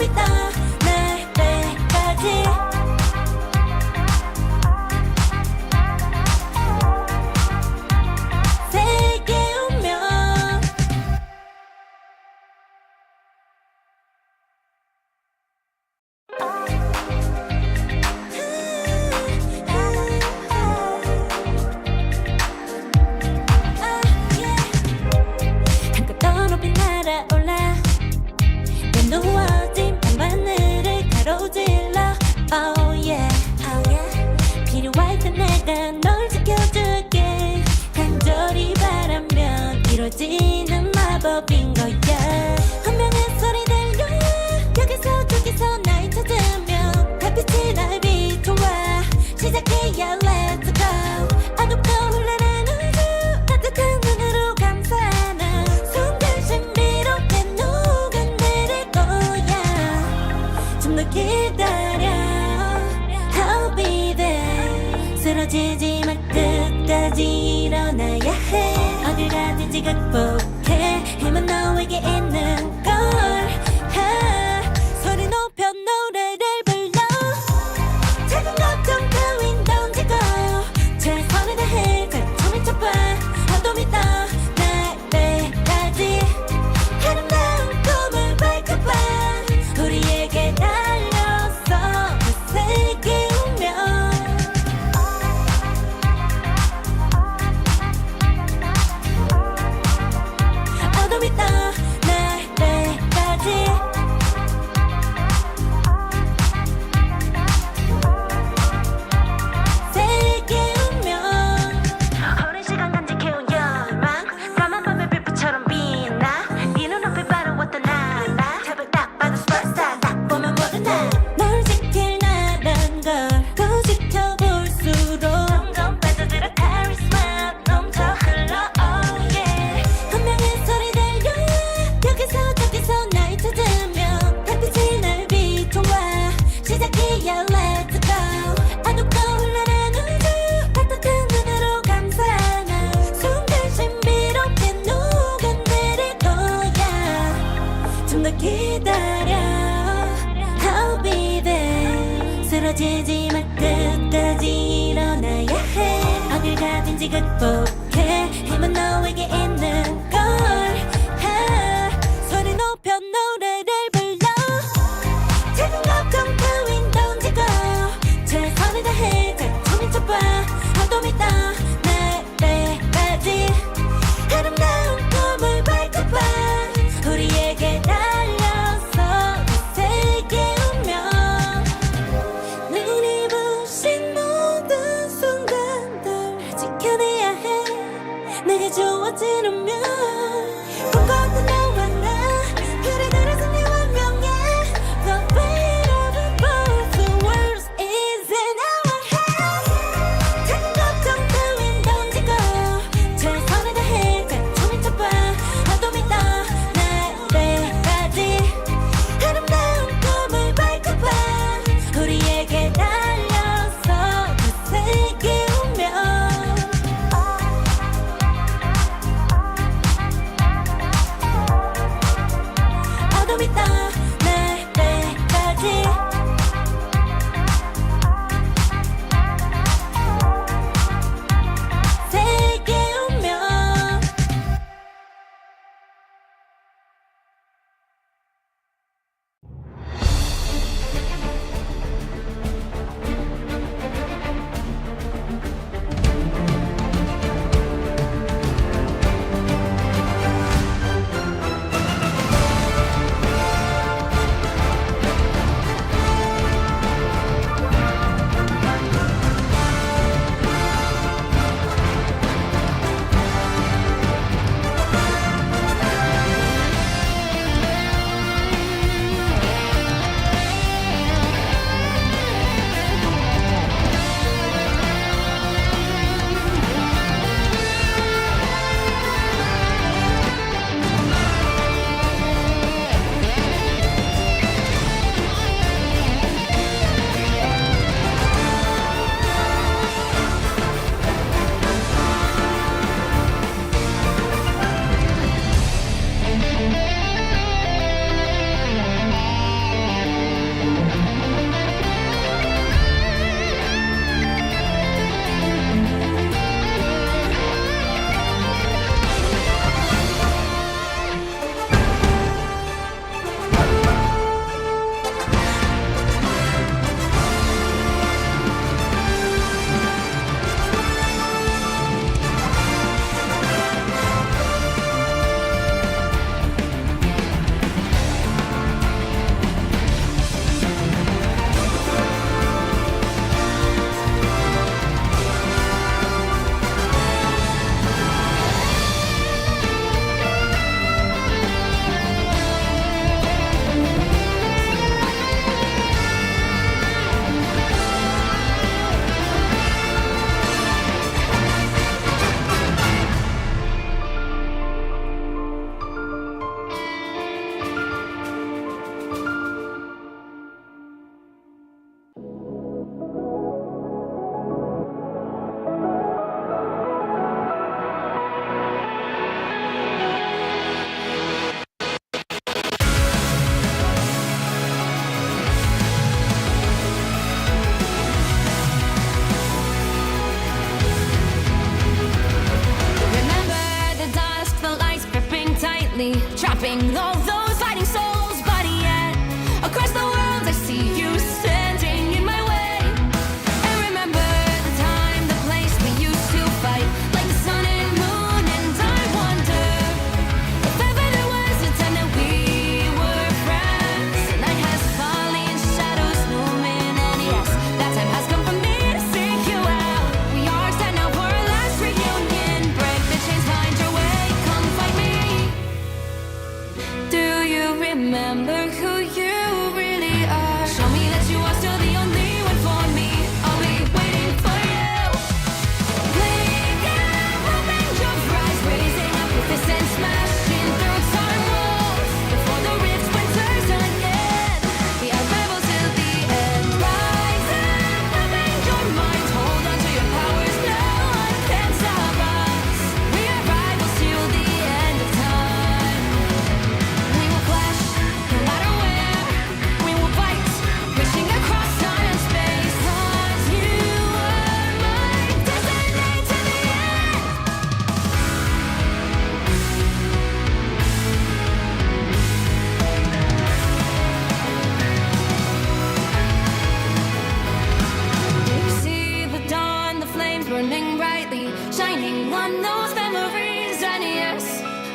어둠이 떠날 때까지 세게 오면 한껏 더 높이 날아올라 내 누워진 방바늘을 가로질러 Oh yeah, oh yeah. 필요할 때 내가 널 지켜줄게 간절히 바라면 이루어지는 마법인 거야 분명한 소리 들려 여기서 저기서 날 찾으면 달빛이 날 비춰와 시작해야 let's go 어둡고 흘러는 우주 따뜻한 눈으로 감싸는 순간 신비롭게 녹아내릴 거야 좀 더 기다려 I'll be there 쓰러지지 말 끝까지 일어나야 해 어딜 가든지 극복해 힘은 너에게 있는 걸 소리 높여 노래를 불러 작은 걱정 따윈 던지고 최선을 다해 작품을 쳐봐 어둠이 떠날 때까지 아름다운 꿈을 밝혀봐 우리에게 달려서 그 세계 오면 어둠이 떠날 때까지 세게 오면 오랜 시간 간직해온 열망 까만 밤의 빛처럼 빛나 네 눈앞에 바로 어떤 나라 탑을 딱 봐도 superstar 딱 보면 모르나 널 지킬 나란 걸 더 지켜볼수록 점점 빠져들어 카리스마 넘쳐 흘러 oh yeah 분명한 소리 들려 여기서 저기서 날 찾으면 달빛이 날 비춰와 시작이야 let's go 어둡고 흘러는 우주 따뜻한 눈으로 감싸는 순간 신비롭게 녹아내릴 거야 좀 더 기다려 I'll be there 쓰러지지 말 끝까지 일어나야 해 어딜 가든지 극복해 힘은 너에게 있는 걸 소리 높여 노래를 불러 작은 걱정 따윈 던지고 최선을 다해 작품을 쳐봐 어둠이 떠날 때까지 아름다운 꿈을 밝혀봐 우리에게 달려서 그 세계 오면 눈이 부신 모든 순간들 지켜내야 해 내게 주어진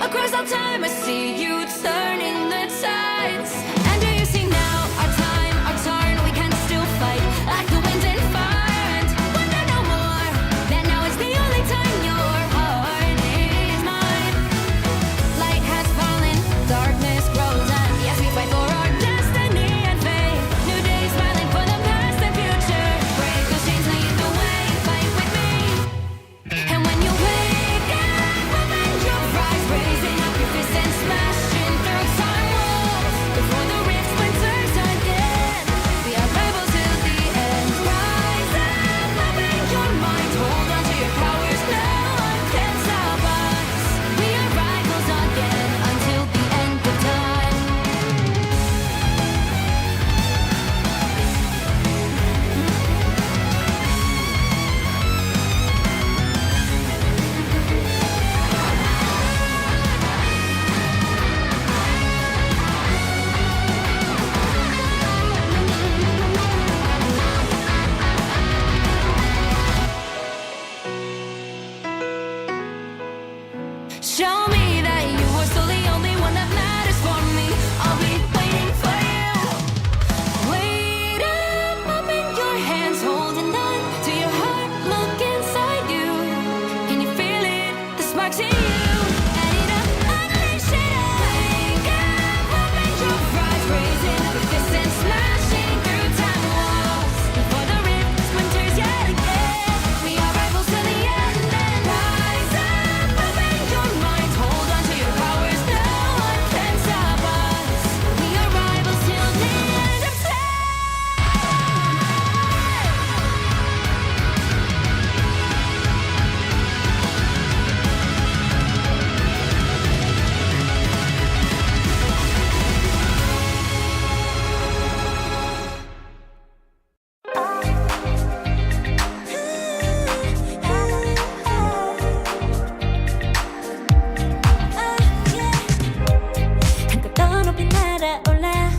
Across all time I see you turning the tides. And do you see now our time, our turn? We can still fight like the wind and fire. And wonder no more that now is the only time your heart is mine. Light has fallen, darkness grows, and yes, we fight for our destiny and fate. New days smiling for the past and future. Break those chains, lead the way, fight with me. And when you wake up, open your eyes, raising up your fists and smashing through time walls. Before the rift splinters again, we are rebels till the end. Rise up, open your mind, hold on to your powers, no one can stop us. We are rivals again until the end of time. Show me that you are still the only one that matters for me. I'll be waiting for you. Wait up, open your hands, holding on to your heart. Look inside you. Can you feel it? The sparks in you. Add it up, unleash it up. Wake up, open your eyes, raising up your fists and smashing through time walls. Before the rift splinters yet again, we are rivals till the end. And rise up, open your mind, hold on to your powers, no one can stop us. We are rivals till the end of time. 한껏 높이 날아올라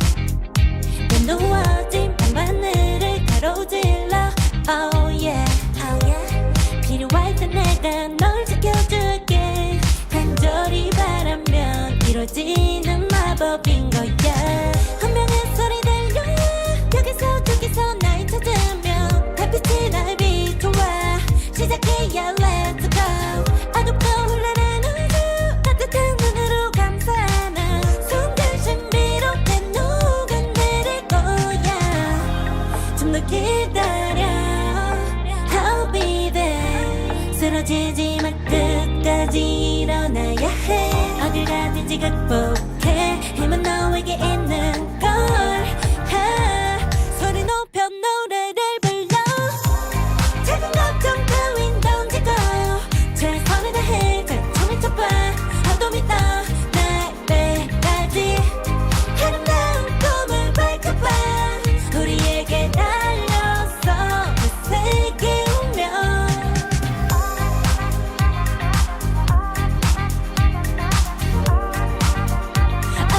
눈누워진 밤하늘을 가로질러. Oh yeah, oh yeah. 필요할 때 내가 널 지켜줄게. 간절히 바라면 이루어지는 마법인 거야. 분명한 소리 들려. 여기서 저기서 날 찾으면 달빛이 날 비춰와. 시작해야 let's go. 어둡고 흘러는 우주 따뜻한 눈으로 감싸나. 순간 신비롭게 녹아내릴 거야. 좀 더 기다려. I'll be there. 쓰러지지 마, 끝까지 일어나야 해. 어딜 가든지 극복해. 힘은 너에게 있는 걸. 소리 높여 노래를 불러. 작은 걱정 따윈 던지고 최선을 다해 결정을 쳐봐. 어둠이 떠 날 때까지 아름다운 꿈을 밝혀봐. 우리에게 달려서 그 세계 오면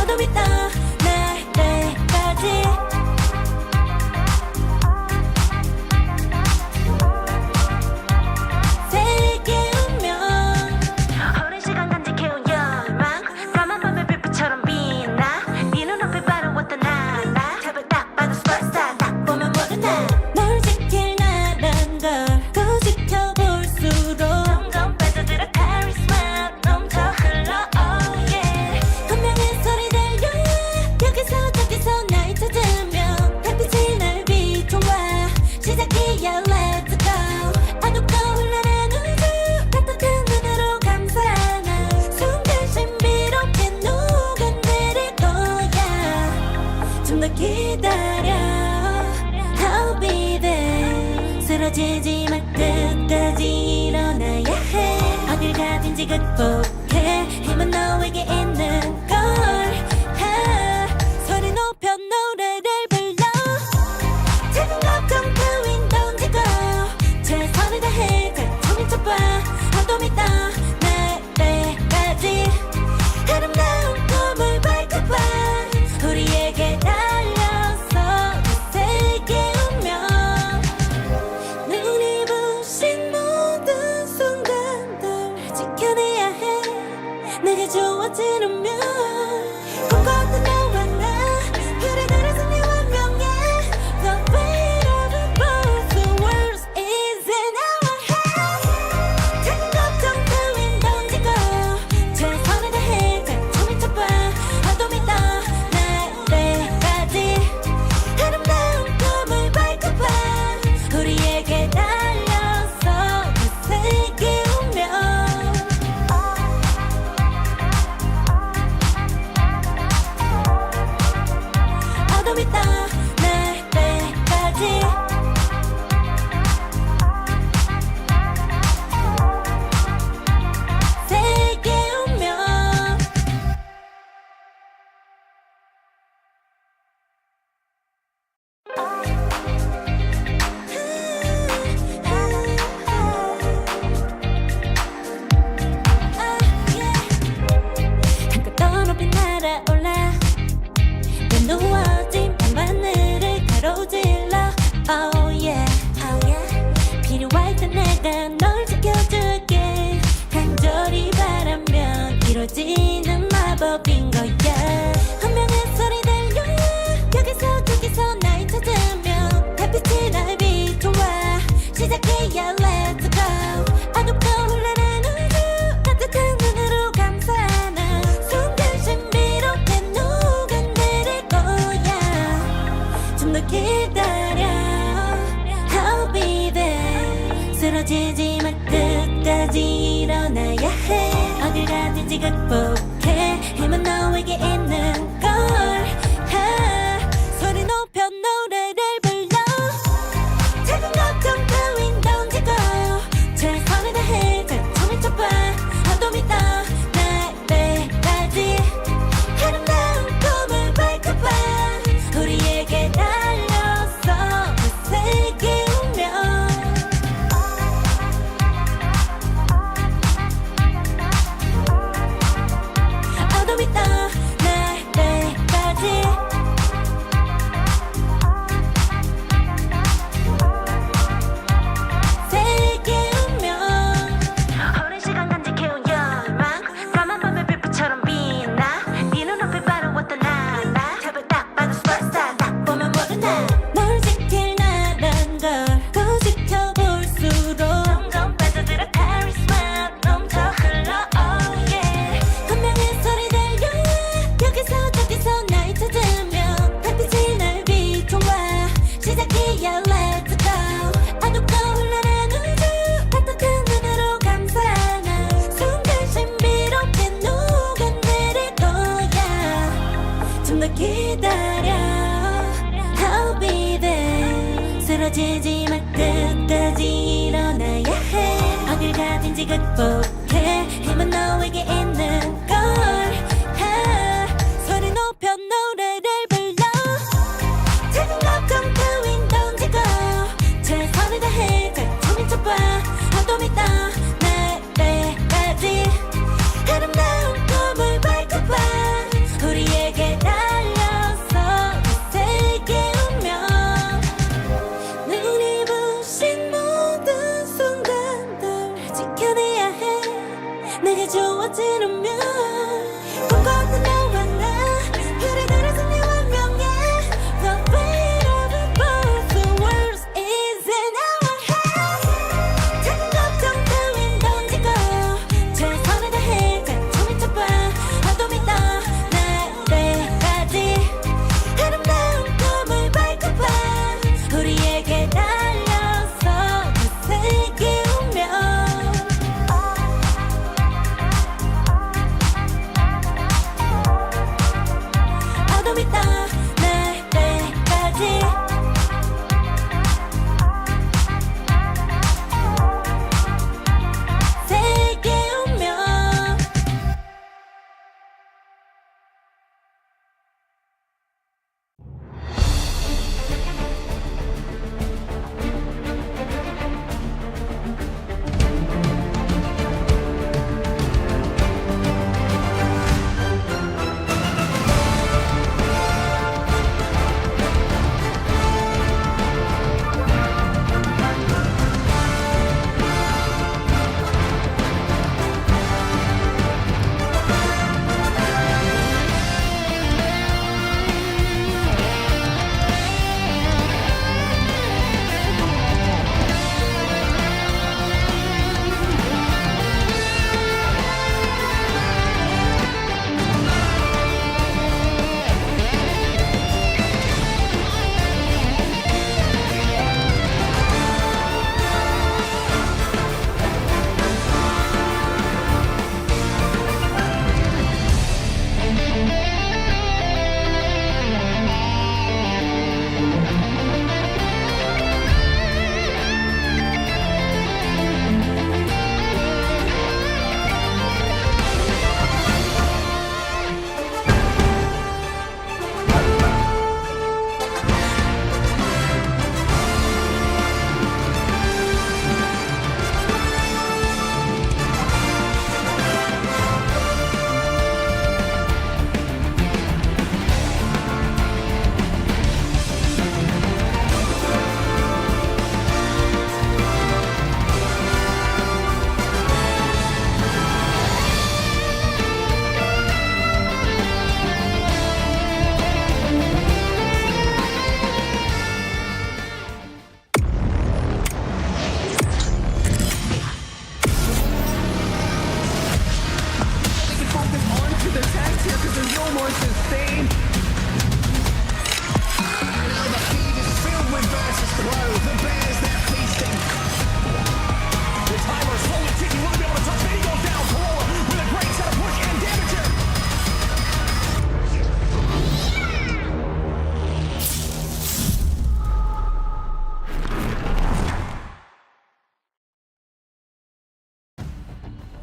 어둠이 떠 날 때까지. 세계 오면 오랜 시간 간직해온 열망 까만 밤의 빛처럼 빛나. 네 눈앞에 바로 왔던 나나. 탑을 딱 봐도 superstar. 딱 보면 모두 널 지킬 나란 걸 더 지켜볼수록 점점 빠져들어 카리스마 넘쳐 흘러. Oh yeah. 분명한 소리 들려. 여기서 저기서 날 찾으면 달빛이 날 비춰와. 시작이야 let's go. 어둡고 흘러는 우주 따뜻한 눈으로 감싸나. 순간 신비롭게 녹아내릴 거야. 좀 더 기다려. I'll be there. 쓰러지지 마, 끝까지 일어나야 해. 어딜 가든지 극복해. 힘은 너에게 있는 걸. 소리 높여 노래를 불러. 작은 걱정 따윈 던지고 최선을 다해 결정을 쳐봐. 어둠이 떠 날 때까지 아름다운 꿈을 밝혀봐. 우리에게 달려서 그 세계 오면 눈이 부신 모든 순간들 지켜내야 해. 내가 좋아 내가 널 지켜줄게. 간절히 바라면 이루어지는 마법인 거야. 분명한 소리 들려. 여기서 저기서 날 찾으면 햇빛이 날 비춰와. 시작해야 let's go. 어둡고 흘러는 우주 따뜻한 눈으로 감싸나. 순간 신비롭게 녹아내릴 거야. 좀 더 기다려. I'll be there. 쓰러지지 마. 끝까지 일어나야 해. 어딜 가든지 극복해. 힘은 너에게 있는 걸. 소리 높여 노래를 불러. 작은 걱정 따윈 던지고 최선을 다해 작품을 쳐봐. 어둠이 떠 날때까지 아름다운 꿈을 밝혀봐. 우리에게 달려서 그 세계 운명. 어둠이 떠 날때까지 세계 운명. 오랜 시간 간직해온 열망 까만 밤의 빛처럼 빛나. 네 눈앞에 바로 왔던 나 탑을 딱 봐도 superstar. 딱 보면 모르나. 널 지킬 나란 걸 더 지켜볼수록 점점 빠져들어 카리스마 넘쳐 흘러. oh yeah. 분명한 소리 들려. 여기서 저기서 날 찾으면 햇빛이 날 비춰와. 시작이야 let's go. 어둡고 흘러는 우주 따뜻한 눈으로 감싸나. 순간 신비롭게 녹아내릴 거야. 좀 더 기다려. I'll be there. 쓰러지지 마. 끝까지 일어나야 해. 어딜 가든지 극복해. 힘은 너에게 있는 걸. 소리 높여 노래를 불러. 작은 걱정 따윈 던지고 최선을 다해 작품을 쳐봐. 어둠이 떠 날때까지 아름다운 꿈을 밝혀봐. 우리에게 달려서 그 세계 운명. 눈이 부신 모든 순간들 지켜내야 해. 내게 주어지는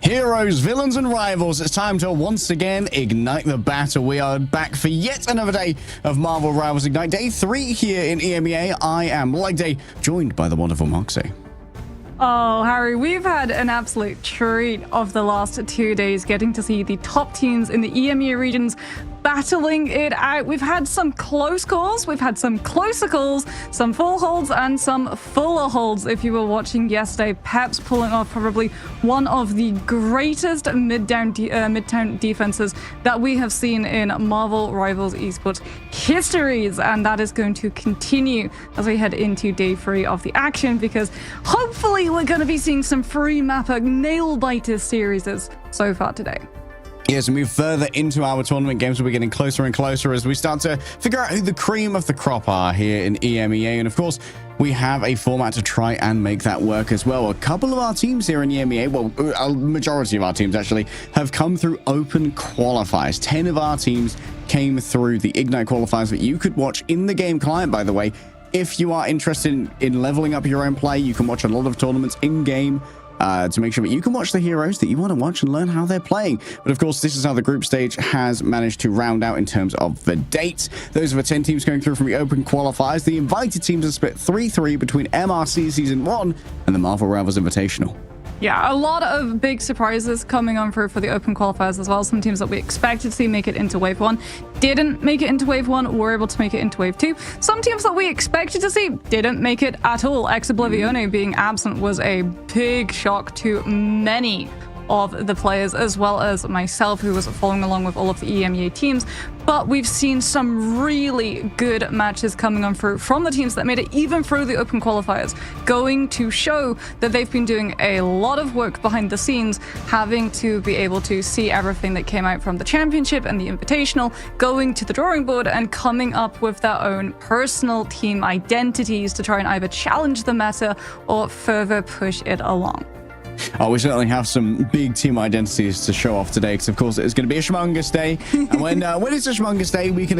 Heroes, villains, and rivals, it's time to once again ignite the battle. We are back for yet another day of Marvel Rivals Ignite. Day 3 here in EMEA. I am, like day, joined by the wonderful Moxie. Oh, Harry, we've had an absolute treat of the last 2 days, getting to see the top teams in the EMEA regions battling it out. We've had some close calls, we've had some closer calls, some full holds, and some fuller holds. If you were watching yesterday, Peps pulling off probably one of the greatest midtown defenses that we have seen in Marvel Rivals Esports histories, and that is going to continue as we head into day 3 of the action, because hopefully we're going to be seeing some free mapper nail-biter series so far today. As we move further into our tournament games, we're getting closer and closer as we start to figure out who the cream of the crop are here in EMEA. And of course, we have a format to try and make that work as well. A couple of our teams here in EMEA, well, a majority of our teams actually, have come through open qualifiers. 10 of our teams came through the Ignite qualifiers that you could watch in the game client, by the way. If you are interested in leveling up your own play, you can watch a lot of tournaments in-game to make sure that you can watch the heroes that you want to watch and learn how they're playing. But of course, this is how the group stage has managed to round out in terms of the dates. Those are the 10 teams going through from the open qualifiers. The invited teams are split 3-3 between MRC Season 1 and the Marvel Rivals Invitational. Yeah, a lot of big surprises coming on for the open qualifiers as well. Some teams that we expected to see make it into Wave 1 didn't make it into Wave 1, were able to make it into Wave 2. Some teams that we expected to see didn't make it at all. Ex Oblivione being absent was a big shock to many of the players, as well as myself, who was following along with all of the EMEA teams. But we've seen some really good matches coming on through from the teams that made it even through the open qualifiers, going to show that they've been doing a lot of work behind the scenes, having to be able to see everything that came out from the championship and the invitational, going to the drawing board and coming up with their own personal team identities to try and either challenge the meta or further push it along. Oh, we certainly have some big team identities to show off today, because of course it's going to be a humongous day. And when it's a humongous day, we can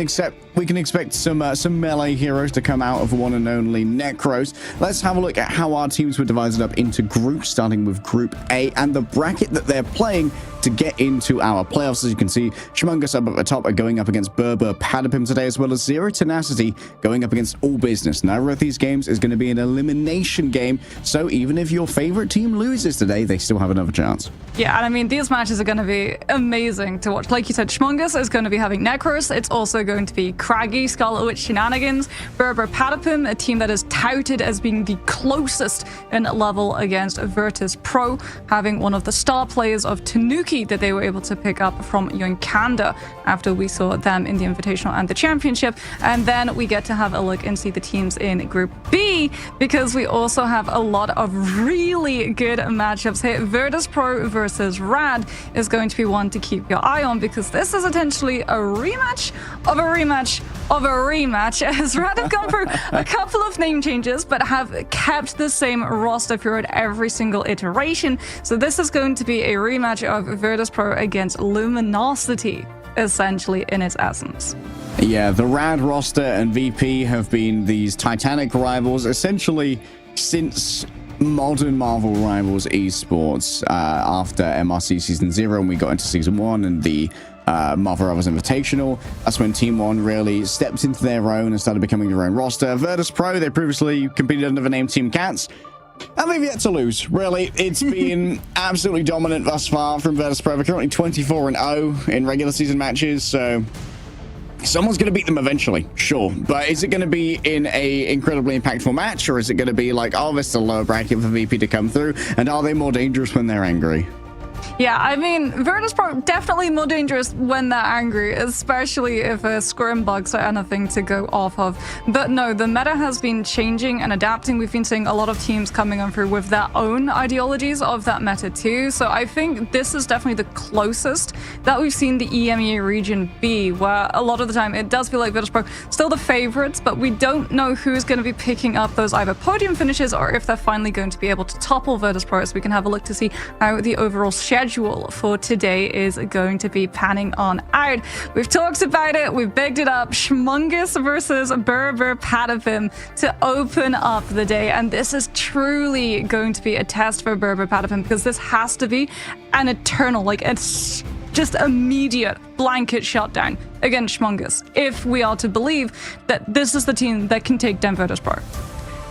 expect some melee heroes to come out of one and only Necros. Let's have a look at how our teams were divided up into groups, starting with Group A and the bracket that they're playing to get into our playoffs. As you can see, Humongous up at the top are going up against Berber Padapim today, as well as Zero Tenacity going up against All Business. Neither of these games is going to be an elimination game, so even if your favorite team loses today, they still have another chance. Yeah, and I mean, these matches are going to be amazing to watch. Like you said, Humongous is going to be having Necros. It's also going to be Craggy, Scarlet Witch Shenanigans, Berber Padapim, a team that is touted as being the closest in level against Virtus Pro, having one of the star players of Tanuki that they were able to pick up from Yonkanda after we saw them in the Invitational and the Championship. And then we get to have a look and see the teams in Group B, because we also have a lot of really good matchups here. Virtus Pro versus Rad is going to be one to keep your eye on, because this is essentially a rematch of a rematch of a rematch, as Rad have gone through a couple of name changes but have kept the same roster throughout every single iteration. So this is going to be a rematch of Virtus Pro against Luminosity, essentially, in its essence. Yeah, the Rad roster and VP have been these titanic rivals essentially since modern Marvel Rivals Esports, after MRC Season 0 and we got into Season 1 and the Marvel Rivals Invitational. That's when Team 1 really stepped into their own and started becoming their own roster. Virtus Pro, they previously competed under the name Team Cats, and they've yet to lose, really. It's been absolutely dominant thus far from Virtus Pro. They're currently 24-0 in regular season matches, so someone's going to beat them eventually, sure. But is it going to be in a incredibly impactful match, or is it going to be like, oh, there's a lower bracket for VP to come through, and are they more dangerous when they're angry? Yeah, I mean, Virtus Pro definitely more dangerous when they're angry, especially if a scrim bugs or anything to go off of. But no, the meta has been changing and adapting. We've been seeing a lot of teams coming on through with their own ideologies of that meta too. So I think this is definitely the closest that we've seen the EMEA region be, where a lot of the time it does feel like Virtus Pro still the favorites, but we don't know who's going to be picking up those either podium finishes or if they're finally going to be able to topple Virtus Pro. So we can have a look to see how the overall schedule schedule for today is going to be panning on out. We've talked about it, we've bigged it up. Schmungus versus Berber Patapim to open up the day. And this is truly going to be a test for Berber Patapim, because this has to be an eternal, like it's just immediate blanket shutdown against Schmungus, if we are to believe that this is the team that can take down Virtus Pro.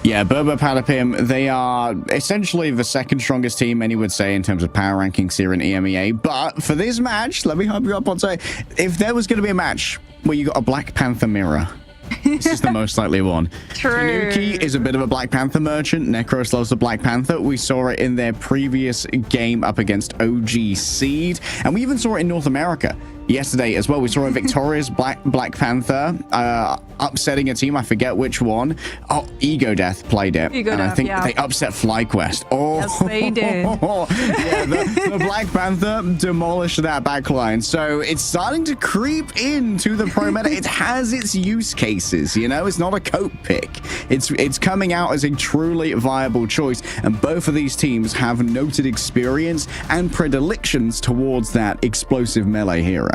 Yeah, Berber Patapim, they are essentially the second strongest team, many would say, in terms of power rankings here in EMEA. But for this match, let me hype you up on say, if there was going to be a match where you got a Black Panther mirror, this is the most likely one. True. Tanuki is a bit of a Black Panther merchant. Necros loves the Black Panther. We saw it in their previous game up against OG Seed, and we even saw it in North America yesterday as well. We saw a victorious Black Panther upsetting a team. I forget which one. Oh, Ego Death played it. Ego and Death, I think yeah. they upset FlyQuest. Oh, Yes, they did. Yeah, the Black Panther demolished that backline. So it's starting to creep into the pro meta. It has its use cases, you know? It's not a cope pick. It's coming out as a truly viable choice. And both of these teams have noted experience and predilections towards that explosive melee hero.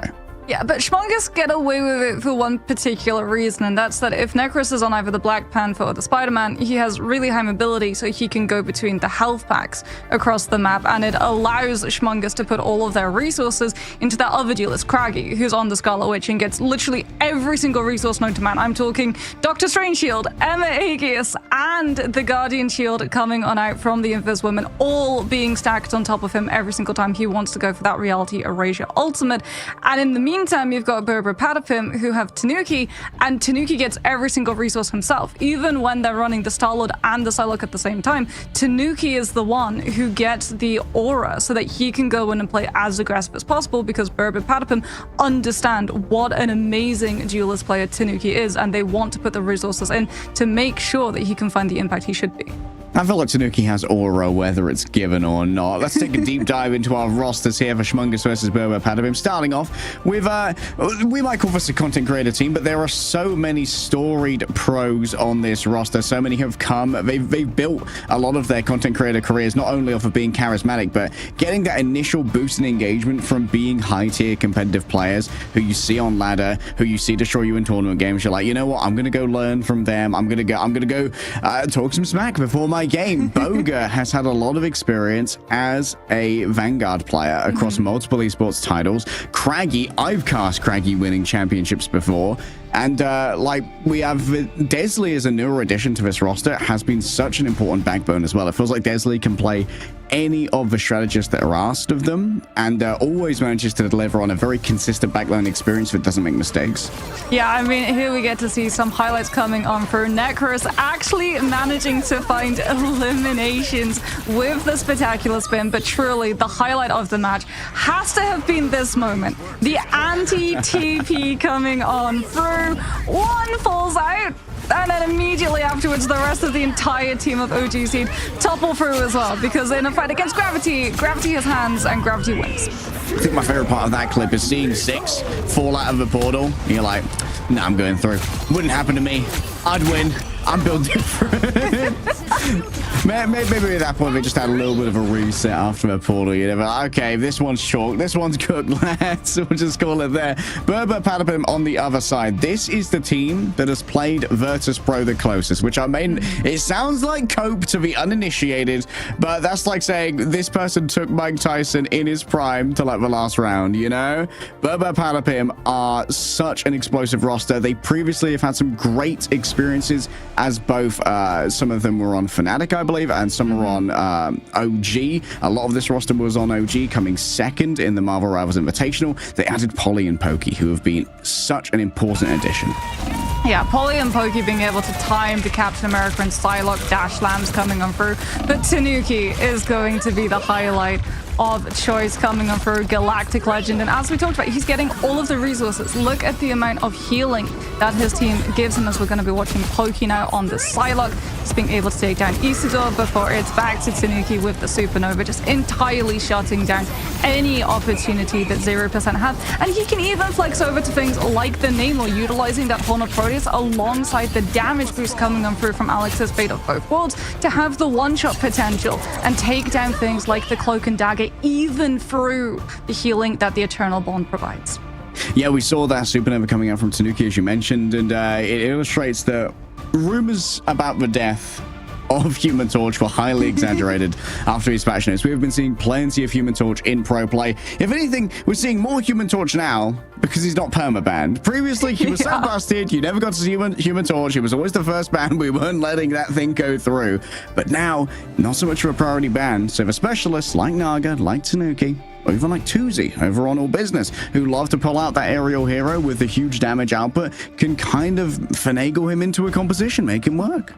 Yeah, but Schmungus get away with it for one particular reason, and that's that if Necros is on either the Black Panther or the Spider-Man, he has really high mobility, so he can go between the health packs across the map, and it allows Schmungus to put all of their resources into that other duelist, Craggy, who's on the Scarlet Witch and gets literally every single resource known to man. I'm talking Doctor Strange Shield, Emma Aegis, and the Guardian Shield coming on out from the Invis Woman, all being stacked on top of him every single time he wants to go for that Reality Erasure ultimate. And in the meantime, you've got Berber Patapim, who have Tanuki, and Tanuki gets every single resource himself. Even when they're running the Starlord and the Psylocke at the same time, Tanuki is the one who gets the aura so that he can go in and play as aggressive as possible, because Berber Patapim understand what an amazing duelist player Tanuki is, and they want to put the resources in to make sure that he can find the impact he should be. I feel like Tanuki has aura whether it's given or not. Let's take a deep dive into our rosters here for Schmungus versus Berber Patapim. Starting off with, we might call this a content creator team, but there are so many storied pros on this roster. So many have come. They've built a lot of their content creator careers, not only off of being charismatic, but getting that initial boost in engagement from being high-tier competitive players who you see on ladder, who you see destroy you in tournament games. You're like, you know what? I'm going to go learn from them. I'm going to go talk some smack before my game. Boga has had a lot of experience as a Vanguard player across multiple esports titles. Craggy, I've cast Craggy winning championships before. And like we have Desley as a newer addition to this roster has been such an important backbone as well. It feels like Desley can play any of the strategists that are asked of them, and always manages to deliver on a very consistent backline experience that doesn't make mistakes. Yeah, I mean, here we get to see some highlights coming on for Necros actually managing to find eliminations with the spectacular spin, but truly the highlight of the match has to have been this moment. The anti-TP coming on through, one falls out, and then immediately afterwards, the rest of the entire team of OG Seed topple through as well, because in a fight against Gravity, Gravity has hands and Gravity wins. I think my favorite part of that clip is seeing 6 fall out of the portal. And you're like, nah, I'm going through. Wouldn't happen to me. I'd win. I'm built different. Maybe at that point they just had a little bit of a reset after the portal. You know, like, okay, this one's chalk, this one's cooked, lads. We'll just call it there. Berber Patapim on the other side. This is the team that has played Virtus Pro the closest, which I mean, it sounds like cope to the uninitiated, but that's like saying this person took Mike Tyson in his prime to like the last round, you know? Berber Patapim are such an explosive roster. They previously have had some great experiences as both some of them were on Fnatic, I believe, and some were on OG. A lot of this roster was on OG, coming second in the Marvel Rivals Invitational. They added Polly and Pokey, who have been such an important addition. Yeah, Polly and Pokey being able to time the Captain America and Psylocke dash lambs coming on through, but Tanuki is going to be the highlight of choice coming on through, Galactic Legend. And as we talked about, he's getting all of the resources. Look at the amount of healing that his team gives him, as we're going to be watching Pokey now on the Psylocke. He's being able to take down Isidore before it's back to Tanuki with the Supernova, just entirely shutting down any opportunity that 0% has. And he can even flex over to things like the Namor, utilizing that Horn of Proteus alongside the damage boost coming on through from Alex's Fate of Both Worlds to have the one-shot potential and take down things like the Cloak and Dagger, play even through the healing that the Eternal Bond provides. Yeah, we saw that supernova coming out from Tanuki, as you mentioned, and it illustrates that rumors about the death of Human Torch were highly exaggerated after his patch notes. We have been seeing plenty of Human Torch in pro play. If anything, we're seeing more Human Torch now because he's not perma-banned. Previously, he was so busted, you never got to see Human Torch. He was always the first ban. We weren't letting that thing go through. But now, not so much of a priority ban. So for specialists like Naga, like Tanuki, or even like Tuzi over on All Business, who love to pull out that aerial hero with the huge damage output, can kind of finagle him into a composition, make him work.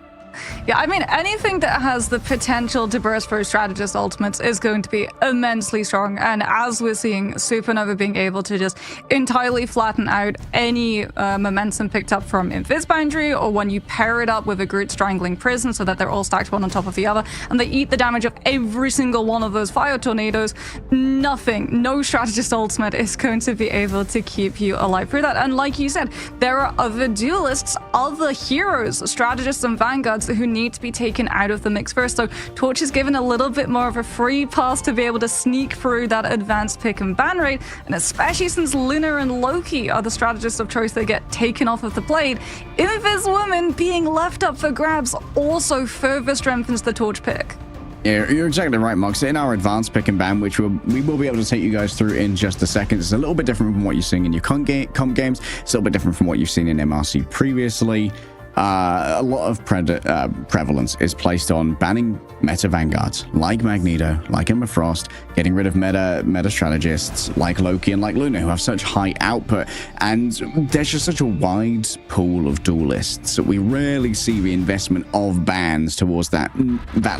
Yeah, I mean, anything that has the potential to burst through strategist ultimates is going to be immensely strong. And as we're seeing Supernova being able to just entirely flatten out any momentum picked up from Invis Boundary, or when you pair it up with a Groot Strangling Prison so that they're all stacked one on top of the other, and they eat the damage of every single one of those fire tornadoes, no strategist ultimate is going to be able to keep you alive through that. And like you said, there are other duelists, other heroes, strategists and vanguards who need to be taken out of the mix first. So Torch is given a little bit more of a free pass to be able to sneak through that advanced pick and ban rate, and especially since Luna and Loki are the strategists of choice that get taken off of the blade, Invis Woman being left up for grabs also further strengthens the Torch pick. Yeah, you're exactly right, Mox. In our advanced pick and ban, which we will be able to take you guys through in just a second, it's a little bit different from what you're seeing in your comp games. It's a little bit different from what you've seen in MRC previously. A lot of prevalence is placed on banning meta vanguards like Magneto, like Emma Frost, getting rid of meta strategists like Loki and like Luna, who have such high output, and there's just such a wide pool of duelists that we rarely see the investment of bans towards that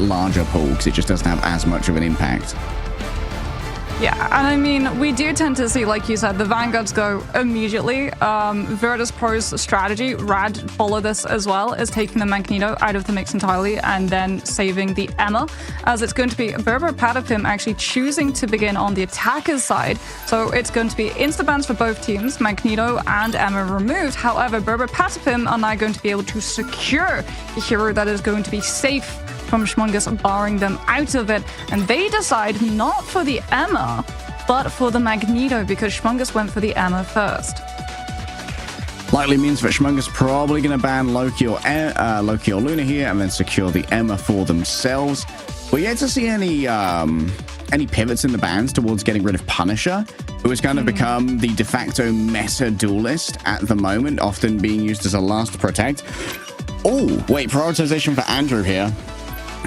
larger pool, because it just doesn't have as much of an impact. Yeah, and I mean, we do tend to see, like you said, the vanguards go immediately. Virtus Pro's strategy, Rad follow this as well, is taking the Magneto out of the mix entirely and then saving the Emma, as it's going to be Berber Patapim actually choosing to begin on the attacker's side. So it's going to be insta-bans for both teams, Magneto and Emma removed. However, Berber Patapim are now going to be able to secure the hero that is going to be safe from Schmungus, barring them out of it, and they decide not for the Emma, but for the Magneto, because Schmungus went for the Emma first. Likely means that Schmungus probably going to ban Loki or Luna here, and then secure the Emma for themselves. We're yet to see any pivots in the bans towards getting rid of Punisher, who has kind of become the de facto meta duelist at the moment, often being used as a last to protect. Oh, wait, prioritization for Andrew here.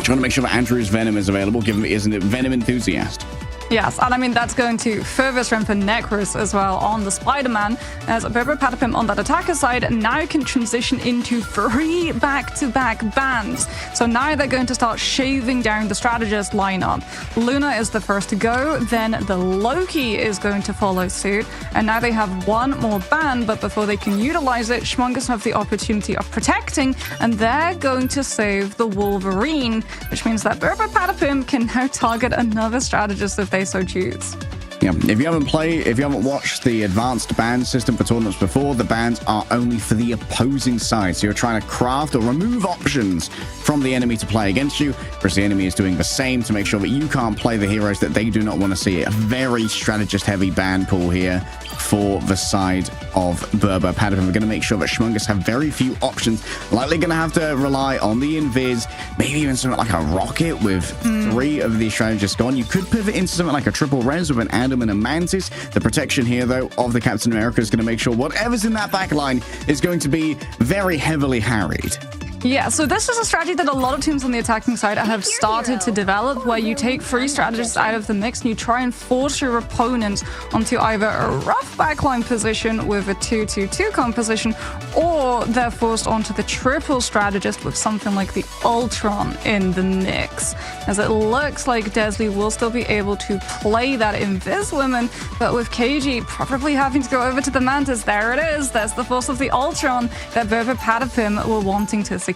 Trying to make sure that Andrew's Venom is available, given that he isn't a Venom enthusiast. Yes, and I mean, that's going to further strengthen Necros as well on the Spider-Man, as Berber Patapim on that attacker side now can transition into 3 back-to-back bans. So now they're going to start shaving down the strategist lineup. Luna is the first to go, then the Loki is going to follow suit, and now they have 1 more ban, but before they can utilize it, Schmungus have the opportunity of protecting, and they're going to save the Wolverine, which means that Berber Patapim can now target another strategist if they so choose. Yeah, if you haven't watched the advanced ban system for tournaments before, the bans are only for the opposing side. So you're trying to craft or remove options from the enemy to play against you, whereas the enemy is doing the same to make sure that you can't play the heroes that they do not want to see. A very strategist-heavy ban pool here for the side of Berber Patapim. We're going to make sure that Schmungus have very few options. Likely going to have to rely on the Invis, maybe even something like a Rocket with 3 of these strategists gone. You could pivot into something like a triple res with an Adam and a Mantis. The protection here, though, of the Captain America is going to make sure whatever's in that back line is going to be very heavily harried. Yeah, so this is a strategy that a lot of teams on the attacking side have started to develop, where you take 3 strategists out of the mix and you try and force your opponents onto either a rough backline position with a 2-2-2 composition, or they're forced onto the triple strategist with something like the Ultron in the mix. As it looks like Desley will still be able to play that Invis Woman, but with KG probably having to go over to the Mantis. There it is, there's the force of the Ultron that Berber Patapim were wanting to secure.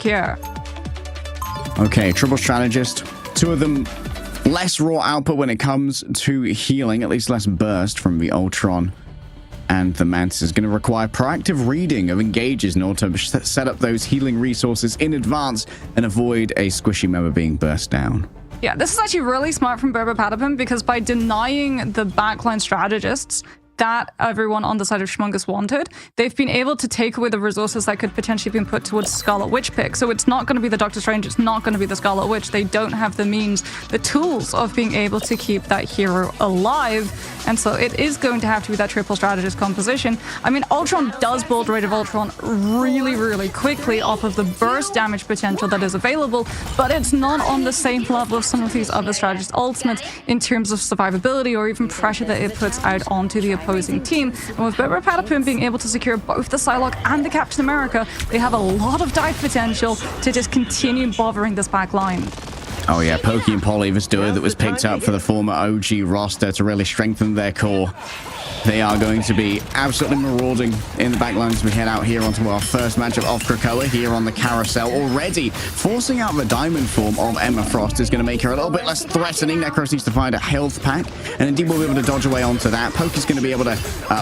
Okay, triple strategist. 2 of them less raw output when it comes to healing, at least less burst from the Ultron. And the Mantis is going to require proactive reading of engages in order to set up those healing resources in advance and avoid a squishy member being burst down. Yeah, this is actually really smart from Berber Patapim because by denying the backline strategists that everyone on the side of Shmungus wanted, they've been able to take away the resources that could potentially be put towards Scarlet Witch pick. So it's not going to be the Doctor Strange, it's not going to be the Scarlet Witch. They don't have the means, the tools of being able to keep that hero alive. And so it is going to have to be that triple strategist composition. I mean, Ultron does build Rate of Ultron really, really quickly off of the burst damage potential that is available, but it's not on the same level of some of these other strategist ultimates in terms of survivability or even pressure that it puts out onto the opposing team. And with Berber Patapim being able to secure both the Psylocke and the Captain America, they have a lot of dive potential to just continue bothering this back line. Oh yeah, Pokey and Polly, this duo that was picked up for the former OG roster to really strengthen their core. They are going to be absolutely marauding in the backline as we head out here onto our first matchup of Krakoa here on the carousel. Already forcing out the diamond form of Emma Frost is going to make her a little bit less threatening. Necros needs to find a health pack, and indeed we'll be able to dodge away onto that. Pokey's going to be able to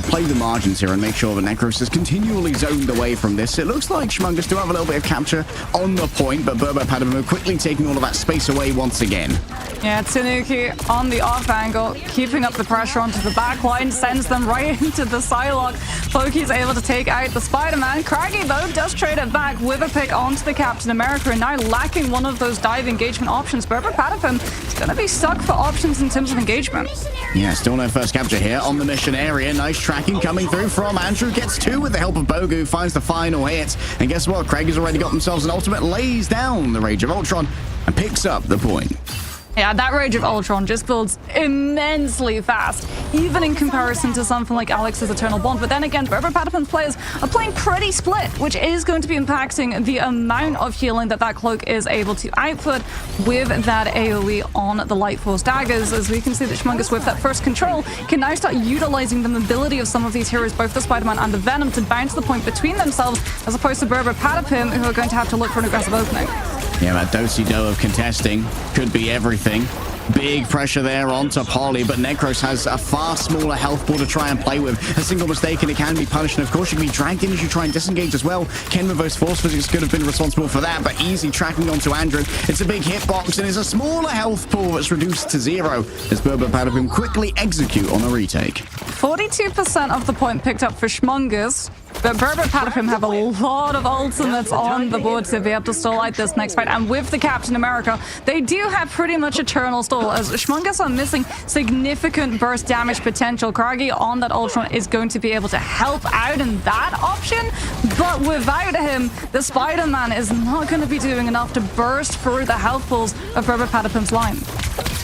play the margins here and make sure that Necros is continually zoned away from this. It looks like Shmungus do have a little bit of capture on the point, but Berber Patapim quickly taking all of that space away once again. Yeah, Tanuki on the off angle, keeping up the pressure onto the back line, sends them right into the Psylocke. Pokey's able to take out the Spider-Man. Craggy, though, does trade it back with a pick onto the Captain America, and now lacking one of those dive engagement options. Berber Patapim is going to be stuck for options in terms of engagement. Yeah, still no first capture here on the mission area. Nice tracking coming through from Andrew. Gets two with the help of Bogu, finds the final hit. And guess what? Craggy's already got themselves an ultimate, lays down the Rage of Ultron, and picks up the point. Yeah, that Rage of Ultron just builds immensely fast, even in comparison to something like Alex's Eternal Bond. But then again, Berber Patapim's players are playing pretty split, which is going to be impacting the amount of healing that that cloak is able to output with that AoE on the Light Force daggers. As we can see that Shmungus, with that first control, can now start utilizing the mobility of some of these heroes, both the Spider-Man and the Venom, to bounce the point between themselves, as opposed to Berber Patapim, who are going to have to look for an aggressive opening. Yeah, that do-si-do of contesting could be everything. Big pressure there onto Polly, but Necros has a far smaller health pool to try and play with. A single mistake and it can be punished, and of course you can be dragged in as you try and disengage as well. Ken with those force physics could have been responsible for that, but easy tracking onto Andrew. It's a big hitbox and it's a smaller health pool that's reduced to 0 as Berber Patapim quickly execute on a retake. 42% of the point picked up for Shmungus, but Berber Patapim have a lot of ultimates on the board to be able to stall out this next fight. And with the Captain America, they do have pretty much eternal stall, as Shmungus are missing significant burst damage potential. Craggy on that Ultron is going to be able to help out in that option, but without him, the Spider-Man is not going to be doing enough to burst through the health pools of Berber Patapim's line.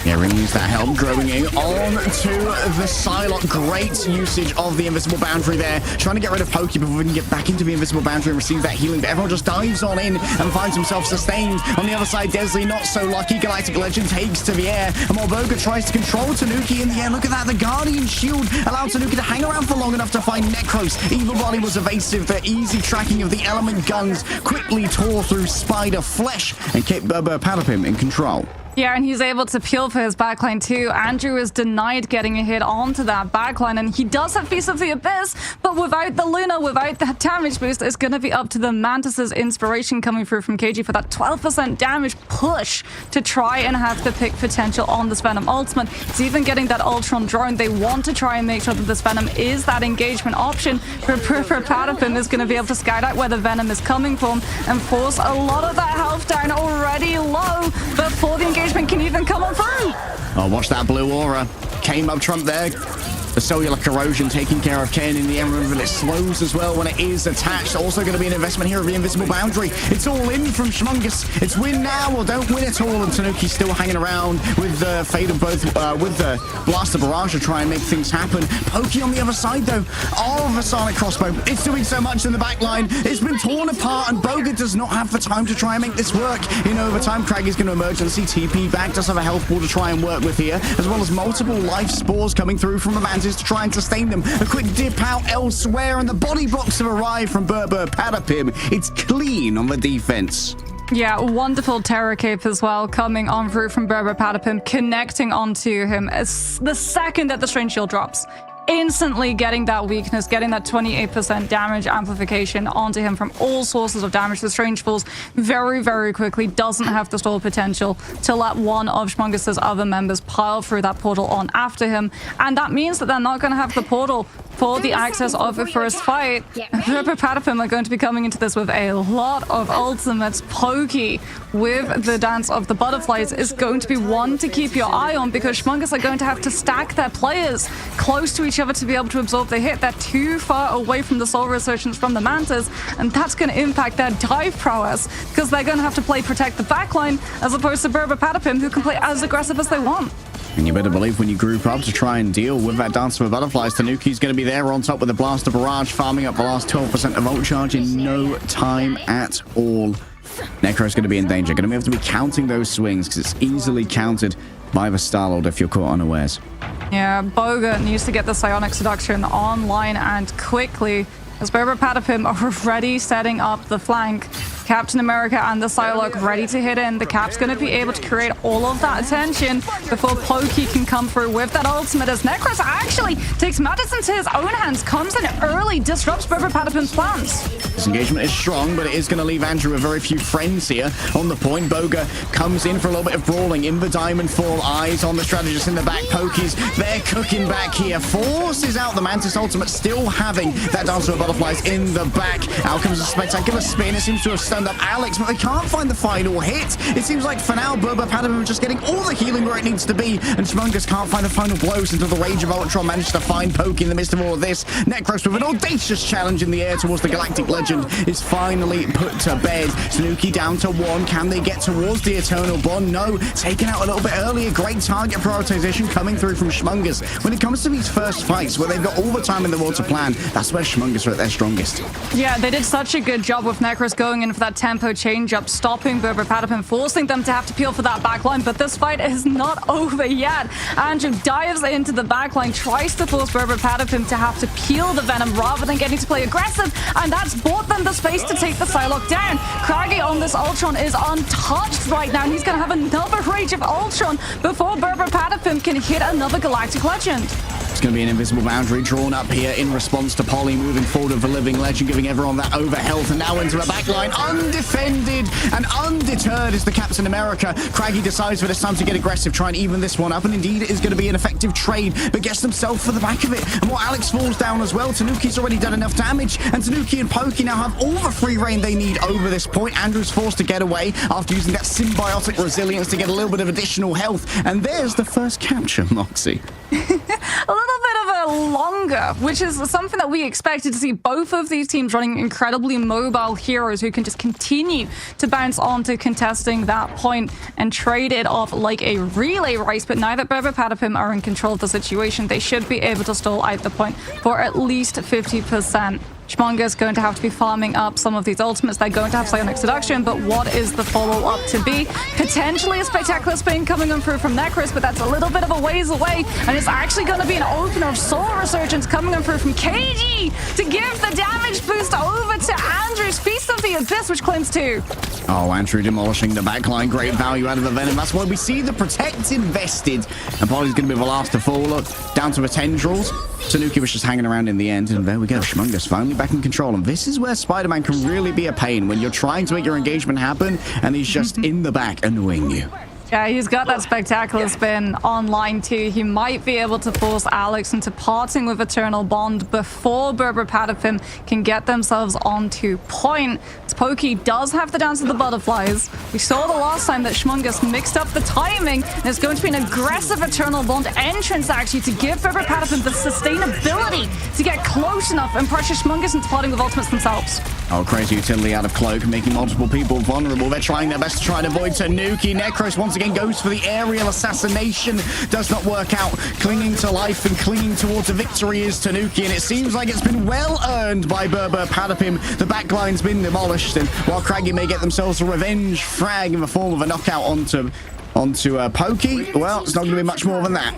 Yeah, really needs that help growing in on to the Psylocke. Great usage of the invisible boundary there. Trying to get rid of Pokey before we can get back into the invisible boundary and receive that healing. But everyone just dives on in and finds himself sustained. On the other side, Desley not so lucky. Galactic Legend takes to the air. And while Boga tries to control Tanuki in the air, look at that. The Guardian Shield allowed Tanuki to hang around for long enough to find Necros. Evil Body was evasive. The easy tracking of the element guns quickly tore through Spider flesh and kept Berber Patapim in control. Yeah, and he's able to peel for his backline too. Andrew is denied getting a hit onto that backline, and he does have Feast of the Abyss, but without the Luna, without that damage boost, it's going to be up to the Mantis's inspiration coming through from KG for that 12% damage push to try and have the pick potential on this Venom ultimate. It's even getting that Ultron drone. They want to try and make sure that this Venom is that engagement option. For Patapim is going to be able to scout out where the Venom is coming from and force a lot of that health down already low before the engagement can even come on through. Oh, watch that blue aura. Came up trump there. The cellular corrosion taking care of Ken in the end. Remember, it slows as well when it is attached. Also going to be an investment here of the invisible boundary. It's all in from Shmungus. It's win now or don't win at all. And Tanuki's still hanging around with the fate of both, with the Blaster Barrage to try and make things happen. Pokey on the other side, though, of a Sonic Crossbow. It's doing so much in the back line. It's been torn apart, and Boga does not have the time to try and make this work. In overtime, Craggy's going to emergency TP back. Does have a health pool to try and work with here, as well as multiple life spores coming through from the Mantis to try and sustain them. A quick dip out elsewhere, and the body blocks have arrived from Berber Patapim. It's clean on the defense. Yeah, wonderful Terror Cape as well, coming on through from Berber Patapim, connecting onto him as the second that the Strange Shield drops. instantly getting that weakness, getting that 28% damage amplification onto him from all sources of damage. The Strange Falls very, very quickly doesn't have the stall potential to let one of Schmungus's other members pile through that portal on after him. And that means that they're not going to have the portal for the access of the first fight. Berber Patapim are going to be coming into this with a lot of ultimates. Pokey with the Dance of the Butterflies is going to be one to keep your eye on, because Schmungus are going to have to stack their players close to each other to be able to absorb the hit. They're too far away from the Soul Resurgence from the Mantas, and that's going to impact their dive prowess, because they're going to have to play protect the backline as opposed to Berber Patapim, who can play as aggressive as they want. And you better believe when you group up to try and deal with that Dance of the Butterflies, Tanuki's going to be there on top with the Blaster Barrage, farming up the last 12% of ult charge in no time at all. Necro's going to be in danger. Going to have to be counting those swings, because it's easily counted by the Star-Lord if you're caught unawares. Yeah, Boga needs to get the Psionic Seduction online and quickly, as Berber Patapim are already setting up the flank. Captain America and the Psylocke ready to hit in. The Cap's going to be able to create all of that attention before Pokey can come through with that ultimate, as Necros actually takes matters into his own hands, comes in early, disrupts Berber Patapim's plans. This engagement is strong, but it is going to leave Andrew with very few friends here on the point. Boga comes in for a little bit of brawling in the Diamond Fall. Eyes on the strategist in the back. Pokies, they're cooking back here. Forces out the Mantis ultimate, still having that Dance of the Butterflies in the back. Out comes a spectacular spin. It seems to have stunned up Alex, but they can't find the final hit. It seems like for now, Berber Patapim just getting all the healing where it needs to be, and Schmungus can't find the final blows until the Rage of Ultron manages to find Pokey in the midst of all of this. Necros with an audacious challenge in the air towards the Galactic Legend is finally put to bed. Tanuki down to 1. Can they get towards the Eternal Bond? No. Taken out a little bit earlier. Great target prioritization coming through from Schmungus. When it comes to these first fights where they've got all the time in the world to plan, that's where Schmungus are at their strongest. Yeah, they did such a good job with Necros going in for that tempo change-up, stopping Berber Patapim, forcing them to have to peel for that backline, but this fight is not over yet. Andrew dives into the backline, tries to force Berber Patapim to have to peel the Venom rather than getting to play aggressive, and that's bought them the space to take the Psylocke down. Craggy on this Ultron is untouched right now, and he's going to have another Rage of Ultron before Berber Patapim can hit another Galactic Legend. It's going to be an invisible boundary drawn up here in response to Polly moving forward with the Living Legend, giving everyone that over health, and now into the backline, undefended and undeterred is the Captain America. Craggy decides for this time to get aggressive, try and even this one up, and indeed it is going to be an effective trade, but gets themselves for the back of it. And while Alex falls down as well, Tanuki's already done enough damage, and Tanuki and Pokey now have all the free reign they need over this point. Andrew's forced to get away after using that symbiotic resilience to get a little bit of additional health, and there's the first capture, Moxie. A little bit of a longer, which is something that we expected to see. Both of these teams running incredibly mobile heroes who can just continue to bounce on to contesting that point and trade it off like a relay race. But now that Berber Patapim are in control of the situation, they should be able to stall out the point for at least 50%. Schmungus going to have to be farming up some of these ultimates. They're going to have Psionic Seduction, but what is the follow-up to be? Potentially a spectacular spin coming on through from Necros, but that's a little bit of a ways away, and it's actually going to be an opener of Soul Resurgence coming on through from KG to give the damage boost over to Andrew's Feast of the Abyss, which claims 2. Oh, Andrew demolishing the backline. Great value out of the Venom. That's why we see the Protect invested. And Polly's going to be the last to fall. Look, down to the Tendrils. Tanuki was just hanging around in the end. And there we go. Schmungus finally back in control. And this is where Spider-Man can really be a pain, when you're trying to make your engagement happen and he's just in the back annoying you. Yeah, he's got that spectacular spin online too. He might be able to force Alex into parting with Eternal Bond before Berber Patapim can get themselves onto point. Pokey does have the Dance of the Butterflies. We saw the last time that Schmungus mixed up the timing, and it's going to be an aggressive Eternal Bond entrance actually to give Berber Patapim the sustainability to get close enough and pressure Schmungus into parting with ultimates themselves. Oh, crazy utility out of Cloak, making multiple people vulnerable. They're trying their best to try and avoid Tanuki. Necros once again goes for the aerial assassination. Does not work out. Clinging to life and clinging towards a victory is Tanuki, and it seems like it's been well earned by Berber Patapim. The backline's been demolished, and while Craggy may get themselves a revenge frag in the form of a knockout onto Pokey, well, it's not going to be much more than that.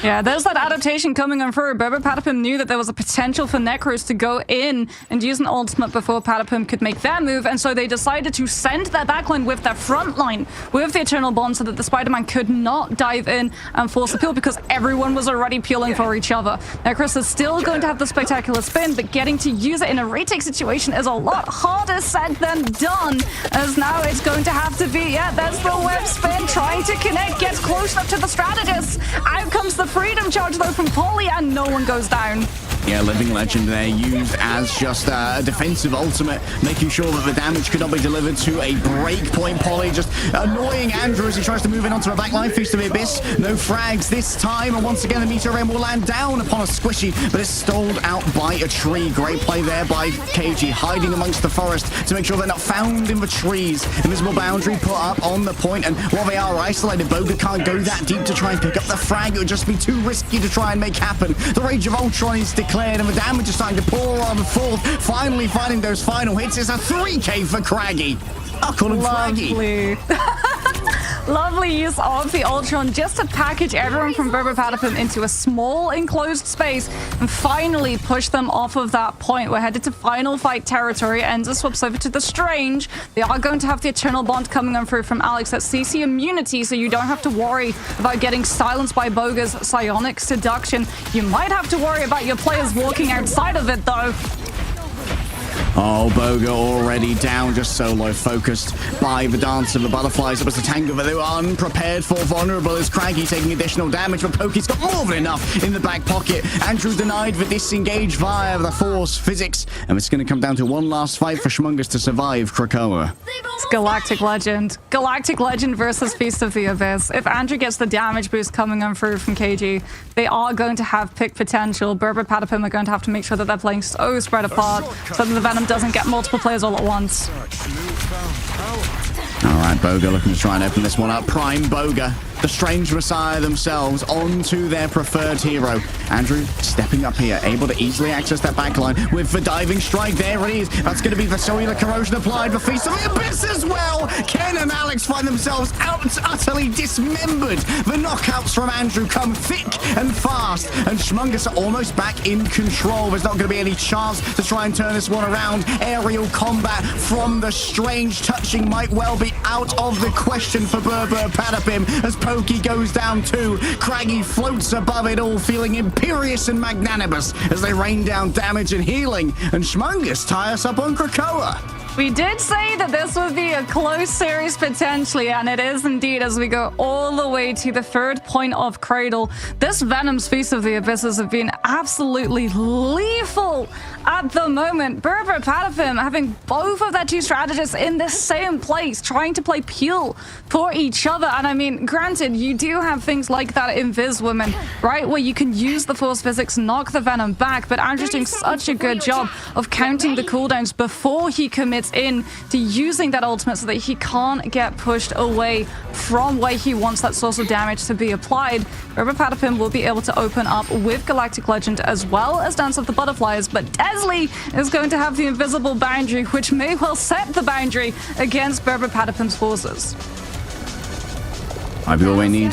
Yeah, there's that adaptation coming on through. Berber Patapim knew that there was a potential for Necros to go in and use an ultimate before Patapim could make their move, and so they decided to send their backline with their front line with the Eternal Bond so that the Spider-Man could not dive in and force a peel because everyone was already peeling for each other. Necros is still going to have the spectacular spin, but getting to use it in a retake situation is a lot harder said than done, as now it's going to have to be, yeah, there's the web spin trying to connect, gets close enough to the strategist. Out comes the freedom charge though from Polly, and no one goes down. Yeah, Living Legend there used as just a defensive ultimate, making sure that the damage could not be delivered to a breakpoint. Polly just annoying Andrew as he tries to move in onto a backline. Feast of the Abyss, no frags this time, and once again the Meteor Rain will land down upon a squishy, but it's stalled out by a tree. Great play there by KG, hiding amongst the forest to make sure they're not found in the trees. Invisible boundary put up on the point, and while they are isolated, Boga can't go that deep to try and pick up the frag. It would just be too risky to try and make happen. The Rage of Ultron is declared, and the damage is starting to pour on forth. Finally finding those final hits. It's a 3K for Craggy. I'll call him Craggy. Lovely use of the Ultron just to package everyone from Berber Patapim into a small enclosed space and finally push them off of that point. We're headed to final fight territory. Enza swaps over to the Strange. They are going to have the Eternal Bond coming on through from Alex. That's CC immunity, so you don't have to worry about getting silenced by Boga's psionic seduction. You might have to worry about your players walking outside of it, though. Oh, Boga already down, just solo focused by the Dance of the Butterflies. It was the Tango that they were unprepared for. Vulnerable as Craggy taking additional damage, but Poke's got more than enough in the back pocket. Andrew denied the disengage via the Force physics, and it's going to come down to one last fight for Schmungus to survive Krakoa. It's Galactic Legend. Galactic Legend versus Feast of the Abyss. If Andrew gets the damage boost coming on through from KG, they are going to have pick potential. Berber Patapim are going to have to make sure that they're playing so spread apart so that the Venom doesn't get multiple players all at once. All right, Boga looking to try and open this one up. Prime Boga, the Strange Messiah themselves, onto their preferred hero. Andrew stepping up here, able to easily access that backline with the diving strike. There it is. That's going to be the cellular corrosion applied. The Feast of the Abyss as well. Ken and Alex find themselves utterly dismembered. The knockouts from Andrew come thick and fast, and Schmungus are almost back in control. There's not going to be any chance to try and turn this one around. Aerial combat from the Strange touching might well be out of the question for Berber Patapim as Pokey goes down too. Craggy floats above it all, feeling imperious and magnanimous as they rain down damage and healing, and Schmungus tie us up on Krakoa. We did say that this would be a close series potentially, and it is indeed as we go all the way to the third point of Cradle. This Venom's Feast of the Abysses have been absolutely lethal at the moment. Berber Patapim having both of their two strategists in the same place, trying to play peel for each other. And I mean, granted, you do have things like that Invis Woman, right, where you can use the Force Physics, knock the Venom back, but Andrew's doing such a good job of counting the cooldowns before he commits in to using that ultimate so that he can't get pushed away from where he wants that source of damage to be applied. Berber Patapim will be able to open up with Galactic Legend as well as Dance of the Butterflies, but Desley is going to have the invisible boundary, which may well set the boundary against Berber Patapim's forces. I feel we need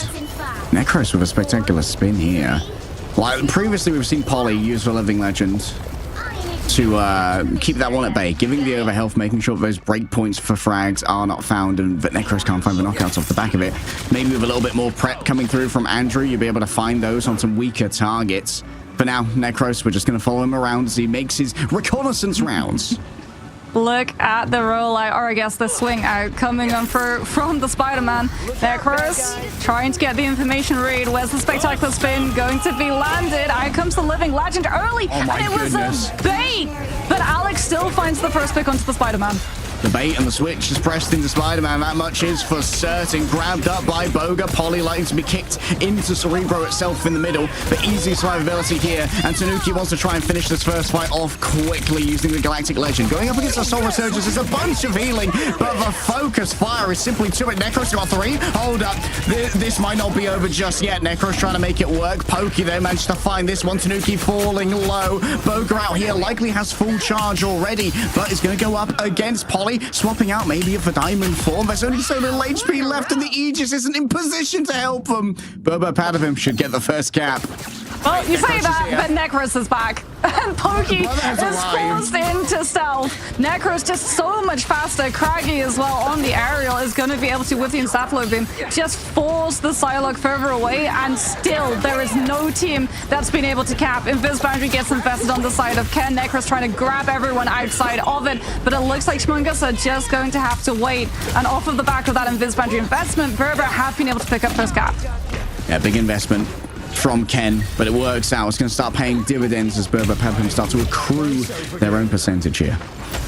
Necros with a spectacular spin here. Well, previously we've seen Polly use the Living Legend to keep that one at bay, giving the overhealth, making sure those breakpoints for frags are not found and that Necros can't find the knockouts off the back of it. Maybe with a little bit more prep coming through from Andrew, you'll be able to find those on some weaker targets. For now, Necros, we're just going to follow him around as he makes his reconnaissance rounds. Look at the rollout, or I guess the swing out, coming on from the Spider-Man. Necros trying to get the information read. Where's the spectacular spin going to be landed? Out comes the Living Legend early, and it was a bait! But Alex still finds the first pick onto the Spider-Man. The bait and the switch is pressed into Spider-Man, that much is for certain. Grabbed up by Boga, Polly likely to be kicked into Cerebro itself in the middle, but easy survivability here, and Tanuki wants to try and finish this first fight off quickly using the Galactic Legend. Going up against the Soul Resurgence is a bunch of healing, but the focus fire is simply to it. Necros got 3. Hold up, this might not be over just yet. Necros trying to make it work. Pokey there managed to find this one. Tanuki falling low. Boga out here likely has full charge already, but is going to go up against Polly. away, swapping out maybe for diamond form. There's only so little HP left, and the Aegis isn't in position to help them. Berber Patapim should get the first cap. Well, you say that, but Necros is back. And Pokey Brother has is arrived. forced into stealth. Necros just so much faster. Craggy as well on the aerial is going to be able to, with the Encephalo Beam, just force the Psylocke further away. And still, there is no team that's been able to cap. Invis Boundary gets invested on the side of Ken. Necros trying to grab everyone outside of it. But it looks like Shmungus are just going to have to wait. And off of the back of that Invis Boundary investment, Berber have been able to pick up first cap. Yeah, big investment from Ken, but it works out. It's going to start paying dividends as Berber Patapim start to accrue their own percentage here.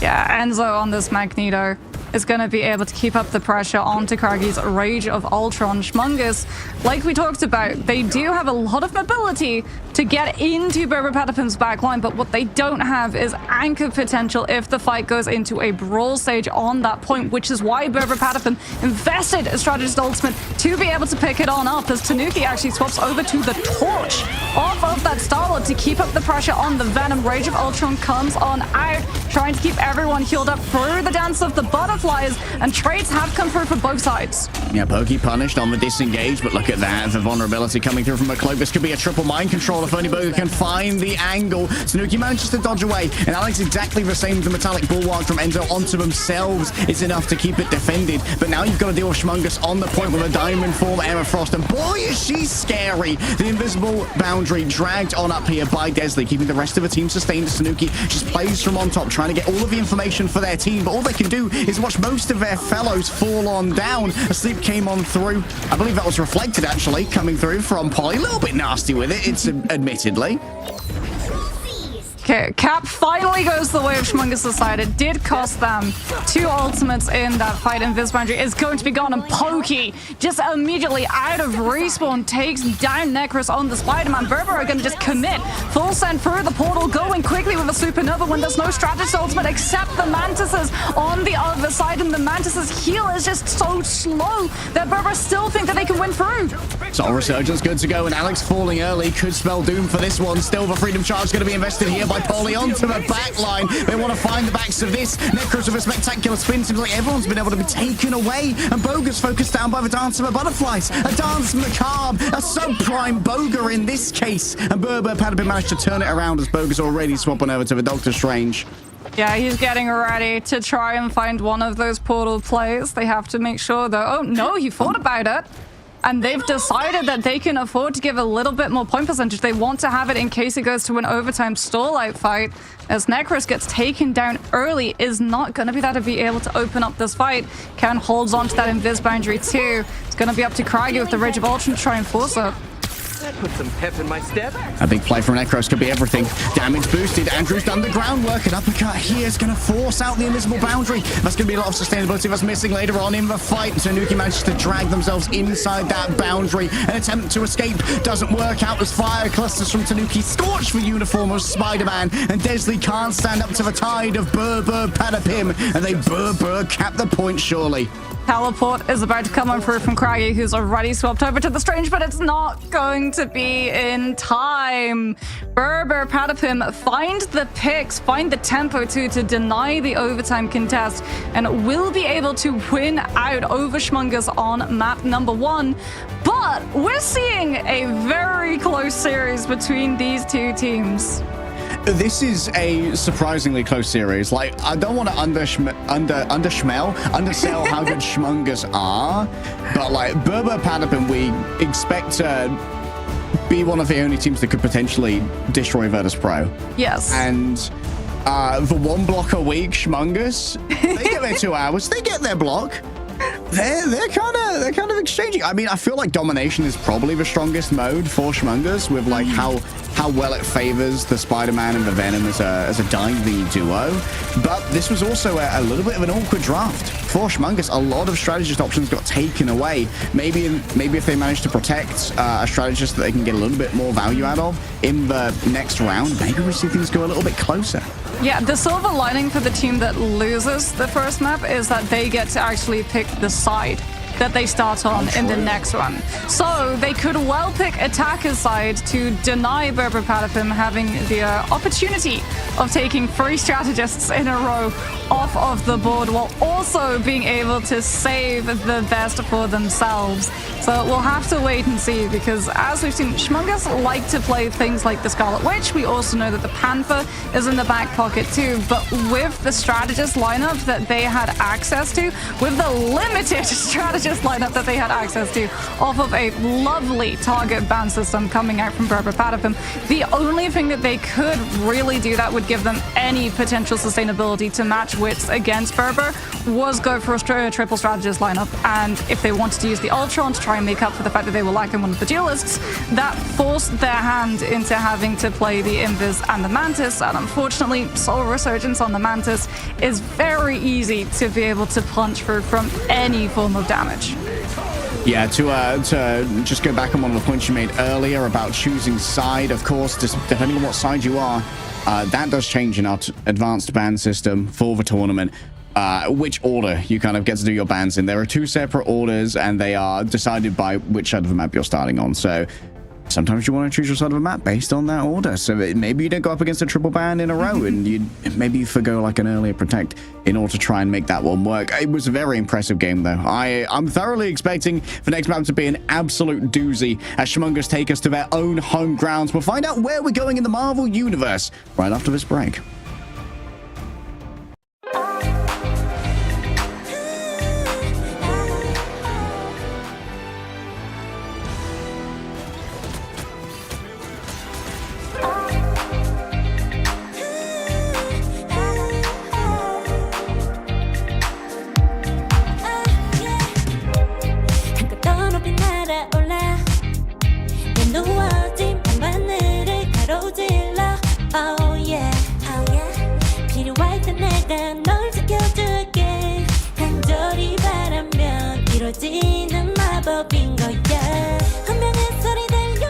Yeah, Enzo on this Magneto is going to be able to keep up the pressure onto Kraggy's Rage of Ultron. Shmungus, like we talked about, they do have a lot of mobility to get into Berber Patapim's backline, but what they don't have is anchor potential if the fight goes into a brawl stage on that point, which is why Berber Patapim invested a Strategist Ultimate to be able to pick it on up, as Tanuki actually swaps over to the Torch off of that Star-Lord to keep up the pressure on the Venom. Rage of Ultron comes on out, trying to keep everyone healed up through the Dance of the Butterflies, and trades have come through for both sides. Yeah, Pokey punished on the disengage, but look at that. The vulnerability coming through from a cloak. This could be a triple mind control if only Boga can find the angle. Tanuki manages to dodge away, and Alex exactly the same. The metallic bulwark from Enzo onto themselves is enough to keep it defended. But now you've got to deal with Shmungus on the point with a diamond form Emma Frost, and boy is she scary. The invisible boundary dragged on up here by Desley, keeping the rest of the team sustained. Tanuki just plays from on top, trying to get all of the information for their team, but all they can do is watch most of their fellows fall on down. A sleep came on through. I believe that was reflected, actually, coming through from Polly. A little bit nasty with it, it's admittedly. Okay, Cap finally goes the way of Shmungus' side. It did cost them 2 ultimates in that fight. Invis Boundary is going to be gone, and Pokey just immediately out of respawn takes down Necros on the Spider-Man. Berber are going to just commit. Full send through the portal, going quickly with a supernova when there's no strategist ultimate except the Mantises on the other side, and the Mantises' heal is just so slow that Berber still think that they can win through. Soul Resurgence good to go, and Alex falling early could spell doom for this one. Still, the Freedom Charge going to be invested here by Polly onto the back line. They want to find the backs of this. Necros with a spectacular spin. Seems like everyone's been able to be taken away, and Boga's focused down by the Dance of the Butterflies. A Dance Macabre, a sub-prime Boga in this case, and Berber Patapim managed to turn it around as Boga's already swapping over to the Doctor Strange. Yeah, he's getting ready to try and find one of those portal plays. They have to make sure, though. Oh, no, he thought about it. And they've decided that they can afford to give a little bit more point percentage. They want to have it in case it goes to an overtime stall-out fight. As Necros gets taken down early, is not going to be there to be able to open up this fight. Ken holds on to that Invis Boundary too. It's going to be up to Craggy with the Rage of Ultron to try and force it. That put some pep in my step. A big play from Necros could be everything. Damage boosted. Andrew's done the groundwork. An uppercut here is going to force out the invisible boundary. That's going to be a lot of sustainability that's missing later on in the fight. Tanuki manages to drag themselves inside that boundary. An attempt to escape doesn't work out as fire clusters from Tanuki scorch the uniform of Spider-Man, and Desley can't stand up to the tide of Berber Patapim, and they Berber cap the point surely. Teleport is about to come on through from Craggy, who's already swapped over to the Strange, but it's not going to be in time. Berber Patapim find the picks, find the tempo too, to deny the overtime contest, and will be able to win out over Shmungus on map number 1. But we're seeing a very close series between these two teams. This is a surprisingly close series. Like, I don't want to undersell how good Shmungus are, but like Berber Patapim, we expect to be one of the only teams that could potentially destroy Virtus Pro. Yes. And the 1 block a week Shmungus, they get their 2 hours, they get their block. They're kind of exchanging. I mean, I feel like domination is probably the strongest mode for Shmungus, with like how well it favors the Spider-Man and the Venom as a diving duo. But this was also a little bit of an awkward draft for Shmungus. A lot of strategist options got taken away. Maybe if they manage to protect a strategist that they can get a little bit more value out of in the next round, maybe we see things go a little bit closer. Yeah, the silver lining for the team that loses the first map is that they get to actually pick the side that they start on in the next one. So they could well pick attacker's side to deny Berber Patapim having the opportunity of taking 3 strategists in a row off of the board, while also being able to save the best for themselves. So we'll have to wait and see, because as we've seen, Shmungus like to play things like the Scarlet Witch. We also know that the Panther is in the back pocket too, but with the strategist lineup that they had access to, with the limited strategist lineup that they had access to off of a lovely target ban system coming out from Berber Patapim, the only thing that they could really do that would give them any potential sustainability to match wits against Berber was go for a triple strategist lineup. And if they wanted to use the Ultron to try and make up for the fact that they were lacking one of the duelists, that forced their hand into having to play the Invis and the Mantis. And unfortunately, Soul Resurgence on the Mantis is very easy to be able to punch through from any form of damage. Yeah, to just go back on one of the points you made earlier about choosing side, of course, just depending on what side you are, that does change in our advanced ban system for the tournament. Which order you kind of get to do your bans in. There are 2 separate orders, and they are decided by which side of the map you're starting on. So sometimes you want to choose your side of the map based on that order. So maybe you don't go up against a triple ban in a row, and maybe you forgo like an earlier protect in order to try and make that one work. It was a very impressive game, though. I'm thoroughly expecting the next map to be an absolute doozy as Shmungus take us to their own home grounds. We'll find out where we're going in the Marvel Universe right after this break. 이루어지는 마법인 거야. 운명의 소리 들려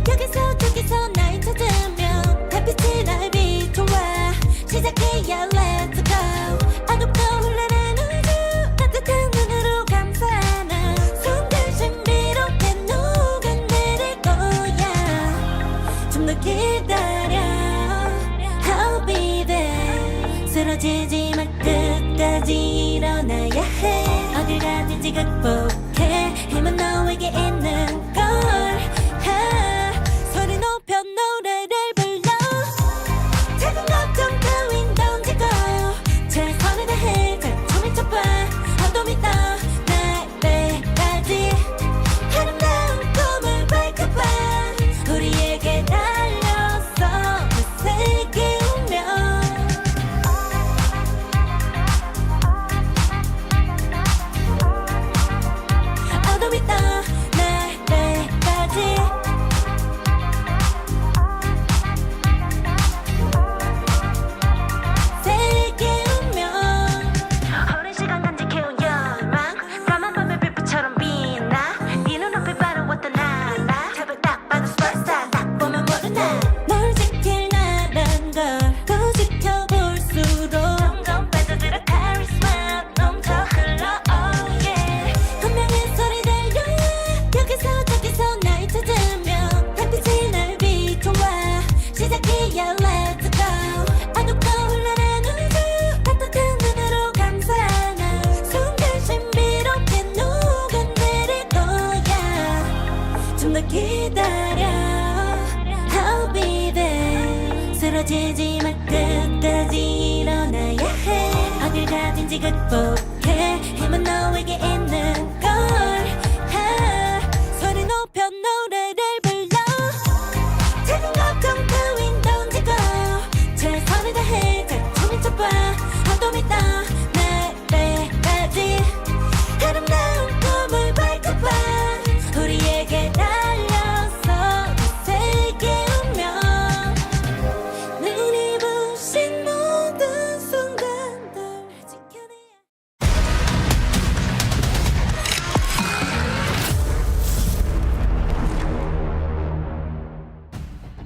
여기서 저기서 날 찾으면 달빛이 날 비춰와. 시작해야 let's go. 어둡고 흘러는 우주 따뜻한 눈으로 감싸는 순간 신비롭게 녹아내릴 거야. 좀 더 기다려 I'll be there. 쓰러지지 마 끝까지 일어나야 해. 어딜 가든지 극복해. 힘은 너에게 있는 걸. 소리 높여 노래를 불러. 작은 걱정 따윈 던지고 최선을 다해 잘 쳐봐. 어둠이 떠 날 때까지 아름다운 꿈을 밝혀봐. 우리에게 달려서 그 세계 운명. 어둠이 떠 날 때까지 세계 운명. 오랜 시간 간직해온 열망 까만 밤의 빛처럼 빛나. 네 눈앞에 바로 왔던 나라. 탑을 딱 봐도 superstar 딱 보면 모두 널 지킬 나란 걸 더 지켜볼수록 점점 빠져들어 카리스마 넘쳐 흘러 oh yeah. 운명의 소리 들려 여기서 저기서 날 찾으면 달빛이 날 비춰와. 시작해야 let's go. 어둡고 흘러는 우주 따뜻한 눈으로 감싸는 순간 신비롭게 녹아내릴 거야. 좀 더 기다려 I'll be there. 쓰러지지 마 끝까지 일어나야 해. 어딜 가든지 극복해. 힘은 너에게 있는 걸. 소리 높여 노래를 불러. 작은 걱정 따윈 던지고 최선을 다해 잘 쳐봐. 어둠이 떠 날 때까지 아름다운 꿈을 밝혀봐. 우리에게 달려서 그 세계 운명. 눈이 부신 모든 순간들 지켜내.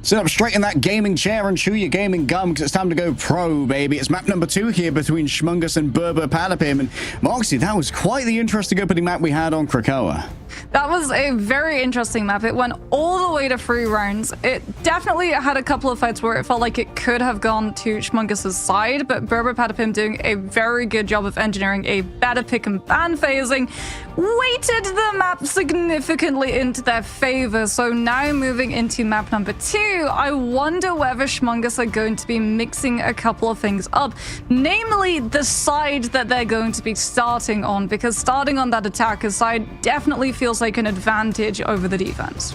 Sit up straight in that gaming chair and chew your gaming gum because it's time to go pro, baby. It's map number 2 here between Schmungus and Berber Patapim. And Moxie, that was quite the interesting opening map we had on Krakoa. That was a very interesting map. It went all the way to 3 rounds. It definitely had a couple of fights where it felt like it could have gone to Schmungus's side, but Berber Patapim doing a very good job of engineering a better pick and ban phasing, weighted the map significantly into their favor. So now moving into map number 2, I wonder whether Schmungus are going to be mixing a couple of things up, namely the side that they're going to be starting on, because starting on that attacker side definitely feels like an advantage over the defense.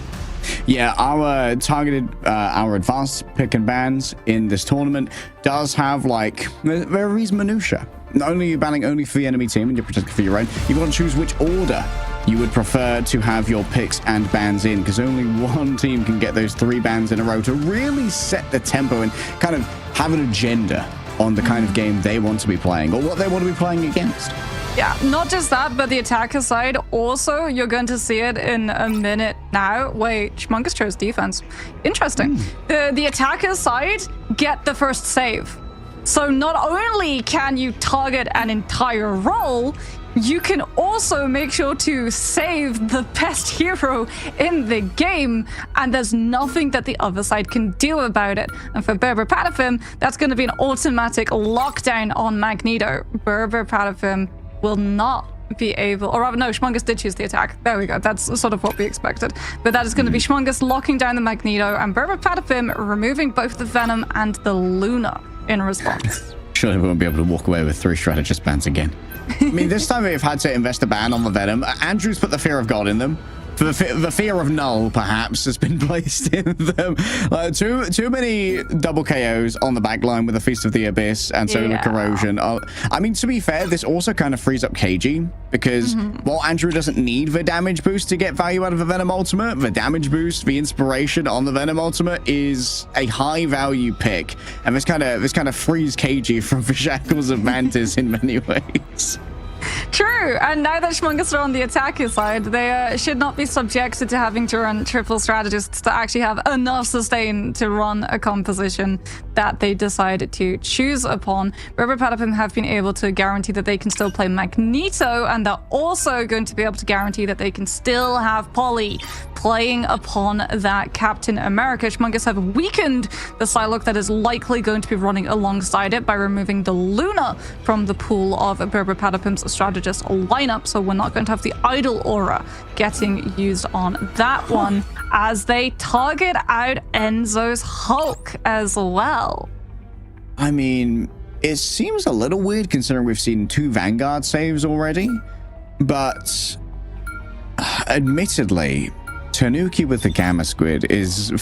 Yeah, our targeted, our advanced pick and bans in this tournament does have like various minutia. Not only are you banning only for the enemy team and you're protecting for your own, you want to choose which order you would prefer to have your picks and bans in, because only one team can get those 3 bans in a row to really set the tempo and kind of have an agenda on the kind of game they want to be playing or what they want to be playing against. Yeah, not just that, but the attacker side also, you're going to see it in a minute now. Wait, Schmungus chose defense. Interesting. The attacker side get the first save. So not only can you target an entire role, you can also make sure to save the best hero in the game, and there's nothing that the other side can do about it. And for Berber Patapim, that's going to be an automatic lockdown on Magneto. Berber Patapim will not be able, or rather, no, Schmungus did choose the attack. There we go. That's sort of what we expected. But that is going to be Schmungus locking down the Magneto and Berber Patapim removing both the Venom and the Luna in response. Surely we won't be able to walk away with 3 strategist bans again. I mean, this time we've had to invest a ban on the Venom. Andrew's put the Fear of God in them. The fear of null, perhaps, has been placed in them. Too many double KOs on the backline with the Feast of the Abyss and Solar Corrosion. I mean, to be fair, this also kind of frees up KG, because while Andrew doesn't need the damage boost to get value out of the Venom Ultimate, the damage boost, the inspiration on the Venom Ultimate is a high value pick. And this kind of frees KG from the shackles of Mantis in many ways. True, and now that Schmungus are on the attacker side, they should not be subjected to having to run triple strategists to actually have enough sustain to run a composition that they decide to choose upon. Berber Patapim have been able to guarantee that they can still play Magneto, and they're also going to be able to guarantee that they can still have Polly playing upon that Captain America. Schmungus have weakened the Psylocke that is likely going to be running alongside it by removing the Luna from the pool of Berber Patapim's strategist lineup, so we're not going to have the idle aura getting used on that one as they target out Enzo's Hulk as well. I mean, it seems a little weird considering we've seen 2 Vanguard saves already, but admittedly, Tanuki with the Gamma Squid is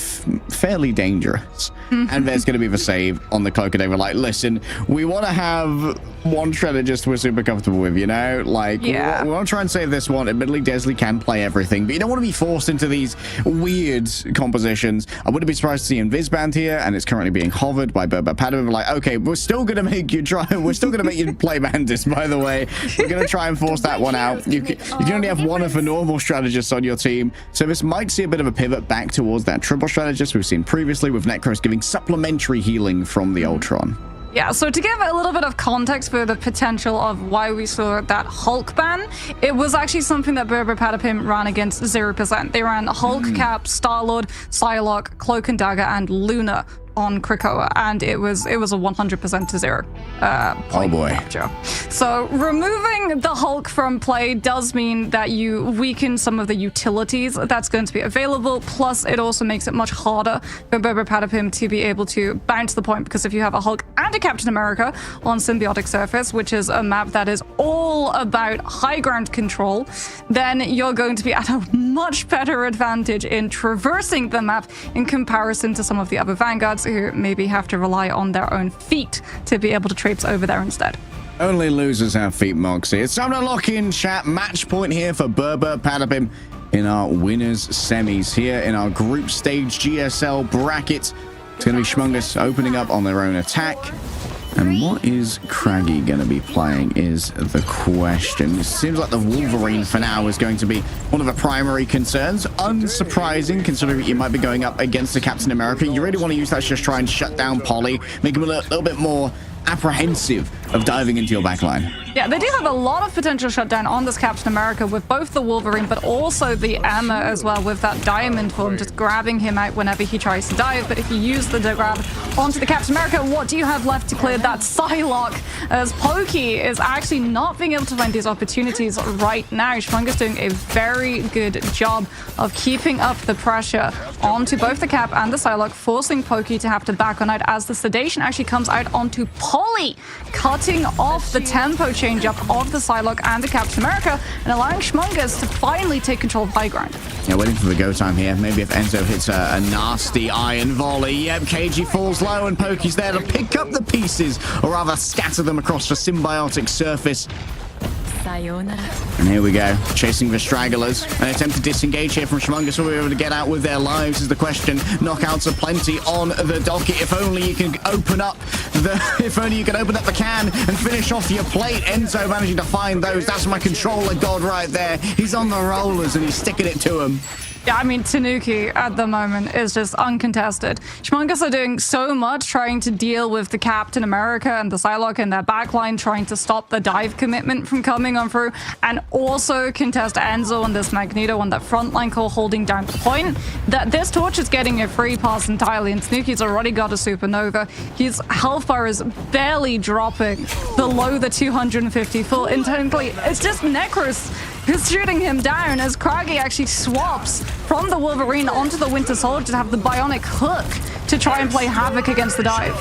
fairly dangerous. And there's going to be the save on the Cloak, and they were like, listen, we want to have one strategist we're super comfortable with, you know? Like, we want to try and save this one. Admittedly, Desley can play everything, but you don't want to be forced into these weird compositions. I wouldn't be surprised to see Invisband here, and it's currently being hovered by Berber Patapim. Like, okay, we're still going to make you try. We're still going to make you play Mantis, by the way. We're going to try and force that one out. You can only have one of the normal strategists on your team, so this might see a bit of a pivot back towards that triple strategist we've seen previously, with Necros giving supplementary healing from the Ultron. Yeah, so to give a little bit of context for the potential of why we saw that Hulk ban, it was actually something that Berber Patapim ran against 0%. They ran Hulk, Cap, Star-Lord, Psylocke, Cloak and Dagger, and Luna on Krakoa, and it was a 100% to 0 oh boy. capture. So removing the Hulk from play does mean that you weaken some of the utilities that's going to be available, plus it also makes it much harder for Berber Patapim to be able to bounce the point, because if you have a Hulk and a Captain America on Symbiotic Surface, which is a map that is all about high ground control, then you're going to be at a much better advantage in traversing the map in comparison to some of the other Vanguards who maybe have to rely on their own feet to be able to traipse over there instead. Only losers have feet, Moxie. It's time to lock in, chat. Match point here for Berber Patapim in our winners semis here in our group stage GSL bracket. It's going to be Schmungus opening up on their own attack. And what is Craggy going to be playing is the question. It seems like the Wolverine for now is going to be one of the primary concerns. Unsurprising, considering you might be going up against the Captain America. You really want to use that to just try and shut down Polly, make him a little bit more apprehensive of diving into your backline. Yeah, they do have a lot of potential shutdown on this Captain America with both the Wolverine, but also the Emma as well, with that diamond form, just grabbing him out whenever he tries to dive. But if you use the grab onto the Captain America, what do you have left to clear that Psylocke? As Pokey is actually not being able to find these opportunities right now. Schmunger's doing a very good job of keeping up the pressure onto both the Cap and the Psylocke, forcing Pokey to have to back on out as the sedation actually comes out onto Polly, cutting off the tempo change up of the Psylocke and the Captain America and allowing Schmungers to finally take control of high ground. Yeah, waiting for the go time here. Maybe if Enzo hits a nasty iron volley. Yep, KG falls low and Pokey's there to pick up the pieces, or rather scatter them across the Symbiotic Surface. And here we go, chasing the stragglers. An attempt to disengage here from Schmungus. Will we be able to get out with their lives is the question. Knockouts are plenty on the docket. If only you can open up the can and finish off your plate. Enzo managing to find those. That's my controller god right there. He's on the rollers and he's sticking it to him. Yeah, I mean, Tanuki at the moment is just uncontested. Schmungus are doing so much trying to deal with the Captain America and the Psylocke in their backline, trying to stop the dive commitment from coming on through, and also contest Enzo and this Magneto on that frontline core holding down the point. That this Torch is getting a free pass entirely, and Tanuki's already got a supernova. His health bar is barely dropping below the 250 full intently. It's just Necros who's shooting him down as Craggy actually swaps from the Wolverine onto the Winter Soldier to have the bionic hook to try and play havoc against the dive.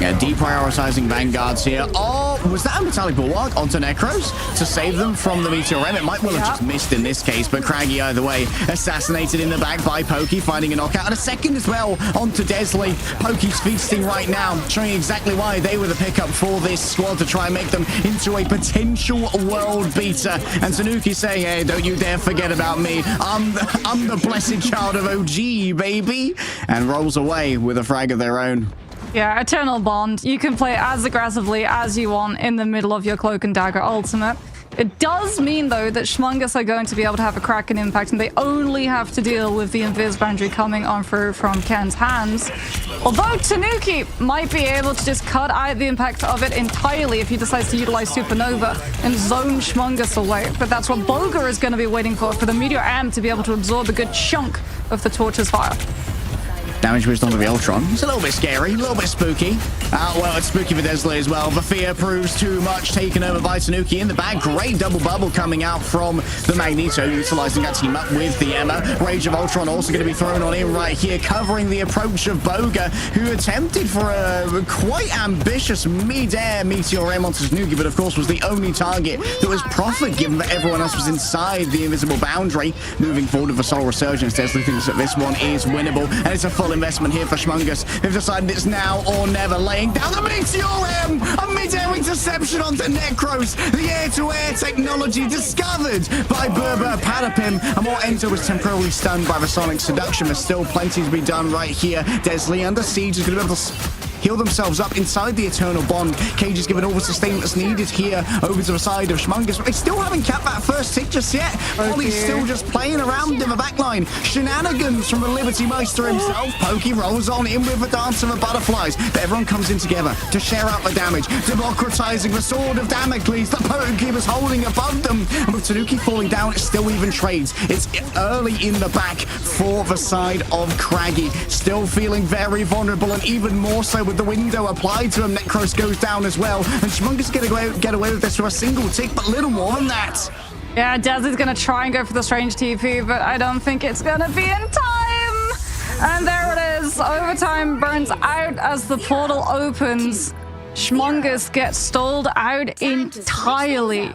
Yeah, deprioritizing Vanguards here. Oh, was that a Metallic Bulwark onto Necros to save them from the Meteor M? It might well have just missed in this case, but Craggy either way assassinated in the back by Pokey, finding a knockout, and a second as well onto Desley. Pokey's feasting right now, showing exactly why they were the pickup for this squad to try and make them into a potential world beater. And Tanuki saying, hey, don't you dare forget about me. I'm the blessed child of OG, baby. And rolls away with a frag of their own. Yeah, Eternal Bond. You can play as aggressively as you want in the middle of your Cloak and Dagger ultimate. It does mean, though, that Schmungus are going to be able to have a Kraken impact, and they only have to deal with the Invis boundary coming on through from Ken's hands. Although Tanuki might be able to just cut out the impact of it entirely if he decides to utilize Supernova and zone Schmungus away. But that's what Boga is going to be waiting for the Meteor M to be able to absorb a good chunk of the Torch's fire. Damage boost onto the Ultron. It's a little bit scary, a little bit spooky. Well, it's spooky for Desley as well. The fear proves too much, taken over by Tanuki in the back. Great double bubble coming out from the Magneto, utilizing that team up with the Emma. Rage of Ultron also going to be thrown on in right here, covering the approach of Boga, who attempted for a quite ambitious mid-air Meteor M onto Tanuki, but of course was the only target that was proffered, given that everyone else was inside the invisible boundary. Moving forward with the Soul Resurgence, Desley thinks that this one is winnable, and it's a full investment here for Schmungus. They've decided it's now or never, laying down the Meteor M! A mid-air interception onto Necros! The air-to-air technology discovered by Berber Patapim. And while Enzo was temporarily stunned by the Sonic Seduction, there's still plenty to be done right here. Desley under siege is going to be able to heal themselves up inside the Eternal Bond. Cage is given all the sustainment that's needed here over to the side of Schmungus, but they still haven't capped that first tick just yet. Ollie's still just playing around in the backline. Shenanigans from the Liberty Meister himself. Pokey rolls on in with the Dance of the Butterflies, but everyone comes in together to share out the damage, democratizing the Sword of Damocles that Pokey was holding above them. And with Tanuki falling down, it's still even trades. It's early in the back for the side of Craggy. Still feeling very vulnerable, and even more so with the window applied to him. Necros goes down as well, and Schmungus get away with this with a single tick, but little more than that. Yeah, Dez is going to try and go for the strange TP, but I don't think it's going to be in time. And there it is. Overtime burns out as the portal opens. Schmungus gets stalled out entirely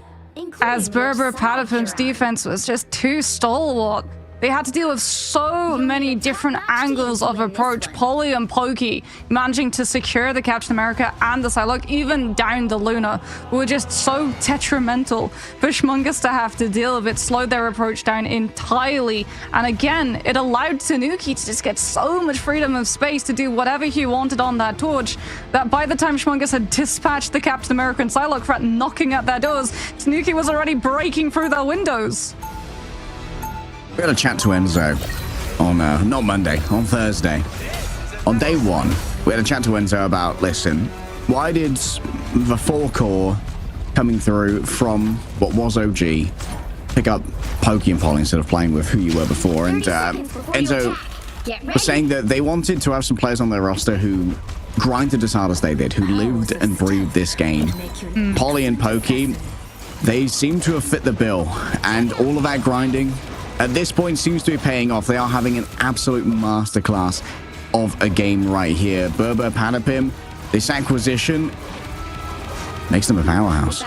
as Berber Patapim's defense was just too stalwart. They had to deal with so many different angles of approach. Polly and Pokey managing to secure the Captain America and the Psylocke, even down the Luna, were just so detrimental for Shmungus to have to deal with. It slowed their approach down entirely. And again, it allowed Tanuki to just get so much freedom of space to do whatever he wanted on that torch, that by the time Shmungus had dispatched the Captain America and Psylocke threat knocking at their doors, Tanuki was already breaking through their windows. We had a chat to Enzo on, not Monday, on Thursday. On day one, we had a chat to Enzo about, listen, why did the 4-core coming through from what was OG pick up Pokey and Polly instead of playing with who you were before? And Enzo was saying that they wanted to have some players on their roster who grinded as hard as they did, who lived and breathed this game. Polly and Pokey, they seem to have fit the bill, and all of that grinding at this point seems to be paying off. They are having an absolute masterclass of a game right here. Berber Patapim, this acquisition makes them a powerhouse.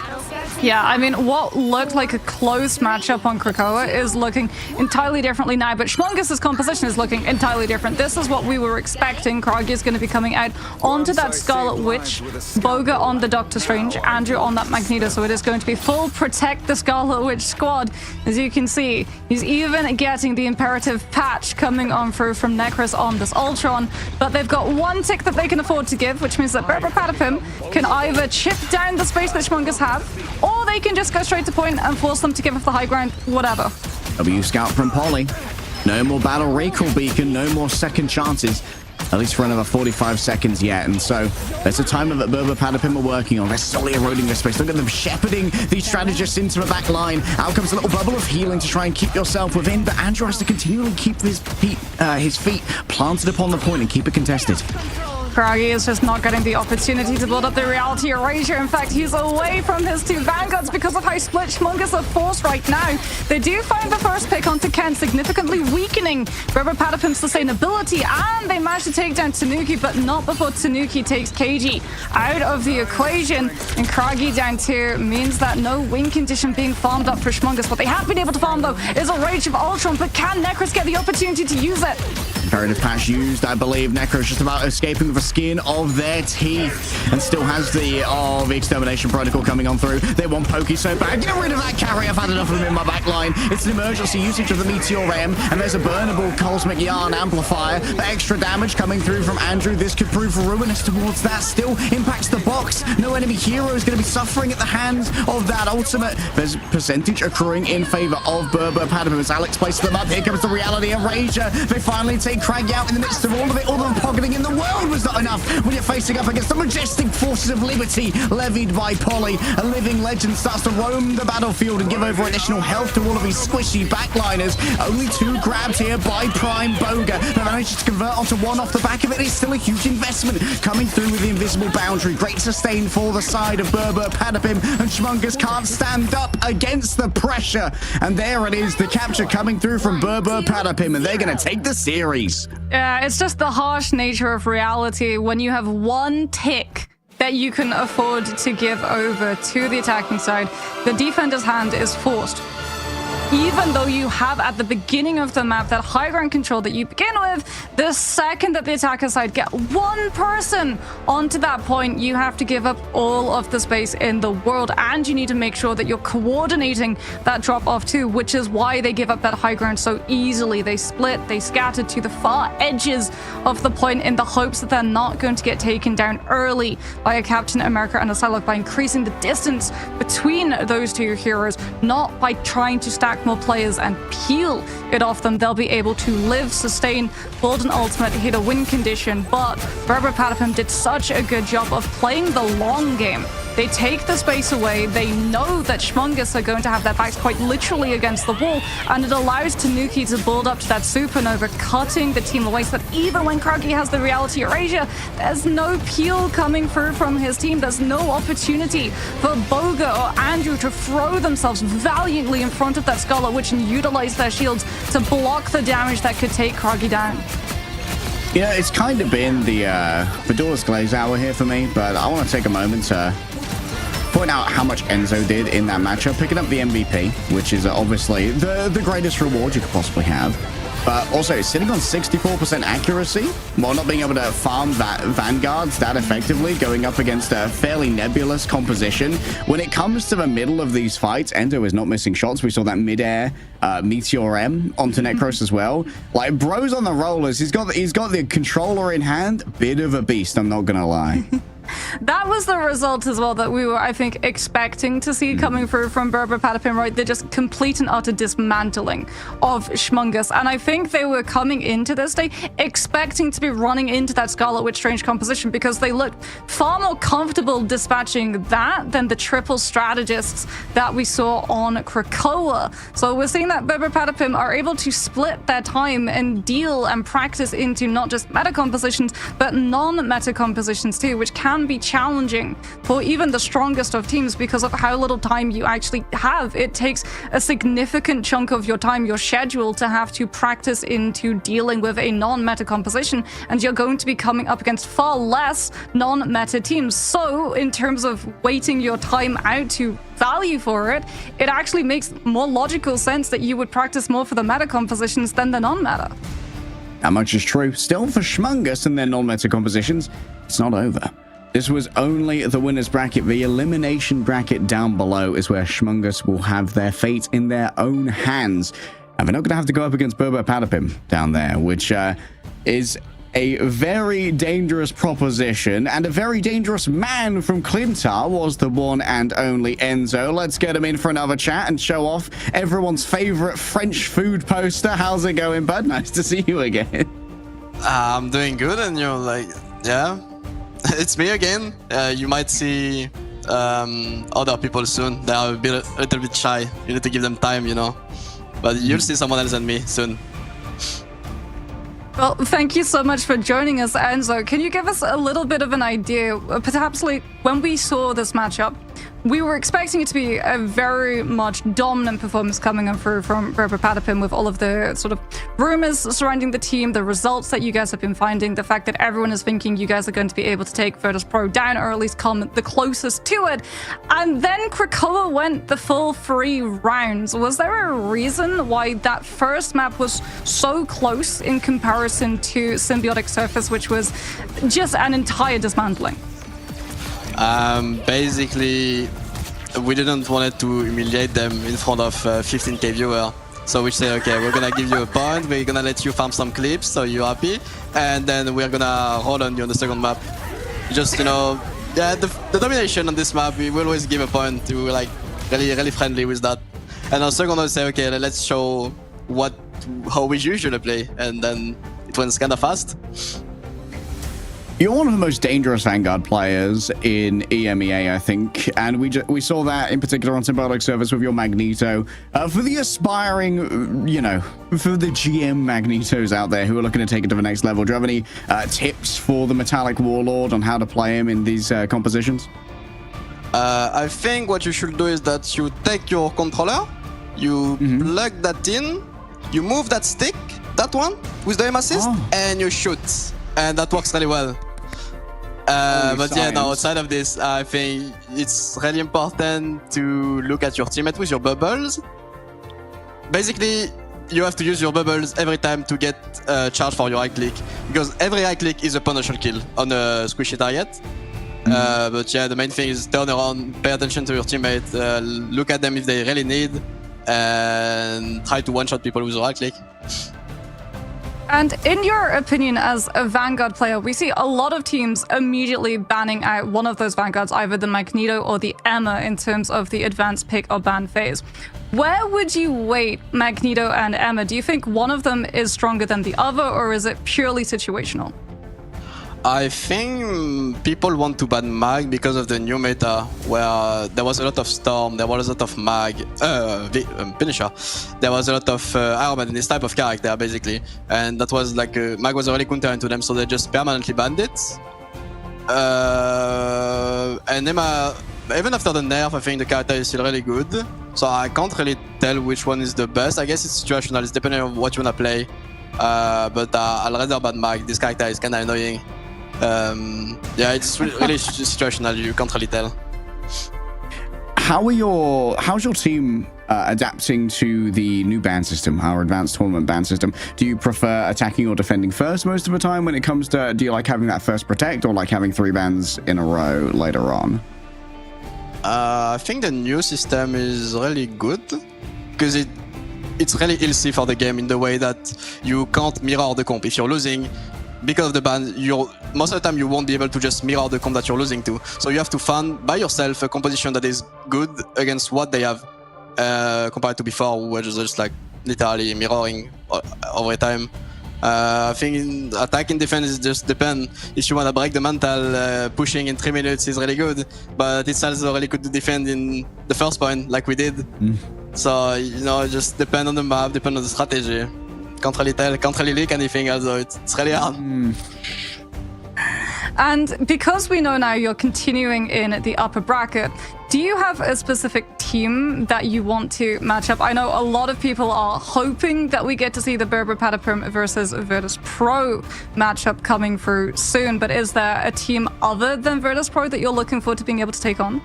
Yeah, I mean, what looked like a close matchup on Krakoa is looking entirely differently now, but Shmungus' composition is looking entirely different. This is what we were expecting. Kragi is going to be coming out onto that Scarlet Witch, Boga on the Doctor Strange, Andrew on that Magneto, so it is going to be full protect the Scarlet Witch squad. As you can see, he's even getting the imperative patch coming on through from Necros on this Ultron, but they've got one tick that they can afford to give, which means that Berber Patapim can either chip down the space that Shmungus have, or they can just go straight to point and force them to give up the high ground, whatever. W scout from Polly. No more battle recall beacon, no more second chances, at least for another 45 seconds yet. And so there's a timer that Berber Patapim are working on. They're slowly eroding their space. Look at them shepherding these strategists into the back line. Out comes a little bubble of healing to try and keep yourself within, but Andrew has to continually keep his feet planted upon the point and keep it contested. Kragi is just not getting the opportunity to build up the reality erasure. In fact, he's away from his two vanguards because of how split Shmungus are forced right now. They do find the first pick onto Ken, significantly weakening Berber Patapim's sustainability, and they manage to take down Tanuki, but not before Tanuki takes KG out of the equation. And Kragi down 2 means that no win condition being farmed up for Shmungus. What they have been able to farm, though, is a Rage of Ultron, but can Necros get the opportunity to use it? Imperative patch used, I believe. Necros just about escaping with the skin of their teeth, and still has the extermination protocol coming on through. They want Pokey so bad. Get rid of that carry. I've had enough of him in my back line. It's an emergency usage of the Meteor M, and there's a burnable Cosmic Yarn amplifier. The extra damage coming through from Andrew. This could prove ruinous towards that. Still impacts the box. No enemy hero is going to be suffering at the hands of that ultimate. There's percentage accruing in favor of Berber Patapim as Alex places them up. Here comes the reality erasure. They finally take Crag out in the midst of all of it. All of the pocketing in the world was not enough when you're facing up against the majestic forces of liberty levied by Polly. A living legend starts to roam the battlefield and give over additional health to all of these squishy backliners. Only 2 grabs here by Prime Boga. They managed to convert onto 1 off the back of it. It's still a huge investment coming through with the invisible boundary. Great sustain for the side of Berber Patapim, and Shmungus can't stand up against the pressure. And there it is, the capture coming through from Berber Patapim, and they're going to take the series. Yeah, it's just the harsh nature of reality when you have one tick that you can afford to give over to the attacking side. The defender's hand is forced. Even though you have at the beginning of the map that high ground control that you begin with, the second that the attacker side get one person onto that point, you have to give up all of the space in the world, and you need to make sure that you're coordinating that drop off too, which is why they give up that high ground so easily. They split, they scatter to the far edges of the point in the hopes that they're not going to get taken down early by a Captain America and a Psylocke, by increasing the distance between those two heroes, not by trying to stack more players and peel it off them. They'll be able to live, sustain, build an ultimate, hit a win condition, but Berber Patapim did such a good job of playing the long game. They take the space away. They know that Shmungus are going to have their backs quite literally against the wall, and it allows Tanuki to build up to that supernova, cutting the team away so that even when Kragi has the reality erasure, there's no peel coming through from his team. There's no opportunity for Boga or Andrew to throw themselves valiantly in front of that Scarlet Witch and utilize their shields to block the damage that could take Kragi down. Yeah, it's kind of been the Fedora's Glaze hour here for me, but I want to take a moment to point out how much Enzo did in that matchup, picking up the MVP, which is obviously the greatest reward you could possibly have. But also sitting on 64% accuracy while not being able to farm that vanguards that effectively, going up against a fairly nebulous composition. When it comes to the middle of these fights, Endo is not missing shots. We saw that mid-air Meteor M onto Necros as well. Like, bro's on the rollers. He's got the controller in hand. Bit of a beast, I'm not gonna lie. That was the result as well that we were, I think, expecting to see coming through from Berber Patapim, right? The just complete and utter dismantling of Shmungus. And I think they were coming into this day expecting to be running into that Scarlet Witch Strange composition because they looked far more comfortable dispatching that than the triple strategists that we saw on Krakoa. So we're seeing that Berber Patapim are able to split their time and deal and practice into not just meta compositions, but non-meta compositions too, which can be challenging for even the strongest of teams because of how little time you actually have. It takes a significant chunk of your time, your schedule, to have to practice into dealing with a non-meta composition, and you're going to be coming up against far less non-meta teams. So in terms of waiting your time out to value for it, it actually makes more logical sense that you would practice more for the meta compositions than the non-meta. That much is true. Still, for Shmungus and their non-meta compositions, it's not over. This was only the winner's bracket. The elimination bracket down below is where Shmungus will have their fate in their own hands. And they're not going to have to go up against Berber Patapim down there, which is a very dangerous proposition. And a very dangerous man from Clintar was the one and only Enzo. Let's get him in for another chat and show off everyone's favorite French food poster. How's it going, bud? Nice to see you again. I'm doing good, and you're like, yeah. It's me again. You might see other people soon. They are a little bit shy. You need to give them time, you know. But you'll see someone else than me soon. Well, thank you so much for joining us, Enzo. Can you give us a little bit of an idea, perhaps like when we saw this matchup, we were expecting it to be a very much dominant performance coming up through from Berber Patapim with all of the sort of rumors surrounding the team, the results that you guys have been finding, the fact that everyone is thinking you guys are going to be able to take Virtus Pro down or at least come the closest to it. And then Krakoa went the full 3 rounds. Was there a reason why that first map was so close in comparison to Symbiotic Surface, which was just an entire dismantling? Basically, we didn't want to humiliate them in front of 15k viewer. So we say, okay, we're gonna give you a point, we're gonna let you farm some clips so you're happy, and then we're gonna roll on you on the second map. Just, you know, yeah, the domination on this map, we will always give a point to like really friendly with that. And on the second one, we say, okay, let's show how we usually play, and then it went kind of fast. You're one of the most dangerous Vanguard players in EMEA, I think, and we saw that in particular on Symbiotic Surface with your Magneto. For the aspiring, you know, for the GM Magnetos out there who are looking to take it to the next level, do you have any tips for the Metallic Warlord on how to play him in these compositions? I think what you should do is that you take your controller, you plug that in, you move that stick, that one, with the aim assist, and you shoot. And that works really well. But yeah, no, outside of this, I think it's really important to look at your teammate with your bubbles. Basically, you have to use your bubbles every time to get charge for your right click, because every right click is a potential kill on a squishy target. But yeah, the main thing is turn around, pay attention to your teammate, look at them if they really need, and try to one-shot people with your right click. And in your opinion, as a Vanguard player, we see a lot of teams immediately banning out one of those Vanguards, either the Magneto or the EMEA, in terms of the advanced pick or ban phase. Where would you weight Magneto and EMEA? Do you think one of them is stronger than the other, or is it purely situational? I think people want to ban Mag because of the new meta, where there was a lot of Storm, there was a lot of Mag, Finisher. There was a lot of Iron Man in this type of character, basically. And that was like, Mag was a really counter into them, so they just permanently banned it. And Emma, even after the nerf, I think the character is still really good. So I can't really tell which one is the best. I guess it's situational, it's depending on what you wanna play. But I'll rather ban Mag. This character is kinda annoying. Yeah, it's really situational, you can't really tell. how's your team adapting to the new ban system, our advanced tournament ban system? Do you prefer attacking or defending first most of the time when it comes to, do you like having that first protect or like having 3 bans in a row later on? I think the new system is really good because it's really easy for the game in the way that you can't mirror the comp. If you're losing, because of the ban, most of the time you won't be able to just mirror the comp that you're losing to. So you have to find by yourself a composition that is good against what they have compared to before, which is just like literally mirroring over time. I think in attack and defense is just depend. If you want to break the mantle, pushing in 3 minutes is really good, but it's also really good to defend in the first point like we did. So, you know, just depend on the map, depend on the strategy. Can't really tell, can't really leak anything, although it's really hard. And because we know now you're continuing in the upper bracket, do you have a specific team that you want to match up? I know a lot of people are hoping that we get to see the Berber Patapum versus Virtus Pro matchup coming through soon, but is there a team other than Virtus Pro that you're looking forward to being able to take on?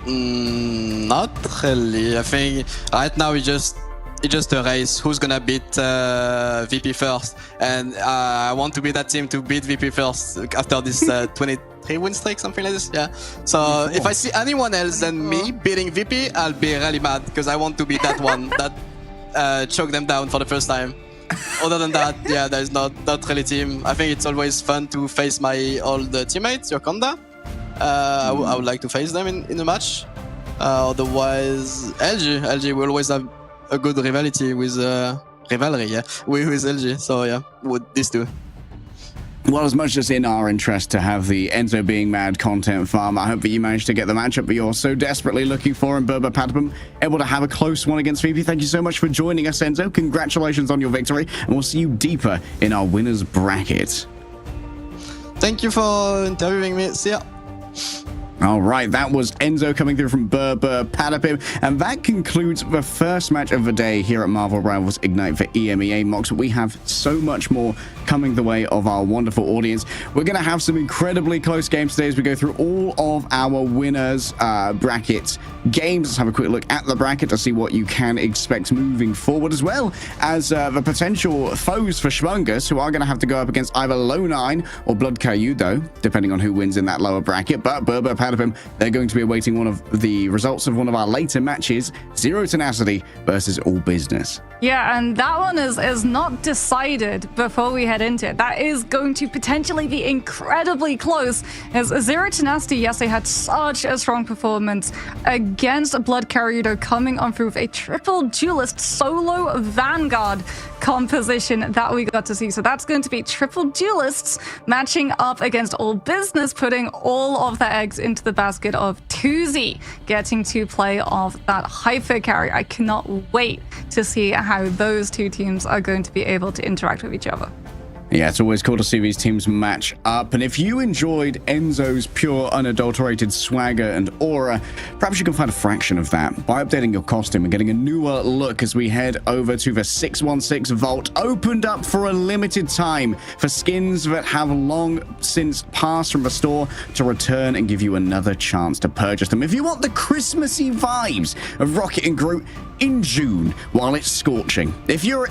Not really. I think right now it's just a race. Who's gonna beat VP first? And I want to be that team to beat VP first after this 23 win streak, something like this. Yeah. So if I see anyone else than me beating VP, I'll be really mad because I want to be that one that choke them down for the first time. Other than that, yeah, there's not really team. I think it's always fun to face my old teammates, Yokonda. I would like to face them in a match. Otherwise, LG will always have a good rivalry with LG. So yeah, with these two. Well, as much as in our interest to have the Enzo being mad content farm, I hope that you managed to get the matchup that you're so desperately looking for in Berber Patapum, able to have a close one against VP. Thank you so much for joining us, Enzo. Congratulations on your victory, and we'll see you deeper in our winners bracket. Thank you for interviewing me. See ya. All right, that was Enzo coming through from Berber Patapum, and that concludes the first match of the day here at Marvel Rivals Ignite for EMEA mocks. We have so much more coming the way of our wonderful audience. We're going to have some incredibly close games today as we go through all of our winners bracket games. Let's have a quick look at the bracket to see what you can expect moving forward, as well as the potential foes for Schmungus, who are going to have to go up against either Low 9 or Blood Cayudo, depending on who wins in that lower bracket. But Berber Patapum, they're going to be awaiting one of the results of one of our later matches, Zero Tenacity versus All Business. Yeah, and that one is not decided before we head into it. That is going to potentially be incredibly close, as Zero Tenacity, yes, they had such a strong performance against Blood Cayudo, coming on through with a triple duelist solo Vanguard composition that we got to see. So that's going to be triple duelists matching up against All Business, putting all of their eggs into the basket of Tuzi, getting to play off that Hyper carry. I cannot wait to see how those two teams are going to be able to interact with each other. Yeah, it's always cool to see these teams match up. And if you enjoyed Enzo's pure, unadulterated swagger and aura, perhaps you can find a fraction of that by updating your costume and getting a newer look as we head over to the 616 Vault, opened up for a limited time for skins that have long since passed from the store to return and give you another chance to purchase them. If you want the Christmassy vibes of Rocket and Groot in June while it's scorching, if you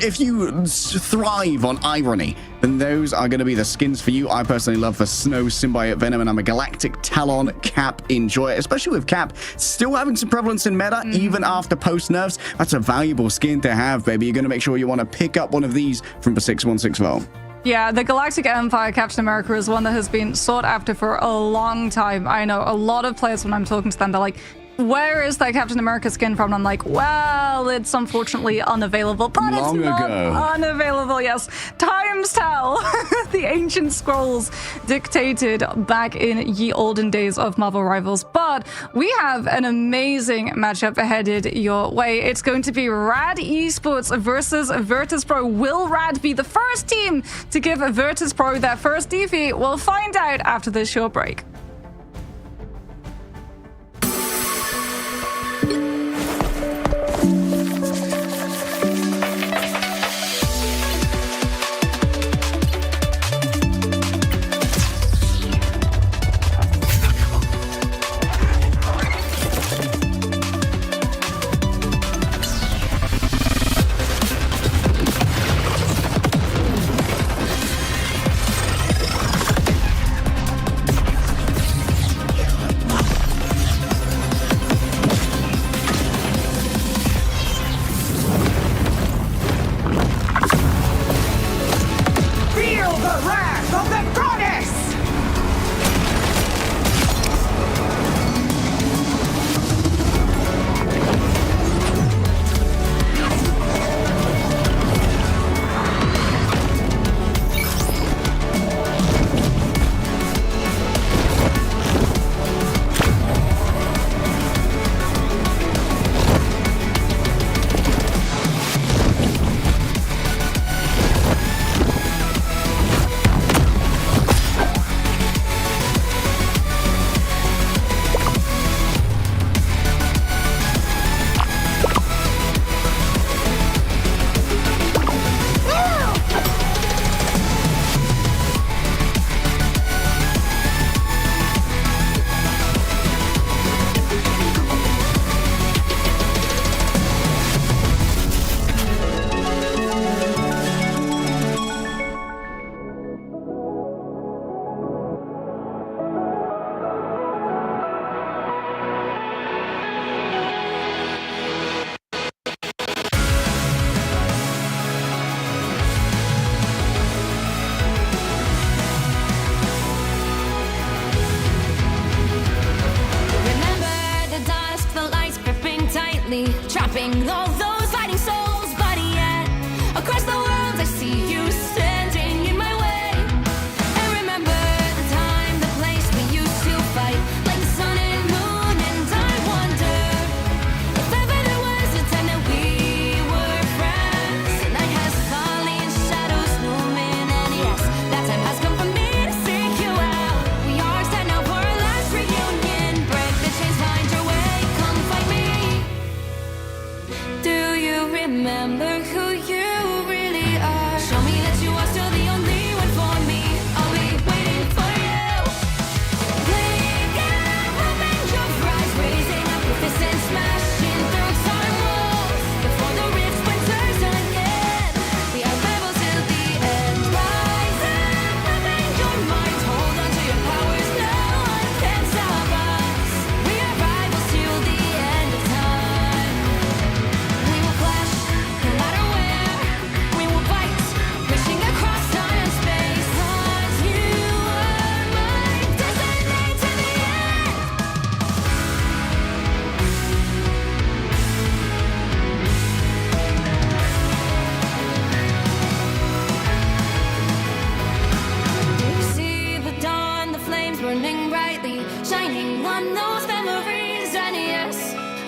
thrive on irony, then those are going to be the skins for you. I personally love the Snow Symbiote Venom, and I'm a Galactic Talon Cap enjoyer, especially with Cap still having some prevalence in meta even after post nerfs. That's a valuable skin to have, baby. You're going to make sure you want to pick up one of these from the 616 Vault. Yeah, the Galactic Empire Captain America is one that has been sought after for a long time. I know a lot of players, when I'm talking to them, they're like, where is that Captain America skin from? And I'm like, well, it's unfortunately unavailable, but Long it's not ago. unavailable. Yes, times tell. The ancient scrolls dictated back in ye olden days of Marvel Rivals. But we have an amazing matchup headed your way. It's going to be Rad Esports versus Virtus Pro. Will Rad be the first team to give Virtus Pro their first defeat? We'll find out after this short break.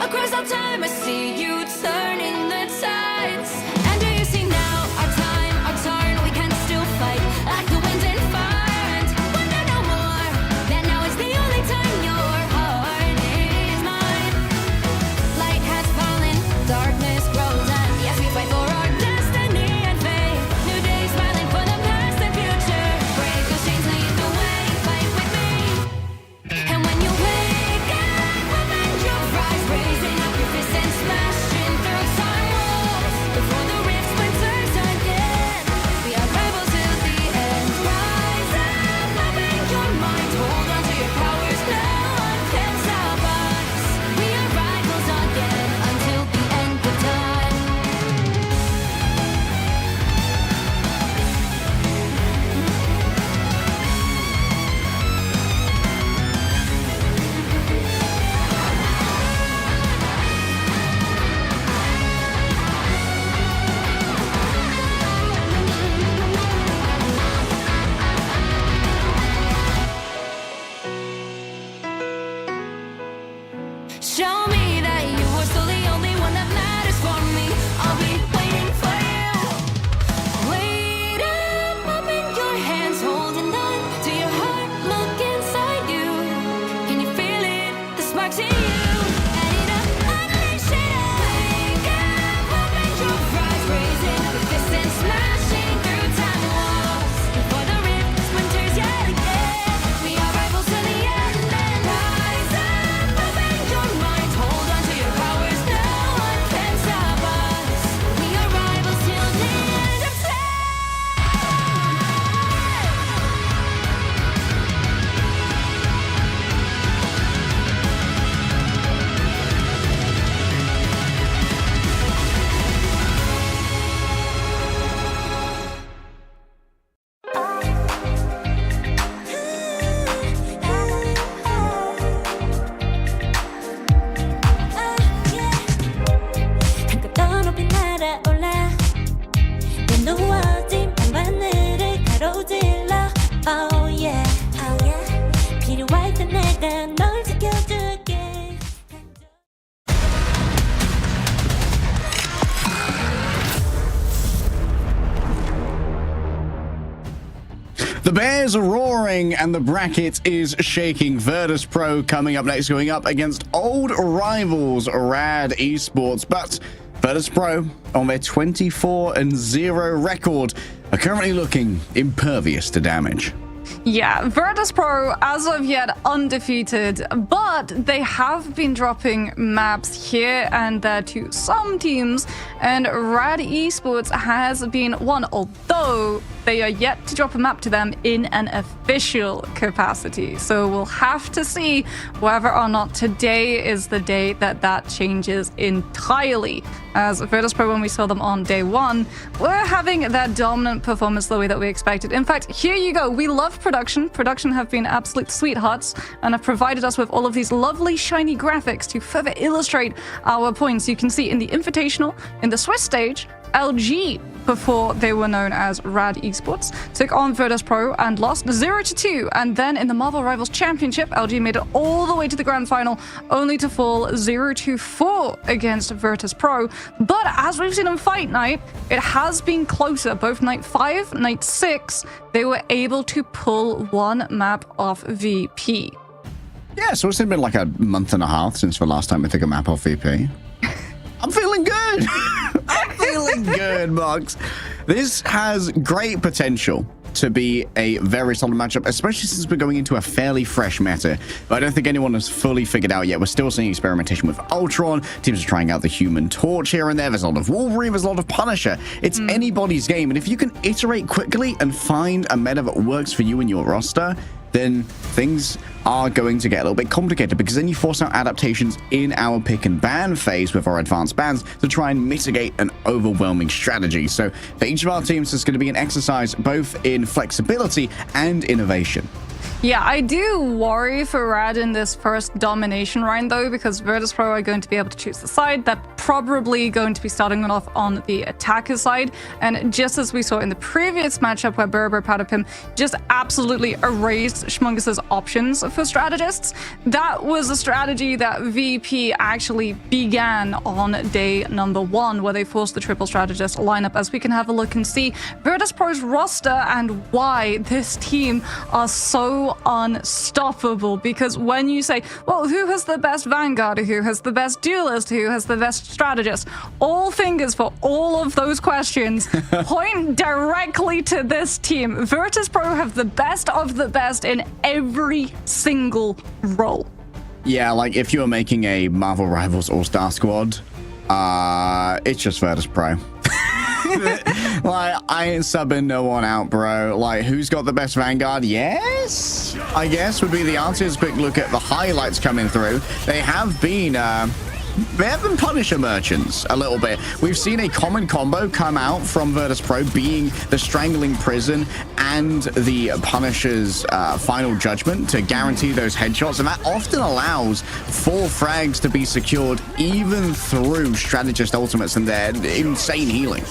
Across all time, I see you turning the tides. And do you see now our time, our turn? We can still fight like the wind and fire. And wonder no more that now is the only time your heart is mine. Light has fallen, darkness grows, and yes, we fight for our destiny and fate. New days smiling for the past and future. Break the chains, lead the way, fight with me. And when you wake up, open your eyes, raising up your fists and smashing through time walls. Before the rift splinters again, we are rivals till the end. Rise up, open your mind, hold on to your powers, no one can stop us. We are rivals again until the end of time. Show me that you are still the only one that matters for me. I'll be waiting for you. Wait up, open your hands, holding on to your heart. Look inside you. Can you feel it? The sparks in you. And it unleash it. Wake up, open your eyes, raising up your fists and smashing through time walls. Before the rift splinters yet again, we are rivals to the end. And rise up, open your minds, hold on to your powers. No one can stop us. We are rivals till the end of time. 한껏 높이 날아올라 내놓아진 밤하늘을 가로질러 Oh yeah, oh yeah 필요할 때 내가 널 지켜줄게. The Bears are roaring and the bracket is shaking. Virtus Pro coming up next, going up against old rivals Rad Esports. But Virtus Pro, on their 24-0 record, are currently looking impervious to damage. Yeah, Virtus Pro, as of yet, undefeated, but they have been dropping maps here and there to some teams, and Rad Esports has been one, although they are yet to drop a map to them in an official capacity. So we'll have to see whether or not today is the day that that changes entirely. As Virtus Pro, when we saw them on day one, were having that dominant performance the way that we expected. In fact, here you go. We love production. Production have been absolute sweethearts and have provided us with all of these lovely shiny graphics to further illustrate our points. You can see in the Invitational, in the Swiss stage, LG, before they were known as Rad Esports, took on Virtus Pro and lost 0-2. And then in the Marvel Rivals Championship, LG made it all the way to the grand final, only to fall 0-4 against Virtus Pro. But as we've seen in Fight Night, it has been closer. Both Night 5, Night 6, they were able to pull one map off VP. Yeah, so it's been like a month and a half since the last time we took a map off VP. I'm feeling good. I'm feeling good, Mox. This has great potential to be a very solid matchup, especially since we're going into a fairly fresh meta. But I don't think anyone has fully figured out yet. We're still seeing experimentation with Ultron. Teams are trying out the Human Torch here and there. There's a lot of Wolverine. There's a lot of Punisher. It's anybody's game. And if you can iterate quickly and find a meta that works for you and your roster, then things are going to get a little bit complicated, because then you force out adaptations in our pick and ban phase with our advanced bans to try and mitigate an overwhelming strategy. So for each of our teams, there's going to be an exercise both in flexibility and innovation. Yeah, I do worry for Rad in this first domination round, though, because Virtus Pro are going to be able to choose the side that probably going to be starting off on the attacker side. And just as we saw in the previous matchup where Berber Patapim just absolutely erased Schmungus's options for strategists, that was a strategy that VP actually began on day number 1, where they forced the triple strategist lineup, as we can have a look and see Virtus.pro's roster and why this team are so unstoppable. Because when you say, well, who has the best Vanguard, who has the best duelist, who has the best strategist, all fingers for all of those questions point directly to this team. Virtus.pro have the best of the best in every single role. Yeah, like if you were making a Marvel Rivals All-Star squad, it's just Virtus.pro. Like, I ain't subbing no one out, bro. Like, who's got the best Vanguard? Yes, I guess would be the answer. Just a quick look at the highlights coming through. They have been Punisher merchants a little bit. We've seen a common combo come out from Virtus.pro, being the Strangling Prison and the Punisher's Final Judgment to guarantee those headshots, and that often allows 4 frags to be secured even through strategist ultimates and their insane healing.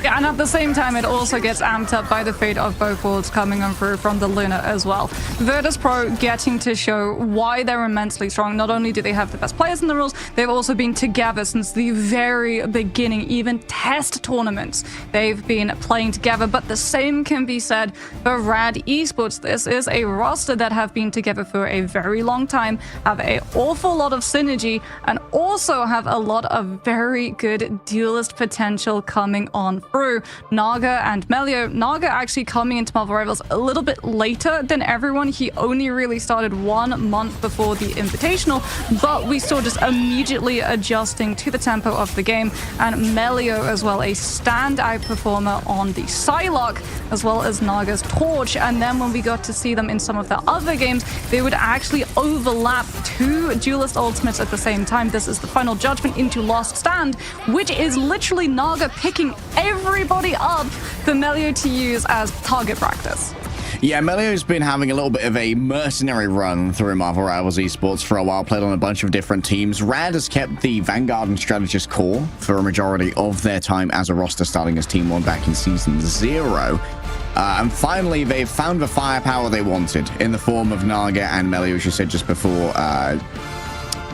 Yeah, and at the same time, it also gets amped up by the fate of both worlds coming on through from the Luna as well. Virtus.pro getting to show why they're immensely strong. Not only do they have the best players in the rules, they've also been together since the very beginning, even test tournaments. They've been playing together, but the same can be said for Rad Esports. This is a roster that have been together for a very long time, have an awful lot of synergy, and also have a lot of very good duelist potential coming on through. Naga and Melio. Naga actually coming into Marvel Rivals a little bit later than everyone. He only really started 1 month before the Invitational, but we saw just immediately adjusting to the tempo of the game. And Melio as well, a standout performer on the Psylocke, as well as Naga's Torch. And then when we got to see them in some of the other games, they would actually overlap 2 duelist ultimates at the same time. This is the Final Judgment into Lost Stand, which is literally Naga picking everybody up for Melio to use as target practice. Yeah, Melio's been having a little bit of a mercenary run through Marvel Rivals Esports for a while, played on a bunch of different teams. Rad has kept the Vanguard and Strategist core for a majority of their time as a roster, starting as Team 1 back in Season 0. And finally, they've found the firepower they wanted in the form of Naga and Melio, as you said just before the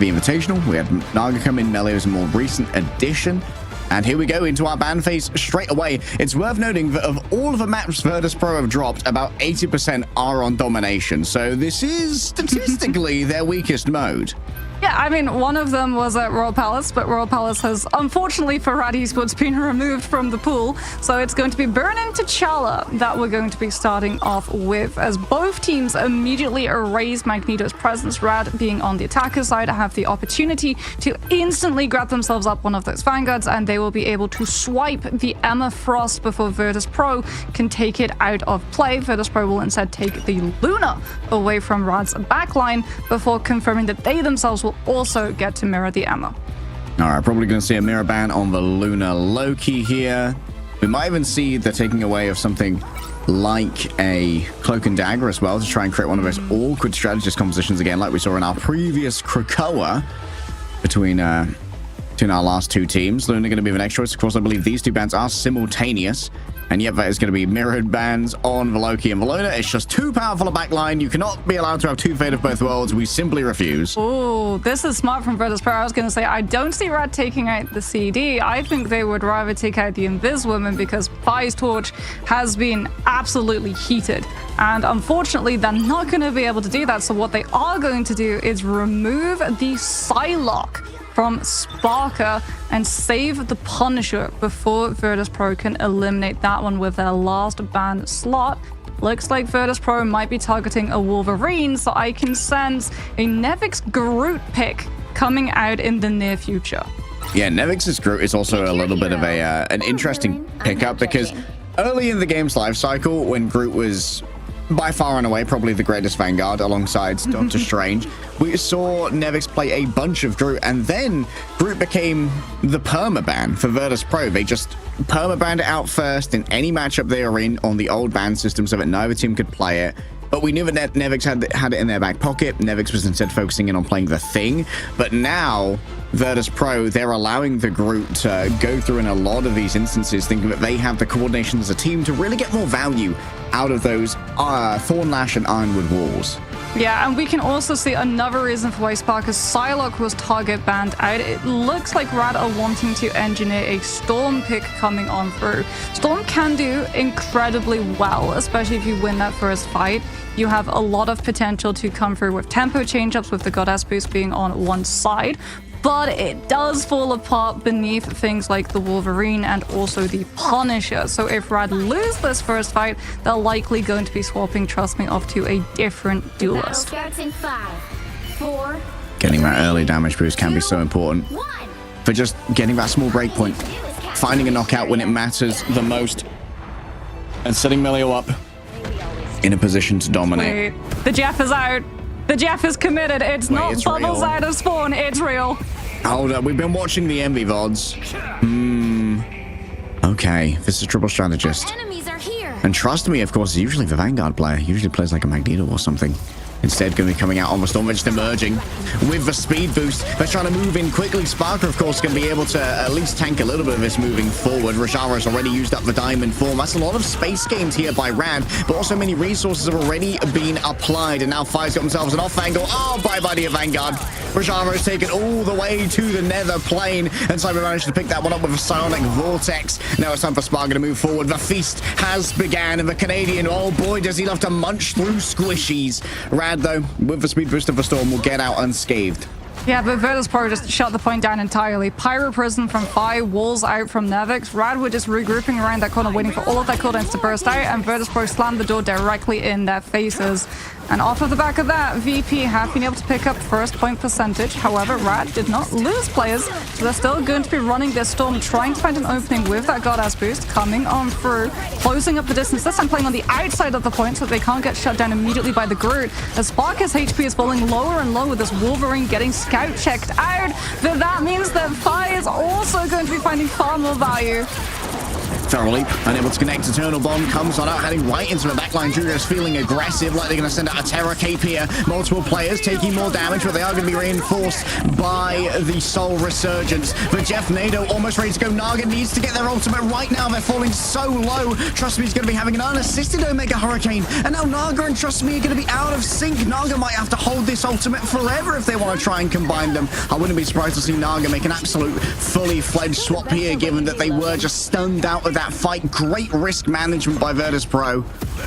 Invitational. We had Naga come in, Melio is a more recent addition. And here we go into our ban phase straight away. It's worth noting that of all of the maps Virtus.pro have dropped, about 80% are on domination. So this is statistically their weakest mode. Yeah, I mean, one of them was at Royal Palace, but Royal Palace has, unfortunately for Rad Esports, been removed from the pool. So it's going to be Burnin T'Challa that we're going to be starting off with, as both teams immediately erase Magneto's presence. Rad, being on the attacker side, have the opportunity to instantly grab themselves up one of those Vanguards, and they will be able to swipe the Emma Frost before Virtus.pro can take it out of play. Virtus.pro will instead take the Luna away from Rad's backline before confirming that they themselves will also get to mirror the Emma. All right, probably going to see a mirror ban on the Luna Loki here. We might even see the taking away of something like a Cloak and Dagger as well, to try and create one of those awkward strategist compositions again, like we saw in our previous Krakoa between our last 2 teams. Luna going to be the next choice. Of course, I believe these 2 bans are simultaneous. And yep, that is going to be mirrored bans on the Loki and the Luna. It's just too powerful a backline. You cannot be allowed to have 2 Fate of both worlds. We simply refuse. Oh, this is smart from Virtus.pro. I was going to say, I don't see Rad taking out the CD. I think they would rather take out the Invis Woman, because Pai's Torch has been absolutely heated. And unfortunately, they're not going to be able to do that. So what they are going to do is remove the Psylocke from Sparker and save the Punisher before Virtus.pro can eliminate that one with their last ban slot. Looks like Virtus.pro might be targeting a Wolverine, so I can sense a Nevix Groot pick coming out in the near future. Yeah, Nevix's Groot is also a little bit of an interesting pickup, because early in the game's life cycle, when Groot was by far and away probably the greatest Vanguard alongside Doctor Strange, we saw Nevix play a bunch of Groot, and then Groot became the permaban for Virtus.pro. They just permabanned it out first in any matchup they were in on the old ban system so that neither team could play it. but we knew that Nevix had it in their back pocket. Nevix was instead focusing in on playing the Thing, but now Virtus Pro, they're allowing the group to go through in a lot of these instances, thinking that they have the coordination as a team to really get more value out of those Thornlash and Ironwood walls. Yeah, and we can also see another reason for why Sparker's Psylocke was target banned out. It looks like Rad are wanting to engineer a Storm pick coming on through. Storm can do incredibly well, especially if you win that first fight. You have a lot of potential to come through with tempo change-ups, with the Goddess boost being on one side. But it does fall apart beneath things like the Wolverine and also the Punisher. So if Rad lose this first fight, they're likely going to be swapping Trust Me off to a different duelist. Starts in 5, 4. Getting that early damage boost can be so important for just getting that small breakpoint, finding a knockout when it matters the most, and setting Melio up in a position to dominate. Wait, the Jeff is out. The Jeff is committed. It's not it's bubbles real. out of spawn. It's real. Hold up, we've been watching the Envy VODs. Okay, this is a triple strategist. Enemies are here. And Trust Me, of course, is usually the Vanguard player. Usually plays like a Magneto or something. Instead, going to be coming out on the Storm, just emerging with the speed boost. They're trying to move in quickly. Sparker, of course, going to be able to at least tank a little bit of this moving forward. Rivars has already used up the diamond form. That's a lot of space gained here by Rad, but also many resources have already been applied, and now Fire's got themselves an off angle. Oh, bye-bye to your Vanguard. Rivars has taken all the way to the nether plane, and Cyber managed to pick that one up with a Psionic Vortex. Now it's time for Sparker to move forward. The feast has began, and the Canadian, oh boy, does he love to munch through squishies. Rad, though, with the speed boost of the Storm, will get out unscathed. Yeah, but Virtus Pro just shut the point down entirely. Pyro Prison from Phi, walls out from Nevix. Rad were just regrouping around that corner, waiting for all of their cooldowns to burst out, and Virtus Pro slammed the door directly in their faces. And off of the back of that, VP have been able to pick up first point percentage. However, Rad did not lose players, so they're still going to be running their Storm, trying to find an opening with that Goddess boost, coming on through, closing up the distance. This time playing on the outside of the point so that they can't get shut down immediately by the Groot. As Sparker's HP is falling lower and lower, this Wolverine getting scout checked out. But that means that Phi is also going to be finding far more value. Feral Leap, unable to connect. Eternal Bond comes on out, heading right into the backline. Julius feeling aggressive, like they're going to send out a Terror Cape here. Multiple players taking more damage, but they are going to be reinforced by the Soul Resurgence. But Jeff Nado almost ready to go. Naga needs to get their ultimate right now. They're falling so low. Trust Me is going to be having an unassisted Omega Hurricane. And now Naga and Trust Me are going to be out of sync. Naga might have to hold this ultimate forever if they want to try and combine them. I wouldn't be surprised to see Naga make an absolute fully fledged swap here, given that they were just stunned out of that fight. Great risk management by Virtus Pro.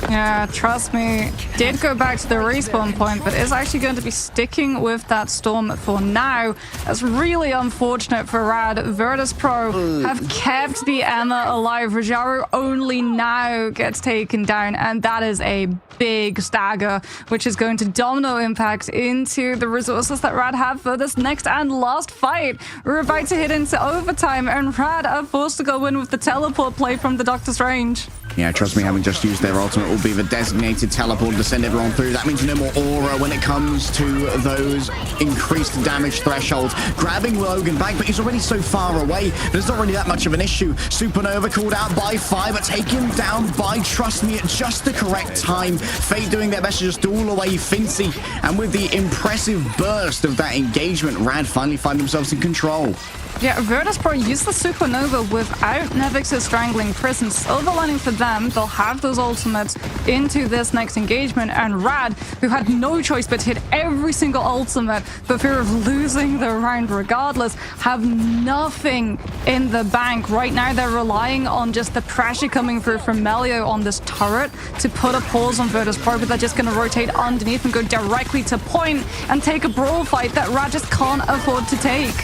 Yeah, Trust Me did go back to the respawn point, but is actually going to be sticking with that Storm for now. That's really unfortunate for Rad. Virtus Pro have kept the Emma alive. Rajaro only now gets taken down, and that is a big stagger, which is going to domino impact into the resources that Rad have for this next and last fight. We're about to hit into overtime, and Rad are forced to go in with the teleport play from the Doctor Strange. Yeah, Trust Me, having just used their ultimate, will be the designated teleport to send everyone through. That means no more aura when it comes to those increased damage thresholds. Grabbing Logan back, but he's already so far away that it's not really that much of an issue. Supernova called out by Phi, but taken down by Trust Me at just the correct time. Fate doing their best to just duel away Fincy, and with the impressive burst of that engagement, Rad finally find themselves in control. Yeah, Virtus Pro used the Supernova without Nevix's Strangling Prison. Silver lining for them, they'll have those ultimates into this next engagement, and Rad, who had no choice but to hit every single ultimate for fear of losing the round regardless, have nothing in the bank. Right now, they're relying on just the pressure coming through from Melio on this turret to put a pause on Virtus Pro, but they're just going to rotate underneath and go directly to point and take a brawl fight that Rad just can't afford to take.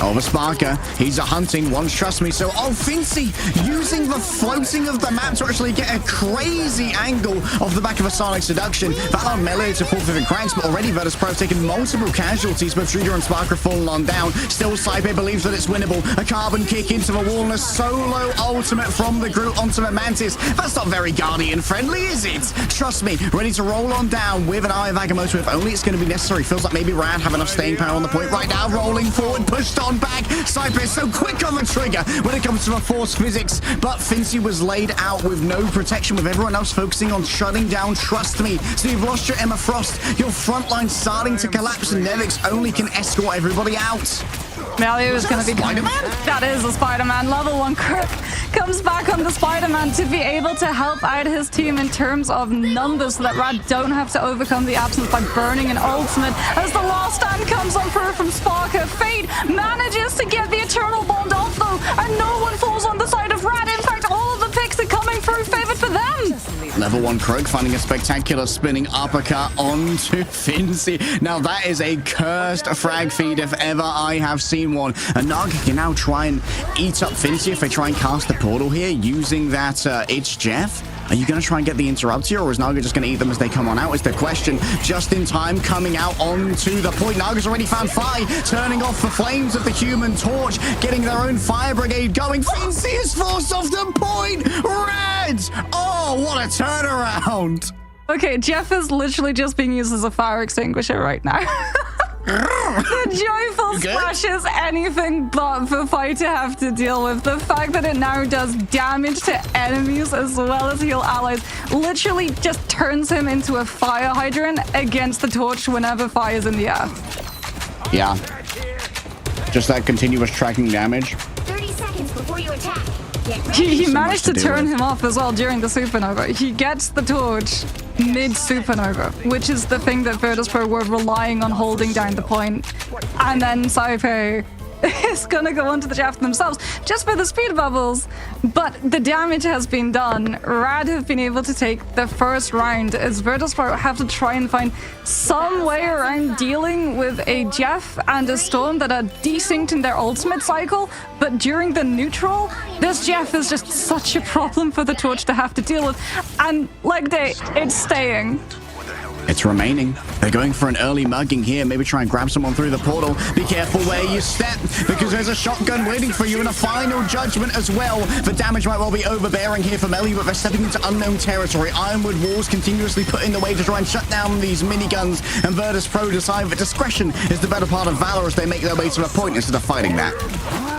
Over Sparker, he's a hunting, wants Trust Me, so Fincy using the floating of the map to actually get a crazy angle off the back of a Sonic Seduction. That allowed Melee to fall through the cracks, but already Virtus Pro have taken multiple casualties, both Truder and Sparker falling on down. Still, Saipe believes that it's winnable. A carbon kick into the wall and a solo ultimate from the Groot onto the Mantis. That's not very Guardian friendly, is it? Trust Me, ready to roll on down with an Eye of Agamotto if only it's going to be necessary. Feels like maybe Rad have enough staying power on the point right now, rolling forward, pushed on back. Cypher is so quick on the trigger when it comes to the force physics, but Fincy was laid out with no protection, with everyone else focusing on shutting down Trust Me. So you've lost your Emma Frost, your front line starting to collapse, and Nevix only can escort everybody out. Melio is going to be Spider-Man? That is a Spider-Man. Level 1 Crook comes back on the Spider-Man to be able to help out his team in terms of numbers so that Rad don't have to overcome the absence by burning an ultimate. As the last stand comes on through from Sparker, Fate manages to get the Eternal Bond off though, and no one falls on the side of Rad. In fact, all of the picks are coming through favored for them. Level 1 Croak finding a spectacular spinning uppercut onto Fincy. Now that is a cursed frag feed if ever I have seen one. And Naga can now try and eat up Fincy if they try and cast the portal here using that It's Jeff. Are you going to try and get the interrupt here, or is Naga just going to eat them as they come on out is the question. Just in time, coming out onto the point. Naga's already found Fi, turning off the flames of the Human Torch, getting their own fire brigade going. Fincy is forced off the point. Red! Oh, what a turnaround. Okay, Jeff is literally just being used as a fire extinguisher right now. The joyful splash is anything but for Fight to have to deal with. The fact that it now does damage to enemies as well as heal allies literally just turns him into a fire hydrant against the torch whenever fire is in the air. Yeah. Just that continuous tracking damage. 30 seconds before you attack. He managed to turn him off as well during the supernova. He gets the torch mid-supernova, which is the thing that Virtus.pro were relying on holding down the point. And then Saipe is gonna go onto the Jeff themselves just for the speed bubbles. But the damage has been done. Rad have been able to take the first round as Virtus.pro have to try and find some way around dealing with a Jeff and a Storm that are desynced in their ultimate cycle. But during the neutral, this Jeff is just such a problem for the Torch to have to deal with. And like it's staying. It's remaining. They're going for an early mugging here. Maybe try and grab someone through the portal. Be careful where you step, because there's a shotgun waiting for you and a final judgment as well. The damage might well be overbearing here for Melly, but they're stepping into unknown territory. Ironwood walls continuously put in the way to try and shut down these miniguns, and Virtus.pro decide that discretion is the better part of valor as they make their way to the point instead of fighting that.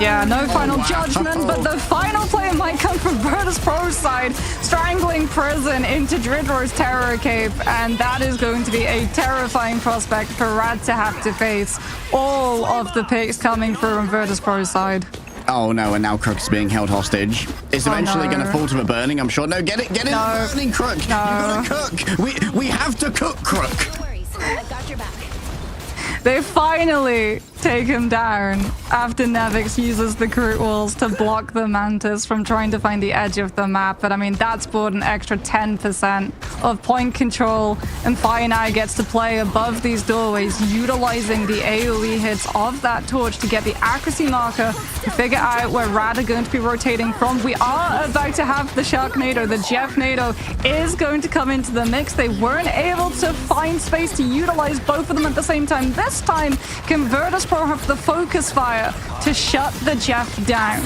Yeah, no final judgment, but the final play might come from Virtus.pro's side, strangling Prison into Dridor's Terror Cape, and that is going to be a terrifying prospect for Rad to have to face. All of the picks coming from Virtus.pro's side. Oh no, and now Crook's being held hostage. It's eventually going to fall to the burning, I'm sure. No, get it burning, Crook. No. You gotta cook. We have to cook, Crook. No worries. I've got your back. They finally take him down after Nevix uses the Groot walls to block the Mantis from trying to find the edge of the map. But I mean, that's brought an extra 10% of point control, and Fire now gets to play above these doorways, utilizing the AoE hits of that torch to get the accuracy marker to figure out where Rad are going to be rotating from. We are about to have the Sharknado. The Jeff Nado is going to come into the mix. They weren't able to find space to utilize both of them at the same time. This time, can Virtus.pro have the focus fire to shut the Jeff down?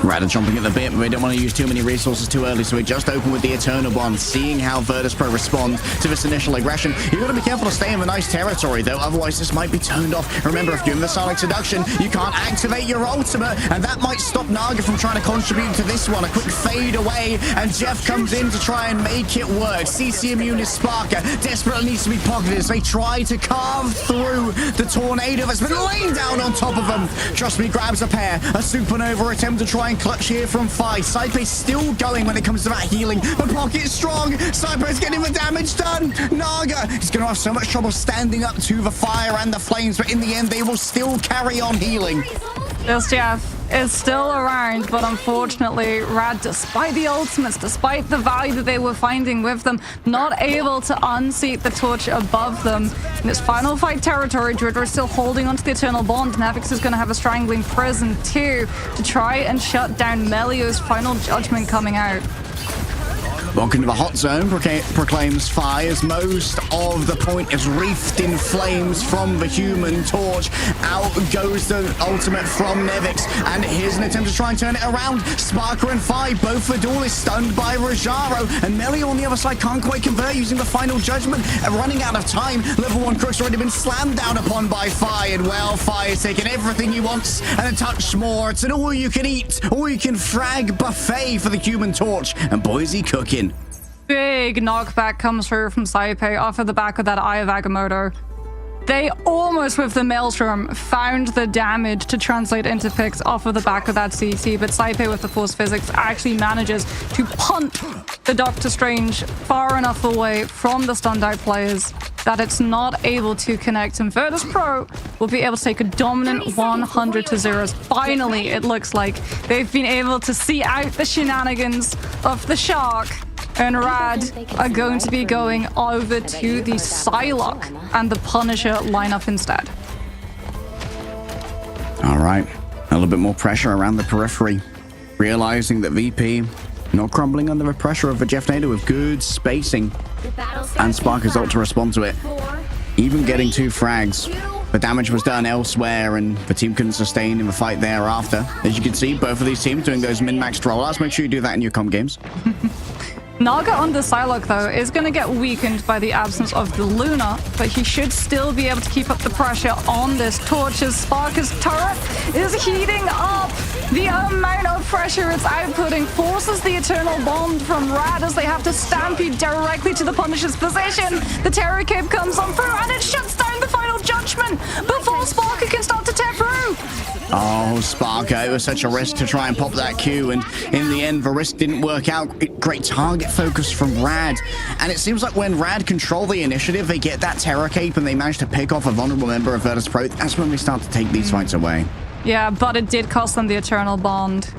Rad are jumping at the bit, but we don't want to use too many resources too early, so we just open with the Eternal Bond, seeing how Virtus.pro respond to this initial aggression. You've got to be careful to stay in the nice territory, though, otherwise this might be turned off. Remember, if you're in the Sonic Seduction, you can't activate your ultimate, and that might stop Naga from trying to contribute to this one. A quick fade away, and Jeff comes in to try and make it work. CC Immune is Sparker, desperately needs to be pocketed as they try to carve through the tornado that's been laying down on top of them. Trust Me grabs a pair. A supernova attempt to try and clutch here from Fi. Saipe's still going when it comes to that healing. The pocket is strong. Saipe's getting the damage done. Naga is going to have so much trouble standing up to the fire and the flames, but in the end, they will still carry on healing. This Jeff is still around, but unfortunately, Rad, despite the ultimates, despite the value that they were finding with them, not able to unseat the torch above them. In this final fight territory, Dridor is still holding onto the Eternal Bond. Nevix is going to have a strangling prison too to try and shut down Melio's final judgment coming out. Welcome to the hot zone, proclaims Fi, as most of the point is wreathed in flames from the Human Torch. Out goes the ultimate from Nevix, and here's an attempt to try and turn it around. Sparker and Fi, both for duel, is stunned by Rajaro, and Melio on the other side can't quite convert using the final judgment. Running out of time, level 1 Crook's already been slammed down upon by Fi, and well, Fi is taking everything he wants and a touch more. It's an all-you-can-eat, all-you-can-frag buffet for the Human Torch, and boy is he cooking. Big knockback comes through from Saipei off of the back of that Eye of Agamotto. They almost, with the Maelstrom, found the damage to translate into picks off of the back of that CC, but Saipei with the Force Physics actually manages to punt the Doctor Strange far enough away from the stunned out players that it's not able to connect, and Virtus Pro will be able to take a dominant 100-0. Finally, it looks like they've been able to see out the shenanigans of the Shark, and Rad are going to be going over to the Psylocke and the Punisher lineup instead. All right, a little bit more pressure around the periphery, realizing that VP not crumbling under the pressure of the Jeff Nader with good spacing, and Sparker's ult to respond to it. Even getting 2 frags, the damage was done elsewhere, and the team couldn't sustain in the fight thereafter. As you can see, both of these teams doing those min-max rollouts. Make sure you do that in your comp games. Naga on the Psylocke, though, is going to get weakened by the absence of the Luna, but he should still be able to keep up the pressure on this Torch as Sparker's turret is heating up. The amount of pressure it's outputting forces the Eternal Bond from Rad as they have to stampede directly to the Punisher's position. The Terror Cape comes on through, and it shuts down the final judgment before Sparker can start to tear through. Oh, Sparker, it was such a risk to try and pop that Q, and in the end, the risk didn't work out. Great target focus from Rad, and it seems like when Rad control the initiative, they get that Terror Cape and they manage to pick off a vulnerable member of Virtus Pro. That's when we start to take these fights away. Yeah, but it did cost them the Eternal Bond.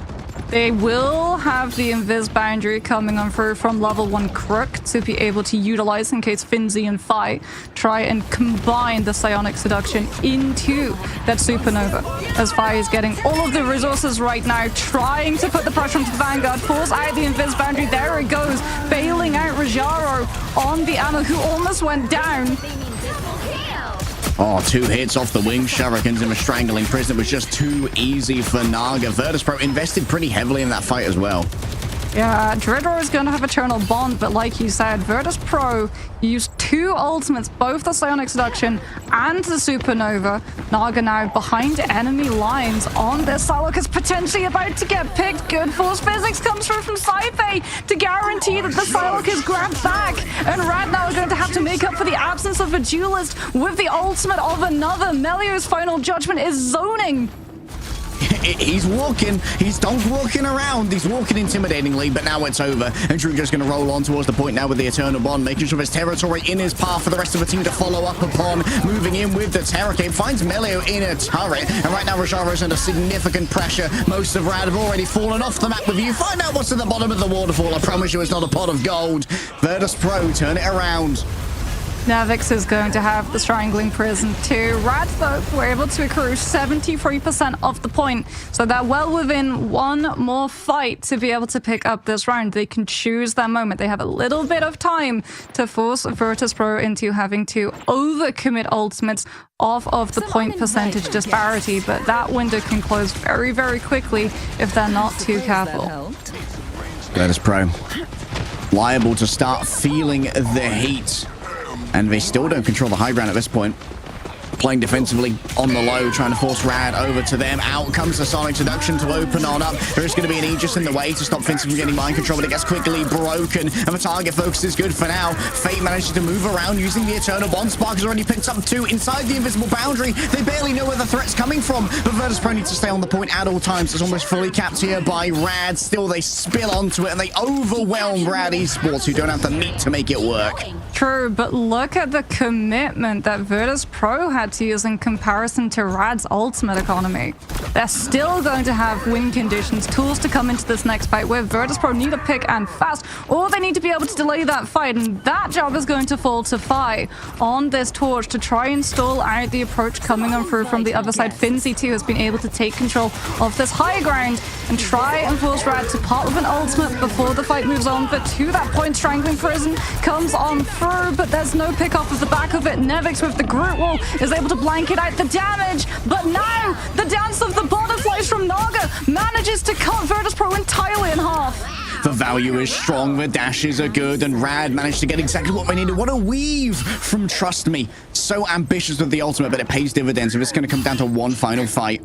They will have the Invis boundary coming on through from level 1 Crook to be able to utilize in case Finzi and Fi try and combine the Psionic Seduction into that Supernova. As Fi is getting all of the resources right now, trying to put the pressure onto the Vanguard, pulls out the Invis boundary. There it goes, bailing out Rajaro on the ammo, who almost went down. Oh, 2 hits off the wing shurikens in the strangling prison. It was just too easy for Naga. Virtus Pro invested pretty heavily in that fight as well. Yeah, Dreadrow is going to have Eternal Bond, but like you said, Virtus Pro used 2 ultimates, both the Psionic Seduction and the Supernova. Naga now behind enemy lines on this. Psylocke is potentially about to get picked. Good Force Physics comes through from Saipei to guarantee that the Psylocke is grabbed back. And Rad now are going to have to make up for the absence of a duelist with the ultimate of another. Melio's final judgment is zoning. He's walking. He's dog walking around. He's walking intimidatingly, but now it's over. And Drew just going to roll on towards the point now with the Eternal Bond, making sure there's territory in his path for the rest of the team to follow up upon. Moving in with the Terror Cape, finds Melio in a turret. And right now, Rajaro's under significant pressure. Most of Rad have already fallen off the map with you. Find out what's at the bottom of the waterfall. I promise you it's not a pot of gold. Virtus Pro, turn it around. Nevix is going to have the Strangling Prison too. Rad, though, were able to accrue 73% of the point, so they're well within one more fight to be able to pick up this round. They can choose their moment. They have a little bit of time to force Virtus Pro into having to overcommit ultimates off of the point percentage disparity, but that window can close very, very quickly if they're not too careful. Virtus Pro liable to start feeling the heat. And they still don't control the high ground at this point. Playing defensively on the low, trying to force Rad over to them. Out comes the Sonic Seduction to open on up. There is going to be an Aegis in the way to stop Vincent from getting mind control, but it gets quickly broken. And the target focus is good for now. Fate manages to move around using the Eternal Bond. Spark has already picked up 2 inside the invisible boundary. They barely know where the threat's coming from, but Virtus Pro needs to stay on the point at all times. It's almost fully capped here by Rad. Still, they spill onto it, and they overwhelm Rad Esports, who don't have the meat to make it work. True, but look at the commitment that Virtus Pro had utilities in comparison to Rad's ultimate economy. They're still going to have win conditions, tools to come into this next fight with. Virtus.pro need a pick and fast, or they need to be able to delay that fight, and that job is going to fall to Fi on this torch to try and stall out the approach coming on through from the other side. Finzi too has been able to take control of this high ground and try and force Rad to part with an ultimate before the fight moves on, but to that point, Strangling Prison comes on through, but there's no pick off of the back of it. Nevix with the Groot Wall is able to blanket out the damage, but now the dance of the butterflies from Naga manages to cut Virtus.pro entirely in half. The value is strong, the dashes are good, and Rad managed to get exactly what they needed. What a weave from Trust Me. So ambitious with the ultimate, but it pays dividends if it's going to come down to one final fight.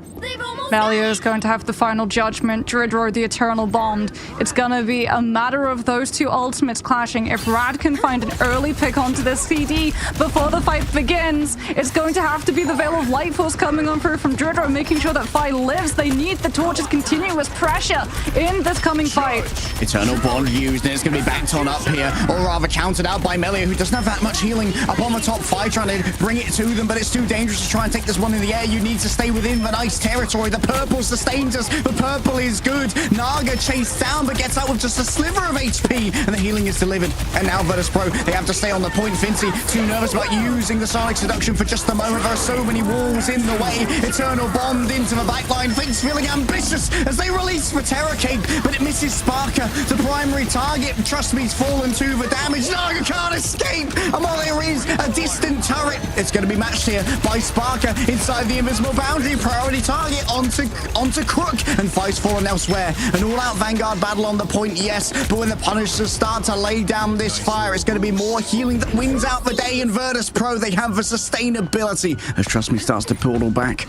Melio is going to have the final judgment. Dridro, the Eternal Bond. It's going to be a matter of those two ultimates clashing. If Rad can find an early pick onto this CD before the fight begins, it's going to have to be the Veil of Light Force coming on through from Dridro, making sure that Fi lives. They need the Torch's continuous pressure in this coming fight. Eternal Bond used, and it's going to be backed on up here, or rather countered out by Melio, who doesn't have that much healing up on the top. Fi trying to bring it to them, but it's too dangerous to try and take this one in the air. You need to stay within the nice territory. The purple sustains us. The purple is good. Naga chased down, but gets out with just a sliver of HP, and the healing is delivered. And now Virtus.pro, they have to stay on the point. Finzi, too nervous about using the Sonic Seduction for just a moment. There are so many walls in the way. Eternal Bond into the backline. Finz feeling ambitious as they release for Terror Cape, but it misses Sparker, the primary target. Trust Me's fallen to the damage. Naga can't escape, and while there is a distant turret, it's going to be matched here by Sparker inside the invisible boundary. Priority target onto Crook, and Fi's fallen elsewhere. An all-out Vanguard battle on the point, yes, but when the Punishers start to lay down this fire, it's going to be more healing that wins out the day. In Virtus.pro, they have the sustainability as Trust Me starts to portal back.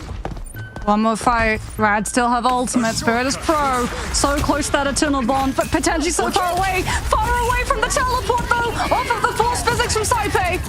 One more fight. Rad still have ultimates. Virtus.pro so close to that Eternal Bond, but potentially so far away from the teleport though, off of the force physics from Saipei.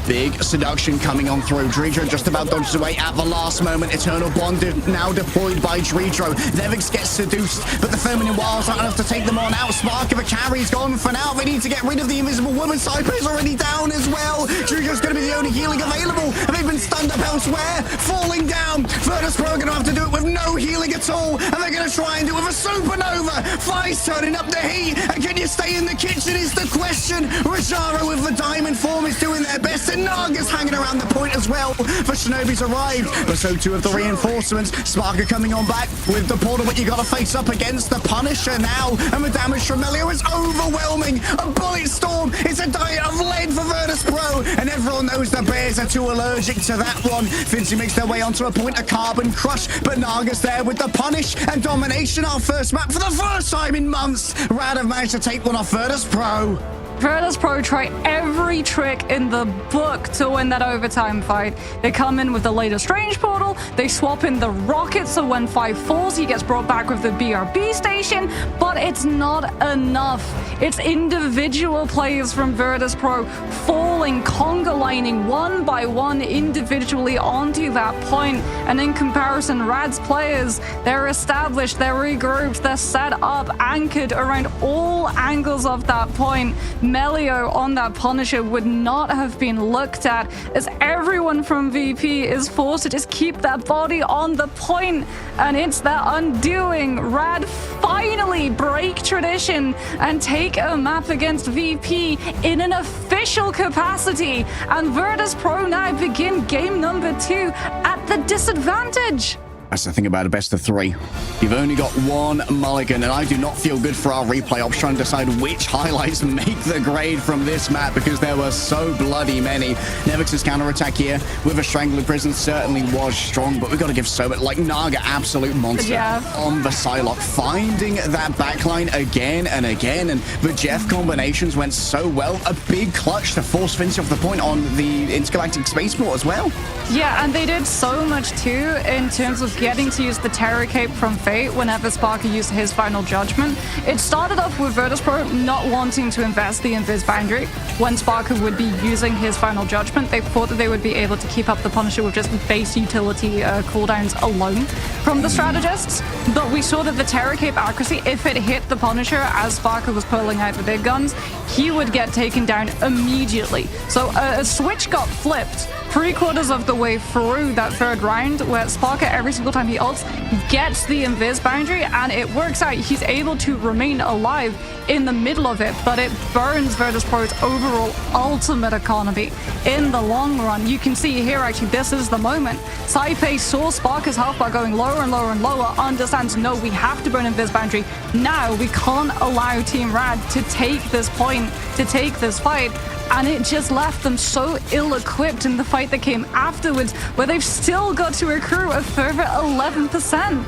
Big seduction coming on through. Dridro just about dodges away at the last moment. Eternal Bond now deployed by Dridro. Nevix gets seduced, but the feminine wilds aren't enough to take them on out. Spark of a carry's gone for now. They need to get rid of the invisible woman. Saipei's already down as well. Dridro's going to be the only healing available, and they've been stunned up elsewhere. Falling down. Virtus.pro are going to have to do it with no healing at all, and they're going to try and do it with a supernova. Fi's turning up the heat, and can you stay in the kitchen is the question. Rajara with the diamond form is doing their best, and Naga's hanging around the point as well. The Shinobi's arrived, but so too have the reinforcements. Sparker coming on back with the portal, but you got to face up against the Punisher now, and the damage from Melio is overwhelming. A bullet storm. It's a diet of lead for Virtus.pro, and everyone knows the bears are too allergic to that one. Finzi makes their way onto a point of Carbon Crush, but Naga's there with the punish and domination. Our first map for the first time in months. Rad have managed to take one off Virtus.pro. Virtus.pro try every trick in the book to win that overtime fight. They come in with the latest Strange Portal, they swap in the rocket, so when 5 falls, he gets brought back with the BRB station, but it's not enough. It's individual plays from Virtus.pro falling, conga lining one by one individually onto that point, and in comparison, Rad's players, they're established, they're regrouped, they're set up, anchored around all angles of that point. Melio on that Punisher would not have been looked at, as everyone from VP is forced to just keep that body on the point, and it's their undoing. Rad finally break tradition and take a map against VP in an official capacity, and Virtus.pro now begin game number 2 at the disadvantage. That's the thing about a best of 3. You've only got one mulligan, and I do not feel good for our replay ops trying to decide which highlights make the grade from this map, because there were so bloody many. Nevix's counterattack here with a Strangling Prison certainly was strong, but we've got to give so much, like Naga, absolute monster on the Psylocke, finding that backline again and again, and the Jeff combinations went so well. A big clutch to force Finzi off the point on the Intergalactic Spaceport as well. Yeah, and they did so much too in terms of getting to use the Terror Cape from Fate whenever Sparker used his final judgment. It started off with Virtus.pro not wanting to invest the Invis Boundary when Sparker would be using his final judgment. They thought that they would be able to keep up the Punisher with just base utility cooldowns alone from the strategists, but we saw that the Terror Cape accuracy, if it hit the Punisher as Sparker was pulling out the big guns, he would get taken down immediately. So a switch got flipped 3/4 of the way through that third round, where Sparker, every single time he ults, gets the invis boundary, and it works out. He's able to remain alive in the middle of it, but it burns Virtus.pro's overall ultimate economy in the long run. You can see here, actually, this is the moment. Saipei saw Sparker's health bar going lower and lower and lower, understands, no, we have to burn invis boundary. Now we can't allow Team Rad to take this point, to take this fight. And it just left them so ill-equipped in the fight that came afterwards, where they've still got to accrue a further 11%.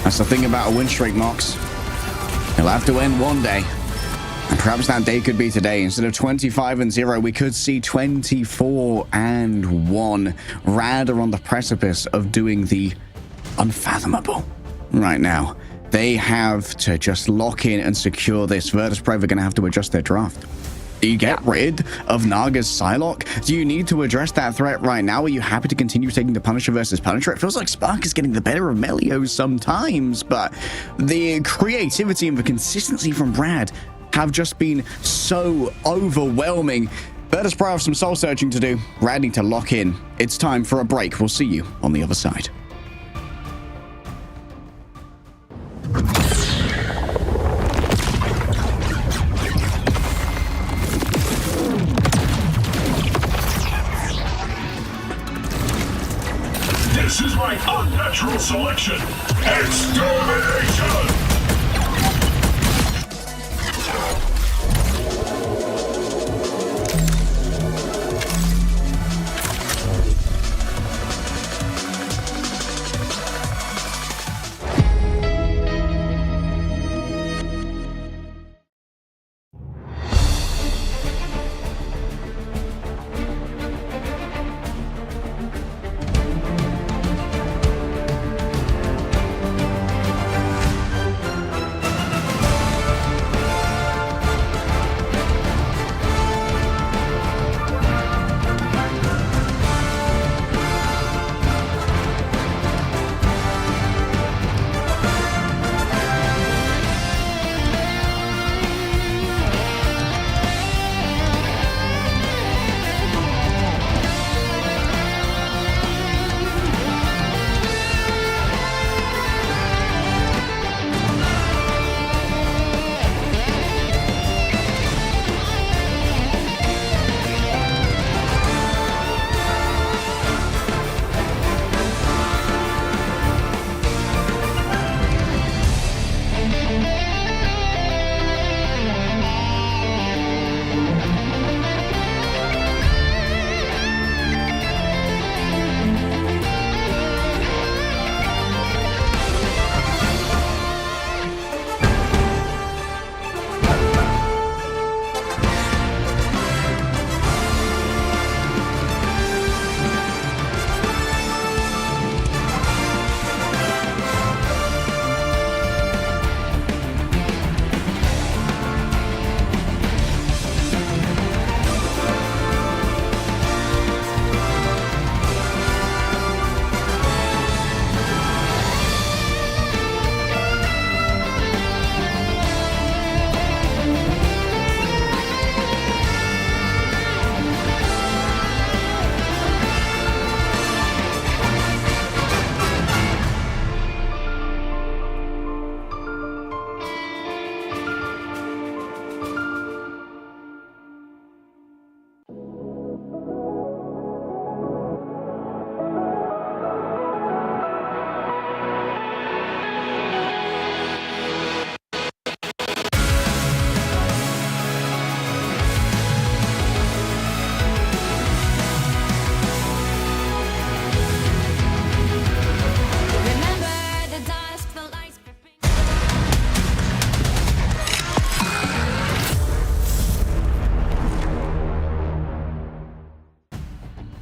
That's the thing about a win streak, Mox. He'll have to end one day. And perhaps that day could be today. Instead of 25-0, we could see 24-1. Rad are on the precipice of doing the unfathomable right now. They have to just lock in and secure this. Virtus.pro are going to have to adjust their draft. Do you get rid of Naga's Psylocke? Do you need to address that threat right now? Are you happy to continue taking the Punisher versus Punisher? It feels like Spark is getting the better of Melio sometimes, but the creativity and the consistency from Brad have just been so overwhelming. Virtus.pro have some soul searching to do. Rad need to lock in. It's time for a break. We'll see you on the other side. This is my unnatural selection. Extermination!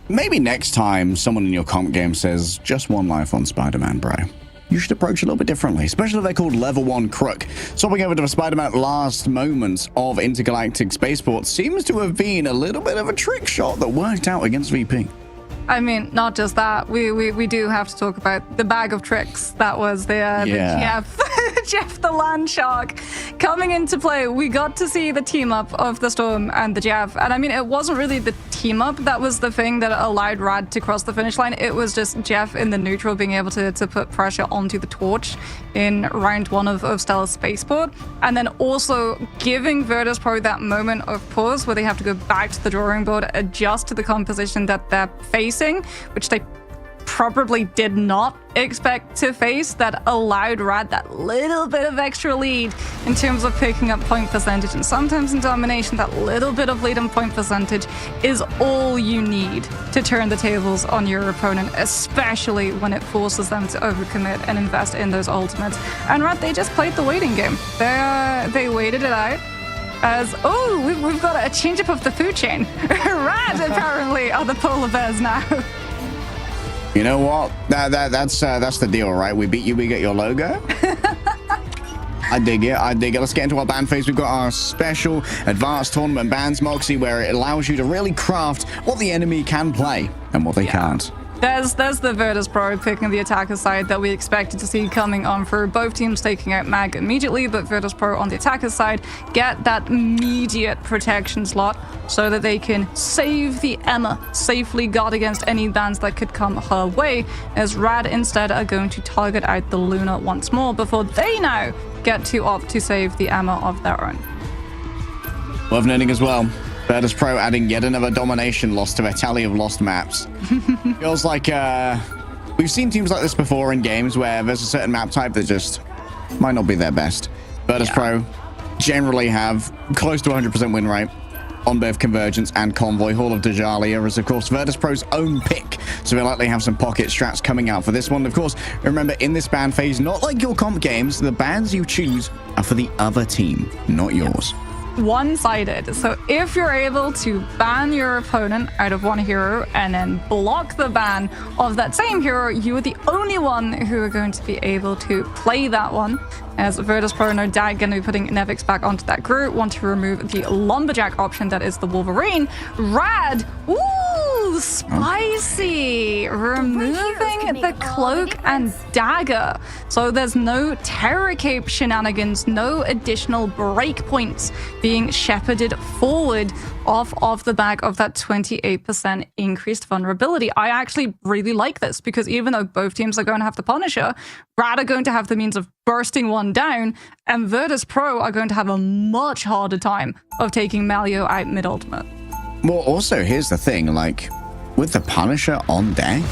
Maybe next time someone in your comp game says, just one life on Spider-Man, bro, you should approach it a little bit differently, especially if they're called Level 1 Crook. Swapping over to the Spider-Man last moments of Intergalactic Spaceport seems to have been a little bit of a trick shot that worked out against VP. I mean, not just that. We do have to talk about the bag of tricks. That was the GF Jeff the Land Shark coming into play. We got to see the team up of the Storm and the Jeff. And I mean, it wasn't really the team up that was the thing that allowed Rad to cross the finish line. It was just Jeff in the neutral being able to put pressure onto the torch in round 1 of Stellar Spaceport. And then also giving Virtus.pro that moment of pause where they have to go back to the drawing board, adjust to the composition that they're facing, which they probably did not expect to face, that allowed Rad that little bit of extra lead in terms of picking up point percentage. And sometimes in domination, that little bit of lead and point percentage is all you need to turn the tables on your opponent, especially when it forces them to overcommit and invest in those ultimates. And Rad, they just played the waiting game. They waited it out. As, we've got a change up of the food chain. Rad apparently are the polar bears now. You know what? That's the deal, right? We beat you, we get your logo. I dig it. Let's get into our ban phase. We've got our special advanced tournament bans, Moxie, where it allows you to really craft what the enemy can play and what they can't. There's the Virtus.pro picking the attacker side that we expected to see coming on through. Both teams taking out Mag immediately, but Virtus.pro on the attacker side get that immediate protection slot so that they can save the Emma, safely guard against any bans that could come her way, as Rad instead are going to target out the Luna once more before they now get to opt to save the Emma of their own. Worth noting as well, Virtus.pro adding yet another domination loss to their tally of lost maps. Feels like we've seen teams like this before in games where there's a certain map type that just might not be their best. Virtus.pro generally have close to 100% win rate on both Convergence and Convoy. Hall of Dajalia is, of course, Virtus.pro's own pick, so they likely have some pocket strats coming out for this one. Of course, remember, in this ban phase, not like your comp games, the bans you choose are for the other team, not yours. One-sided. So if you're able to ban your opponent out of one hero and then block the ban of that same hero, you are the only one who are going to be able to play that one. As Virtus.pro no doubt going to be putting Nevix back onto that group, want to remove the Lumberjack option that is the Wolverine. Rad! Ooh, spicy! Removing the cloak and dagger. So there's no Terror Cape shenanigans, no additional breakpoints being shepherded forward off of the back of that 28% increased vulnerability. I actually really like this because even though both teams are going to have the Punisher, Rad are going to have the means of bursting one down, and Virtus.pro are going to have a much harder time of taking Malio out mid-ultimate. Well, also, here's the thing, like, with the Punisher on deck,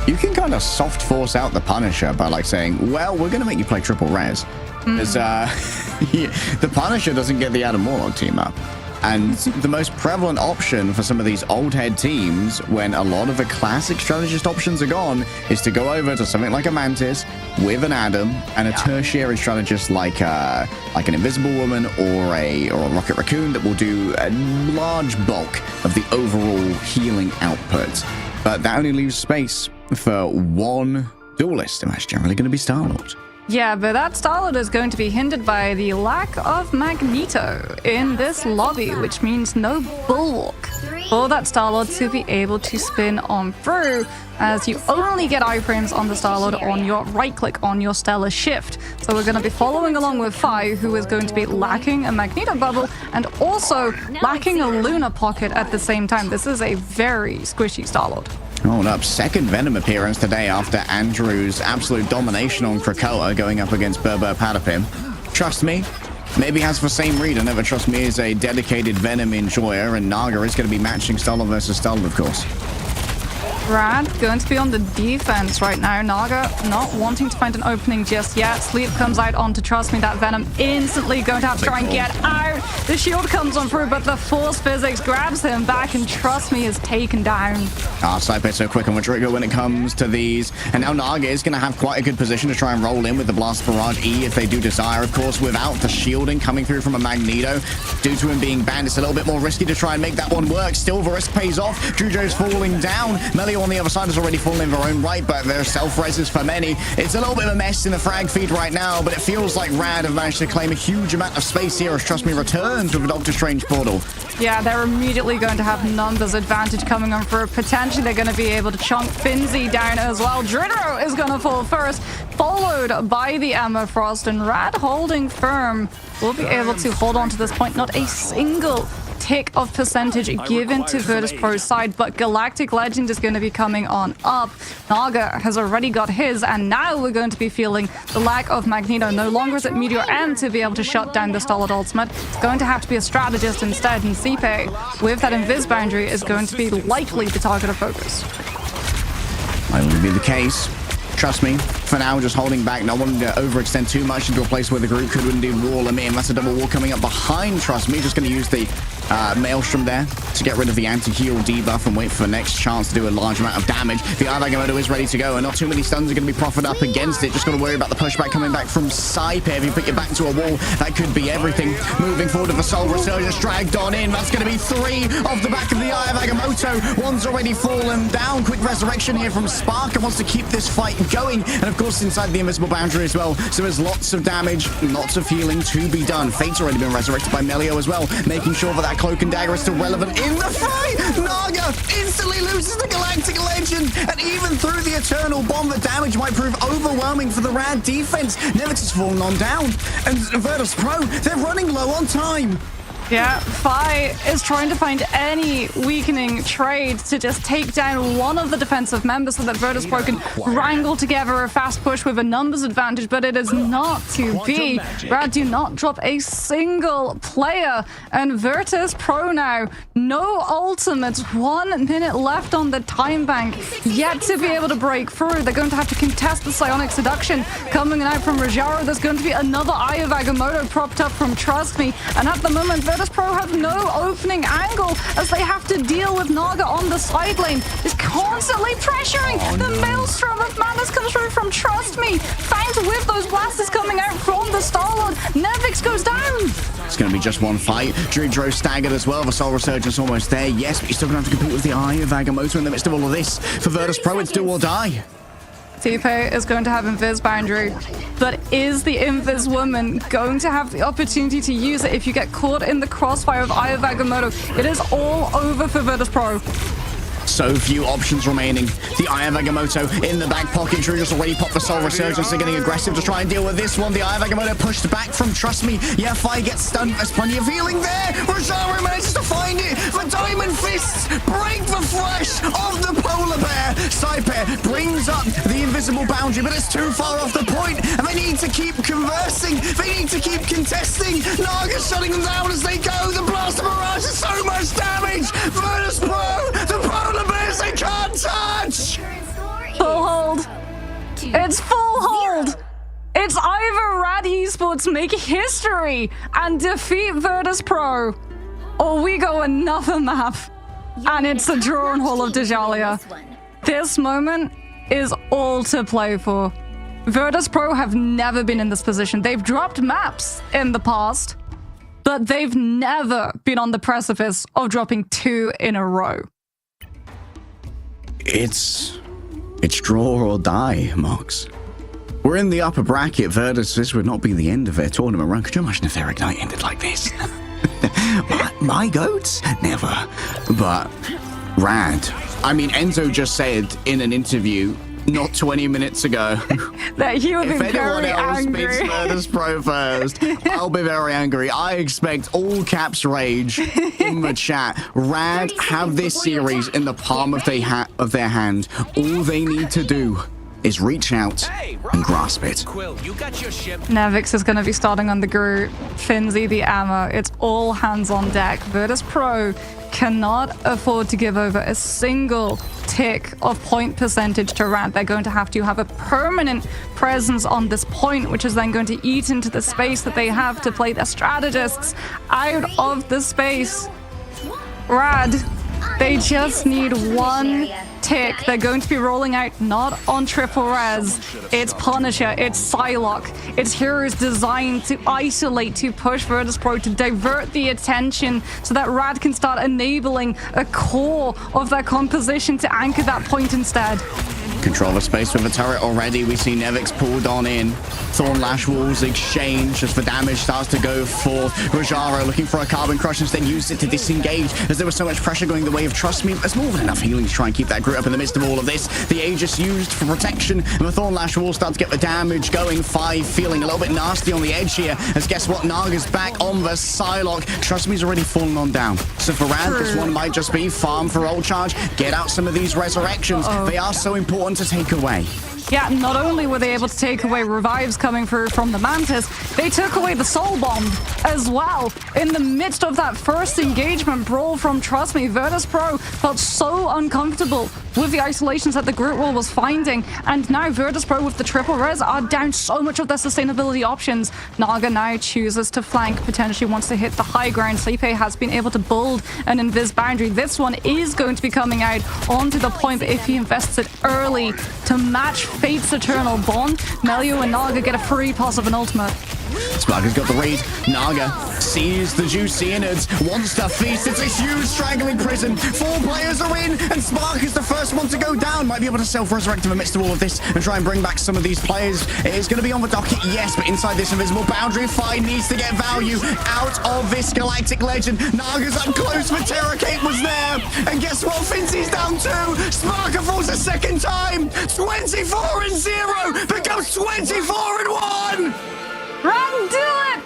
you can kind of soft force out the Punisher by, like, saying, well, we're going to make you play triple res. Because the Punisher doesn't get the Adam Morlock team up. And the most prevalent option for some of these old head teams, when a lot of the classic strategist options are gone, is to go over to something like a Mantis with an Adam and a tertiary strategist like an Invisible Woman or a Rocket Raccoon that will do a large bulk of the overall healing output. But that only leaves space for one duelist, and that's generally going to be Star-Lord. Yeah, but that Star-Lord is going to be hindered by the lack of Magneto in this lobby, which means no Bulwark for that Star-Lord to be able to spin on through, as you only get iframes on the Star-Lord on your right-click on your Stellar Shift. So we're going to be following along with Fi, who is going to be lacking a Magneto bubble and also lacking a Luna pocket at the same time. This is a very squishy Star-Lord. Hold up, second Venom appearance today after Andrew's absolute domination on Krakoa going up against Berber Patapim. Trust me, maybe has the same reader, never trust me is a dedicated Venom enjoyer, and Naga is going to be matching Star-Lord versus Star-Lord, of course. Rad going to be on the defense right now. Naga not wanting to find an opening just yet. Sleep comes out onto Trust Me. That Venom instantly going to have to try and get out. The shield comes on through, but the force physics grabs him back, and Trust Me is taken down. Sniper so quick on the trigger when it comes to these. And now Naga is going to have quite a good position to try and roll in with the Blast Barrage E if they do desire, of course, without the shielding coming through from a Magneto. Due to him being banned, it's a little bit more risky to try and make that one work. Still, the risk pays off. Jujo's falling down. Melio Melio on the other side has already fallen in their own right, but their self-reses for many. It's a little bit of a mess in the frag feed right now, but it feels like Rad have managed to claim a huge amount of space here as Trust Me returns with a Doctor Strange portal. Yeah, they're immediately going to have numbers advantage coming on through. Potentially they're going to be able to chunk Finzi down as well. Dridro is going to fall first, followed by the Emma Frost, and Rad holding firm will be able to hold on to this point. Not a single tick of percentage given to Virtus Pro's side, but Galactic Legend is going to be coming on up. Naga has already got his, and now we're going to be feeling the lack of Magneto. No longer is it Meteor M to be able to shut down the Stolid ultimate. It's going to have to be a strategist instead, and Sipe, with that invis boundary, is going to be likely the target of focus. Might only be the case. Trust me, for now, just holding back, not wanting to overextend too much into a place where the group could indeed wall him in. That's a double wall coming up behind Trust Me. Just going to use the Maelstrom there to get rid of the anti-heal debuff and wait for the next chance to do a large amount of damage. The Agamotto is ready to go, and not too many stuns are going to be proffered up against it. Just got to worry about the pushback coming back from Sype. If you put your back to a wall, that could be everything. Moving forward with the Soul Resurgence dragged on in. That's going to be 3 off the back of the Eye of Agamotto. One's already fallen down. Quick resurrection here from Spark, and wants to keep this fight going. And of course, inside the invisible boundary as well. So there's lots of damage, lots of healing to be done. Fate's already been resurrected by Melio as well, making sure that cloak and dagger is still relevant in the fight. Naga instantly loses the Galactic Legend, and even through the Eternal Bomb, the damage might prove overwhelming for the Rad defense. Nevitus fallen on down, and Virtus Pro, they're running low on time. Yeah, Fi is trying to find any weakening trade to just take down one of the defensive members so that Virtus Pro can wrangle together a fast push with a numbers advantage, but it is not to be. Rad do not drop a single player, and Virtus Pro now, no ultimates, 1 minute left on the time bank, yet to be able to break through. They're going to have to contest the Psionic Seduction coming out from Rajaro. There's going to be another Eye of Agamotto propped up from Trust Me, and at the moment, Virtus Pro have no opening angle as they have to deal with Naga on the side lane. Is constantly pressuring. The Maelstrom of Madness comes through from Trust Me. Found with those blasters coming out from the Star-Lord. Nevix goes down. It's going to be just one fight. Dridro staggered as well. The Soul Resurgence almost there, yes, but you're still going to have to compete with the Eye of Agamotto in the midst of all of this. For Virtus Pro, it's do or die. Tipe is going to have Invis Boundary, but is the Invis woman going to have the opportunity to use it if you get caught in the crossfire of Eye of Agamotto? It is all over for Virtus Pro. So few options remaining. The Eye of Agamotto in the back pocket. Drew just already popped the Soul Resurgence. They're getting aggressive to try and deal with this one. The Eye of Agamotto pushed back from Trust Me. Yeah, Fi gets stunned. There's plenty of healing there. Rosaro manages to find it. The Diamond Fists break the flesh of the Polar Bear. Sype brings up the invisible boundary, but it's too far off the point, and they need to keep conversing. They need to keep contesting. Naga's shutting them down as they go. The Blaster Barrage is so much damage. Virtus Pro, the Polar Bears, they can't touch. Full hold. It's full hold. It's either Rad Esports make history and defeat Virtus Pro, or we go another map, and it's the Drawn Hall of Dejalia. This moment is all to play for. Virtus Pro have never been in this position. They've dropped maps in the past, but they've never been on the precipice of dropping 2 in a row. It's draw or die, Mox. We're in the upper bracket. Virtus, this would not be the end of their tournament run. Could you imagine if their Ignite ended like this? my goats? Never. But Rad. I mean, Enzo just said in an interview not 20 minutes ago that he would be if anyone very else angry. beats Virtus Pro first, I'll be very angry. I expect all caps rage in the chat. Rad have this series in the palm of their hand. All they need to do is reach out and grasp it. Quill, you got your ship. Nevix is going to be starting on the group. Finzi the ammo. It's all hands on deck. Virtus Pro cannot afford to give over a single tick of point percentage to Rad. They're going to have a permanent presence on this point, which is then going to eat into the space that they have to play their strategists out of the space. Rad They just need one tick. They're going to be rolling out not on triple res. It's Punisher, it's Psylocke, it's heroes designed to isolate, to push Virtus.pro, to divert the attention so that Rad can start enabling a core of their composition to anchor that point instead. Control the space with a turret already. We see Nevix pulled on in. Thorn Lash Walls exchange as the damage starts to go forth. Rajaro looking for a Carbon Crush, instead used it to disengage as there was so much pressure going the way of Trust Me. There's more than enough healing to try and keep that group up in the midst of all of this. The Aegis used for protection, and the Thorn Lash Walls start to get the damage going. 5 feeling a little bit nasty on the edge here, as guess what? Naga's back on the Psylocke. Trust Me's already fallen on down. So for Rad, this one might just be farm for ult charge. Get out some of these resurrections. They are so important to take away. Yeah, not only were they able to take away revives coming through from the Mantis, they took away the Soul Bomb as well. In the midst of that first engagement brawl from Trust Me, Virtus.pro felt so uncomfortable with the isolations that the group wall was finding, and now Virtus.pro with the triple res are down so much of their sustainability options. Naga now chooses to flank, potentially wants to hit the high ground. Slipe has been able to build an invis boundary. This one is going to be coming out onto the point, but if he invests it early to match Fate's Eternal Bond, Melio and Naga get a free pass of an ultimate. Spark has got the read. Naga sees the juicy innards, wants to feast. It's a huge strangling prison. 4 players are in, and Spark is the first one to go down. Might be able to self-resurrect in the midst of all of this and try and bring back some of these players. It's going to be on the docket, yes, but inside this invisible boundary, Fi needs to get value out of this Galactic Legend. Naga's up close, but Terra Cape was there. And guess what? Finzy's down too. Sparker falls a second time. 24-0 becomes 24-1. Run, do it!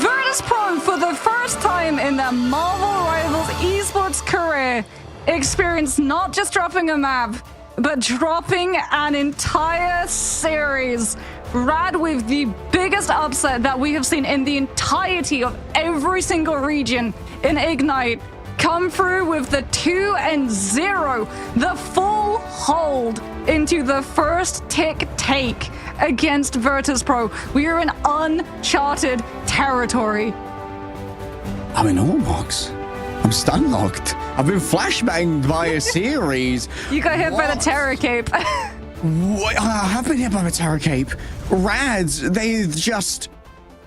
Virtus.pro, for the first time in their Marvel Rivals esports career, experienced not just dropping a map, but dropping an entire series. Rad with the biggest upset that we have seen in the entirety of every single region in Ignite. Come through with the 2-0, the full hold into the first tick take against Virtus.pro. We are in uncharted territory. I'm in Ormox. I'm stun locked. I've been flashbanged by a series. You got hit by the Terra Cape. What? I have been hit by the Terra Cape. Rads, they just...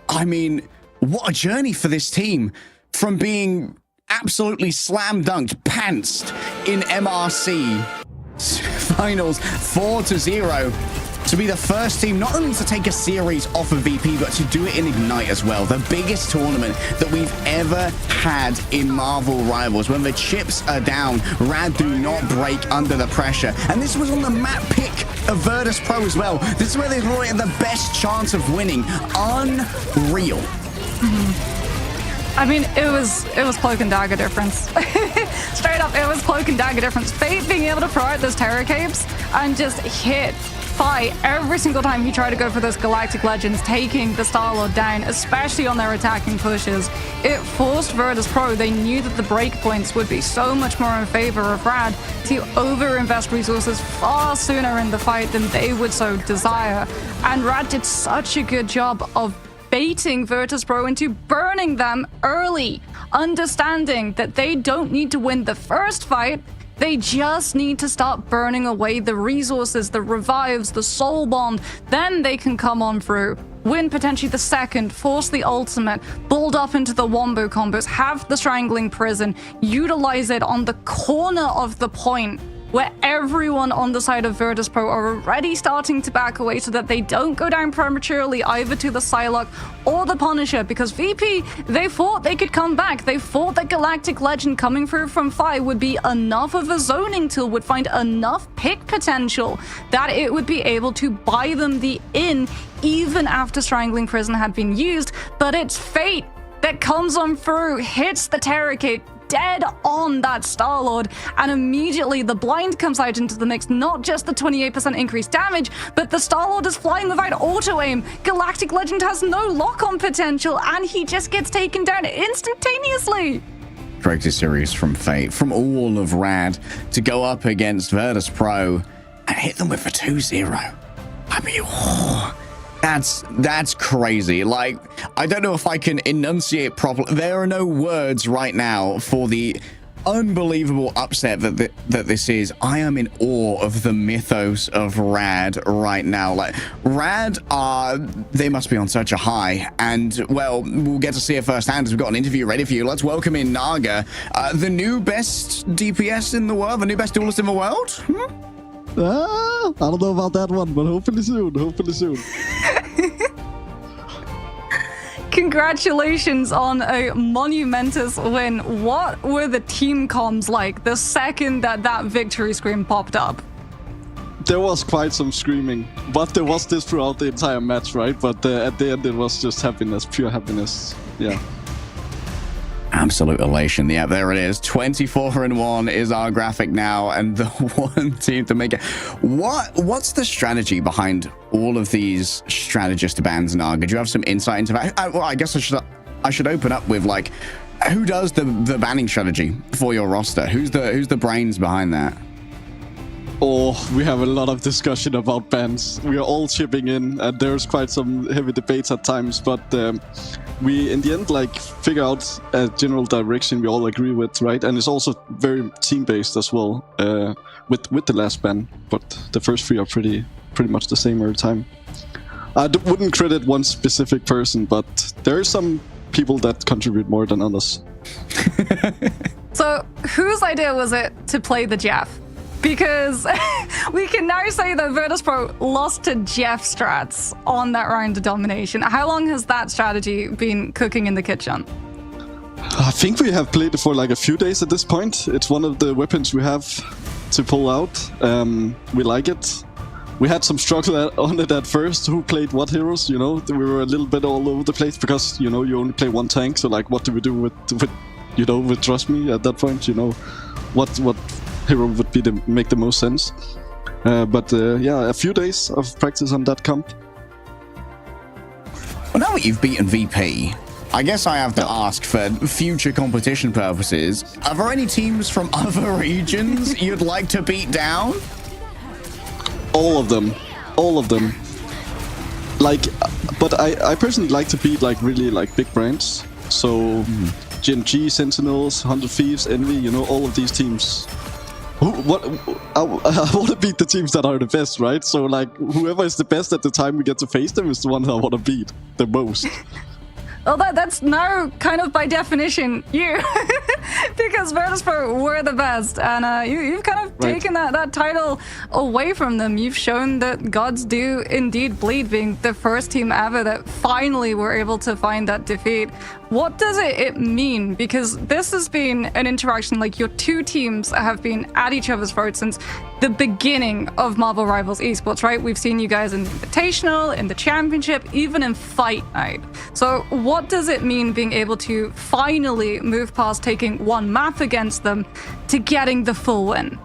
I mean, what a journey for this team. From being absolutely slam dunked, pantsed in MRC finals 4-0 to be the first team not only to take a series off of VP, but to do it in Ignite as well. The biggest tournament that we've ever had in Marvel Rivals. When the chips are down, Rad do not break under the pressure. And this was on the map pick of Virtus.pro as well. This is where they thought they had the best chance of winning. Unreal. I mean, it was cloak and dagger difference. Straight up, it was cloak and dagger difference. Fate being able to throw out those Terra Capes and just hit Fi every single time he tried to go for those Galactic Legends, taking the Star-Lord down, especially on their attacking pushes. It forced Virtus.pro. They knew that the breakpoints would be so much more in favor of Rad to over-invest resources far sooner in the fight than they would so desire. And Rad did such a good job of baiting Virtus.pro into burning them early, understanding that they don't need to win the first fight. They just need to start burning away the resources, the revives, the soul bomb. Then they can come on through, win potentially the second, force the ultimate, build up into the wombo combos, have the strangling prison, utilize it on the corner of the point where everyone on the side of Virtus.pro are already starting to back away so that they don't go down prematurely either to the Psylocke or the Punisher, because VP, they thought they could come back. They thought that Galactic Legend coming through from Fi would be enough of a zoning tool, would find enough pick potential that it would be able to buy them the in even after Strangling Prison had been used. But it's Fate that comes on through, hits the Terra Cape dead on that Star-Lord, and immediately the blind comes out into the mix. Not just the 28% increased damage, but the Star-Lord is flying without auto-aim. Galactic Legend has no lock-on potential, and he just gets taken down instantaneously. Crazy series from Fate, from all of Rad, to go up against Virtus.pro and hit them with a 2-0. I mean, that's crazy. Like, I don't know if I can enunciate properly. There are no words right now for the unbelievable upset that this is. I am in awe of the mythos of Rad right now. Like, Rad they must be on such a high, and well, we'll get to see it firsthand as we've got an interview ready for you. Let's welcome in Naga, the new best DPS in the world, the new best duelist in the world. I don't know about that one, but hopefully soon. Hopefully soon. Congratulations on a monumentous win. What were the team comms like the second that victory scream popped up? There was quite some screaming, but there was this throughout the entire match, right? But at the end, it was just happiness, pure happiness. Yeah. Absolute elation. Yeah, there it is. 24-1 is our graphic now, and the one team to make it. What's the strategy behind all of these strategist bans, Naga? Do you have some insight into that? Well, I guess I should open up with, like, who does the banning strategy for your roster? Who's the brains behind that? Oh, we have a lot of discussion about bans. We are all chipping in, and there's quite some heavy debates at times, but we, in the end, like, figure out a general direction we all agree with, right? And it's also very team-based as well, with the last ban, but the first three are pretty much the same every time. I wouldn't credit one specific person, but there are some people that contribute more than others. So, whose idea was it to play the Jeff? Because we can now say that Virtus.pro lost to Jeff strats on that round of domination. How long has that strategy been cooking in the kitchen? I think we have played it for like a few days at this point. It's one of the weapons we have to pull out. We like it. We had some struggle on it at first. Who played what heroes? You know, we were a little bit all over the place because, you know, you only play one tank. So like, what do we do with Trust Me at that point? You know, what hero would make the most sense. But yeah, a few days of practice on that comp. Well, now that you've beaten VP, I guess I have to ask for future competition purposes, are there any teams from other regions you'd like to beat down? All of them. Like, but I personally like to beat like really like big brands. So GMG, Sentinels, 100 Thieves, Envy, you know, all of these teams. I want to beat the teams that are the best, right? So like, whoever is the best at the time we get to face them is the one that I want to beat the most. Well, that's now kind of by definition you, because Virtus.pro were the best, and you've kind of taken that title away from them. You've shown that gods do indeed bleed, being the first team ever that finally were able to find that defeat. What does it mean? Because this has been an interaction, like your two teams have been at each other's throats since the beginning of Marvel Rivals Esports, right? We've seen you guys in the Invitational, in the Championship, even in Fight Night. So what does it mean being able to finally move past taking one map against them to getting the full win?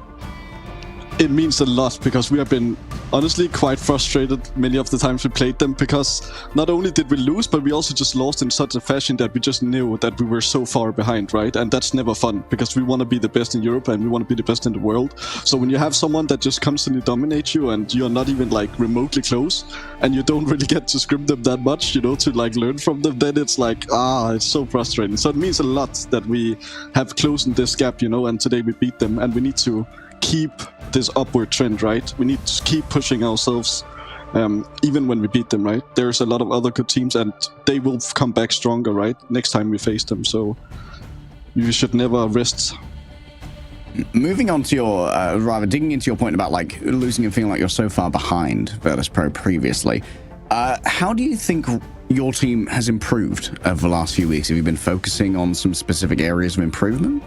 It means a lot because we have been honestly quite frustrated many of the times we played them, because not only did we lose, but we also just lost in such a fashion that we just knew that we were so far behind, right? And that's never fun because we want to be the best in Europe and we want to be the best in the world. So when you have someone that just constantly dominates you and you're not even like remotely close and you don't really get to scrim them that much, you know, to like learn from them, then it's like, it's so frustrating. So it means a lot that we have closed this gap, you know, and today we beat them, and we need to keep this upward trend, right? We need to keep pushing ourselves, even when we beat them, right? There's a lot of other good teams and they will come back stronger, right? Next time we face them, so you should never rest. Moving on to your, rather digging into your point about like losing and feeling like you're so far behind Virtus.pro previously, how do you think your team has improved over the last few weeks? Have you been focusing on some specific areas of improvement?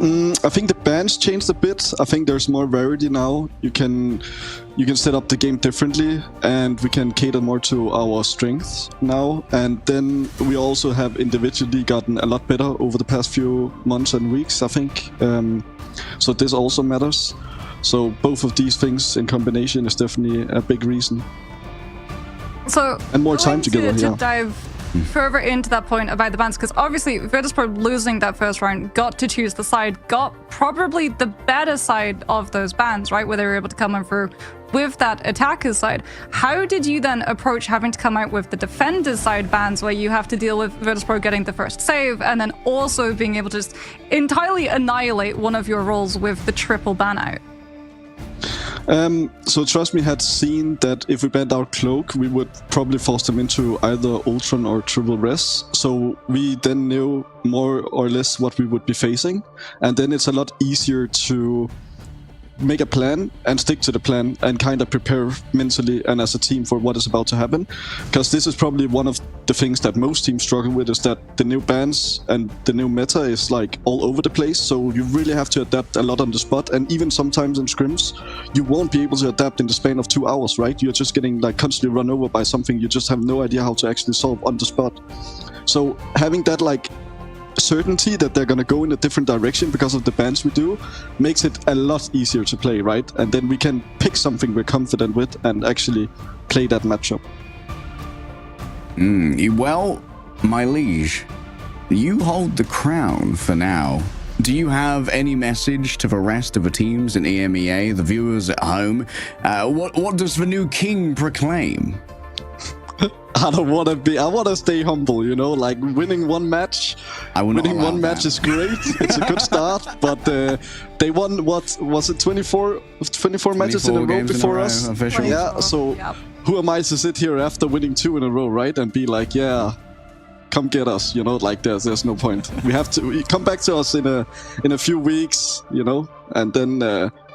I think the bans changed a bit. I think there's more variety now. You can set up the game differently, and we can cater more to our strengths now. And then we also have individually gotten a lot better over the past few months and weeks, I think. So this also matters. So both of these things in combination is definitely a big reason. So and more time together. To dive further into that point about the bans, because obviously Virtus.pro losing that first round got to choose the side, got probably the better side of those bans, right? Where they were able to come in through with that attacker's side. How did you then approach having to come out with the defender's side bans, where you have to deal with Virtus.pro getting the first save and then also being able to just entirely annihilate one of your roles with the triple ban out? So Trust Me had seen that if we banned out Cloak, we would probably force them into either Ultron or Triple Res. So we then knew more or less what we would be facing. And then it's a lot easier to make a plan and stick to the plan and kind of prepare mentally and as a team for what is about to happen. Because this is probably one of the things that most teams struggle with, is that the new bans and the new meta is like all over the place. So you really have to adapt a lot on the spot. And even sometimes in scrims, you won't be able to adapt in the span of 2 hours, right? You're just getting like constantly run over by something you just have no idea how to actually solve on the spot. So having that like certainty that they're gonna go in a different direction because of the bans we do makes it a lot easier to play, right? And then we can pick something we're confident with and actually play that matchup. Well, my liege, you hold the crown for now. Do you have any message to the rest of the teams in EMEA, the viewers at home? What does the new king proclaim? I don't want to be. I want to stay humble, you know. Like winning one match, winning one match is great. It's a good start, but they won. What was it? 24 matches in a row before us. Official. Yeah. So who am I to sit here after winning 2 in a row, right? And be like, yeah, come get us, you know? Like there's no point. We have to come back to us in a few weeks, you know, and then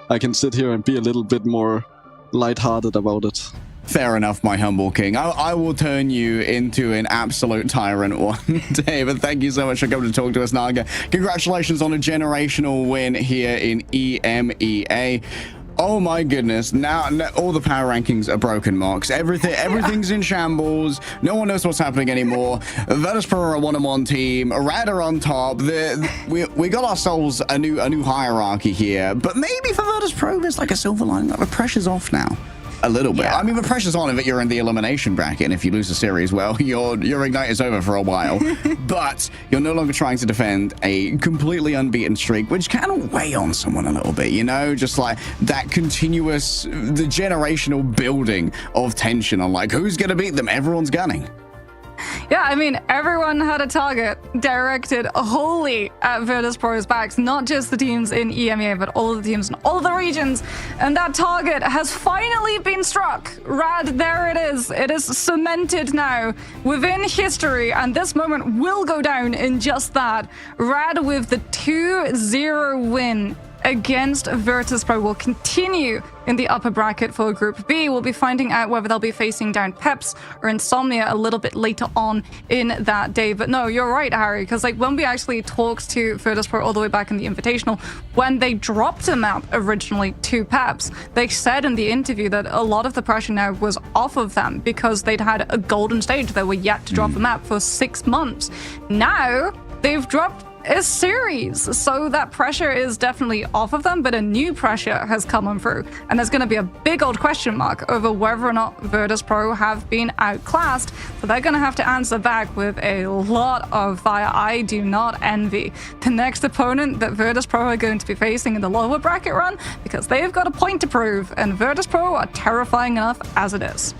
I can sit here and be a little bit more lighthearted about it. Fair enough, my humble king. I will turn you into an absolute tyrant one day, but thank you so much for coming to talk to us, Naga. Congratulations on a generational win here in EMEA. Oh my goodness, now all the power rankings are broken, Mox. Everything's in shambles. No one knows what's happening anymore. Virtus.pro are a 1-on-1 team. Rad are on top. We got ourselves a new hierarchy here, but maybe for Virtus.pro there's like a silver lining, like the pressure's off now. A little bit. I mean, the pressure's on if you're in the elimination bracket, and if you lose the series, well, your Ignite is over for a while. But you're no longer trying to defend a completely unbeaten streak, which can weigh on someone a little bit, you know? Just like that continuous, the generational building of tension on like, who's going to beat them? Everyone's gunning. Yeah, I mean, everyone had a target directed wholly at Virtus.pro's backs, not just the teams in EMEA, but all of the teams in all of the regions. And that target has finally been struck. Rad, there it is. It is cemented now within history, and this moment will go down in just that. Rad with the 2-0 win against Virtus.pro will continue in the upper bracket for Group B. We'll be finding out whether they'll be facing down Peps or Insomnia a little bit later on in that day. But no, you're right, Harry, because like when we actually talked to Virtus.pro all the way back in the Invitational, when they dropped a map originally to Peps, they said in the interview that a lot of the pressure now was off of them because they'd had a golden stage. They were yet to drop a map for 6 months. Now they've dropped a series, so that pressure is definitely off of them, but a new pressure has come on through, and there's going to be a big old question mark over whether or not Virtus.pro have been outclassed, so they're going to have to answer back with a lot of fire. I do not envy the next opponent that Virtus.pro are going to be facing in the lower bracket run, because they've got a point to prove, and Virtus.pro are terrifying enough as it is.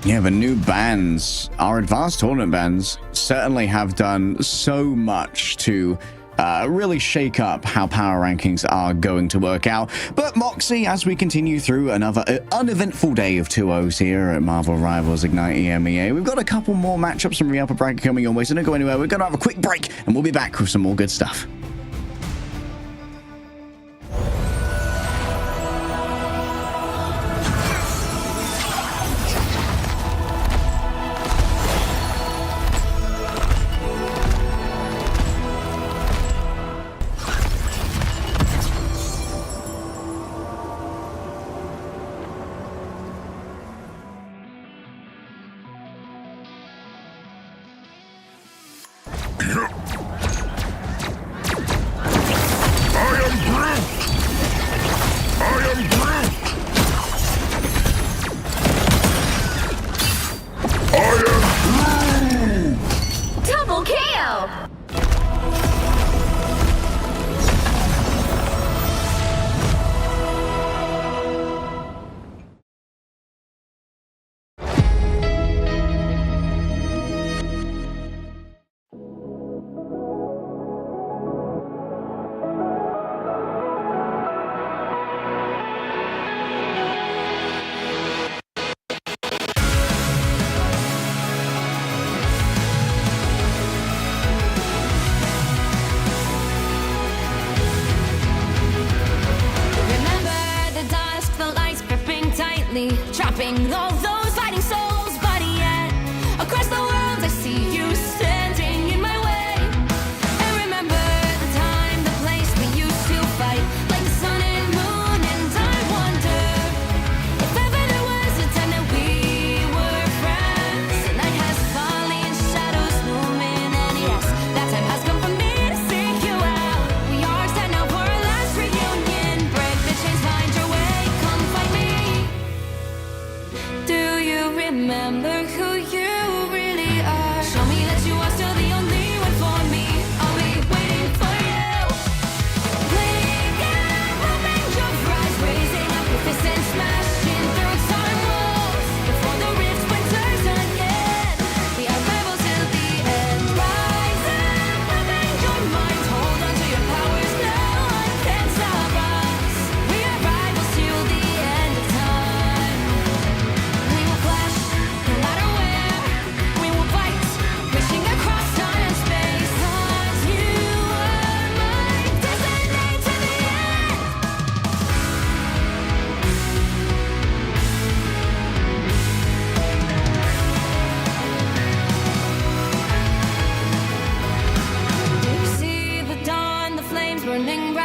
Yeah, the new bans, our advanced tournament bans, certainly have done so much to really shake up how power rankings are going to work out. But Moxie, as we continue through another uneventful day of 2-0s here at Marvel Rivals Ignite EMEA, we've got a couple more matchups from the upper bracket coming your way, so don't go anywhere. We're going to have a quick break, and we'll be back with some more good stuff.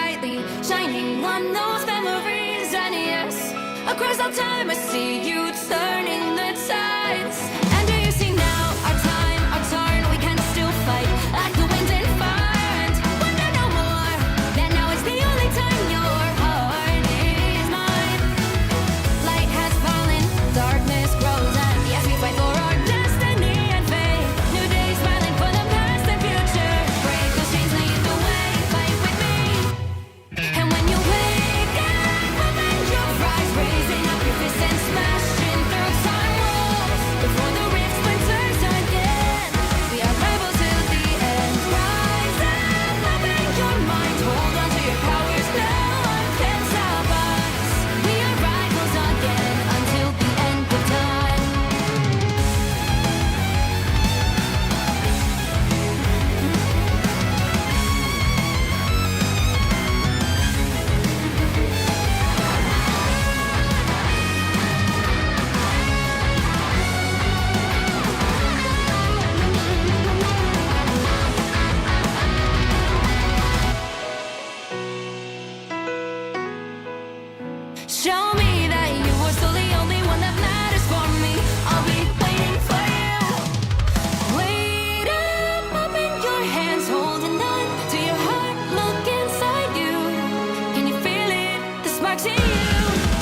brightly shining on those memories. And yes, across all time I see you turning the tides. And do you see now our time, our turn? We can still fight like the wind and fire. And wonder no more that now is the only time your heart is mine. Light has fallen, darkness grows, and yes, we fight for our destiny and fate. New days smiling for the past and future. Break those chains, lead the way, fight with me. And when you wake up, open your eyes, raising up your fists and smashing through time walls. Before the rift splinters again, we are rebels till the end. Rise up, open your mind, hold on to your powers, no one can stop us. We are rivals again until the end of time. Show me that you are still the only one that matters for me. I'll be waiting for you. Wait up, open your hands, holding on to your heart. Look inside you. Can you feel it? The sparks in you.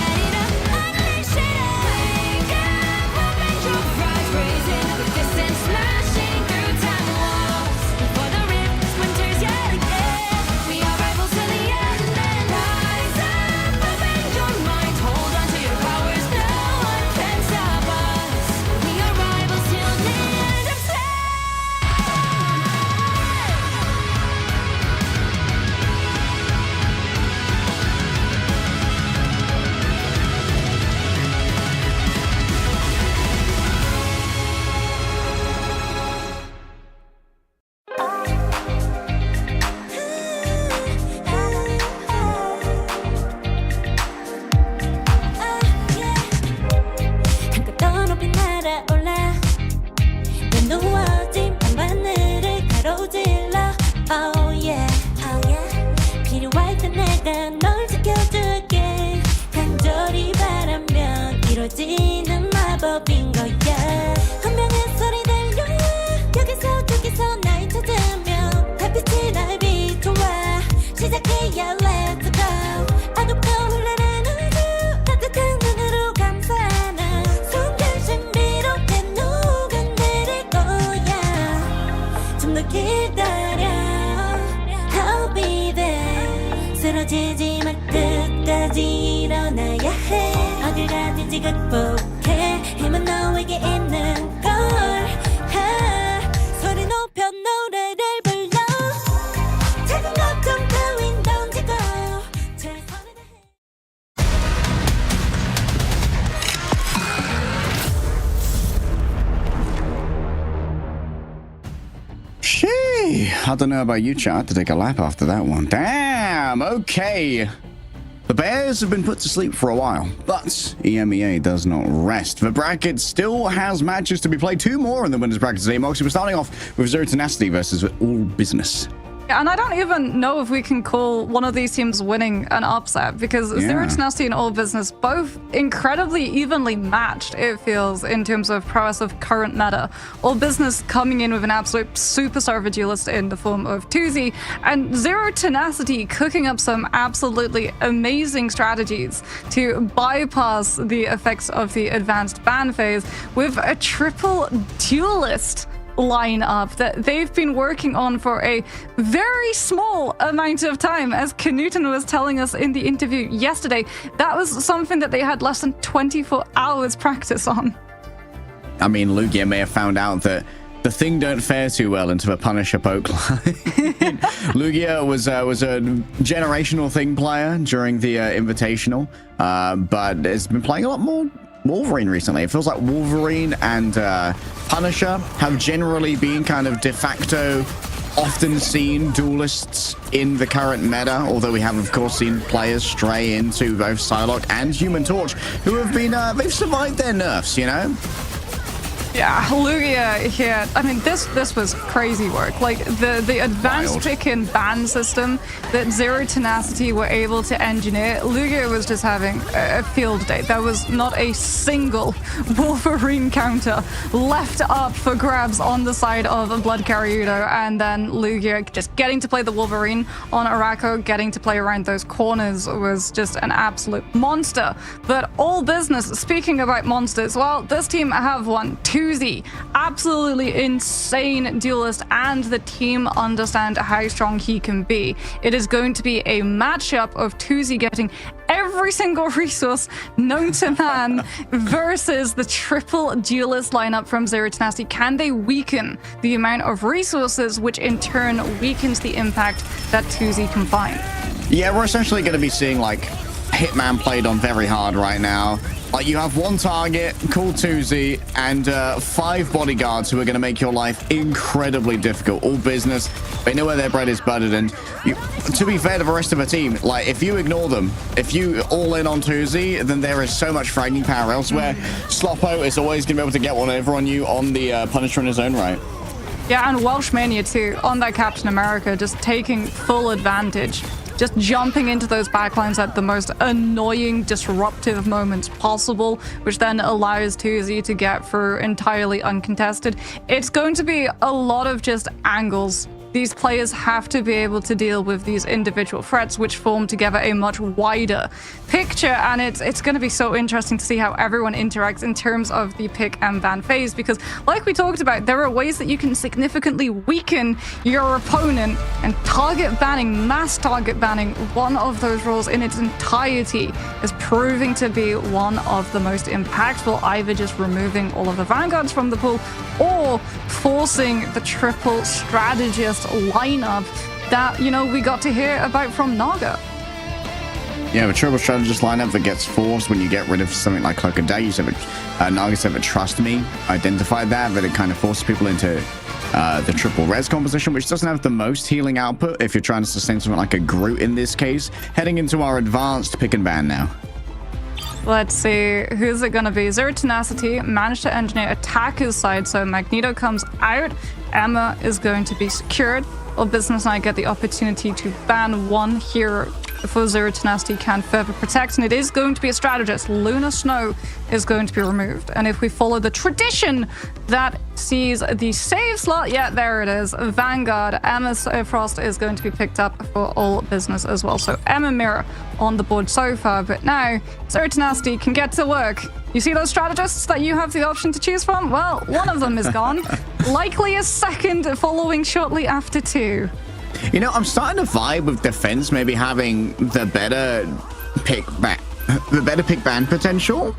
Add it up, unleash it. Wake up, open your eyes, raising up your fists and smashing through time walls. Before the rift splinters yet again, we are rivals till the end. And rise up, open your mind, hold on to your powers, no one can stop us. We are rivals till the end of time. 한껏 높이 날아올라 넌 누워진 밤하늘을 가로질러 Oh yeah, oh yeah. 필요할 때 내가 널 지켜줄게 간절히 바라면 이루어지는 마법인 거야 운명의 소리 들려 여기서 저기서 날 찾으면 달빛이 날 비춰와 시작해야 let's go 어둡고 흘러는 우주 따뜻한 눈으로 감싸나 순간 신비롭게 녹아내릴 거야 좀 더 기다려 I'll be there 쓰러지지 말 끝까지 일어나야 해 어딜 가든지 극복해 힘은 너에게 있는 걸 소리 높여 노래를 불러 작은 걱정 따윈 던지고 최선을 다해 Shee, I don't know about you, chat. I had to take a lap after that one. Damn, okay. The Bears have been put to sleep for a while, but EMEA does not rest. The bracket still has matches to be played. 2 more in the winners bracket today. Moxie, we're starting off with Zero Tenacity versus All Business. Yeah, and I don't even know if we can call one of these teams winning an upset because Zero Tenacity and All Business both incredibly evenly matched, it feels, in terms of prowess of current meta. All Business coming in with an absolute superstar of a duelist in the form of Tuzi, and Zero Tenacity cooking up some absolutely amazing strategies to bypass the effects of the advanced ban phase with a triple duelist lineup that they've been working on for a very small amount of time. As Knuten was telling us in the interview yesterday, that was something that they had less than 24 hours practice on. I mean, Lugia may have found out that the thing don't fare too well into the Punisher poke line. Lugia was a generational thing player during the Invitational, but has been playing a lot more Wolverine recently. It feels like Wolverine and Punisher have generally been kind of de facto often seen duelists in the current meta, although we have of course seen players stray into both Psylocke and Human Torch who have been they've survived their nerfs, you know. Yeah, Lugia here. I mean, this was crazy work. Like the advanced Wild. pick and ban system that Zero Tenacity were able to engineer. Lugia was just having a field day. There was not a single Wolverine counter left up for grabs on the side of Blood Karyudo, and then Lugia just getting to play the Wolverine on Arako, getting to play around those corners was just an absolute monster. But all business. Speaking about monsters, well, this team have won 2Z. Absolutely insane duelist, and the team understand how strong he can be. It is going to be a matchup of 2Z getting every single resource known to man versus the triple duelist lineup from Zero Tenacity. Can they weaken the amount of resources, which in turn weakens the impact that 2Z can find? Yeah, we're essentially going to be seeing like Hitman played on very hard right now. Like, you have one target called 2Z and 5 bodyguards who are going to make your life incredibly difficult. All business. They know where their bread is buttered. And to be fair to the rest of the team, like, if you ignore them, if you all in on 2Z, then there is so much fragging power elsewhere. Sloppo is always going to be able to get one over on you on the Punisher in his own right. Yeah, and Welsh Mania too, on that Captain America, just taking full advantage. Just jumping into those backlines at the most annoying, disruptive moments possible, which then allows 2Z to get through entirely uncontested. It's going to be a lot of just angles. These players have to be able to deal with these individual threats, which form together a much wider picture. And it's going to be so interesting to see how everyone interacts in terms of the pick and ban phase, because like we talked about, there are ways that you can significantly weaken your opponent, and target banning, mass target banning, one of those roles in its entirety is proving to be one of the most impactful, either just removing all of the vanguards from the pool or forcing the triple strategist lineup that, you know, we got to hear about from Naga. Yeah, the triple strategist lineup that gets forced when you get rid of something like Cloak and Dagger. You said Naga said that Trust Me identified that it kind of forces people into the triple res composition, which doesn't have the most healing output if you're trying to sustain something like a Groot in this case. Heading into our advanced pick and ban now. Let's see, who's it gonna be? Zero Tenacity managed to engineer attacker's side, so Magneto comes out. Emma is going to be secured. Or Business and I get the opportunity to ban one hero before Zero Tenacity can further protect, and it is going to be a strategist. Luna Snow is going to be removed. And if we follow the tradition that sees the save slot, yeah, there it is, Vanguard, Emma Frost is going to be picked up for all business as well. So Emma Mirror on the board so far, but now Zero Tenacity can get to work. You see those strategists that you have the option to choose from? Well, one of them is gone. Likely a second following shortly after 2. You know, I'm starting to vibe with defense maybe having the better pick ban potential.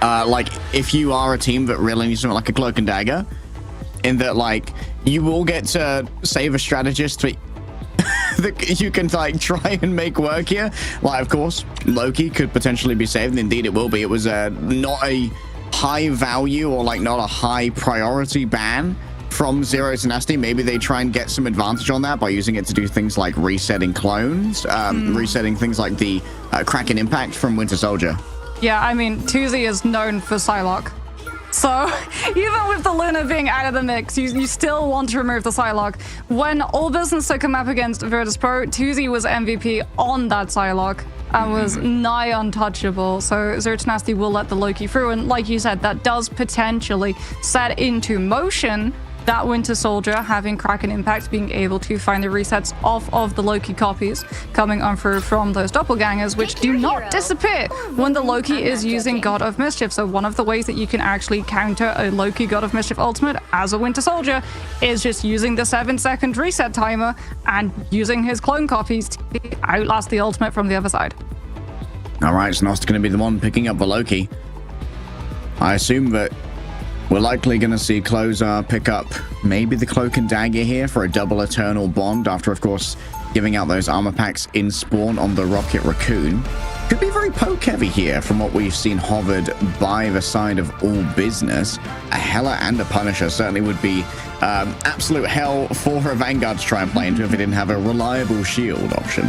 Like, if you are a team that really needs something like a Cloak and Dagger, in that, like, you will get to save a strategist that you can, like, try and make work here. Like, of course, Loki could potentially be saved, and indeed it will be. It was not a high value or, like, not a high priority ban from Zero Tenacity. Maybe they try and get some advantage on that by using it to do things like resetting clones, resetting things like the Kraken Impact from Winter Soldier. Yeah, I mean, 2Z is known for Psylocke. So even with the Luna being out of the mix, you still want to remove the Psylocke. When All Business took him up against Virtus Pro, 2Z was MVP on that Psylocke and was nigh untouchable. So Zero Tenacity will let the Loki through. And like you said, that does potentially set into motion that Winter Soldier having Kraken Impact, being able to find the resets off of the Loki copies coming on through from those doppelgangers, which do not disappear when the Loki is using God of Mischief. So one of the ways that you can actually counter a Loki God of Mischief ultimate as a Winter Soldier is just using the 7-second reset timer and using his clone copies to outlast the ultimate from the other side. All right, so Nost's going to be the one picking up the Loki. I assume that we're likely going to see Clozar pick up maybe the Cloak and Dagger here for a double Eternal Bond after, of course, giving out those armor packs in Spawn on the Rocket Raccoon. Could be very poke heavy here from what we've seen hovered by the side of All Business. A Hela and a Punisher certainly would be absolute hell for a Vanguard to try and play into if it didn't have a reliable shield option.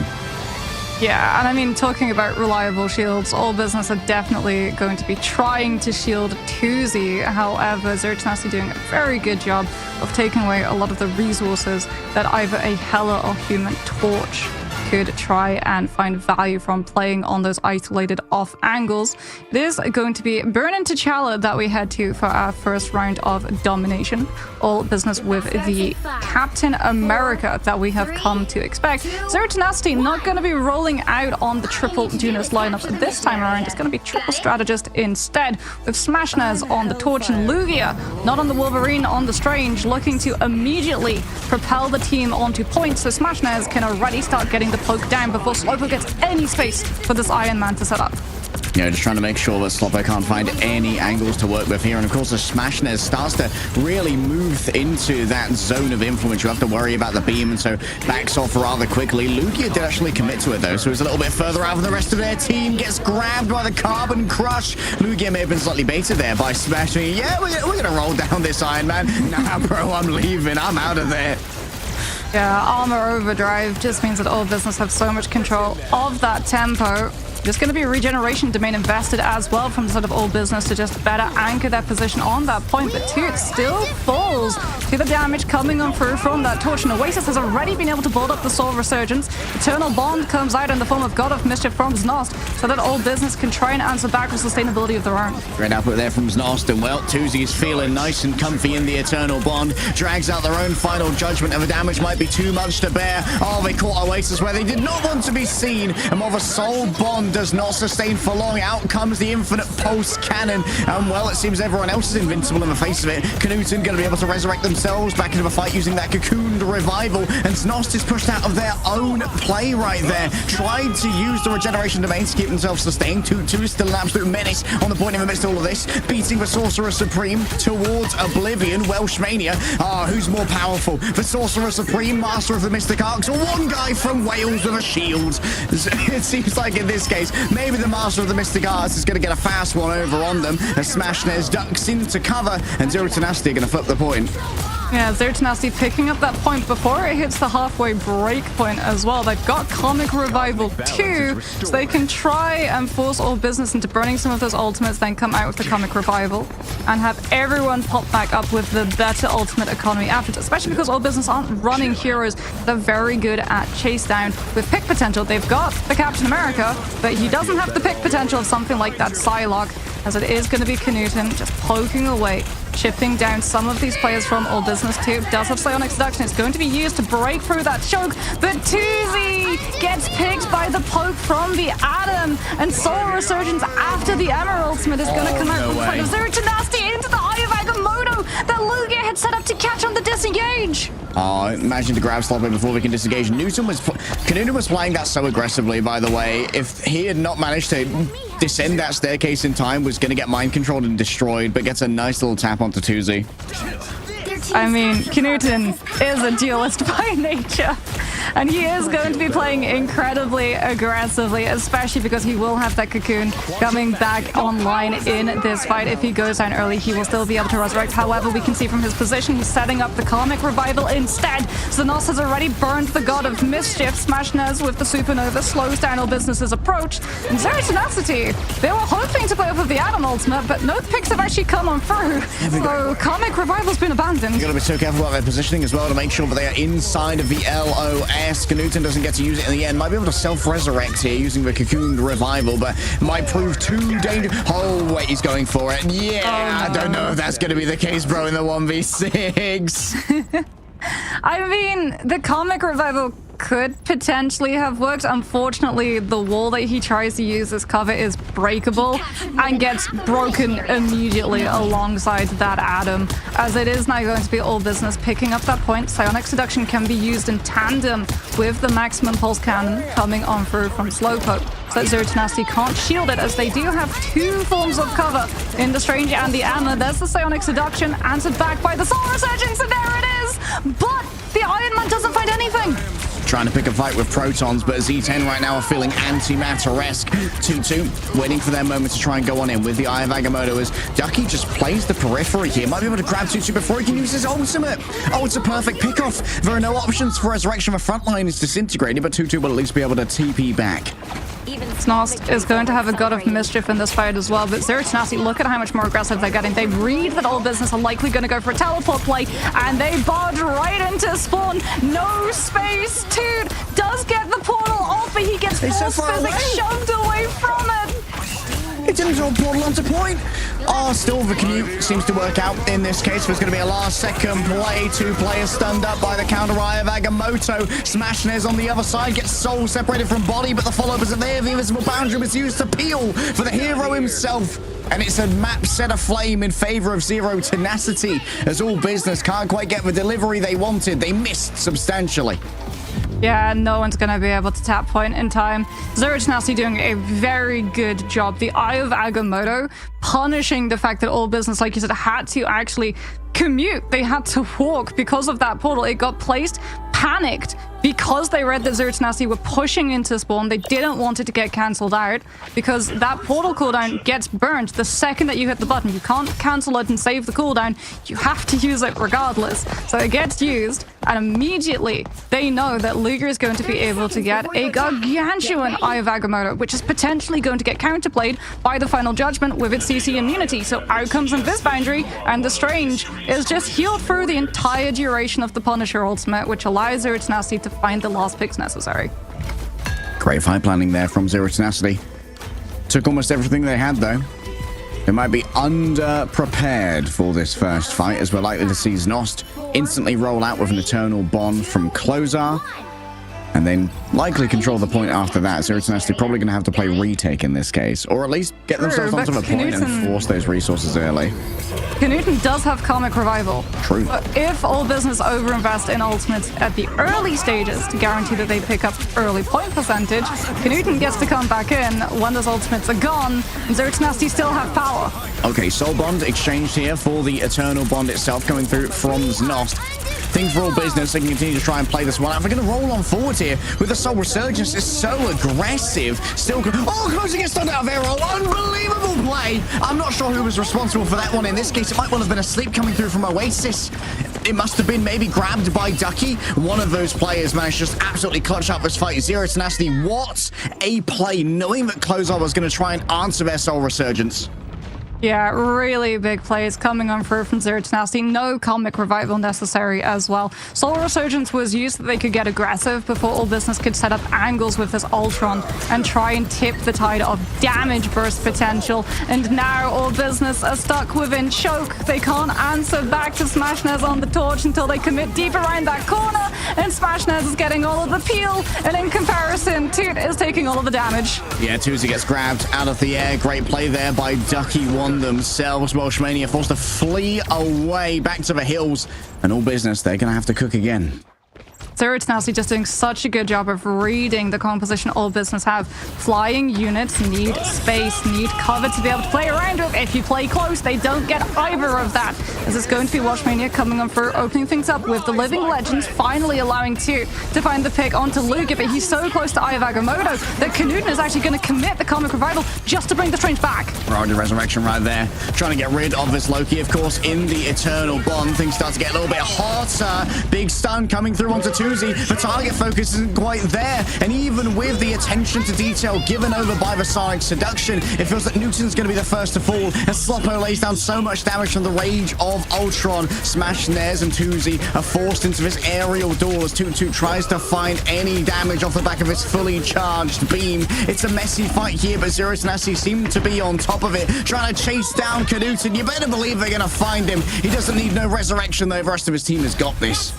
Yeah, and I mean, talking about reliable shields, All Business are definitely going to be trying to shield Tuzi. However, Zero Tenacity doing a very good job of taking away a lot of the resources that either a Hela or Human Torch could try and find value from playing on those isolated off angles. It is going to be Burn into Chala that we head to for our first round of domination. All Business with the Captain America that we have come to expect. Zero Tenacity not going to be rolling out on the triple Dunas lineup this time around. It's going to be triple strategist instead, with Smashnaz on the Torch and Lugia, not on the Wolverine, on the Strange, looking to immediately propel the team onto points so Smashnaz can already start getting the poke down before Slowpoke gets any space for this Iron Man to set up. You know, just trying to make sure that Slowpoke can't find any angles to work with here. And of course, as Smashnaz starts to really move into that zone of influence, you have to worry about the beam, and so backs off rather quickly. Lugia did actually commit to it, though, so he's a little bit further out than the rest of their team. Gets grabbed by the Carbon Crush. Lugia may have been slightly baited there by smashing. Yeah, we're going to roll down this Iron Man. Nah, bro, I'm leaving. I'm out of there. Yeah, Armor Overdrive just means that All Business have so much control of that tempo. There's going to be a regeneration domain invested as well from sort of All Business to just better anchor their position on that point. But Toot still falls to the damage coming on through from that Torch. And Oasis has already been able to build up the Soul Resurgence. Eternal Bond comes out in the form of God of Mischief from Znost, so that All Business can try and answer back with sustainability of their own. Great output there from Znost, and well, Tuzi is feeling nice and comfy in the Eternal Bond. Drags out their own final judgment, and the damage might be too much to bear. Oh, they caught Oasis where they did not want to be seen, and while the Soul Bond does not sustain for long, out comes the infinite pulse cannon, and well, it seems everyone else is invincible in the face of it. Knudsen going to be able to resurrect themselves back into a fight using that cocooned revival, and Znost is pushed out of their own play right there. Tried to use the regeneration domain to keep themselves sustained. Two is still an absolute menace on the point in the midst of all of this, beating the Sorcerer Supreme towards oblivion. Welshmania, who's more powerful, the Sorcerer Supreme, Master of the Mystic Arcs, or one guy from Wales with a shield? It seems like in this case, maybe the Master of the Mystic Arts is going to get a fast one over on them as Smashnaz ducks into cover, and Zero Tenacity are going to flip the point. Yeah, Zero Tenacity picking up that point before it hits the halfway break point as well. They've got Comic Revival too, so they can try and force All Business into burning some of those ultimates, then come out with the Comic Revival and have everyone pop back up with the better ultimate economy afterwards, especially because All Business aren't running heroes that are very good at chase down with pick potential. They've got the Captain America, but he doesn't have the pick potential of something like that Psylocke, as it is going to be Knudsen just poking away, chipping down some of these players from All Business too. Does have Psionic Seduction. It's going to be used to break through that choke, but Tuzi gets picked by the poke from the Atom, and Soul Resurgence after the Emerald Ultimate is going to come out in front of Zero Tenacity into the Eye of Agamotto that Lugia had set up to catch on the disengage. Oh, imagine to grab Slowpoke before we can disengage. Knudsen was playing that so aggressively, by the way. If he had not managed to descend that staircase in time, was going to get mind controlled and destroyed, but gets a nice little tap onto Tuzi. I mean, Knudsen is a duelist by nature, and he is going to be playing incredibly aggressively, especially because he will have that cocoon coming back online in this fight. If he goes down early, he will still be able to resurrect. However, we can see from his position, he's setting up the Comic Revival instead. Znost has already burned the God of Mischief. Smashnaz with the Supernova slows down All Business's approach. And Zero Tenacity, they were hoping to play off of the Atom Ultimate, but no picks have actually come on through. So Comic Revival's been abandoned. You've got to be so careful about their positioning as well to make sure that they are inside of the LOS. Knudsen doesn't get to use it in the end. Might be able to self-resurrect here using the Cocooned Revival, but might prove too dangerous. Oh, wait, he's going for it. Yeah, I don't know if that's going to be the case, bro, in the 1v6. I mean, the Comic Revival could potentially have worked. Unfortunately, the wall that he tries to use as cover is breakable and gets broken immediately alongside that Atom, as it is now going to be All Business picking up that point. Psionic Seduction can be used in tandem with the Maximum Pulse Cannon coming on through from Slowpoke, so that Zero Tenacity can't shield it, as they do have two forms of cover in the Strange and the Amber. There's the Psionic Seduction, answered back by the Soul Resurgence, and there it is! But the Iron Man doesn't find anything! trying to pick a fight with Protons, but Z10 right now are feeling antimatter-esque. 2-2 waiting for their moment to try and go on in with the Eye of Agamotto as Ducky just plays the periphery here. Might be able to grab 2-2 before he can use his ultimate. Oh, it's a perfect pickoff. There are no options for Resurrection. The front line is disintegrated, but 2-2 will at least be able to TP back. Snost is going to have a God of Mischief in this fight as well, but Zero Tenacity, look at how much more aggressive they're getting. They read that All Business are likely going to go for a teleport play, and they barge right into spawn. No space. Toot does get the portal off, but he gets force physics shoved away from it. It didn't draw portal onto point. Oh, still the Canute seems to work out in this case. There's going to be a last second play. 2 players stunned up by the counter Eye of Agamotto. Smashnez on the other side gets soul separated from body, but the follow-up isn't there. The invisible boundary was used to peel for the hero himself. And it's a map set aflame in favor of Zero Tenacity, as All Business can't quite get the delivery they wanted. They missed substantially. Yeah, no one's going to be able to tap point in time. Zero Tenacity doing a very good job. The Eye of Agamotto punishing the fact that All Business, like you said, had to actually commute. They had to walk because of that portal. It got placed, panicked, because they read that Zero Tenacity were pushing into spawn. They didn't want it to get cancelled out because that portal cooldown gets burned the second that you hit the button. You can't cancel it and save the cooldown. You have to use it regardless. So it gets used, and immediately they know that Luger is going to be able to get a gargantuan Eye of Agamotto, which is potentially going to get counterplayed by the Final Judgment with its CC immunity. So out comes Invis Boundary, and the Strange is just healed through the entire duration of the Punisher ultimate, which allows Zero Tenacity to find the last picks necessary. Great fight planning there from Zero Tenacity. Took almost everything they had, though. They might be under-prepared for this first fight, as we're likely to see Znost instantly roll out with an Eternal Bond from Closar, and then likely control the point after that. Zero Tenacity probably going to have to play retake in this case, or at least get themselves onto the point and force those resources early. Knuten does have Karmic Revival. True. But if All Business overinvest in ultimates at the early stages to guarantee that they pick up early point percentage, Knuten gets to come back in when those ultimates are gone, and Zero Tenacity still have power. Okay, Soul Bond exchanged here for the Eternal Bond itself coming through from Znost. Thing for All Business, they can continue to try and play this one out. They're going to roll on forward here with the Soul Resurgence. It's so aggressive. Still, closing it stunned out of arrow. Unbelievable play. I'm not sure who was responsible for that one. In this case, it might well have been a sleep coming through from Oasis. It must have been maybe grabbed by Ducky. One of those players managed to just absolutely clutch up this fight. Zero Tenacity, what a play, knowing that Closar was going to try and answer their Soul Resurgence. Yeah, really big plays coming on through from Zero Tenacity. No Karmic Revival necessary as well. Soul Resurgence was used so that they could get aggressive before All Business could set up angles with this Ultron and try and tip the tide of damage burst potential. And now All Business are stuck within choke. They can't answer back to Smashnez on the torch until they commit deep around that corner. And Smashnez is getting all of the peel. And in comparison, Toot is taking all of the damage. Yeah, Tuzi gets grabbed out of the air. Great play there by Ducky One themselves. Welshmania forced to flee away back to the hills, and All Business, they're gonna have to cook again. Zero Tenacity just doing such a good job of reading the composition All Business have. Flying units need space, need cover to be able to play around with. If you play close, they don't get either of that. As it's going to be Welshmania coming on for opening things up with the Living Legends finally allowing Toot to find the pick onto Luger, but he's so close to Eye of Agamotto that Knuten is actually going to commit the Karmic Revival just to bring the Strange back. Roger Resurrection right there. Trying to get rid of this Loki, of course, in the Eternal Bond. Things start to get a little bit hotter. Big stun coming through onto Tuzi. The target focus isn't quite there, and even with the attention to detail given over by the Sonic Seduction, it feels that Newton's going to be the first to fall, as Sloppo lays down so much damage from the rage of Ultron. Smashnez and Tuzi are forced into this aerial doors. Toot tries to find any damage off the back of his fully charged beam. It's a messy fight here, but Zero Tenacity seem to be on top of it, trying to chase down Knuten. You better believe they're going to find him. He doesn't need no resurrection, though. The rest of his team has got this.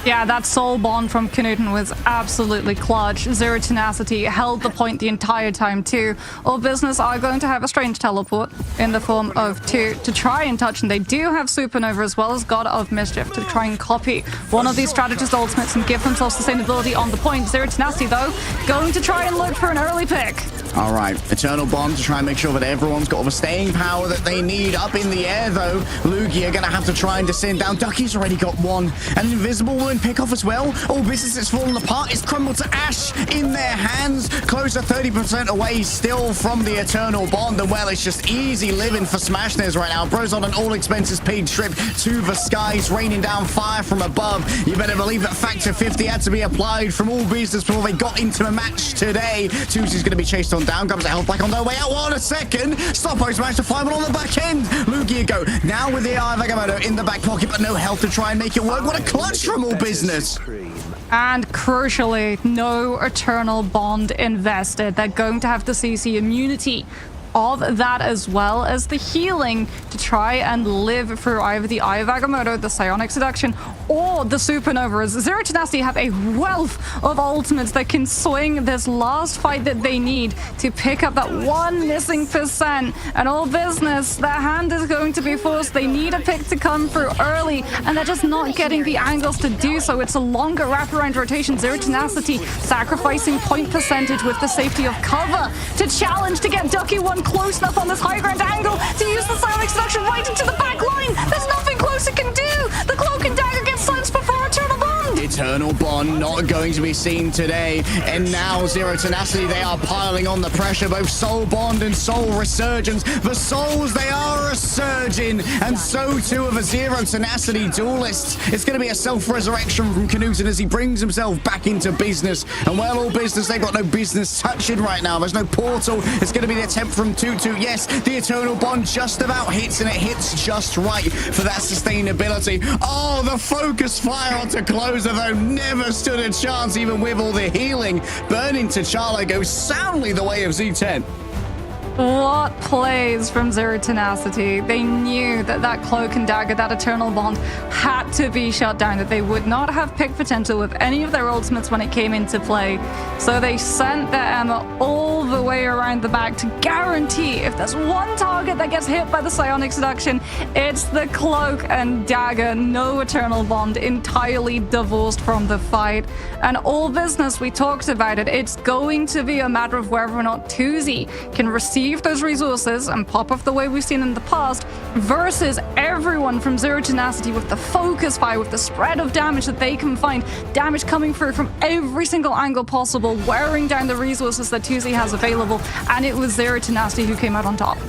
Yeah, that Soul Bond from Knuten was absolutely clutch. Zero Tenacity held the point the entire time too. All Business are going to have a Strange teleport in the form of Toot to try and touch, and they do have Supernova as well as God of Mischief to try and copy one of these strategist ultimates and give themselves sustainability on the point. Zero Tenacity, though, going to try and look for an early pick. All right, Eternal Bond to try and make sure that everyone's got all the staying power that they need. Up in the air, though, Lugia going to have to try and descend down. Ducky's already got one. And Invisible will pick off as well. All business is falling apart. It's crumbled to ash in their hands. Close to 30% away still from the Eternal Bond. And, well, it's just easy living for Smashness right now. Bro's on an all-expenses paid trip to the skies, raining down fire from above. You better believe that Factor 50 had to be applied from all business before they got into a match today. Tusi's going to be chased on down, grabs a health back on their way out. What a second! Stoppo's managed to find one on the back end. Lugia go now with the Eye of Agamotto in the back pocket, but no health to try and make it work. What a clutch from all business! And crucially, no Eternal Bond invested. They're going to have the CC immunity of that as well as the healing to try and live through either the Eye of Agamotto, the Psionic Seduction, or the Supernova. As Zero Tenacity have a wealth of ultimates that can swing this last fight that they need to pick up that one missing percent. And all business, their hand is going to be forced. They need a pick to come through early, and they're just not getting the angles to do so. It's a longer wraparound rotation. Zero Tenacity sacrificing point percentage with the safety of cover to challenge to get Ducky one close enough on this high ground angle to use the Psionic Seduction right into the back line. There's nothing close it can do. The Cloak and Dagger gets silenced before Eternal Bond. Eternal Bond not going to be seen today. And now Zero Tenacity, they are piling on the pressure. Both Soul Bond and Soul Resurgence. The Souls, they are resurging. And so too are the Zero Tenacity duelists. It's going to be a self-resurrection from Knudsen as he brings himself back into business. And well, all business, they've got no business touching right now. There's no portal. It's going to be the attempt from Tutu. Yes, the Eternal Bond just about hits, and it hits just right for that sustainability. Oh, the focus fire onto Closer, though, never stood a chance, even with all the healing. Burning T'Challa goes soundly the way of Z10. What plays from Zero Tenacity. They knew that that Cloak and Dagger, that Eternal Bond, had to be shut down, that they would not have pick potential with any of their ultimates when it came into play. So they sent their Emma all the way around the back to guarantee if there's one target that gets hit by the Psionic Seduction, it's the Cloak and Dagger. No Eternal Bond, entirely divorced from the fight. And all business, we talked about it. It's going to be a matter of whether or not Tusi can receive those resources and pop off the way we've seen in the past versus everyone from Zero Tenacity with the focus fire, with the spread of damage that they can find, damage coming through from every single angle possible, wearing down the resources that Tusi has available, and it was Zero Tenacity who came out on top.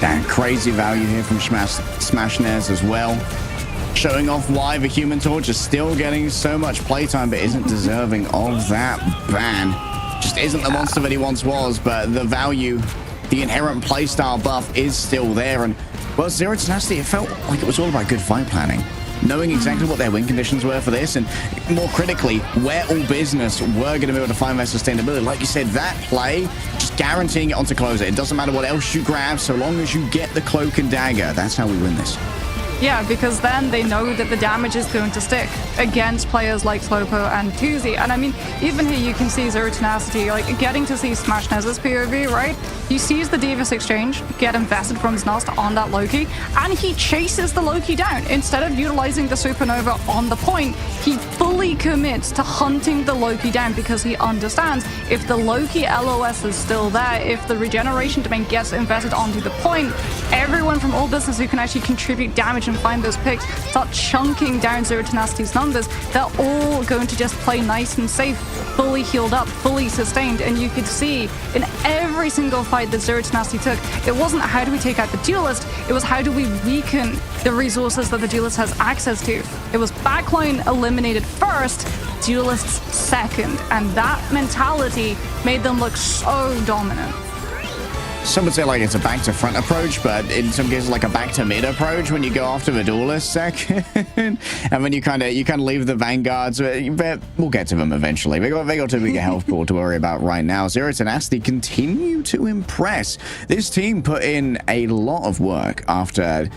Damn, crazy value here from Smashness as well. Showing off why the Human Torch is still getting so much playtime but isn't deserving of that ban. Just isn't the monster that he once was, but the value, the inherent playstyle buff is still there. And, well, Zero Tenacity, it felt like it was all about good fight planning. Knowing exactly what their win conditions were for this, and more critically, where all business were going to be able to find their sustainability. Like you said, that play, just guaranteeing it onto Closer. It doesn't matter what else you grab, so long as you get the Cloak and Dagger. That's how we win this. Yeah, because then they know that the damage is going to stick against players like Slopo and Tusi. And I mean, even here you can see Zero Tenacity, like, getting to see Smashnez's POV, right? He sees the Divas exchange, get invested from his Nast on that Loki, and he chases the Loki down. Instead of utilizing the Supernova on the point, he fully commits to hunting the Loki down because he understands if the Loki LOS is still there, if the regeneration domain gets invested onto the point, everyone from all business who can actually contribute damage and find those picks start chunking down Zero Tenacity's numbers. They're all going to just play nice and safe, fully healed up, fully sustained. And you could see in every single fight that Zero Tenacity took, it wasn't how do we take out the duelist, it was how do we weaken the resources that the duelist has access to. It was backline eliminated first, duelists second, and that mentality made them look so dominant. Some would say like it's a back to front approach, but in some cases like a back to mid approach when you go after the duelist second, and then you kind of leave the vanguards. We'll get to them eventually. They got too big a health pool to worry about right now. Zero Tenacity continue to impress. This team put in a lot of work after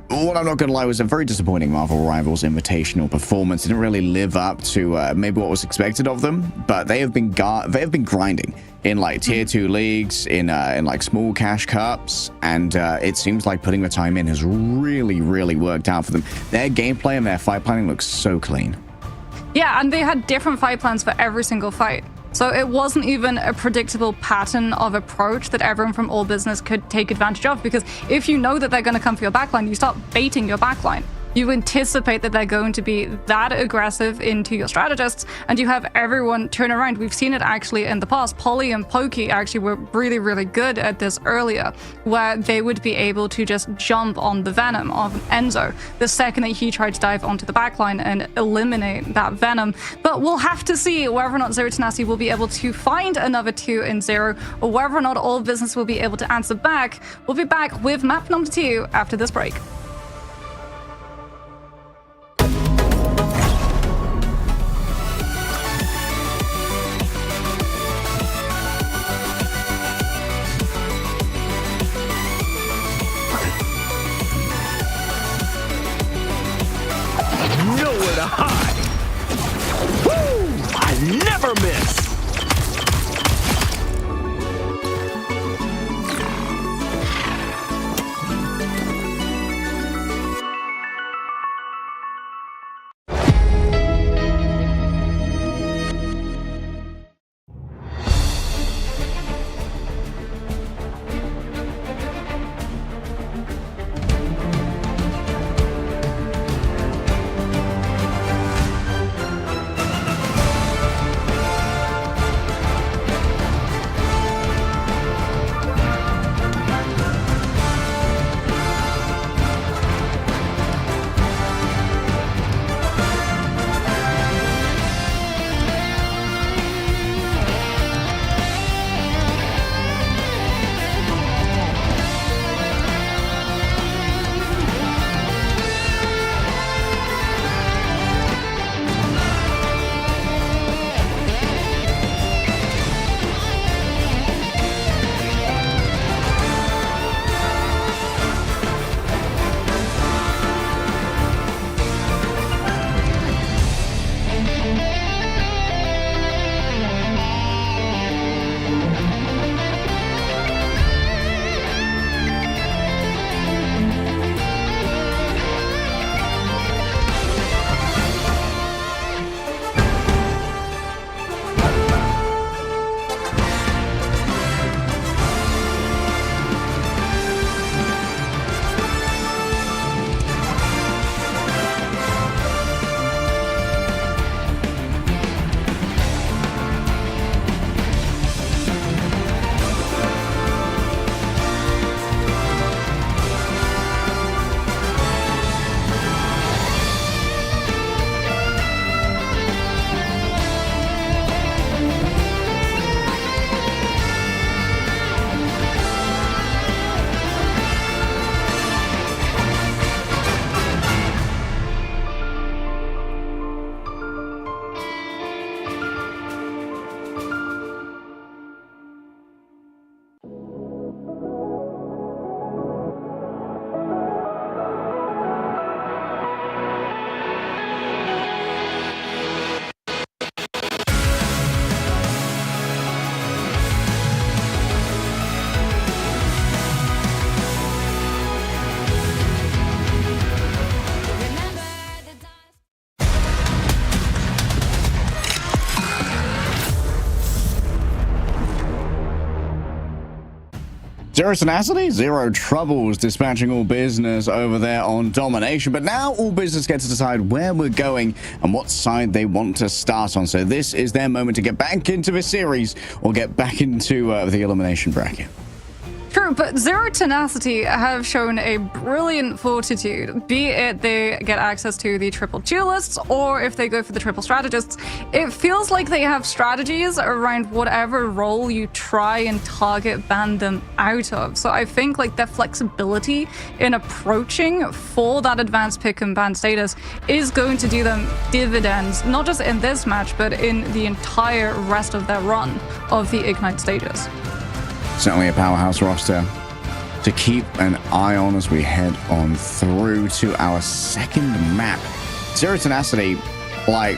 what I'm not going to lie was a very disappointing Marvel Rivals Invitational performance. It didn't really live up to maybe what was expected of them, but they have been grinding in like tier 2 leagues, in like small cash cups, and it seems like putting the time in has really worked out for them. Their gameplay and their fight planning looks so clean. Yeah, and they had different fight plans for every single fight. So it wasn't even a predictable pattern of approach that everyone from All Business could take advantage of, because if you know that they're going to come for your backline, you start baiting your backline. You anticipate that they're going to be that aggressive into your strategists, and you have everyone turn around. We've seen it actually in the past. Polly and Pokey actually were really, really good at this earlier, where they would be able to just jump on the Venom of Enzo the second that he tried to dive onto the backline and eliminate that Venom. But we'll have to see whether or not Zero Tenacity will be able to find another 2 in 0, or whether or not All Business will be able to answer back. We'll be back with map number 2 after this break. Nowhere to hide. Woo! I never miss. Zero Tenacity, Zero Troubles, dispatching All Business over there on Domination. But now All Business gets to decide where we're going and what side they want to start on. So this is their moment to get back into the series or get back into the elimination bracket. True, but Zero Tenacity have shown a brilliant fortitude, be it they get access to the triple duelists or if they go for the triple strategists. It feels like they have strategies around whatever role you try and target ban them out of. So I think like their flexibility in approaching for that advanced pick and ban status is going to do them dividends, not just in this match, but in the entire rest of their run of the Ignite stages. Certainly a powerhouse roster to keep an eye on as we head on through to our second map. Zero Tenacity, like,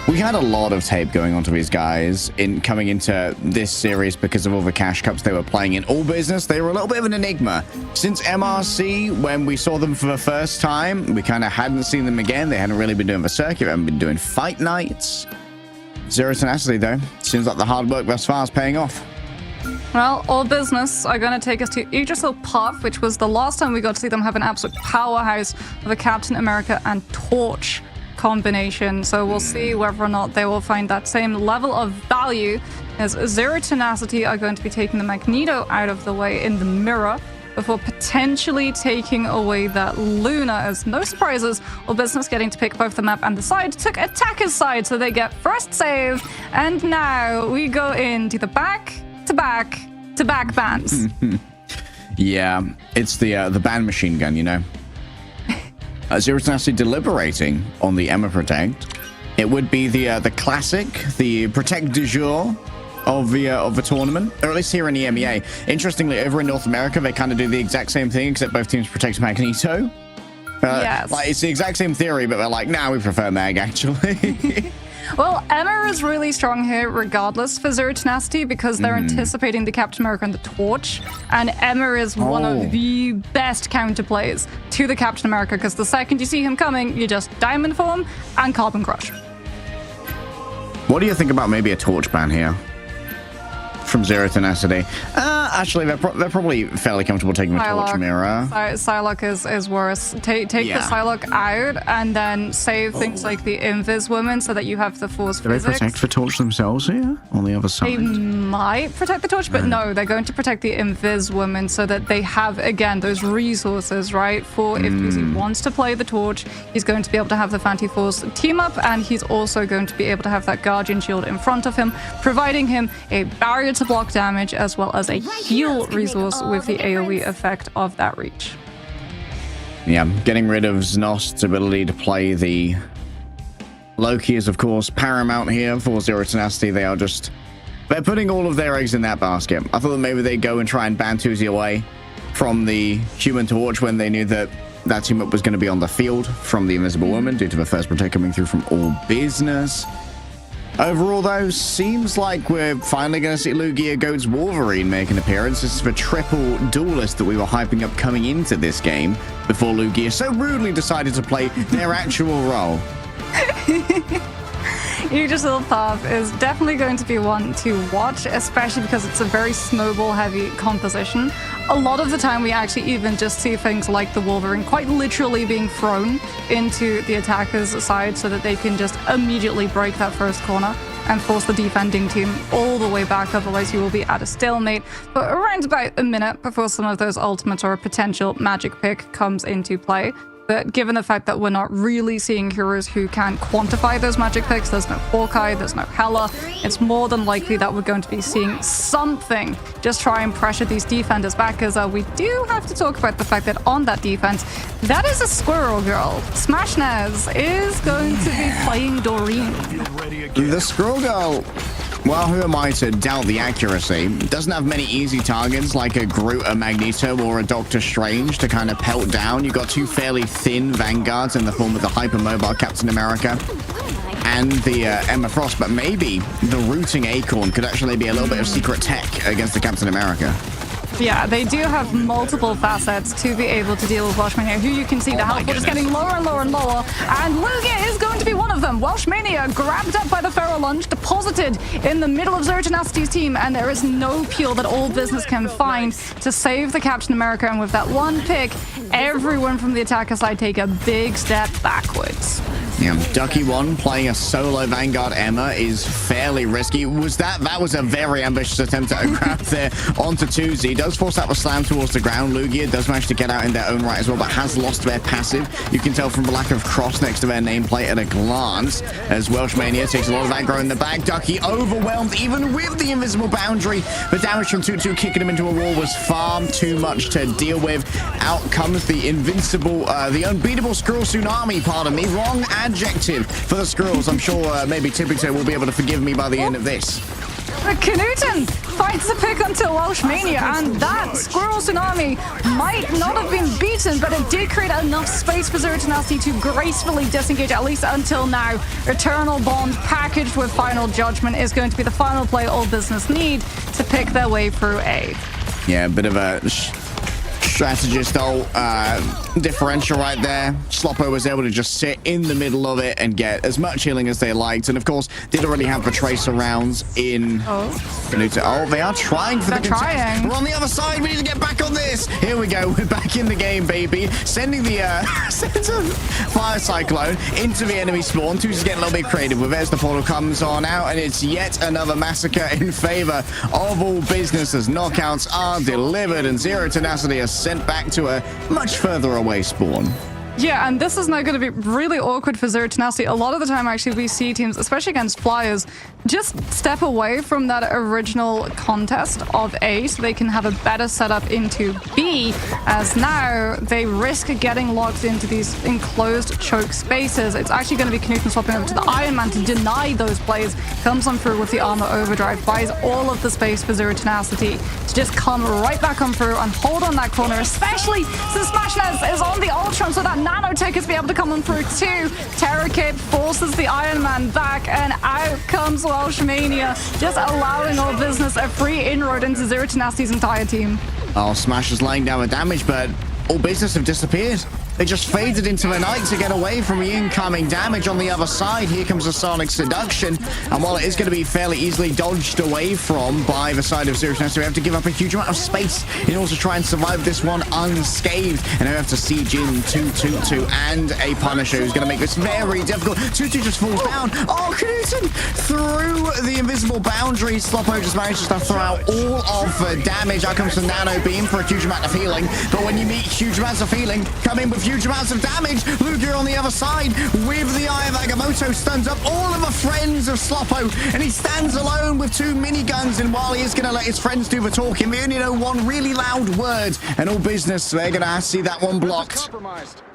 we had a lot of tape going on to these guys in coming into this series because of all the cash cups they were playing in. All Business, they were a little bit of an enigma. Since MRC, when we saw them for the first time, we kind of hadn't seen them again. They hadn't really been doing the circuit, they hadn't been doing fight nights. Zero Tenacity, though. Seems like the hard work thus far is paying off. Well, All Business are going to take us to Yggdrasil Path, which was the last time we got to see them have an absolute powerhouse of a Captain America and Torch combination. So we'll see whether or not they will find that same level of value, as Zero Tenacity are going to be taking the Magneto out of the way in the mirror before potentially taking away that Luna, as no surprises, All Business getting to pick both the map and the side took attacker's side, so they get first save, and now we go into the back-to-back bans. Yeah, it's the ban machine gun, you know. Zero Tenacity deliberating on the Emma Protect. It would be the classic, the Protect du jour of the tournament, or at least here in the EMEA. Interestingly, over in North America, they kind of do the exact same thing, except both teams protect Magneto. Yes. Like, it's the exact same theory, but they're like, nah, we prefer Mag, actually. Well, Emma is really strong here regardless for Zero Tenacity because they're anticipating the Captain America and the Torch, and Emma is one of the best counterplays to the Captain America because the second you see him coming, you just Diamond Form and Carbon Crush. What do you think about maybe a Torch ban here from Zero Tenacity? Actually, they're probably fairly comfortable taking the Torch mirror. Psylocke is worse. Take the Psylocke out and then save things like the Invis Woman so that you have the Force Do physics. they protect the Torch themselves here on the other side? They might protect the Torch, but no, they're going to protect the Invis Woman so that they have, again, those resources, right? For if Lucy wants to play the Torch, he's going to be able to have the Fanti Force team up, and he's also going to be able to have that Guardian Shield in front of him, providing him a barrier to block damage as well as a heal resource with the AoE effect of that reach. Yeah, getting rid of Znost's ability to play the Loki is, of course, paramount here for Zero Tenacity. They're putting all of their eggs in that basket. I thought that maybe they'd go and try and ban Tuzi away from the Human Torch when they knew that team up was going to be on the field from the Invisible Woman due to the first protect coming through from All Business. Overall, though, seems like we're finally going to see Lugia Goat's Wolverine make an appearance. This is the triple duelist that we were hyping up coming into this game before Lugia so rudely decided to play their actual role. Yggdrasil Path is definitely going to be one to watch, especially because it's a very snowball-heavy composition. A lot of the time, we actually even just see things like the Wolverine quite literally being thrown into the attacker's side so that they can just immediately break that first corner and force the defending team all the way back, otherwise you will be at a stalemate for around about a minute before some of those ultimates or a potential magic pick comes into play. But given the fact that we're not really seeing heroes who can quantify those magic picks, there's no Hawkeye, there's no Hela, it's more than likely that we're going to be seeing something just try and pressure these defenders back, as we do have to talk about the fact that on that defense, that is a Squirrel Girl. Smash Naz is going to be playing Doreen. The Squirrel Girl, well, who am I to doubt the accuracy? Doesn't have many easy targets like a Groot, a Magneto, or a Doctor Strange to kind of pelt down. You've got two fairly thin vanguards in the form of the hypermobile Captain America and the Emma Frost, but maybe the rooting Acorn could actually be a little bit of secret tech against the Captain America. Yeah, they do have multiple facets to be able to deal with Welshmania, who you can see the health is getting lower and lower and lower, and Lugia is going to be one of them. Welshmania grabbed up by the Feral Lunge, deposited in the middle of Zero Tenacity's team, and there is no peel that All Business can find to save the Captain America, and with that one pick, everyone from the attacker side take a big step backwards. Yeah, Ducky One playing a solo Vanguard Emma is fairly risky. That was a very ambitious attempt at a grab there onto Tuzi. Does force out the slam towards the ground. Lugia does manage to get out in their own right as well, but has lost their passive. You can tell from the lack of cross next to their nameplate at a glance, as Welshmania takes a lot of aggro in the back. Ducky overwhelmed even with the invisible boundary. The damage from 2-2 kicking him into a wall was far too much to deal with. Out comes the invincible, the unbeatable Skrull Tsunami, pardon me. Wrong adjective for the Skrulls. I'm sure maybe Tipito will be able to forgive me by the end of this. Knuten fights the pick until Welshmania, and that Squirrel Tsunami might not have been beaten, but it did create enough space for Zero Tenacity to gracefully disengage, at least until now. Eternal Bond packaged with Final Judgment is going to be the final play All Business need to pick their way through A. Yeah, a bit of a Strategist ult, differential right there. Sloppo was able to just sit in the middle of it and get as much healing as they liked. And of course, did already have the tracer rounds in Canuta. Oh, they are trying for the contest. We're on the other side. We need to get back on this. Here we go. We're back in the game, baby. Sending the fire cyclone into the enemy spawn. Tusi's getting a little bit creative with it as the portal comes on out, and it's yet another massacre in favor of all business as knockouts are delivered and Zero Tenacity is sent back to a much further away spawn. Yeah, and this is now going to be really awkward for Zero Tenacity. A lot of the time, actually, we see teams, especially against Flyers, just step away from that original contest of A so they can have a better setup into B, as now they risk getting locked into these enclosed choke spaces. It's actually going to be Knut swapping over to the Iron Man to deny those plays, comes on through with the armor overdrive, buys all of the space for Zero Tenacity to just come right back on through and hold on that corner, especially since Smashnaz is on the Ultron, so that nanotech is be able to come on through too. Terror Cape forces the Iron Man back, and out comes Welshmania, just allowing all business a free inroad into Zero Tenacity's entire team. Oh, Smash is laying down the damage, but all business have disappeared. They just faded into the night to get away from the incoming damage on the other side. Here comes the Sonic Seduction. And while it is going to be fairly easily dodged away from by the side of Zero Tenacity, we have to give up a huge amount of space in order to try and survive this one unscathed. And we have to siege in 2-2-2 and a Punisher who's going to make this very difficult. 2-2 just falls down. Oh, Knudsen through the invisible boundary. Sloppo just manages to throw out all of the damage. Out comes the Nano Beam for a huge amount of healing. But when you meet huge amounts of healing, come in with huge amounts of damage. Lugia on the other side with the Eye of Agamotto stuns up all of the friends of Sloppo, and he stands alone with two miniguns. And while he is going to let his friends do the talking, they only know one really loud word, and all business, they're going to see that one blocked.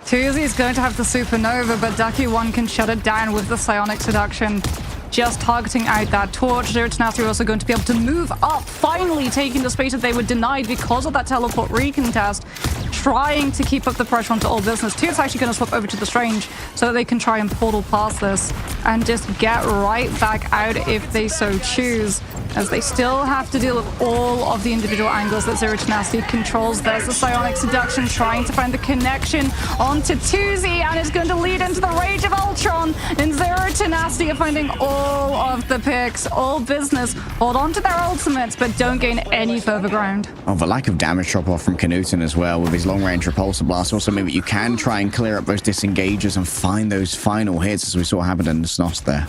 Tuzi is going to have the Supernova, but Ducky 1 can shut it down with the Psionic Seduction. Just targeting out that torch. Zero Tenacity are also going to be able to move up, finally taking the space that they were denied because of that teleport recontest, trying to keep up the pressure onto all business. Two's actually going to swap over to the Strange so that they can try and portal past this and just get right back out if they so choose, as they still have to deal with all of the individual angles that Zero Tenacity controls. There's the Psionic Seduction trying to find the connection onto Tuzi, and it's going to lead into the Rage of Ultron, and Zero Tenacity are finding all of the picks. All business hold on to their ultimates, but don't gain any further ground. Oh, the lack of damage drop-off from Knudsen as well with his long-range repulsor blast also mean that you can try and clear up those disengages and find those final hits, as we saw happen in the Snos there.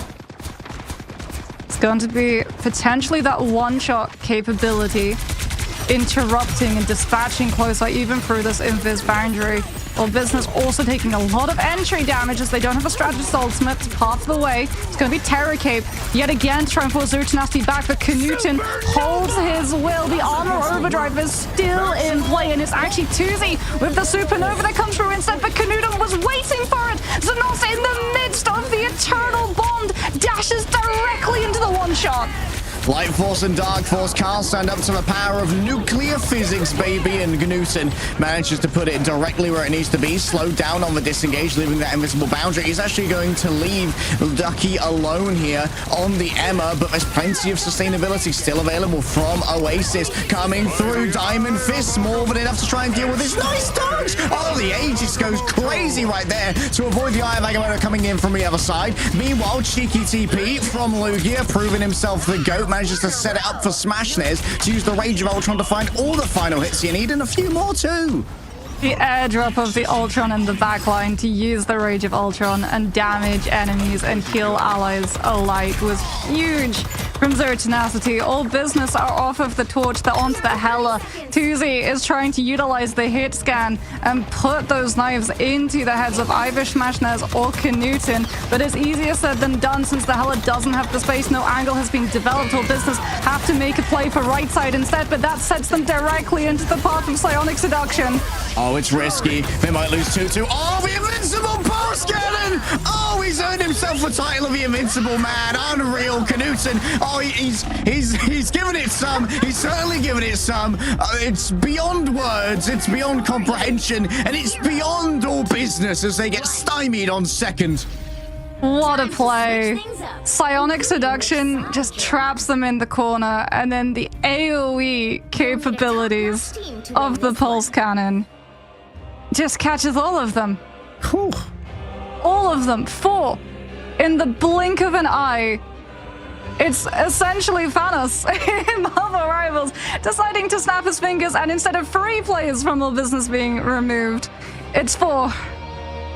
It's going to be potentially that one-shot capability, interrupting and dispatching closer even through this invis boundary. Well, business also taking a lot of entry damage as they don't have a strategist ultimate half the way. It's going to be Terror Cape yet again to try and force Zero Tenacity back, but Knudsen holds his will. The armor overdrive is still in play, and it's actually Tuzi with the Supernova that comes through instead, but Knudsen was waiting for it. Xenos in the midst of the Eternal Bond dashes directly into the one-shot. Light Force and Dark Force can't stand up to the power of nuclear physics, baby, and Knudsen manages to put it directly where it needs to be. Slowed down on the disengage, leaving that invisible boundary. He's actually going to leave Ducky alone here on the Emma, but there's plenty of sustainability still available from Oasis. Coming through, Diamond Fist, more than enough to try and deal with this. Nice dodge! Oh, the Aegis goes crazy right there to avoid the Eye of Agamotto coming in from the other side. Meanwhile, cheeky TP from Lugia, proving himself the GOAT, manages to set it up for Smashnaz to use the Rage of Ultron to find all the final hits you need, and a few more too. The airdrop of the Ultron in the backline to use the Rage of Ultron and damage enemies and heal allies alike was huge from Zero Tenacity. All business are off of the torch, they're onto the Hela. Tuzi is trying to utilize the hit scan and put those knives into the heads of either Smashnaz or Knudsen, but it's easier said than done since the Hela doesn't have the space. No angle has been developed. All business have to make a play for right side instead, but that sets them directly into the path of Psionic Seduction. Oh, it's risky. They might lose 2-2. Oh, the invincible pulse cannon! Oh, he's earned himself the title of the invincible man. Unreal, Knudsen. Oh, he's given it some. He's certainly given it some. It's beyond words. It's beyond comprehension, and it's beyond all business as they get stymied on second. What a play. Psionic Seduction just traps them in the corner, and then the AoE capabilities of the Pulse Cannon just catches all of them. Whew. All of them. 4. In the blink of an eye. It's essentially Thanos in Marvel Rivals deciding to snap his fingers, and instead of 3 players from All Business being removed, it's 4.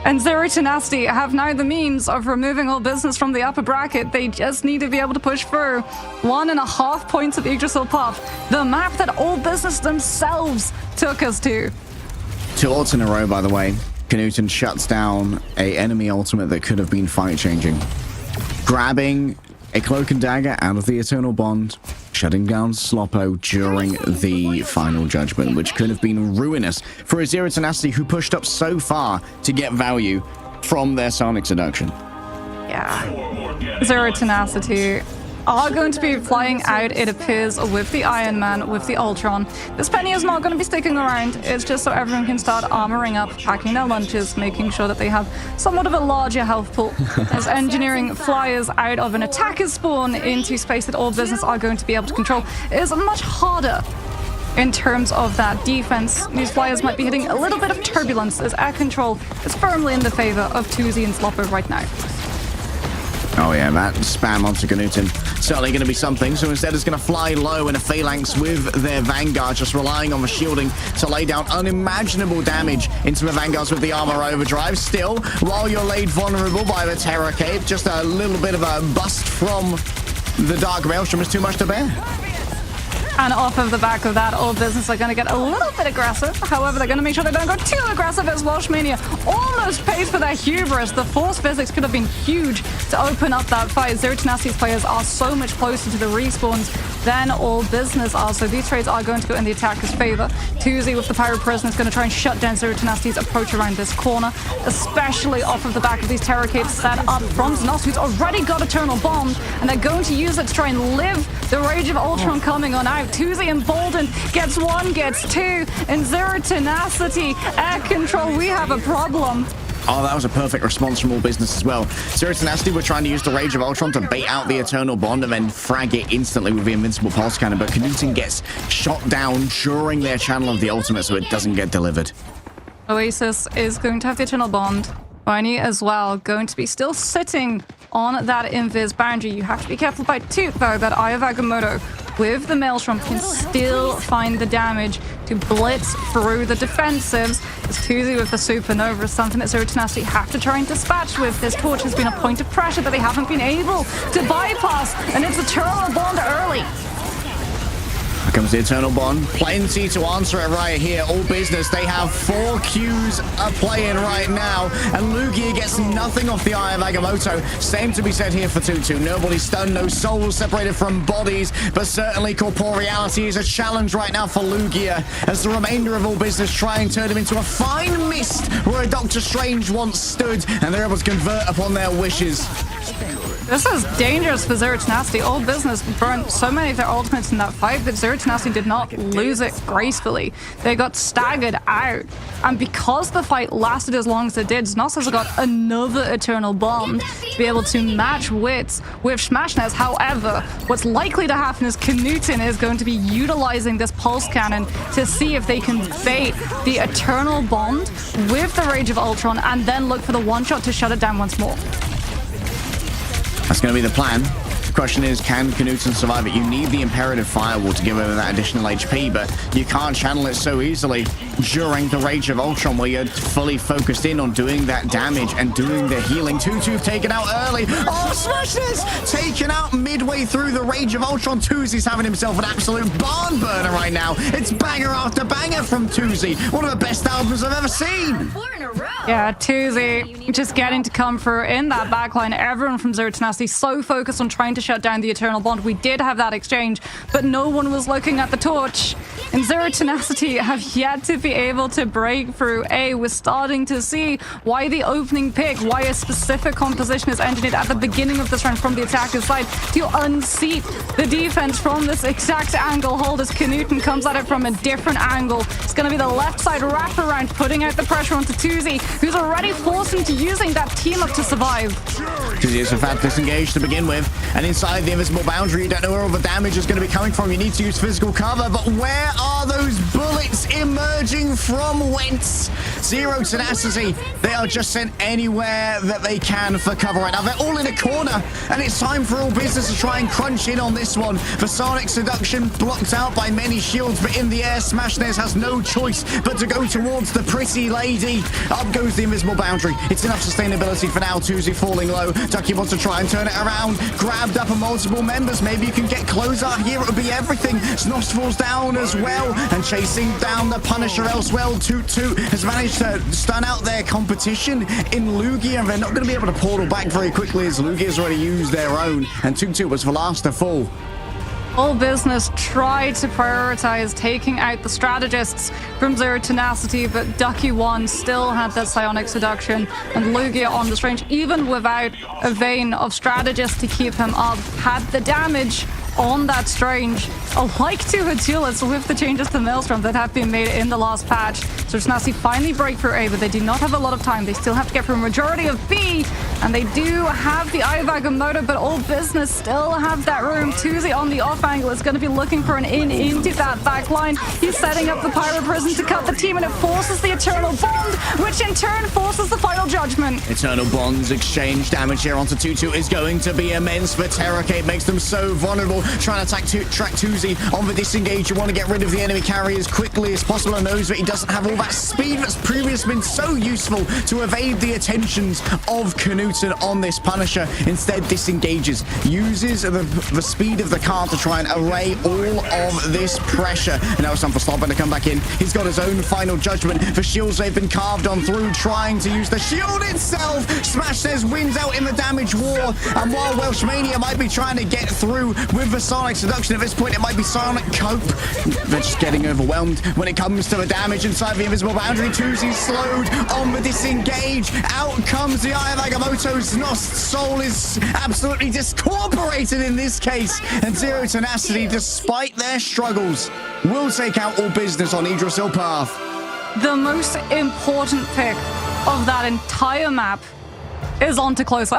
And Zero Tenacity have now the means of removing All Business from the upper bracket. They just need to be able to push through. 1.5 points of Yggdrasil Path, the map that All Business themselves took us to. 2 ults in a row, by the way. Knuten shuts down a enemy ultimate that could have been fight-changing. Grabbing a Cloak and Dagger out of the Eternal Bond, shutting down Sloppo during the final judgment, which could have been ruinous for a Zero Tenacity who pushed up so far to get value from their Sonic Seduction. Yeah. Zero Tenacity are going to be flying out, it appears, with the Iron Man, with the Ultron. This Penny is not going to be sticking around. It's just so everyone can start armoring up, packing their lunches, making sure that they have somewhat of a larger health pool. As engineering flyers out of an attacker's spawn into space that All Business are going to be able to control is much harder in terms of that defense. These flyers might be hitting a little bit of turbulence as air control is firmly in the favor of Tuzi and Sloppo right now. Oh yeah, that spam onto Knuten certainly going to be something. So instead it's going to fly low in a phalanx with their Vanguard, just relying on the shielding to lay down unimaginable damage into the Vanguards with the armor overdrive. Still, while you're laid vulnerable by the Terror Cape, just a little bit of a bust from the Dark Maelstrom is too much to bear. And off of the back of that, All Business are going to get a little bit aggressive. However, they're going to make sure they don't go too aggressive as Welshmania almost pays for their hubris. The force physics could have been huge to open up that fight. Zero Tenacity's players are so much closer to the respawns than All Business are, so these trades are going to go in the attacker's favor. Tuzi with the Pirate Prison is going to try and shut down Zero Tenacity's approach around this corner, especially off of the back of these Terror Capes set up from Xenos, who's already got Eternal Bond, and they're going to use it to try and live the Rage of Ultron coming on out. Tuzi emboldened, gets 1, gets 2, and Zero Tenacity, air control, we have a problem. Oh, that was a perfect response from All Business as well. Zero Tenacity were trying to use the Rage of Ultron to bait out the Eternal Bond and then frag it instantly with the Invincible Pulse Cannon, but Knuten gets shot down during their channel of the ultimate, so it doesn't get delivered. Oasis is going to have the Eternal Bond. Viney as well, going to be still sitting on that Invis boundary. You have to be careful by Toot, though, that Eye of Agamotto with the Maelstrom can still find the damage to blitz through the defensives. It's Tuzi with the Supernova is something that Zero Tenacity have to try and dispatch with. This torch has been a point of pressure that they haven't been able to bypass, and it's Eternal Bond early. Here comes the Eternal Bond. Plenty to answer it right here. All Business, they have 4 Qs playing right now. And Lugia gets nothing off the Eye of Agamotto. Same to be said here for Tutu. Nobody stunned, no souls separated from bodies. But certainly corporeality is a challenge right now for Lugia. As the remainder of All Business try and turn him into a fine mist where a Doctor Strange once stood. And they're able to convert upon their wishes. This is dangerous for Zero Tenacity. All Business burnt so many of their ultimates in that fight, but Zero Tenacity did not lose it gracefully. They got staggered out. And because the fight lasted as long as it did, Xenos has got another Eternal Bond to be able to match wits with Smashnes. However, what's likely to happen is Knuten is going to be utilizing this Pulse Cannon to see if they can bait the Eternal Bond with the Rage of Ultron and then look for the one-shot to shut it down once more. That's going to be the plan. The question is, can Knuten survive it? You need the Imperative Firewall to give her that additional HP, but you can't channel it so easily during the Rage of Ultron, where you're fully focused in on doing that damage and doing the healing. Tutu taken out early. Oh, smash this! Taken out midway through the Rage of Ultron. Tuzi's having himself an absolute barn burner right now. It's banger after banger from Tuzi. One of the best albums I've ever seen. Yeah, Tuzi just getting to come through in that backline. Everyone from Zero Tenacity so focused on trying to shut down the Eternal Bond. We did have that exchange, but no one was looking at the torch. And Zero Tenacity have yet to be able to break through. We're starting to see why the opening pick, why a specific composition is engineered at the beginning of this round from the attacker's side to unseat the defense from this exact angle hold as Knuten comes at it from a different angle. It's going to be the left side wraparound, putting out the pressure onto Tuzi, who's already forced into using that team up to survive. because it's a fat disengage to begin with. And inside the invisible boundary, you don't know where all the damage is going to be coming from. You need to use physical cover, but where are those bullets emerging from? Whence? Zero Tenacity. They are just sent anywhere that they can for cover right now. They're all in a corner, and it's time for All Business to try and crunch in on this one. The Sonic Seduction blocked out by many shields, but in the air, Smashness has no choice but to go towards the pretty lady. Up goes the invisible boundary. It's enough sustainability for now. Tuesday falling low. Ducky wants to try and turn it around. Grabbed up on multiple members. Maybe you can get closer. Here it would be everything. Snost falls down as well, and chasing down the Punisher elsewhere. Toot Toot has managed to stun out their competition in Lugia, and they're not going to be able to portal back very quickly as Lugia has already used their own, and Toot Toot was the last to fall. All Business tried to prioritize taking out the strategists from Zero Tenacity, but Ducky 1 still had that Psionic Seduction, and Lugia on this range, even without a vein of strategists to keep him up, had the damage on that Strange. Alike to Hatulus with the changes to Maelstrom that have been made in the last patch. So Tenacity finally break through A, but they do not have a lot of time. They still have to get through a majority of B, and they do have the Eye of Agamotto, but All Business still have that room. Tuesday on the off angle is going to be looking for an in into that back line. He's setting up the Pyro Prison to cut the team, and it forces the Eternal Bond, which in turn forces the Final Judgment. Eternal Bonds exchange damage here onto Tutu is going to be immense, but Terracate makes them so vulnerable. Trying to track Tuzi on the disengage. You want to get rid of the enemy carry as quickly as possible, and knows that he doesn't have all that speed that's previously been so useful to evade the attentions of Knudsen on this Punisher. Instead disengages, uses the speed of the car to try and array all of this pressure, and now it's time for Slobber to come back in. He's got his own Final Judgment. The shields they've been carved on through, trying to use the shield itself. Smash says wins out in the damage war, and while Welshmania might be trying to get through with the Sonic Seduction, at this point it might be Sonic Cope. They're just getting overwhelmed when it comes to the damage inside the invisible boundary. Tuzi's slowed on the disengage. Out comes the Eye of Agamotto's Nost soul is absolutely discorporated in this case, and Zero Tenacity, despite their struggles, will take out All Business on Yggdrasil Path. The most important pick of that entire map is onto Closer.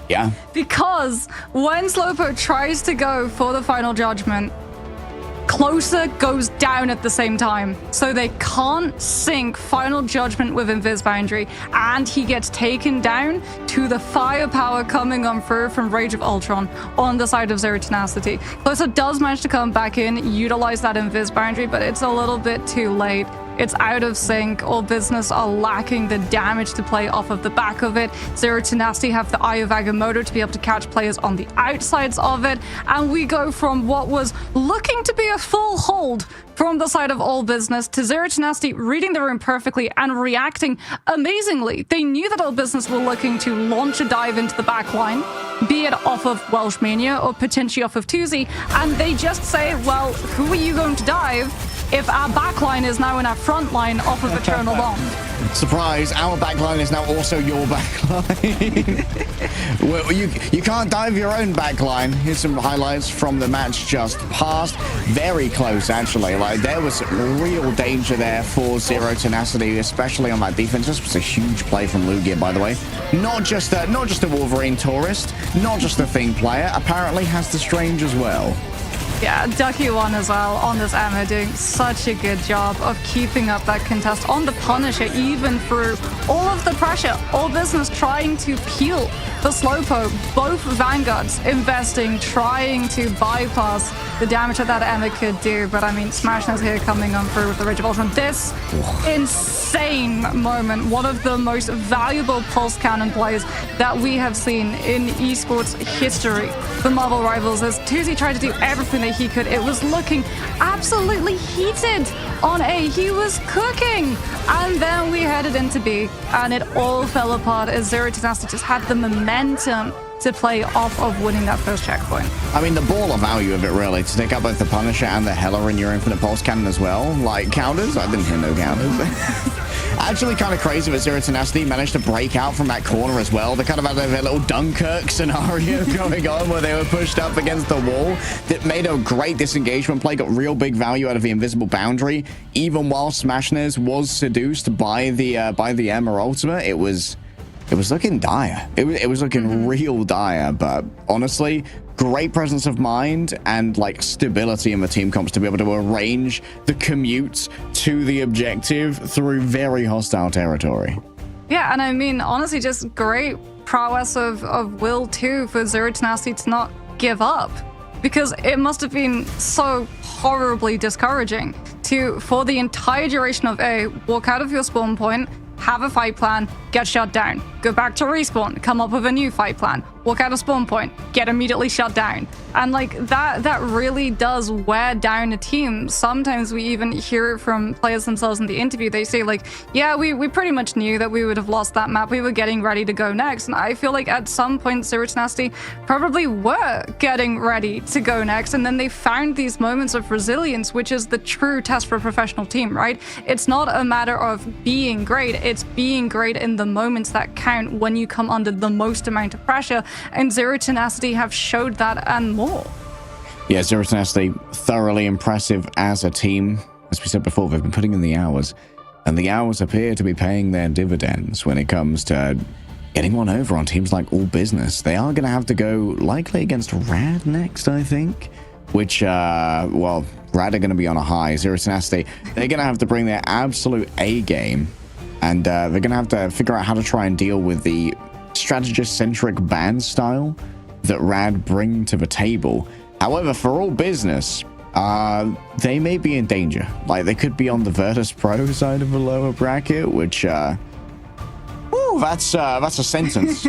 Yeah. Because when Slowpoke tries to go for the Final Judgment, Closer goes down at the same time. So they can't sync Final Judgment with Invis Boundary, and he gets taken down to the firepower coming on through from Rage of Ultron on the side of Zero Tenacity. Closer does manage to come back in, utilize that Invis Boundary, but it's a little bit too late. It's out of sync. All Business are lacking the damage to play off of the back of it. Zero Tenacity have the Eye of Agamotto to be able to catch players on the outsides of it. And we go from what was looking to be a full hold from the side of All Business to Zero Tenacity reading the room perfectly and reacting amazingly. They knew that All Business were looking to launch a dive into the back line, be it off of Welshmania or potentially off of Tuzi, and they just say, well, who are you going to dive if our backline is now in our front line off of Eternal Bond? Surprise, our backline is now also your backline. Well, you can't dive your own backline. Here's some highlights from the match just past. Very close, actually. Like, there was real danger there for Zero Tenacity, especially on that defense. This was a huge play from Lugia, by the way. Not just a Wolverine tourist, not just a Thing player, apparently has the Strange as well. Yeah, Ducky 1 as well on this ammo, doing such a good job of keeping up that contest on the Punisher, even through all of the pressure. All Business trying to peel the Slowpoke, both Vanguards investing, trying to bypass the damage that Emma could do. But I mean, Smashness here coming on through with the Rage of Ultron. This insane moment, one of the most valuable pulse cannon plays that we have seen in esports history for Marvel Rivals, as Tuzi tried to do everything that he could. It was looking absolutely heated on A. He was cooking. And then we headed into B, and it all fell apart as Zero Tenacity just had the momentum to play off of winning that first checkpoint. I mean, the ball of value of it, really, to take out both the Punisher and the Hela in your Infinite Pulse Cannon as well. Like, counters? I didn't hear no counters. Actually kind of crazy that Zero Tenacity managed to break out from that corner as well. They kind of had their little Dunkirk scenario going on where they were pushed up against the wall. That made a great disengagement play, got real big value out of the invisible boundary. Even while Smashness was seduced by the Emma ultimate, it was it was looking dire. It was looking real dire, but honestly, great presence of mind and like stability in the team comps to be able to arrange the commutes to the objective through very hostile territory. Yeah, and I mean, honestly, just great prowess of will too for Zero Tenacity to not give up. Because it must have been so horribly discouraging for the entire duration of A, walk out of your spawn point, have a fight plan, get shut down, go back to respawn, come up with a new fight plan, walk out of spawn point, get immediately shut down. And like that really does wear down a team. Sometimes we even hear it from players themselves in the interview. They say like, yeah, we pretty much knew that we would have lost that map. We were getting ready to go next. And I feel like at some point Zero Tenacity probably were getting ready to go next. And then they found these moments of resilience, which is the true test for a professional team, right? It's not a matter of being great. It's being great in the moments that count when you come under the most amount of pressure. And Zero Tenacity have showed that and more. Yeah, Zero Tenacity, thoroughly impressive as a team. As we said before, they've been putting in the hours, and the hours appear to be paying their dividends when it comes to getting one over on teams like All Business. They are going to have to go likely against Rad next, I think, which, well, Rad are going to be on a high. Zero Tenacity, they're going to have to bring their absolute A game, and they're going to have to figure out how to try and deal with the strategist-centric band style that Rad bring to the table. However, for All Business, they may be in danger. Like, they could be on the Virtus Pro side of the lower bracket, which, that's a sentence.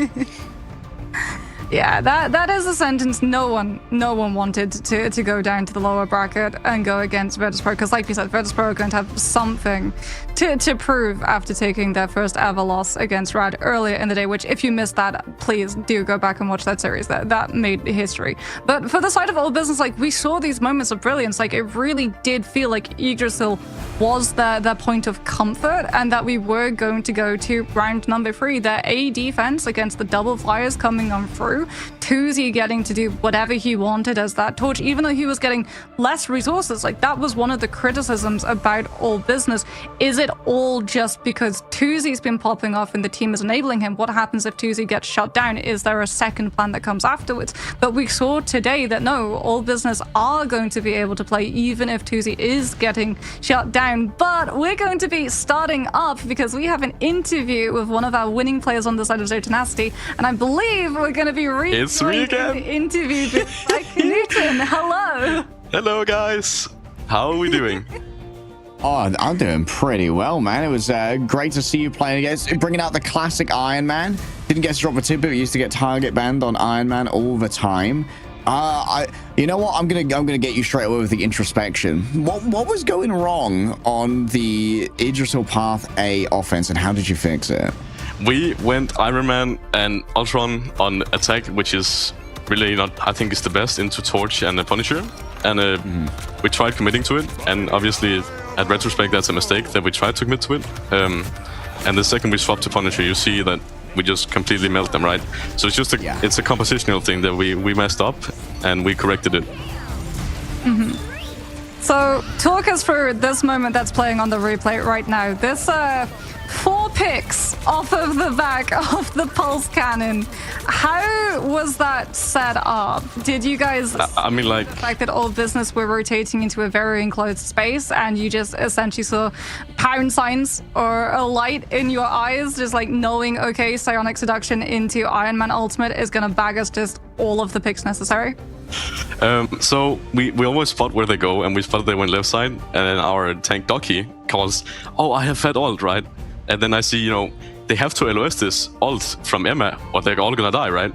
Yeah, that is a sentence no one wanted to go down to the lower bracket and go against Virtus Pro, because like you said, Virtus Pro are going to have something to prove after taking their first ever loss against Rad earlier in the day, which if you missed that, please do go back and watch that series. That made history. But for the side of All Business, like, we saw these moments of brilliance. Like, it really did feel like Yggdrasil was their point of comfort, and that we were going to go to round number 3, their A defense against the double flyers coming on through. Tuzi getting to do whatever he wanted as that torch, even though he was getting less resources. Like, that was one of the criticisms about All Business. Is it all just because Tuzi's been popping off and the team is enabling him? What happens if Tuzi gets shut down? Is there a second plan that comes afterwards? But we saw today that no, All Business are going to be able to play even if Tuzi is getting shut down. But we're going to be starting up because we have an interview with one of our winning players on the side of Zero Tenacity, and I believe we're going to be It's me again. Interviewed with Mike Newton. Hello. Hello, guys. How are we doing? Oh, I'm doing pretty well, man. It was great to see you playing against, bringing out the classic Iron Man. Didn't get to drop a tidbit. We used to get target banned on Iron Man all the time. You know what? I'm gonna get you straight away with the introspection. What was going wrong on the Yggdrasil Path A offense, and how did you fix it? We went Iron Man and Ultron on attack, which is really not, I think, is the best into Torch and Punisher. And we tried committing to it, and obviously, at retrospect, that's a mistake that we tried to commit to it. And the second we swapped to Punisher, you see that we just completely melt them, right? So it's just it's a compositional thing that we messed up, and we corrected it. So talk us through this moment that's playing on the replay right now. This 4 picks off of the back of the pulse cannon. How was that set up? Did you guys I mean, like, the fact that All Business were rotating into a very enclosed space and you just essentially saw pound signs or a light in your eyes, just like knowing, okay, Psionic Seduction into Iron Man Ultimate is gonna bag us just all of the picks necessary? So we always spot where they go, and we spotted they went left side, and then our tank Doki calls, oh, I have fed ult, right? And then I see, they have to LOS this ult from EMEA, or they're all gonna die, right?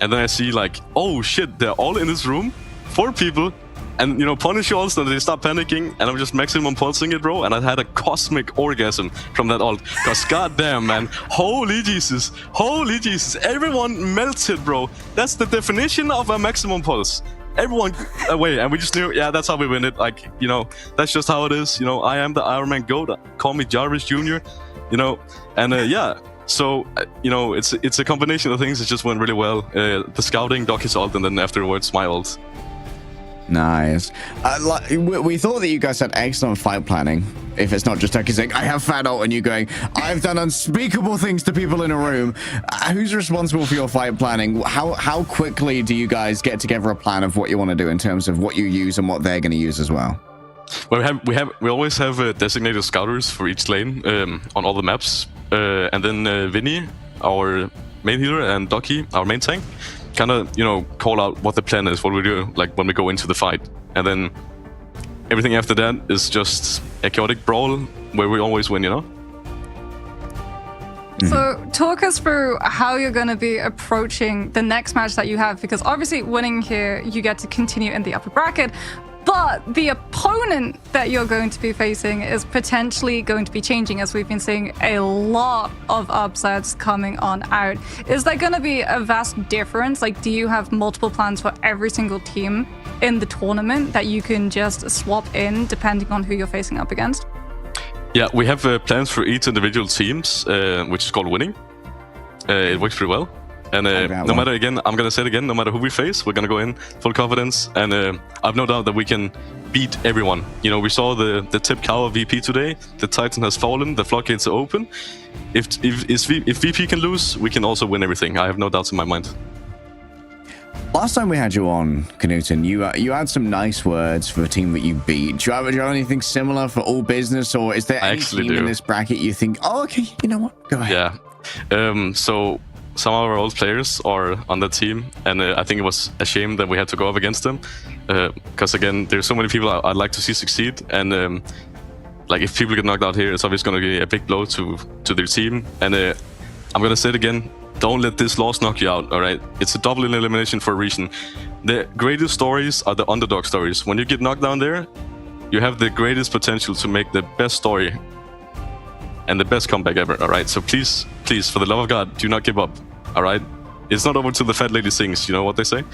And then I see like, oh shit, they're all in this room, 4 people, and Punisher ults, and they start panicking, and I'm just maximum pulsing it, bro, and I had a cosmic orgasm from that ult, cause goddamn, man, holy Jesus, everyone melted, bro. That's the definition of a maximum pulse. Everyone away, and we just knew, yeah, that's how we win it. Like, that's just how it is. I am the Iron Man GOAT. Call me Jarvis Jr. And yeah. So it's a combination of things that just went really well. The scouting, Doki's ult, and then afterwards my ult. Nice. We thought that you guys had excellent fight planning. If it's not just Turkey saying, I have fat ult, and you going, I've done unspeakable things to people in a room. Who's responsible for your fight planning? How quickly do you guys get together a plan of what you want to do in terms of what you use and what they're going to use as well? Well, we always have designated scouters for each lane on all the maps, and then Vinny, our main healer, and Ducky, our main tank, kind of call out what the plan is, what we do, like when we go into the fight, and then everything after that is just a chaotic brawl where we always win. So talk us through how you're going to be approaching the next match that you have, because obviously winning here, you get to continue in the upper bracket. But the opponent that you're going to be facing is potentially going to be changing, as we've been seeing a lot of upsets coming on out. Is there going to be a vast difference? Like, do you have multiple plans for every single team in the tournament that you can just swap in depending on who you're facing up against? Yeah, we have plans for each individual teams, which is called winning. It works pretty well. And no matter, again, I'm going to say it again, no matter who we face, we're going to go in full confidence. And I've no doubt that we can beat everyone. We saw the tip Krakoa VP today. The Titan has fallen. The floodgates are open. If VP can lose, we can also win everything. I have no doubts in my mind. Last time we had you on, Knuten, you had some nice words for the team that you beat. Do you have anything similar for All Business, or is there any team in this bracket you think, oh, okay, you know what, go ahead? Yeah. So some of our old players are on the team, and I think it was a shame that we had to go up against them, because again, there's so many people I'd like to see succeed, and like if people get knocked out here, it's obviously going to be a big blow to their team. And I'm going to say it again, don't let this loss knock you out, all right? It's a double elimination for a reason. The greatest stories are the underdog stories. When you get knocked down there, you have the greatest potential to make the best story and the best comeback ever, all right? So please, for the love of God, do not give up, all right? It's not over till the fat lady sings, you know what they say?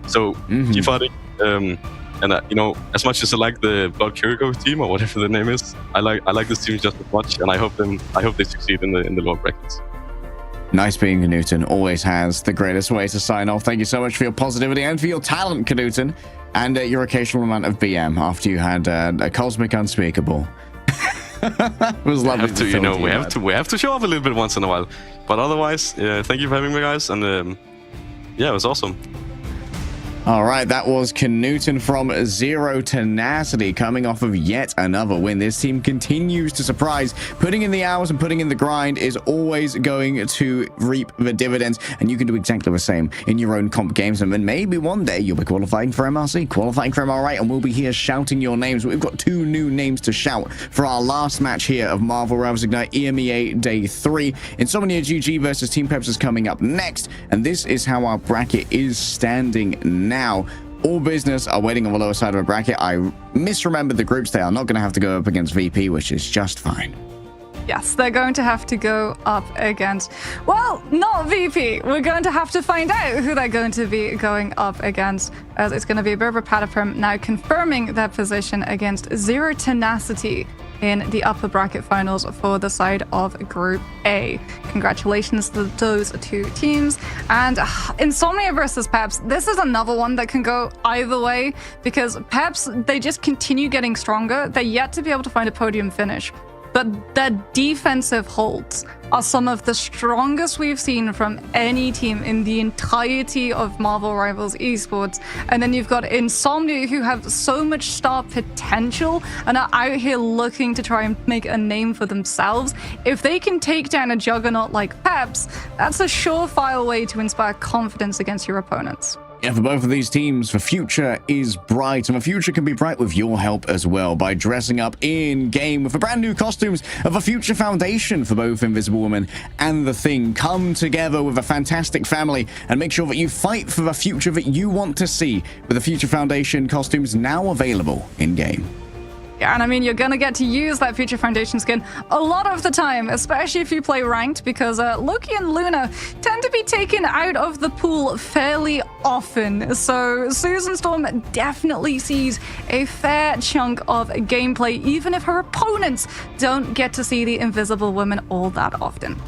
So keep fighting. And as much as I like the Blood Kiriko team, or whatever the name is, I like this team just as much, and I hope they succeed in the lower brackets. Nice being Knuten, always has the greatest way to sign off. Thank you so much for your positivity and for your talent, Knuten, and your occasional amount of BM after you had a cosmic unspeakable. It was lovely we have to show off a little bit once in a while, but otherwise, thank you for having me, guys, and yeah, it was awesome. All right, that was Knuten from Zero Tenacity coming off of yet another win. This team continues to surprise. Putting in the hours and putting in the grind is always going to reap the dividends, and you can do exactly the same in your own comp games. And then maybe one day you'll be qualifying for MRC, qualifying for MRA, and we'll be here shouting your names. We've got 2 new names to shout for our last match here of Marvel Rivals Ignite EMEA Day 3. Insomnia GG versus Team Peps is coming up next, and this is how our bracket is standing now. All Business are waiting on the lower side of a bracket. I misremembered the groups. They are not going to have to go up against VP, which is just fine. Yes, they're going to have to go up against, well, not VP. We're going to have to find out who they're going to be going up against, as it's going to be Berber Pataprim now confirming their position against Zero Tenacity in the upper bracket finals for the side of Group A. Congratulations to those 2 teams. And Insomnia versus Peps, this is another one that can go either way, because Peps, they just continue getting stronger. They're yet to be able to find a podium finish, but their defensive holds are some of the strongest we've seen from any team in the entirety of Marvel Rivals esports. And then you've got Insomnia, who have so much star potential and are out here looking to try and make a name for themselves. If they can take down a juggernaut like Peps, that's a surefire way to inspire confidence against your opponents. Yeah, for both of these teams, the future is bright, and the future can be bright with your help as well by dressing up in-game with the brand new costumes of a Future Foundation for both Invisible Woman and The Thing. Come together with a fantastic family and make sure that you fight for the future that you want to see with the Future Foundation costumes now available in-game. Yeah, and I mean, you're going to get to use that Future Foundation skin a lot of the time, especially if you play ranked, because Loki and Luna tend to be taken out of the pool fairly often. So Susan Storm definitely sees a fair chunk of gameplay, even if her opponents don't get to see the Invisible Woman all that often.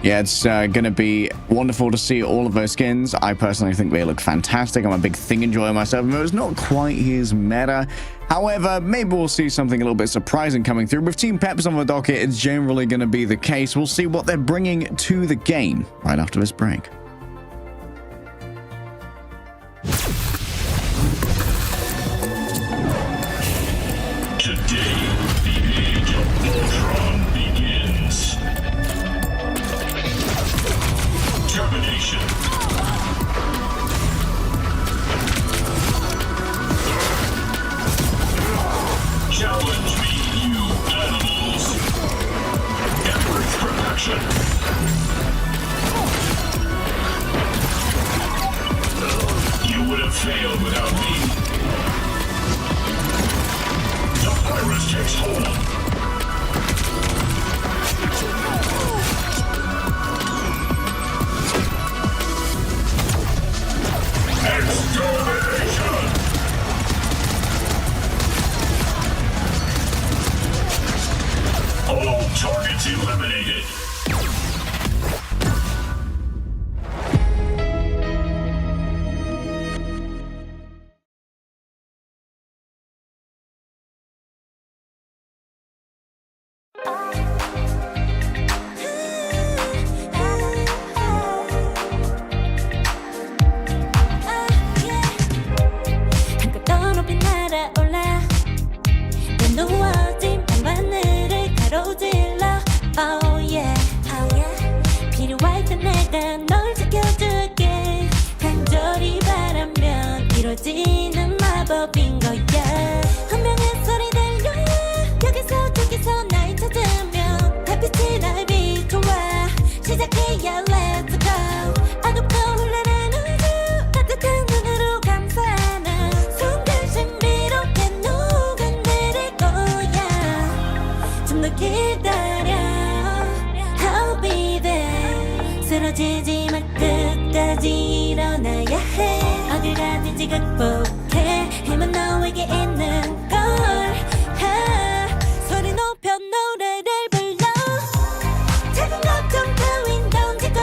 Yeah, it's going to be wonderful to see all of those skins. I personally think they look fantastic. I'm a big thing enjoyer myself, but it's not quite his meta. However, maybe we'll see something a little bit surprising coming through. With Team Peps on the docket, it's generally going to be the case. We'll see what they're bringing to the game right after this break. Today, the age of Ultron begins. Termination. Challenge me, you animals. Emperor's perfection. You would have failed without me. The virus takes hold. Extermination! All targets eliminated. 한껏 높이 날아올라 내 누워진 밤하늘을 가로질러 Oh yeah, oh yeah. 필요할 때 내가 널 지켜줄게 간절히 바라면 이루어지는 마법인 거야 운명의 소리 들려 여기서 저기서 날 찾으면 달빛이 날 비춰와 시작해야 let's go 어둡고 혼란한 우주 따뜻한 눈으로 감싸나 순간 신비롭게 녹아내릴 거야 좀 더 기다려 I'll be there 쓰러지지 마 끝까지 일어나야 해 어딜 가든지 극복해 힘은 너에게 있는 걸 소리 높여 노래를 불러 작은 걱정 따윈 던지고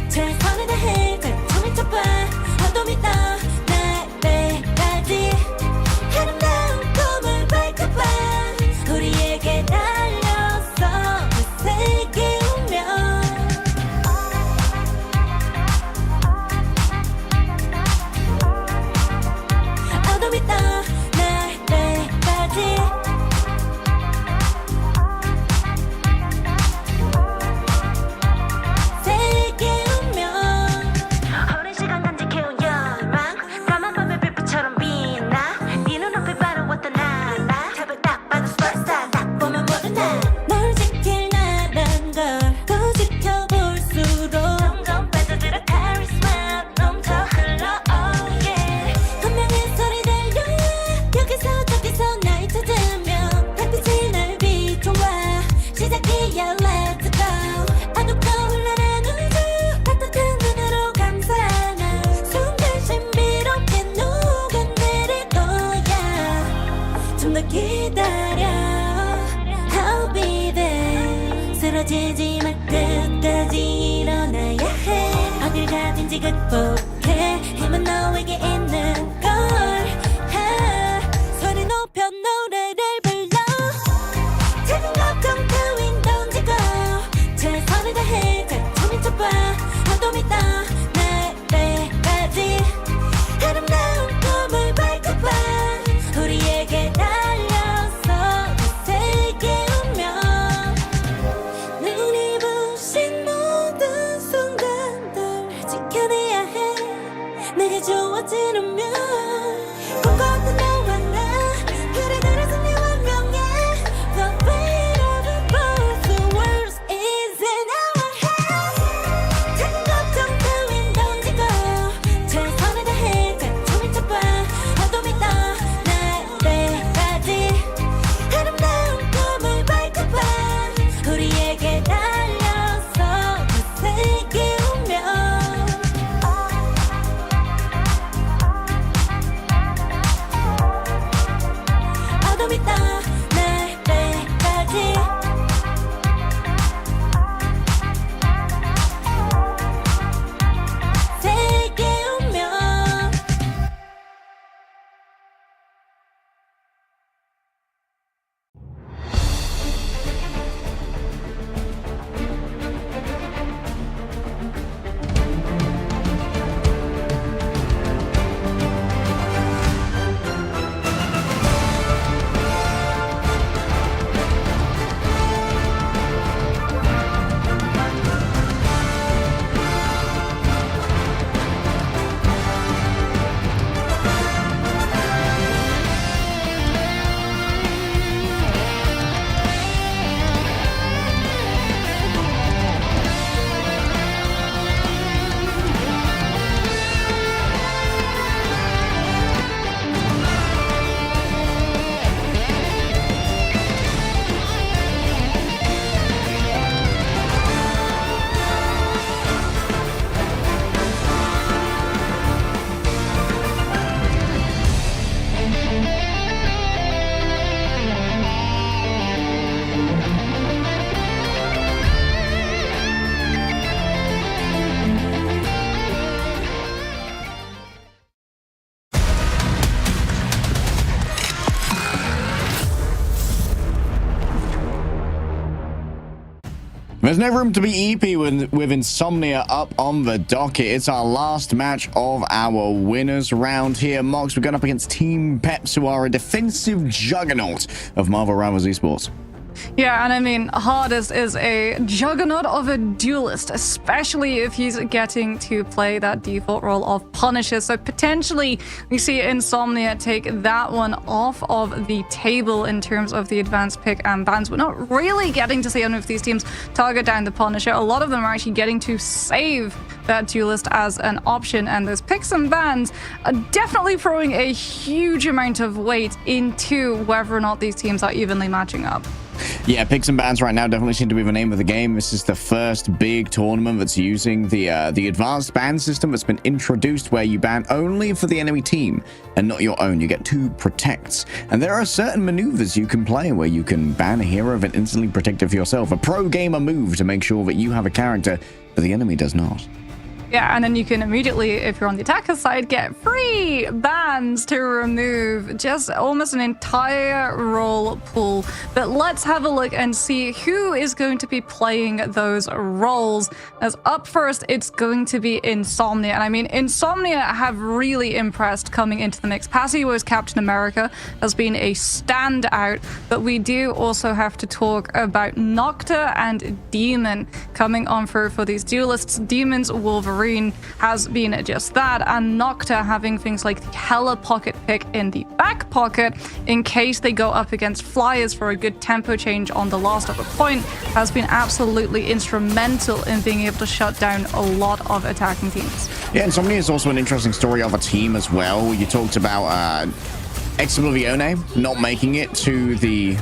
최선을 다해 절정을 쳐봐 어둠이 떠 날 때까지 아름다운 꿈을 밝혀봐 우리에게 달려서 그 세계 운명 어둠이 떠 날 때까지 세계 운명 오랜 시간 간직해온 열망 까만 밤의 빛처럼 빛나 네 눈앞에 바로 왔던 나라 탑을 딱 봐도 superstar 딱 보면 모두 다널 지킬 나란 걸 더 지켜볼수록 점점 빠져들어 카리스마 넘쳐 흘러 oh yeah 운명의 소리 들려 여기서 저기서 날 찾으면 달빛이 날 비춰와 시작이야 let's go 어둡고 혼란한 우주 따뜻한 눈으로 감싸나 순간 신비롭게 녹아내릴 거야 좀 더 기다려 I'll be there 쓰러지지 마 끝까지 일어나야 해 어딜 가든지 극복해 힘은 너에게 있는 걸 소리 높여 노래를 불러 작은 걱정 따윈 던지고 최선을 다해 절정을 쳐봐 어둠이 떠 날 때까지 아름다운 꿈을 밝혀봐 우리에게 달려서 그 세계 운명 눈이 부신 모든 순간들 지켜내야 해 내가 좋아지려면 There's no room to be EP with Insomnia up on the docket. It's our last match of our winners round here. Mox, we're going up against Team Peps, who are a defensive juggernaut of Marvel Rivals Esports. Yeah, and I mean, Hardest is a juggernaut of a duelist, especially if he's getting to play that default role of Punisher. So potentially we see Insomnia take that one off of the table in terms of the advanced pick and bans. We're not really getting to see any of these teams target down the Punisher. A lot of them are actually getting to save that duelist as an option, and those picks and bans are definitely throwing a huge amount of weight into whether or not these teams are evenly matching up. Yeah, picks and bans right now definitely seem to be the name of the game. This is the first big tournament that's using the advanced ban system that's been introduced, where you ban only for the enemy team and not your own. You get 2 protects, and there are certain maneuvers you can play where you can ban a hero and instantly protect it for yourself. A pro gamer move to make sure that you have a character that the enemy does not. Yeah, and then you can immediately, if you're on the attacker side, get free bans to remove just almost an entire role pool. But let's have a look and see who is going to be playing those roles. As up first, it's going to be Insomnia. And I mean, Insomnia have really impressed coming into the mix. Passy was Captain America, has been a standout, but we do also have to talk about Nocta and Demon coming on for these duelists. Demon's Wolverine has been just that, and Nocta having things like the Hella Pocket pick in the back pocket in case they go up against Flyers for a good tempo change on the last of a point has been absolutely instrumental in being able to shut down a lot of attacking teams. Yeah, Insomnia is also an interesting story of a team as well. You talked about Exoblivione not making it to the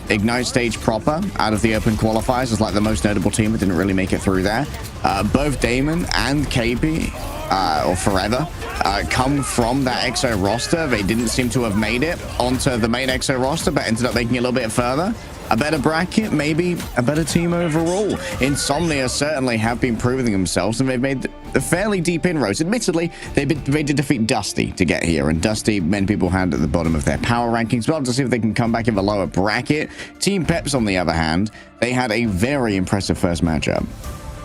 Ignite stage proper out of the open qualifiers is like the most notable team that didn't really make it through there. Both Damon and KP, or Forever, come from that EXO roster. They didn't seem to have made it onto the main EXO roster, but ended up making it a little bit further. A better bracket, maybe a better team overall. Insomnia certainly have been proving themselves, and they've made fairly deep inroads. Admittedly, they did defeat Dusty to get here, and Dusty, many people had at the bottom of their power rankings. We'll have to see if they can come back in the lower bracket. Team Peps, on the other hand, they had a very impressive first matchup.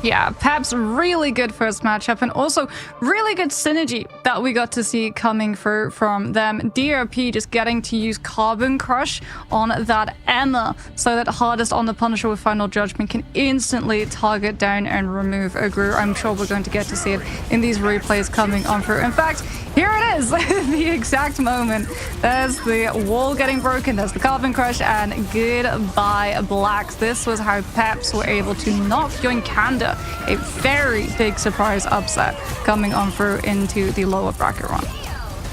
Yeah, Peps, really good first matchup, and also really good synergy that we got to see coming through from them. DRP just getting to use Carbon Crush on that Emma so that Hardest on the Punisher with Final Judgment can instantly target down and remove a Gru. I'm sure we're going to get to see it in these replays coming on through. In fact, here it is, the exact moment. There's the wall getting broken, there's the Carbon Crush, and goodbye Blacks. This was how Peps were able to knock Yoinkanda. A very big surprise upset coming on through into the lower bracket run.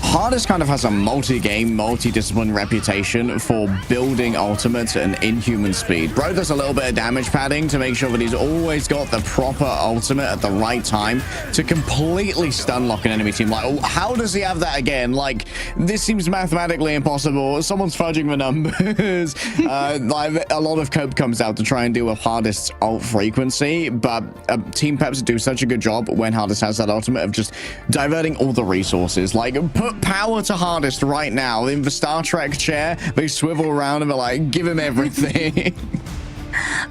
Hardest kind of has a multi-game, multi-discipline reputation for building ultimates and inhuman speed. Bro does a little bit of damage padding to make sure that he's always got the proper ultimate at the right time to completely stun lock an enemy team. Like, oh, how does he have that again? Like, this seems mathematically impossible. Someone's fudging the numbers. Like, a lot of code comes out to try and deal with Hardest's ult frequency, but Team Peps do such a good job when Hardest has that ultimate of just diverting all the resources. Like, put power to Hardest right now. In the Star Trek chair, they swivel around and they're like, give him everything.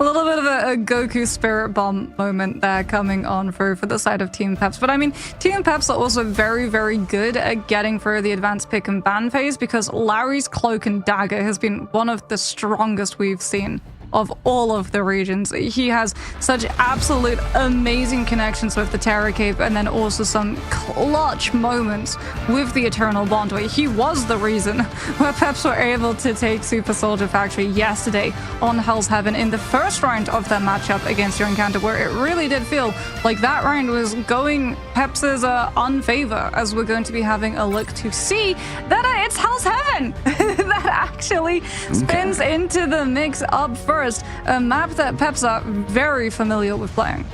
A little bit of a Goku Spirit Bomb moment there coming on through for the side of Team Peps. But I mean, Team Peps are also very, very good at getting through the advanced pick and ban phase, because Larry's Cloak and Dagger has been one of the strongest we've seen of all of the regions. He has such absolute amazing connections with the Terra Cape, and then also some clutch moments with the Eternal Bond, where he was the reason where Peps were able to take Super Soldier Factory yesterday on Hell's Heaven in the first round of their matchup against Yoinkanda, where it really did feel like that round was going Peps's unfavor, as we're going to be having a look to see that it's Hell's Heaven that actually spins into the mix up first. A map that Peps are very familiar with playing.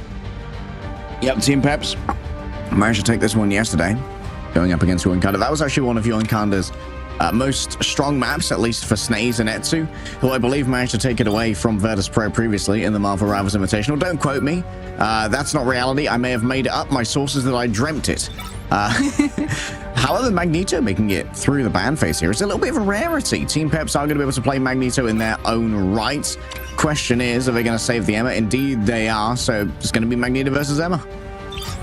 Yep, Team Peps managed to take this one yesterday, going up against Yoinkanda. That was actually one of Yoinkanda's most strong maps, at least for Snaze and Etsu, who I believe managed to take it away from Virtus Pro previously in the Marvel Rivals Invitational. Don't quote me. That's not reality. I may have made it up. My sources that I dreamt it. However, Magneto making it through the ban phase here is a little bit of a rarity. Team Peps are going to be able to play Magneto in their own right. Question is, are they going to save the Emma? Indeed, they are. So it's going to be Magneto versus Emma.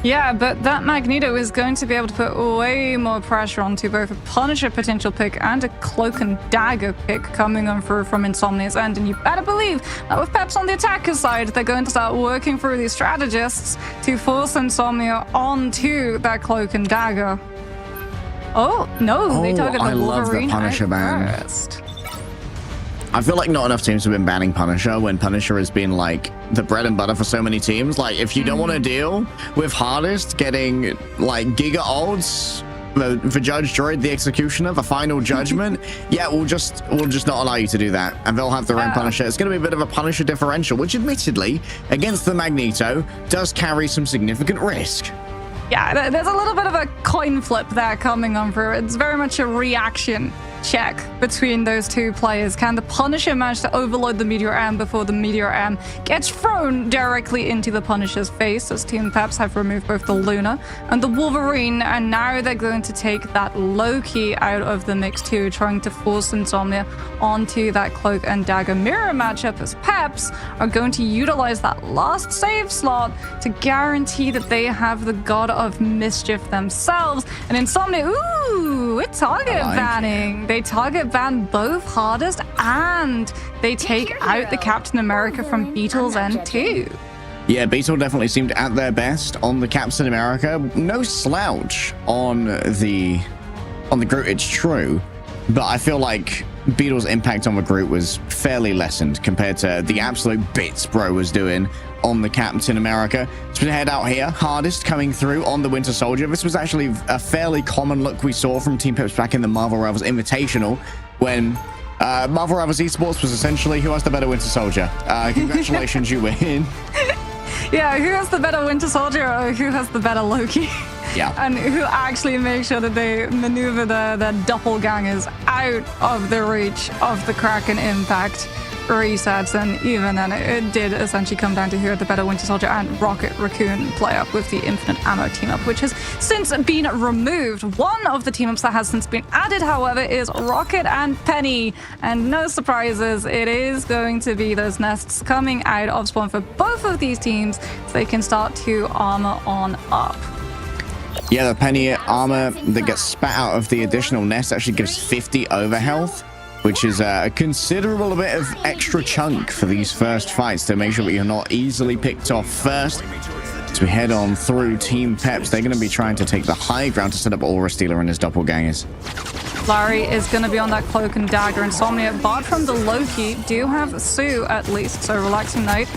Yeah, but that Magneto is going to be able to put way more pressure onto both a Punisher potential pick and a Cloak and Dagger pick coming on through from Insomnia's end. And you better believe that with Peps on the attacker side, they're going to start working through these strategists to force Insomnia onto that Cloak and Dagger. Oh, no, they target the I love the Wolverine Punisher ban. first. I feel like not enough teams have been banning Punisher when Punisher has been like the bread and butter for so many teams. Like, if you don't want to deal with Hardest getting like Giga Ults for Judge Droid the Executioner, the Final Judgment, yeah, we'll just not allow you to do that. And they'll have their own Punisher. It's going to be a bit of a Punisher differential, which admittedly, against the Magneto, does carry some significant risk. Yeah, there's a little bit of a coin flip there coming on through. It's very much a reaction check between those two players. Can the Punisher manage to overload the Meteor M before the Meteor M gets thrown directly into the Punisher's face, as Team Peps have removed both the Luna and the Wolverine, and now they're going to take that Loki out of the mix too, trying to force Insomnia onto that Cloak and Dagger mirror matchup, as Peps are going to utilize that last save slot to guarantee that they have the God of Mischief themselves. And Insomnia, ooh, it's target banning. They target ban both Hardest and they take out the Captain America from Beetle's end too. Yeah, Beetle definitely seemed at their best on the Captain America. No slouch on the Groot, it's true, but I feel like Beetle's impact on the Groot was fairly lessened compared to the absolute bits bro was doing on the Captain America. Let's head out here. Hardest coming through on the Winter Soldier. This was actually a fairly common look we saw from Team Peps back in the Marvel Rivals Invitational, when Marvel Rivals Esports was essentially who has the better Winter Soldier. Congratulations, you win. Yeah, who has the better Winter Soldier or who has the better Loki? Yeah. And who actually makes sure that they maneuver their doppelgangers out of the reach of the Kraken impact resets. And even then, it did essentially come down to who had the better Winter Soldier and Rocket Raccoon play up with the Infinite Ammo team up, which has since been removed. One of the team ups that has since been added, however, is Rocket and Penny. And no surprises, it is going to be those nests coming out of spawn for both of these teams so they can start to armor on up. Yeah, the Penny armor that gets spat out of the additional nest actually gives 50 overhealth, which is a considerable bit of extra chunk for these first fights to make sure that you're not easily picked off first. As we head on through Team Peps, they're going to be trying to take the high ground to set up Aura Stealer and his doppelgangers. Larry is going to be on that Cloak and Dagger. Insomnia, apart from the Loki, do have Sue at least, so Relaxing Knight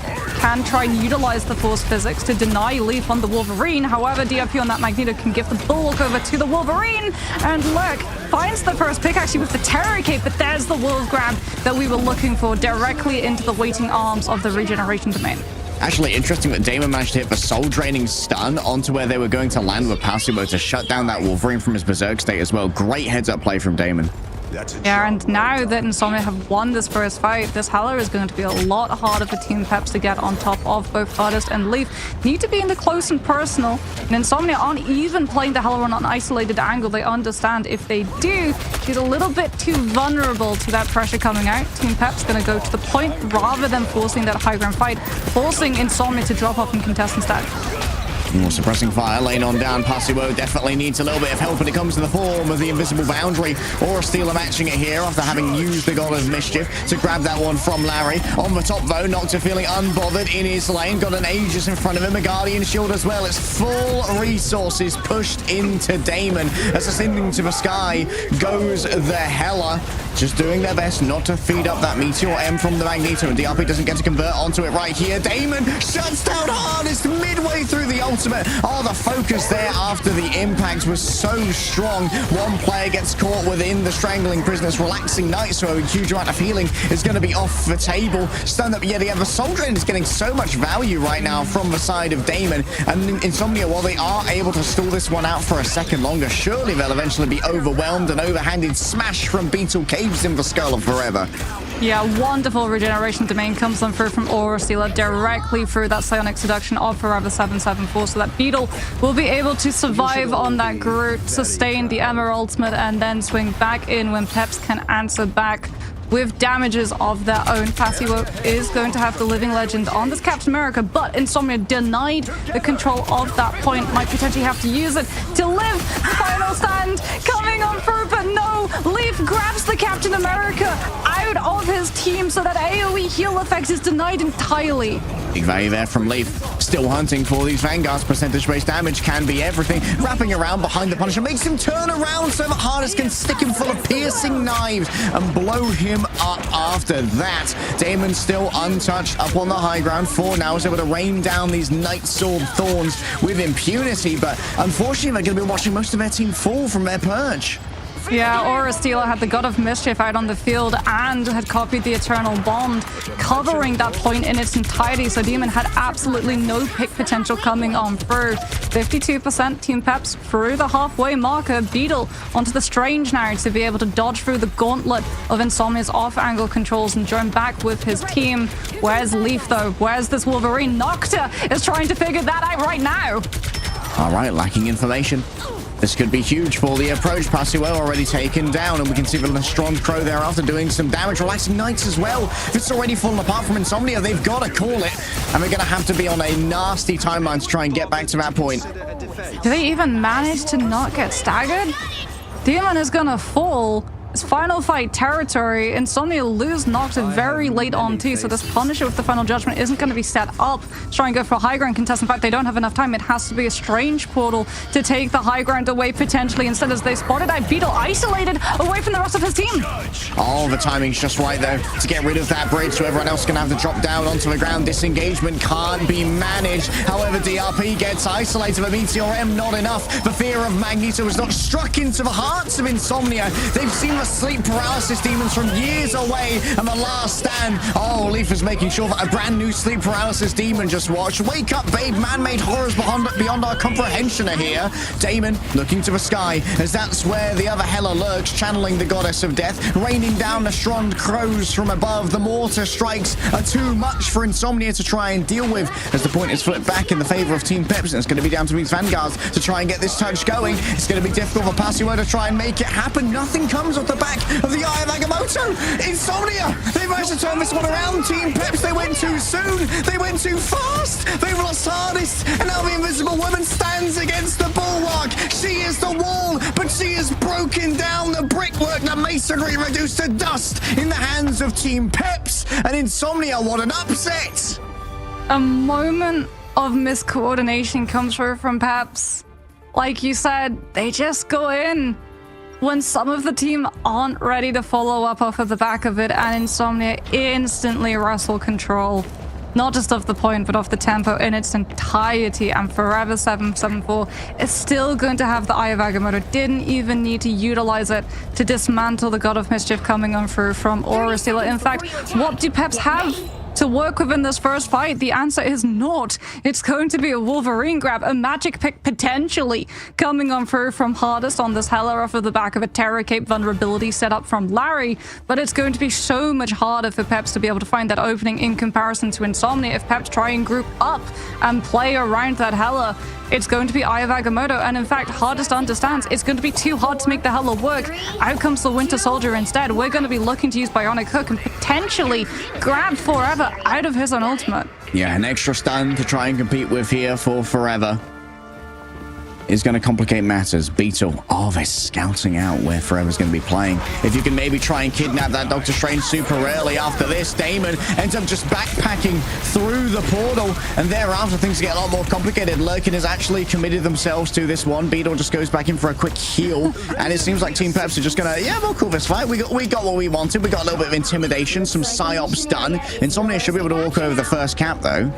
can try and utilize the Force Physics to deny Leaf on the Wolverine. However, DRP on that Magneto can give the Bulwark over to the Wolverine, and look, finds the first pick actually with the Terror Cape, but there's the Wolf Grab that we were looking for directly into the waiting arms of the Regeneration Domain. Actually, interesting that Damon managed to hit the soul-draining stun onto where they were going to land with Passimo to shut down that Wolverine from his Berserk state as well. Great heads-up play from Damon. Yeah, and now that Insomnia have won this first fight, this Heller is going to be a lot harder for Team Peps to get on top of. Both Hardest and Leaf need to be in the close and personal, and Insomnia aren't even playing the Heller on an isolated angle. They understand if they do, she's a little bit too vulnerable to that pressure coming out. Team Peps going to go to the point rather than forcing that high ground fight, forcing Insomnia to drop off and contest instead. More suppressing fire lane on down. Passimo definitely needs a little bit of help when it comes to the form of the invisible boundary. Aura Stealer matching it here after having used the God of Mischief to grab that one from Larry. On the top though, Nocta feeling unbothered in his lane. Got an Aegis in front of him, a Guardian Shield as well. It's full resources pushed into Damon as ascending to the sky goes the Hella. Just doing their best not to feed up that Meteor M from the Magneto, and DRP doesn't get to convert onto it right here. Damon shuts down Hardest midway through the ultimate. Oh, the focus there after the impact was so strong. One player gets caught within the strangling prisoners. Relaxing Knight, so a huge amount of healing is going to be off the table. Stunned up yet again. The Soul Drain is getting so much value right now from the side of Damon. And Insomnia, while they are able to stall this one out for a second longer, surely they'll eventually be overwhelmed. An overhanded smash from Beetle caves in the Skull of Forever. Yeah, wonderful regeneration domain comes on through from Aura Stealer directly through that Psionic Seduction of Forever 774, so that Beetle will be able to survive on that Groot, sustain the Emma ultimate, and then swing back in when Peps can answer back with damages of their own. Passio is going to have the Living Legend on this Captain America, but Insomnia denied the control of that point. Might potentially have to use it to live. Final stand coming on through, but no. Leaf grabs the Captain America out of his team, so that AoE heal effect is denied entirely. Big value there from Leaf. Still hunting for these Vanguards. Percentage-based damage can be everything. Wrapping around behind the Punisher makes him turn around so that Hardest can stick him full of piercing knives and blow him up after that. Damon still untouched up on the high ground. 4 now is able to rain down these Night Sword Thorns with impunity, but unfortunately they're going to be watching most of their team fall from their perch. Yeah, Aura Stealer had the God of Mischief out on the field and had copied the Eternal Bond, covering that point in its entirety, so Demon had absolutely no pick potential coming on through. 52% Team Peps through the halfway marker. Beetle onto the Strange now to be able to dodge through the gauntlet of Insomnia's off-angle controls and join back with his team. Where's Leaf, though? Where's this Wolverine? Nocta is trying to figure that out right now. All right, lacking information. This could be huge for the approach. Passio already taken down, and we can see the Lestrand Crow thereafter doing some damage. Relaxing Knights as well. If it's already fallen apart from Insomnia, they've got to call it, and they're going to have to be on a nasty timeline to try and get back to that point. Do they even manage to not get staggered? Demon is going to fall. It's final fight territory. Insomnia lose Nocta very late on too, so this Punisher with the Final Judgment isn't going to be set up to try and go for a high ground contest. In fact, they don't have enough time. It has to be a Strange Portal to take the high ground away potentially. Instead, as they spotted out Beetle isolated away from the rest of his team. Oh, the timing's just right though to get rid of that bridge, so everyone else can have to drop down onto the ground. Disengagement can't be managed. However, DRP gets isolated, but Meteor M not enough. The fear of Magneto is not struck into the hearts of Insomnia. They've seen the sleep paralysis demons from years away, and the last stand. Oh, Leaf is making sure that a brand new sleep paralysis demon just watched. Wake up, babe. Man-made horrors beyond our comprehension are here. Damon looking to the sky, as that's where the other Hela lurks, channeling the goddess of death, raining down the Strond Crows from above. The mortar strikes are too much for Insomnia to try and deal with, as the point is flipped back in the favor of Team Peps, and it's going to be down to these Vanguards to try and get this touch going. It's going to be difficult for Passio to try and make it happen. Nothing comes off the back of the Eye of Agamotto. Insomnia, they managed to turn this one around. Team Peps, they went too soon. They went too fast. They've lost Hardest, and now the Invisible Woman stands against the bulwark. She is the wall, but she has broken down the brickwork. The masonry reduced to dust in the hands of Team Peps, and Insomnia, what an upset. A moment of miscoordination comes through from Peps. Like you said, they just go in when some of the team aren't ready to follow up off of the back of it, and Insomnia instantly wrestle control. Not just of the point, but of the tempo in its entirety, and Forever 774 is still going to have the Eye of Agamotto. Didn't even need to utilize it to dismantle the God of Mischief coming on through from Aura Stealer. In fact, what do Peps have to work within this first fight? The answer is naught. It's going to be a Wolverine grab, a magic pick potentially coming on through from Hardest on this Hela off of the back of a Terror Cape vulnerability set up from Larry, but it's going to be so much harder for Peps to be able to find that opening in comparison to Insomnia. If Peps try and group up and play around that Hela, it's going to be Eye of Agamotto, and in fact, Hardest understands it's going to be too hard to make the Hela work. Out comes the Winter Soldier instead. We're going to be looking to use Bionic Hook and potentially grab Forever out of his own ultimate. Yeah, an extra stun to try and compete with here for Forever is going to complicate matters. Beetle, oh, they're scouting out where Forever's going to be playing. If you can maybe try and kidnap that Doctor Strange super early after this, Damon ends up just backpacking through the portal, and thereafter things get a lot more complicated. Lurkin has actually committed themselves to this one. Beetle just goes back in for a quick heal, and it seems like Team Peps are just gonna, yeah, we'll call this fight. We got what we wanted. We got a little bit of intimidation, some psyops done. Insomnia should be able to walk over the first cap, though.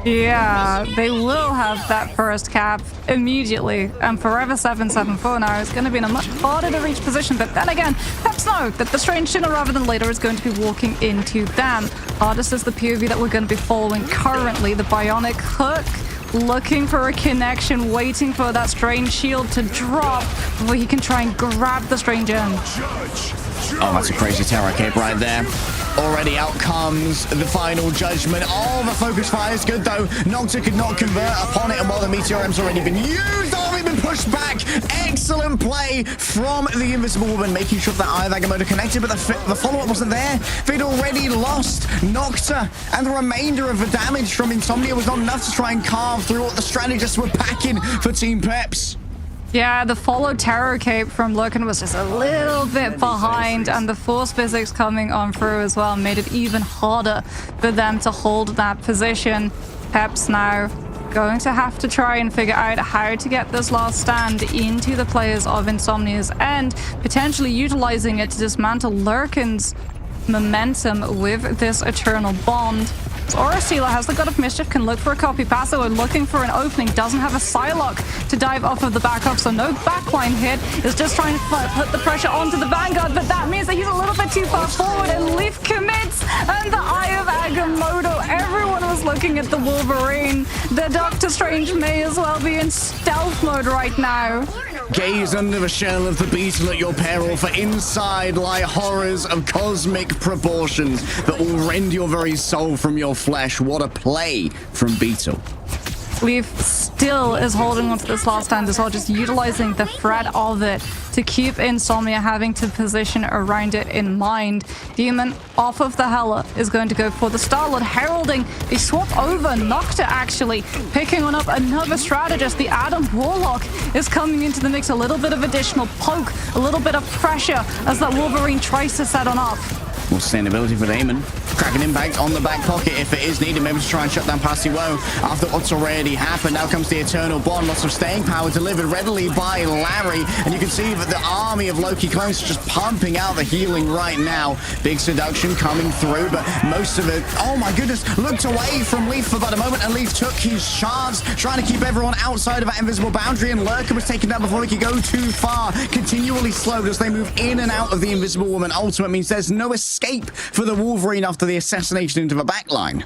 Yeah, they will have that first cap immediately, and Forever 774 now is going to be in a much harder to reach position, but then again, Peps know that the Strange sooner rather than later is going to be walking into them. Hardest is the POV that we're going to be following currently, the Bionic Hook, looking for a connection, waiting for that Strange shield to drop before he can try and grab the Strange end. Oh, that's a crazy terror cape right there. Already out comes the final judgment. Oh, the focus fire is good though. Nocta could not convert upon it, and while the Meteorum's already been used, oh, they've been pushed back. Excellent play from the Invisible Woman, making sure that Eye of Agamotto connected, but the follow-up wasn't there. They'd already lost Nocta, and the remainder of the damage from Insomnia was not enough to try and carve through what the strategists were packing for Team Peps. Yeah, the follow terror cape from Lurkin was just a little bit behind, and the force physics coming on through as well made it even harder for them to hold that position. Peps now going to have to try and figure out how to get this last stand into the players of Insomnia's end, potentially utilizing it to dismantle Lurkin's momentum with this Eternal Bond. Aura Stealer has the God of Mischief, can look for a copy pass. We're looking for an opening, doesn't have a Psylocke to dive off of the backup, so no backline hit. Is just trying to put the pressure onto the Vanguard, but that means that he's a little bit too far forward, and Leaf commits, and the Eye of Agamotto. Everyone was looking at the Wolverine. The Doctor Strange may as well be in stealth mode right now. Gaze under the shell of the beetle at your peril, for inside lie horrors of cosmic proportions that will rend your very soul from your flesh. What a play from Beetle. Leaf still is holding on to this last stand as well, just utilizing the threat of it to keep Insomnia having to position around it in mind. Demon off of the Hela is going to go for the Star-Lord, heralding a swap over. Nocta actually picking on up another strategist. The Adam Warlock is coming into the mix. A little bit of additional poke, a little bit of pressure as that Wolverine tries to set on up. More sustainability for Damon. Cracking impact on the back pocket if it is needed, maybe to try and shut down Passio after what's already happened. Now comes the Eternal Bond. Lots of staying power delivered readily by Larry, and you can see that the army of Loki clones are just pumping out the healing right now. Big seduction coming through, but most of it, oh my goodness, looked away from Leaf for about a moment, and Leaf took his chance, trying to keep everyone outside of that invisible boundary, and Lurker was taken down before he could go too far. Continually slowed as they move in and out of the Invisible Woman. Ultimate means there's no escape for the Wolverine after the assassination into the backline.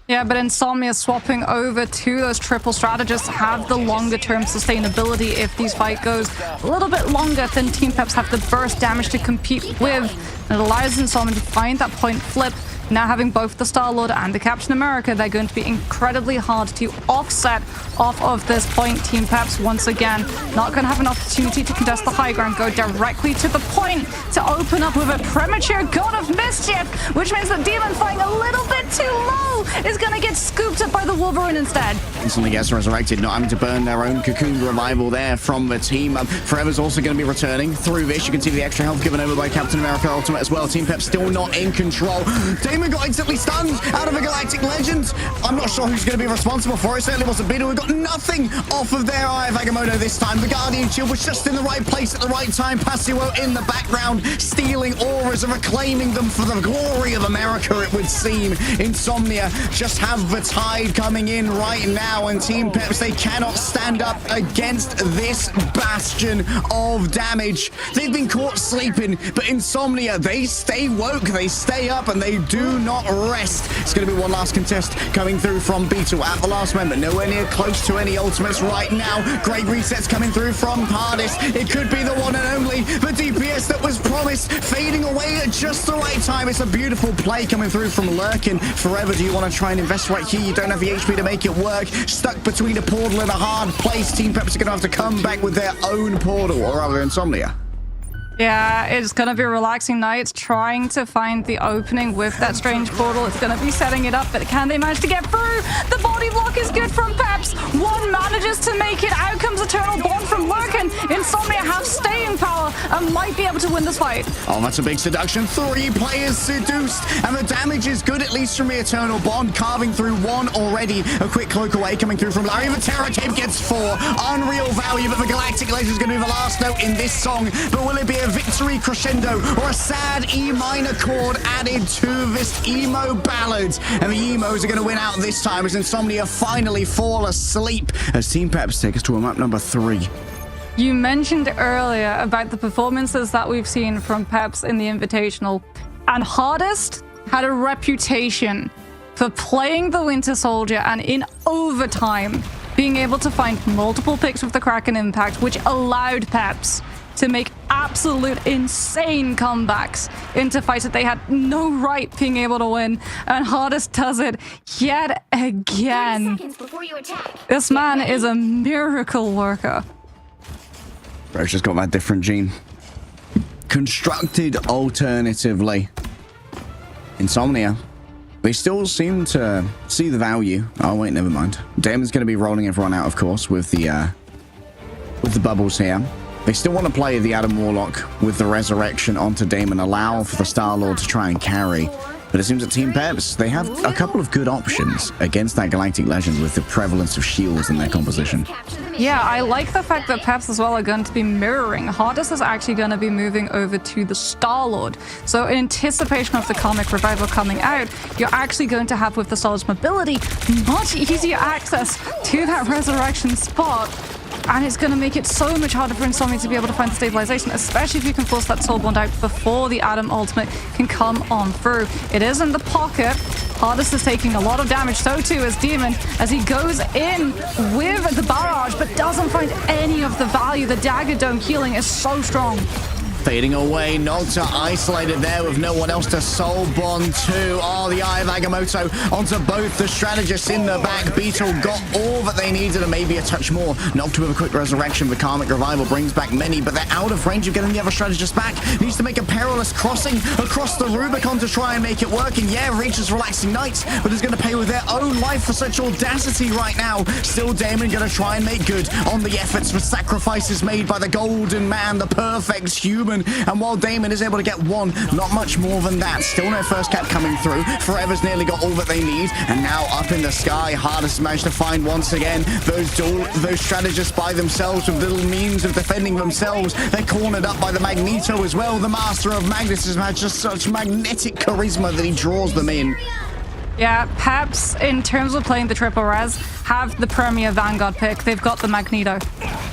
Yeah, but Insomnia swapping over to those triple strategists have the longer term sustainability if these fight goes a little bit longer than Team Peps have the burst damage to compete with. It allows Insomnia to find that point flip. Now having both the Star-Lord and the Captain America, they're going to be incredibly hard to offset off of this point. Team Peps, once again, not going to have an opportunity to contest the high ground, go directly to the point to open up with a premature God of Mischief, which means that Demon flying a little bit too low is going to get scooped up by the Wolverine instead. Instantly gets resurrected, not having to burn their own cocoon revival there from the team. Forever's also going to be returning through this. You can see the extra health given over by Captain America Ultimate as well. Team Peps still not in control. Damon got instantly stunned out of a Galactic Legend. I'm not sure who's going to be responsible for it. Certainly wasn't Beetle. We got nothing off of their Eye of Agamotto this time. The Guardian Shield was just in the right place at the right time. Passio in the background, stealing auras and reclaiming them for the glory of America, it would seem. Insomnia just have the tide coming in right now, and Team Peps, they cannot stand up against this bastion of damage. They've been caught sleeping, but Insomnia, they stay woke, they stay up, and they do not rest. It's going to be one last contest coming through from Beetle at the last moment. Nowhere near close to any ultimates right now. Great resets coming through from Hardest. It could be the one and only, the DPS that was promised, fading away at just the right time. It's a beautiful play coming through from Lurkin. Forever, do you want to try and invest right here? You don't have the HP to make it work. Stuck between a portal and a hard place. Team Peps are going to have to come back with their own portal, or rather Insomnia. Yeah, it's going to be a relaxing night. It's trying to find the opening with that strange portal. It's going to be setting it up, but can they manage to get through? The body block is good from Peps. One manages to make it. Out comes Eternal Bond from Lurkin. Insomnia have staying power and might be able to win this fight. Oh, that's a big seduction. 3 players seduced, and the damage is good, at least from the Eternal Bond, carving through 1 already. A quick cloak away coming through from Larry. The Terror Cape gets 4. Unreal value, but the Galactic Legend is going to be the last note in this song. But will it be a victory crescendo or a sad E minor chord added to this emo ballad? And the emos are going to win out this time as Insomnia finally fall asleep as Team Peps take us to a map number 3. You mentioned earlier about the performances that we've seen from Peps in the Invitational, and Hardest had a reputation for playing the Winter Soldier and in overtime being able to find multiple picks with the Kraken Impact, which allowed Peps to make absolute insane comebacks into fights that they had no right being able to win. And Hardest does it yet again. This man is a miracle worker. Bro's just got that different gene. Constructed alternatively. Insomnia. They still seem to see the value. Oh, wait, never mind. Damon's going to be rolling everyone out, of course, with the bubbles here. They still want to play the Adam Warlock with the Resurrection onto Damon, allow for the Star-Lord to try and carry. But it seems that Team Peps, they have a couple of good options against that Galactic Legend with the prevalence of shields in their composition. Yeah, I like the fact that Peps as well are going to be mirroring. Hardest is actually going to be moving over to the Star-Lord. So in anticipation of the comic Revival coming out, you're actually going to have, with the Star-Lord's mobility, much easier access to that Resurrection spot. And it's going to make it so much harder for Insomnia to be able to find stabilization, especially if you can force that Soul Bond out before the Adam ultimate can come on through. It is in the pocket. Hardest is taking a lot of damage, so too is Demon, as he goes in with the barrage, but doesn't find any of the value. The Dagger Dome healing is so strong. Fading away, Nocta isolated there with no one else to soul bond to. Oh, the Eye of Agamotto onto both the strategists in the back. Beetle got all that they needed and maybe a touch more. Nocta with a quick resurrection. The Karmic Revival brings back many, but they're out of range of getting the other strategist back. Needs to make a perilous crossing across the Rubicon to try and make it work. And yeah, reaches Relaxing Nights, but is going to pay with their own life for such audacity right now. Still Damon going to try and make good on the efforts for sacrifices made by the Golden Man, the perfect human. And while Damon is able to get one, not much more than that. Still no first cap coming through. Forever's nearly got all that they need. And now up in the sky, Hardest managed to find once again those strategists by themselves with little means of defending themselves. They're cornered up by the Magneto as well. The Master of Magnetism has just such magnetic charisma that he draws them in. Yeah, Peps, in terms of playing the triple res, have the premier Vanguard pick. They've got the Magneto.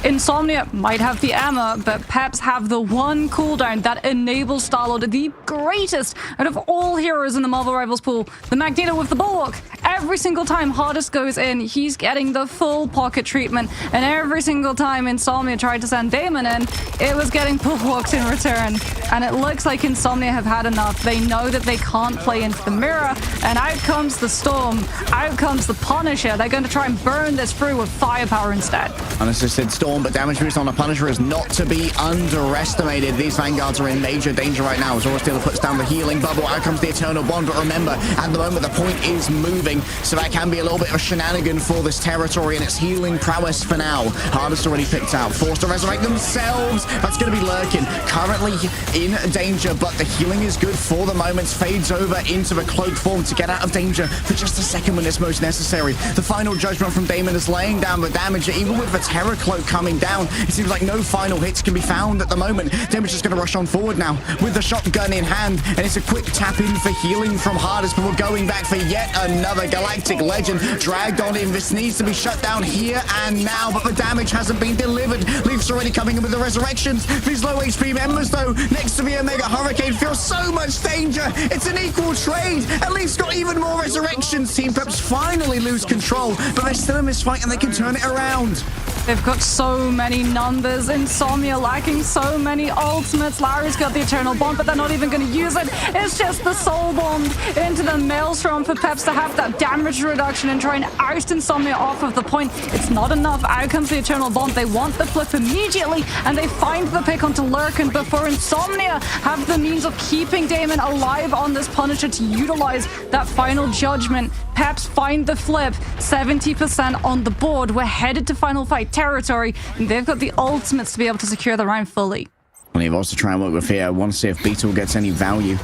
Insomnia might have the Emma, but Peps have the one cooldown that enables Star-Lord, the greatest out of all heroes in the Marvel Rivals pool. The Magneto with the Bulwark. Every single time Hardest goes in, he's getting the full pocket treatment. And every single time Insomnia tried to send Damon in, it was getting bulwarked in return. And it looks like Insomnia have had enough. They know that they can't play into the mirror, and out comes the Storm. Out comes the Punisher. They're going to try and burn this through with firepower instead. Unassisted Storm, but damage boost on the Punisher is not to be underestimated. These Vanguards are in major danger right now. Zora still puts down the healing bubble. Out comes the Eternal Bond, but remember, at the moment, the point is moving, so that can be a little bit of a shenanigan for this territory, and it's healing prowess for now. Hardest already picked out. Forced to resurrect themselves. That's going to be lurking. Currently in danger, but the healing is good for the moment. Fades over into the cloaked form to get out of danger for just a second when it's most necessary. The final judgment from Damon is laying down the damage. Even with the Terror Cloak coming down, it seems like no final hits can be found at the moment. Damon's just going to rush on forward now with the shotgun in hand, and it's a quick tap in for healing from Hardest, but we're going back for yet another Galactic Legend dragged on in. This needs to be shut down here and now, but the damage hasn't been delivered. Leaf's already coming in with the resurrections. These low HP members, though, next to the Omega Hurricane, feel so much danger. It's an equal trade. At least got even more resurrections. Team Peps finally lose control, but they're still in this fight and they can turn it around. They've got so many numbers. Insomnia lacking so many ultimates. Larry's got the Eternal Bond, but they're not even going to use it. It's just the Soul Bomb into the Maelstrom for Peps to have that damage reduction and try and oust Insomnia off of the point. It's not enough. Out comes the Eternal Bond. They want the flip immediately, and they find the pick onto Lurkin before Insomnia have the means of keeping Damon alive on this Punisher to utilize that final judgment. Peps find the flip. 70% on the board. We're headed to final fight territory, and they've got the ultimates to be able to secure the round fully. And they've also tried and work with here. I want to see if Beetle gets any value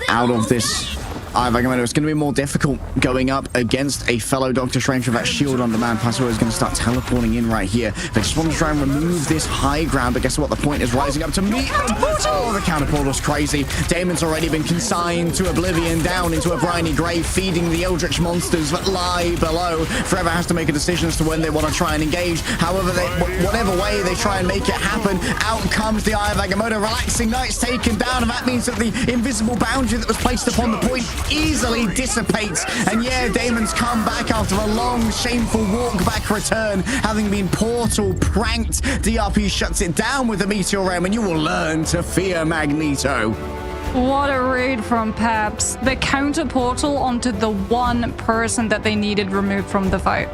out of this. I recommend it's going to be more difficult going up against a fellow Doctor Strange with that shield on demand. Passo is going to start teleporting in right here. They just want to try and remove this high ground, but guess what? The point is rising up to meet them. Oh, the counterportal's crazy. Damon's already been consigned to oblivion, down into a briny grave, feeding the eldritch monsters that lie below. Forever has to make a decision as to when they want to try and engage. However, whatever way they try and make it happen, out comes the Eye of Agamotto. Relaxing Nights taken down, and that means that the invisible boundary that was placed upon the point easily dissipates. And yeah, Damon's come back after a long, shameful walk-back return, having been portal pranked. DRP shuts it down with the Meteor Ram, and you will learn to fear Magneto. What a raid from Peps. The counter portal onto the one person that they needed removed from the fight.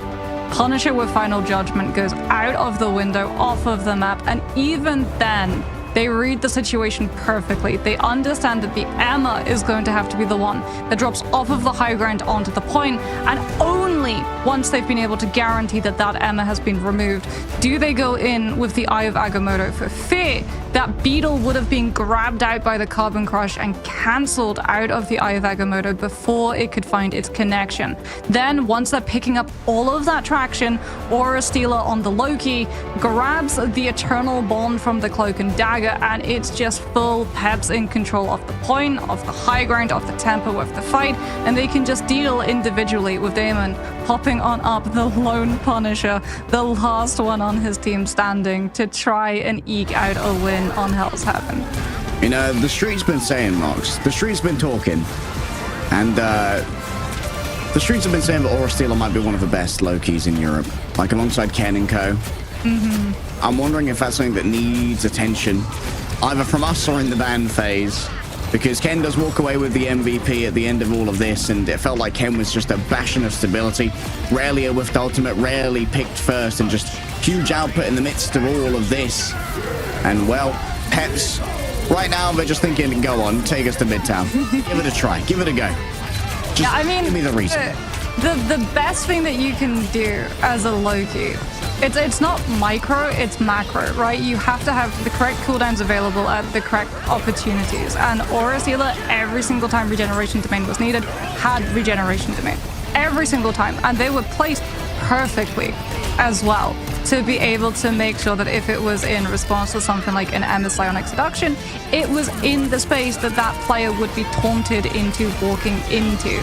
Punisher with Final Judgment goes out of the window, off of the map, and even then, they read the situation perfectly. They understand that the Emma is going to have to be the one that drops off of the high ground onto the point, and only once they've been able to guarantee that that Emma has been removed do they go in with the Eye of Agamotto for fear that Beetle would have been grabbed out by the Carbon Crush and cancelled out of the Eye of Agamotto before it could find its connection. Then, once they're picking up all of that traction, Aura Stealer on the Loki grabs the Eternal Bond from the Cloak and Dagger, and it's just full Peps in control of the point, of the high ground, of the tempo of the fight, and they can just deal individually with Damon popping on up the lone Punisher, the last one on his team standing, to try and eke out a win on Hell's Heaven. You know, the street's been saying, Mox. The street's been talking. And, the streets have been saying that Aura Stealer might be one of the best Lokis in Europe. Like, alongside Ken and Co. Mm-hmm. I'm wondering if that's something that needs attention, either from us or in the ban phase. Because Ken does walk away with the MVP at the end of all of this, and it felt like Ken was just a bastion of stability. Rarely a whiffed ultimate, rarely picked first, and just huge output in the midst of all of this. And, well, Peps, right now they're just thinking, go on, take us to Midtown. Give it a try, give it a go. Just yeah, I mean, give me the reason. The best thing that you can do as a Loki, it's not micro, it's macro, right? You have to have the correct cooldowns available at the correct opportunities. And Aura Stealer, every single time Regeneration Domain was needed, had Regeneration Domain. Every single time. And they were placed perfectly as well to be able to make sure that if it was in response to something like an Emma Psionic Seduction, it was in the space that that player would be taunted into walking into.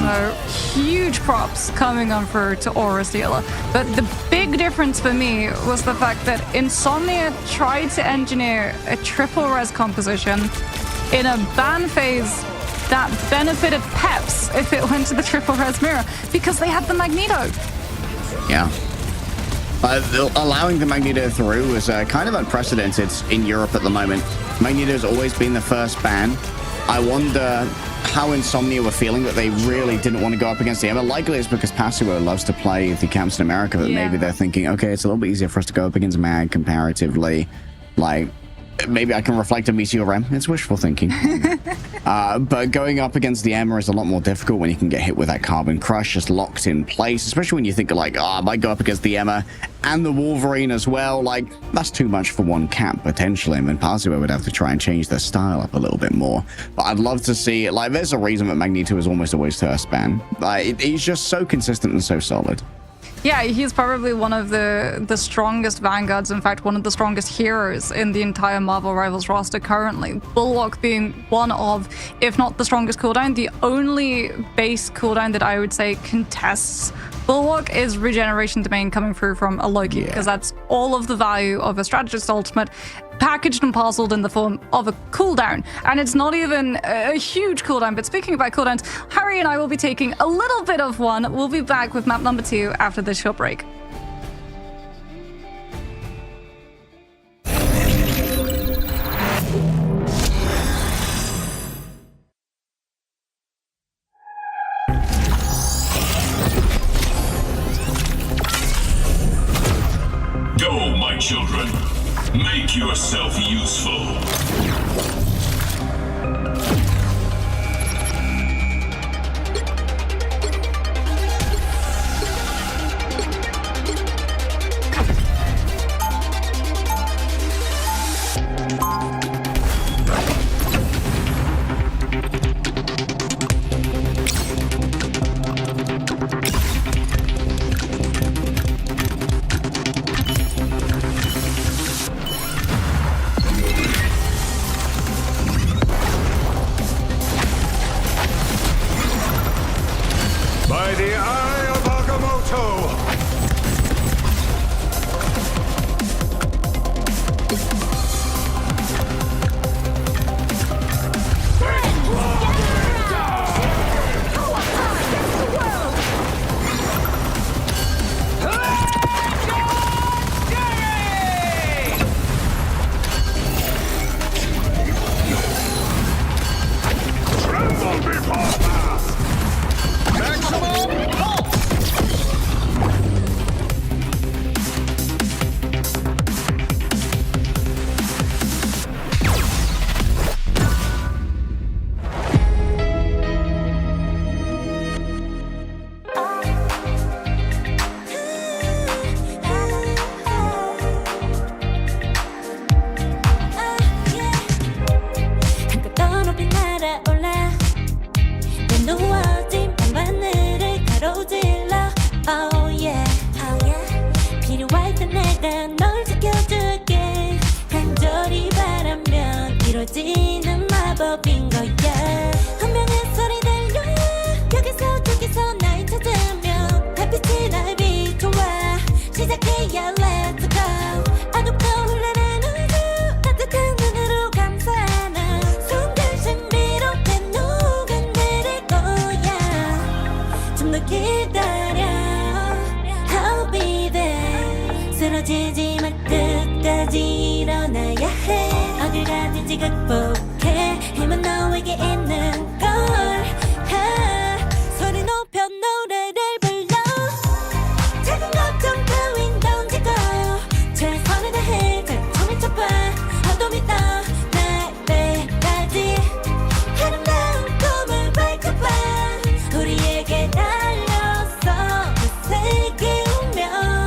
So huge props coming on through to Aura Stealer. But the big difference for me was the fact that Insomnia tried to engineer a triple res composition in a ban phase that benefited Peps if it went to the triple res mirror, because they had the Magneto. Yeah. Allowing the Magneto through was kind of unprecedented in Europe at the moment. Magneto's always been the first ban. I wonder how Insomnia were feeling that they really didn't want to go up against the Emma. Likely it's because Passio loves to play the camps in America, that maybe they're thinking, okay, it's a little bit easier for us to go up against Mag comparatively. Like, maybe I can reflect a Meteor Rem. It's wishful thinking. But going up against the Emma is a lot more difficult when you can get hit with that Carbon Crush just locked in place, especially when you think like, I might go up against the Emma and the Wolverine as well. Like, that's too much for one camp, potentially. I mean, Passio would have to try and change their style up a little bit more. But I'd love to see, like, there's a reason that Magneto is almost always first ban. Like, he's just so consistent and so solid. Yeah, he's probably one of the strongest vanguards, in fact, one of the strongest heroes in the entire Marvel Rivals roster currently. Bulwark being one of, if not the strongest cooldown, the only base cooldown that I would say contests Bulwark is Regeneration Domain coming through from a Loki, because that's all of the value of a Strategist Ultimate packaged and parceled in the form of a cooldown. And it's not even a huge cooldown, but speaking about cooldowns, Harry and I will be taking a little bit of one. We'll be back with map number 2 after this short break. Go, my children. Make yourself useful. By the Eye of Agamotto! 내가 널 지켜줄게 간절히 바라면 이루어지는 마법인 거야 운명의 소리 들려 여기서 저기서 날 찾으면 달빛이 날 비춰와 시작해야 let's go 어둡고 흘러는 우주 따뜻한 눈으로 감싸는 순간 신비롭게 녹아내릴 거야 좀 더 기다려 I'll be there 쓰러지지 마 끝까지 일어나야 해 어딜 가든지 극복해 힘은 너에게 있는 걸 소리 높여 노래를 불러 작은 걱정 따윈 던지고 최선을 다해 작품을 쳐봐 어둠이 떠날 때까지 아름다운 꿈을 밝혀봐 우리에게 달려서 그 세계 운명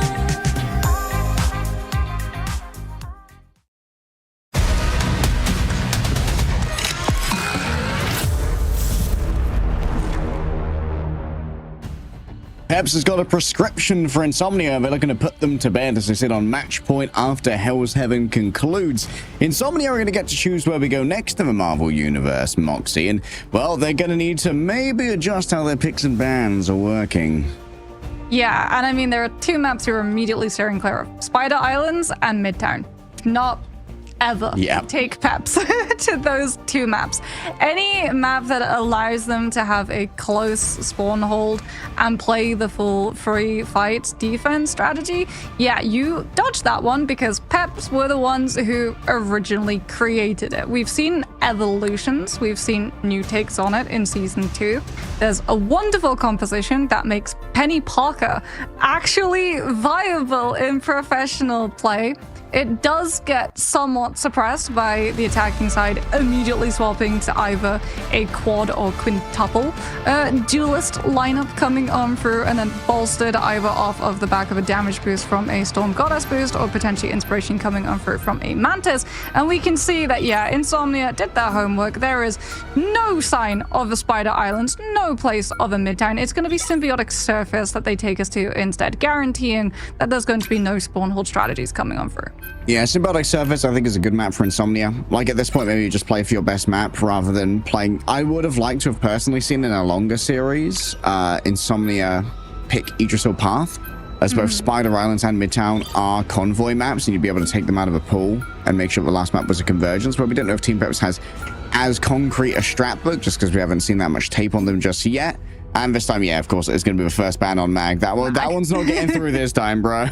Peps has got a prescription for Insomnia. They're looking to put them to bed as they sit on match point after Hell's Heaven concludes. Insomnia are going to get to choose where we go next in the Marvel Universe, Moxie. And, well, they're going to need to maybe adjust how their picks and bans are working. Yeah, and I mean, there are two maps you're immediately steering clear of. Spider Islands and Midtown. Not ever take Peps to those two maps. Any map that allows them to have a close spawn hold and play the full free fight defense strategy, yeah, you dodge that one because Peps were the ones who originally created it. We've seen evolutions, we've seen new takes on it in Season 2. There's a wonderful composition that makes Penny Parker actually viable in professional play. It does get somewhat suppressed by the attacking side immediately swapping to either a quad or quintuple duelist lineup coming on through and then bolstered either off of the back of a damage boost from a Storm Goddess boost or potentially inspiration coming on through from a Mantis. And we can see that, yeah, Insomnia did their homework. There is no sign of the Spider Islands, no place of a Midtown. It's going to be Symbiotic Surface that they take us to instead, guaranteeing that there's going to be no spawn hold strategies coming on through. Yeah, Symbiotic Surface, I think, is a good map for Insomnia. Like, at this point, maybe you just play for your best map rather than playing... I would have liked to have personally seen in a longer series, Insomnia pick Idrisil Path, as both Spider Islands and Midtown are convoy maps, and you'd be able to take them out of a pool and make sure the last map was a convergence. But we don't know if Team Peps has as concrete a strat book, just because we haven't seen that much tape on them just yet. And this time, yeah, of course, it's going to be the first ban on Mag. That one's not getting through this time, bro.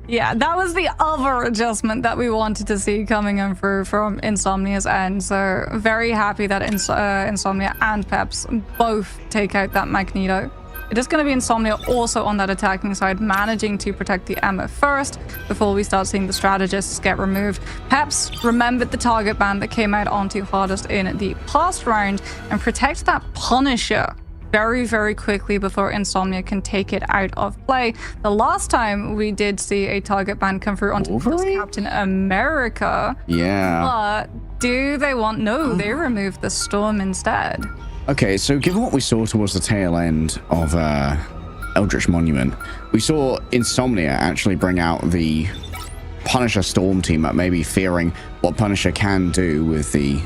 Yeah, that was the other adjustment that we wanted to see coming in through from Insomnia's end. So very happy that Insomnia and Peps both take out that Magneto. It is going to be Insomnia also on that attacking side, managing to protect the Emma first before we start seeing the strategists get removed. Peps remembered the target ban that came out onto Hardest in the past round and protect that Punisher very, very quickly before Insomnia can take it out of play. The last time we did see a target ban come through onto Captain America. Yeah. But do they want... No, they removed the Storm instead. Okay, so given what we saw towards the tail end of Eldritch Monument, we saw Insomnia actually bring out the Punisher Storm team up, maybe fearing what Punisher can do with the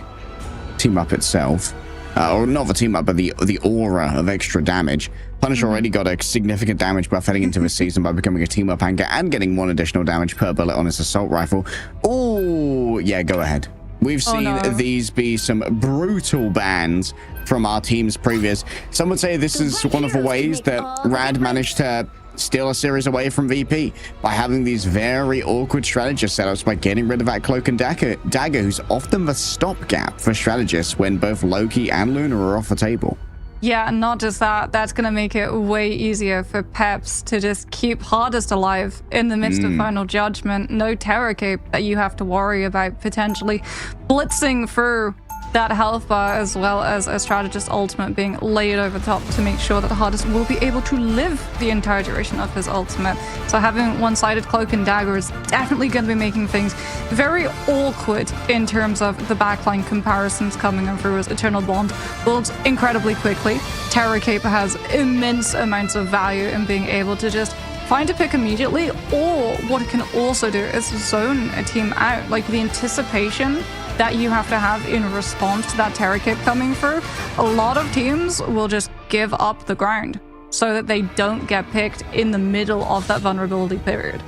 team up itself. Or not the team up, but the aura of extra damage. Punisher already got a significant damage buff heading into this season by becoming a team up anchor and getting 1 additional damage per bullet on his assault rifle. Oh, yeah, go ahead. We've seen these be some brutal bans from our team's previous. Some would say this is one of the ways that Rad managed to steal a series away from VP by having these very awkward strategist setups by getting rid of that Cloak and Dagger, who's often the stopgap for strategists when both Loki and Luna are off the table. Yeah, and not just that, that's going to make it way easier for Peps to just keep Hardest alive in the midst of Final Judgment. No Terror Cape that you have to worry about potentially blitzing through that health bar, as well as a strategist ultimate being laid over top to make sure that Hardest will be able to live the entire duration of his ultimate. So having one-sided Cloak and Dagger is definitely going to be making things very awkward in terms of the backline comparisons coming in through, as Eternal Bond builds incredibly quickly. Terror Cape has immense amounts of value in being able to just find a pick immediately, or what it can also do is zone a team out. Like the anticipation that you have to have in response to that Terror Cape coming through, a lot of teams will just give up the ground so that they don't get picked in the middle of that vulnerability period.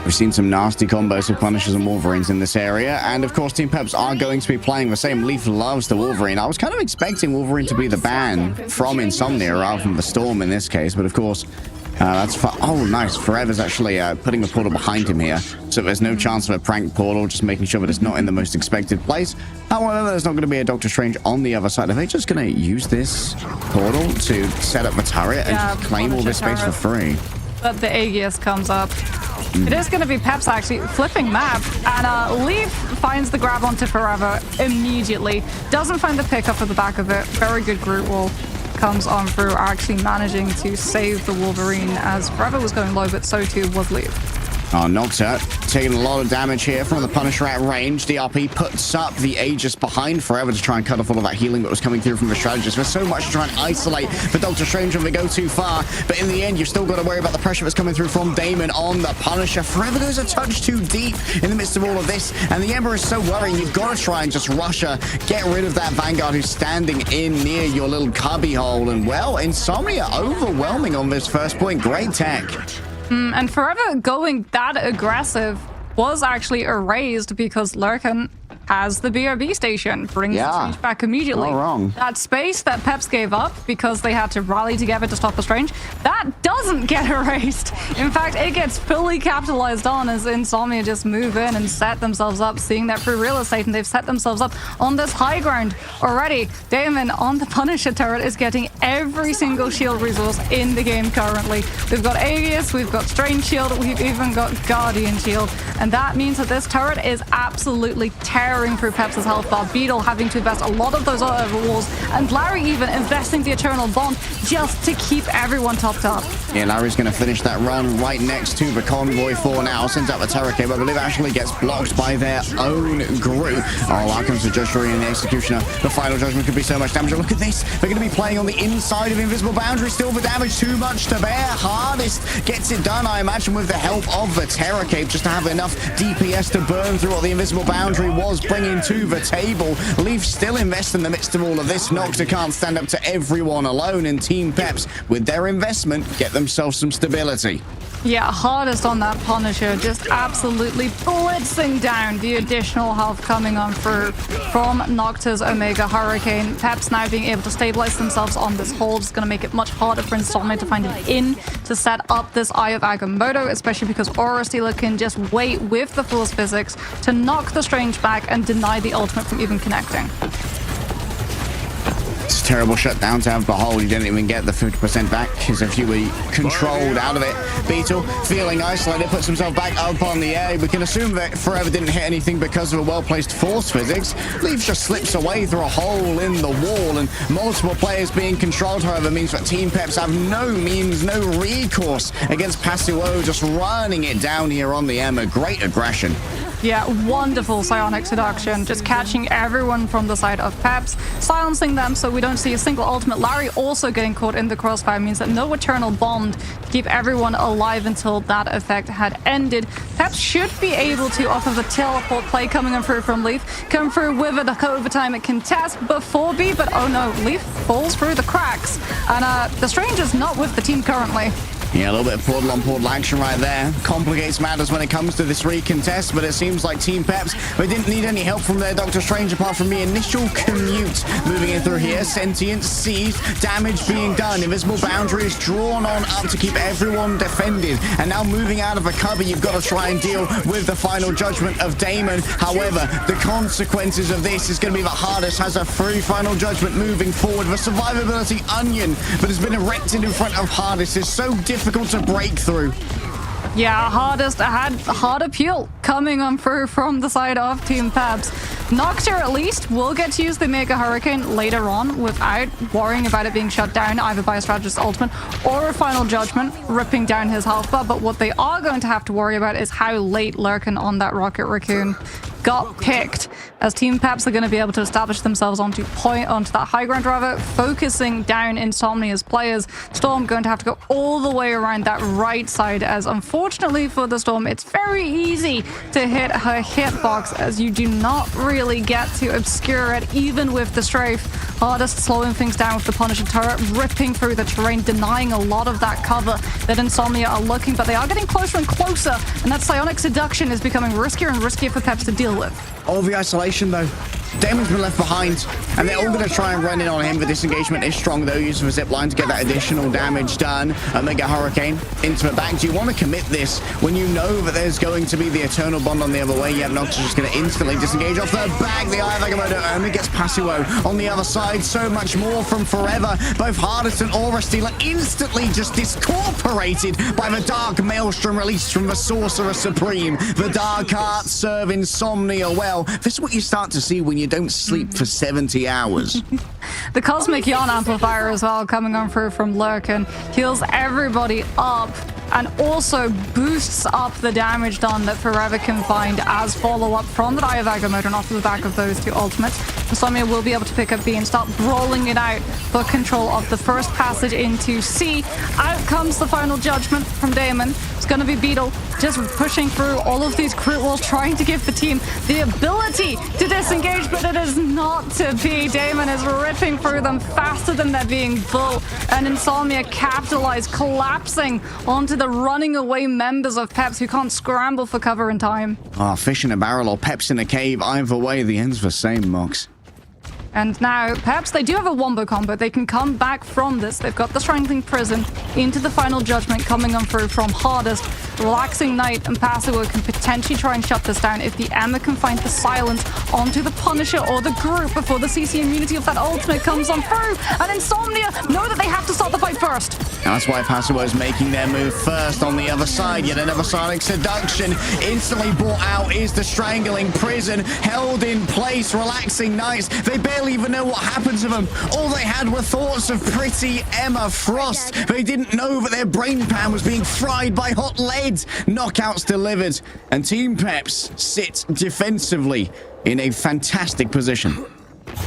We've seen some nasty combos of Punishers and Wolverines in this area, and of course Team Peps are going to be playing the same. Leaf loves the Wolverine. I was kind of expecting Wolverine to be the ban from Insomnia rather than the Storm in this case, but of course that's fun. Oh, nice. Forever's actually putting the portal behind him here, so there's no chance of a prank portal, just making sure that it's not in the most expected place. However, there's not going to be a Doctor Strange on the other side. Are they just going to use this portal to set up the turret and just claim all this space for free? But the Aegis comes up. It is going to be Peps actually flipping map, and Leaf finds the grab onto Forever immediately. Doesn't find the pickup at the back of it. Very good Groot wall comes on through, actually managing to save the Wolverine as Forever was going low, but so too was Leaf. Oh, Nocta taking a lot of damage here from the Punisher at range. DRP puts up the Aegis behind Forever to try and cut off all of that healing that was coming through from the strategist. There's so much to try and isolate for Doctor Strange when they go too far, but in the end, you've still got to worry about the pressure that's coming through from Damon on the Punisher. Forever goes a touch too deep in the midst of all of this, and the Ember is so worrying. You've got to try and just rush her, get rid of that Vanguard who's standing in near your little cubby hole, and well, Insomnia overwhelming on this first point. Great tech. And Forever going that aggressive was actually erased because Lurken has the BRB station, brings the Strange back immediately. Not wrong. That space that Peps gave up because they had to rally together to stop the Strange, that doesn't get erased. In fact, it gets fully capitalized on as Insomnia just move in and set themselves up, seeing that free real estate, and they've set themselves up on this high ground already. Damon on the Punisher turret is getting every single shield resource in the game currently. We've got Aegis, we've got Strange Shield, we've even got Guardian Shield, and that means that this turret is absolutely tearing through Peps' health bar. Beetle having to invest a lot of those walls, and Larry even investing the Eternal Bond just to keep everyone topped up. Yeah, Larry's going to finish that run right next to the Convoy 4 now. Sends out the Terror Cape, but I believe it actually gets blocked by their own Groot. Oh, out comes the Judge Jury and the Executioner. The final judgment could be so much damage. Look at this. They're going to be playing on the inside of Invisible Boundary. Still the damage too much to bear. Hardest gets it done, I imagine, with the help of the Terror Cape, just to have enough DPS to burn through what the Invisible Boundary was bringing to the table. Leaf still invest in the midst of all of this. Nocta can't stand up to everyone alone, and Team Peps, with their investment, get themselves some stability. Yeah, hardest on that Punisher, just absolutely blitzing down the additional health coming on through from Nocta's Omega Hurricane. Peps now being able to stabilize themselves on this hold is going to make it much harder for Insomnia to find an in to set up this Eye of Agamotto, especially because Aura Stealer can just wait with the Force Physics to knock the Strange back and deny the ultimate from even connecting. It's a terrible shutdown to have Behold. You didn't even get the 50% back, as if you were controlled out of it. Beetle, feeling isolated, puts himself back up on the air. We can assume that Forever didn't hit anything because of a well-placed Force Physics. Leaf just slips away through a hole in the wall, and multiple players being controlled, however, means that Team Peps have no means, no recourse against Pasuo, just running it down here on the Emma. Great aggression. Yeah, wonderful Psionic Seduction, just catching everyone from the side of Peps, silencing them so we don't see a single ultimate. Larry also getting caught in the crossfire means that no Eternal Bond to keep everyone alive until that effect had ended. Peps should be able to, off of the teleport play coming in through from Leaf, come through with an overtime contest before B, but oh no, Leaf falls through the cracks, and the Strange is not with the team currently. Yeah, a little bit of portal-on-portal action right there. Complicates matters when it comes to this recontest, but it seems like Team Peps, they didn't need any help from their Doctor Strange apart from the initial commute. Moving in through here, Sentient, seized, damage being done. Invisible Boundaries drawn on up to keep everyone defended. And now moving out of a cover, you've got to try and deal with the final judgment of Damon. However, the consequences of this is going to be the hardest. Has a free final judgment moving forward. The survivability onion that has been erected in front of Hardest is so difficult to break through. Yeah, Hardest had hard appeal coming on through from the side of Team Peps. Nocta at least will get to use the Mega Hurricane later on without worrying about it being shut down either by a strategist ultimate or a final judgment ripping down his health bar. But what they are going to have to worry about is how late Lurken on that Rocket Raccoon. got picked, as Team Peps are going to be able to establish themselves onto that high ground driver, focusing down Insomnia's players. Storm going to have to go all the way around that right side, as unfortunately for the Storm, it's very easy to hit her hitbox, as you do not really get to obscure it, even with the strafe. Hardest slowing things down with the Punisher turret, ripping through the terrain, denying a lot of that cover that Insomnia are looking, but they are getting closer and closer, and that psionic seduction is becoming riskier and riskier for Peps to deal with. All the isolation, though. Damon's been left behind, and they're all going to try and run in on him. The disengagement is strong, though, using the zip line to get that additional damage done. Omega Hurricane into the back. Do you want to commit this when you know that there's going to be the Eternal Bond on the other way? Yeah, Noctis just going to instantly disengage off the back. The Eye of Agamotto only gets Passivo on the other side. So much more from Forever. Both Hardest and Aura Stealer instantly just discorporated by the Dark Maelstrom released from the Sorcerer Supreme. The Dark Arts serve Insomnia well. This is what you start to see when you don't sleep for 70 hours. The Cosmic Yawn Amplifier as well coming on through from Lurkin heals everybody up and also boosts up the damage done that Forever can find as follow-up from the Eye of Agamotto and off the back of those two ultimates. Insomnia will be able to pick up B and start brawling it out for control of the first passage into C. Out comes the final judgment from Damon. It's going to be Beetle just pushing through all of these crit walls, trying to give the team the ability to disengage, but it is not to be. Damon is ripping through them faster than they're being built, and Insomnia capitalize, collapsing onto the running away members of Peps who can't scramble for cover in time. Fish in a barrel or Peps in a cave. Either way, the end's the same, Mox. And now, Peps, they do have a wombo combo. They can come back from this. They've got the Strangling Prison into the final judgment coming on through from Hardest. Relaxing Night and Passivo can potentially try and shut this down if the Emma can find the silence onto the Punisher or the group before the CC immunity of that ultimate comes on through. And Insomnia know that they have to start the fight first. That's why Passivo is making their move first on the other side. Yet another Sonic Seduction. Instantly brought out is the Strangling Prison. Held in place, Relaxing Nights. They barely even know what happened to them. All they had were thoughts of pretty Emma Frost. They didn't know that their brain pan was being fried by hot lead. Knockouts delivered. And Team Peps sit defensively in a fantastic position.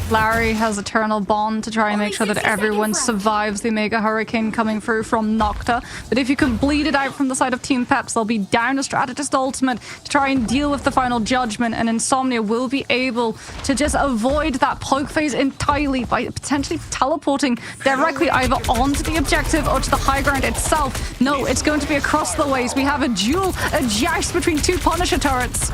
Larry has Eternal Bond to try and make sure that everyone survives the Mega Hurricane coming through from Nocta. But if you can bleed it out from the side of Team Peps, they'll be down a Strategist Ultimate to try and deal with the final judgment, and Insomnia will be able to just avoid that poke phase entirely by potentially teleporting directly either onto the objective or to the high ground itself. No, it's going to be across the ways. We have a joust between two Punisher turrets.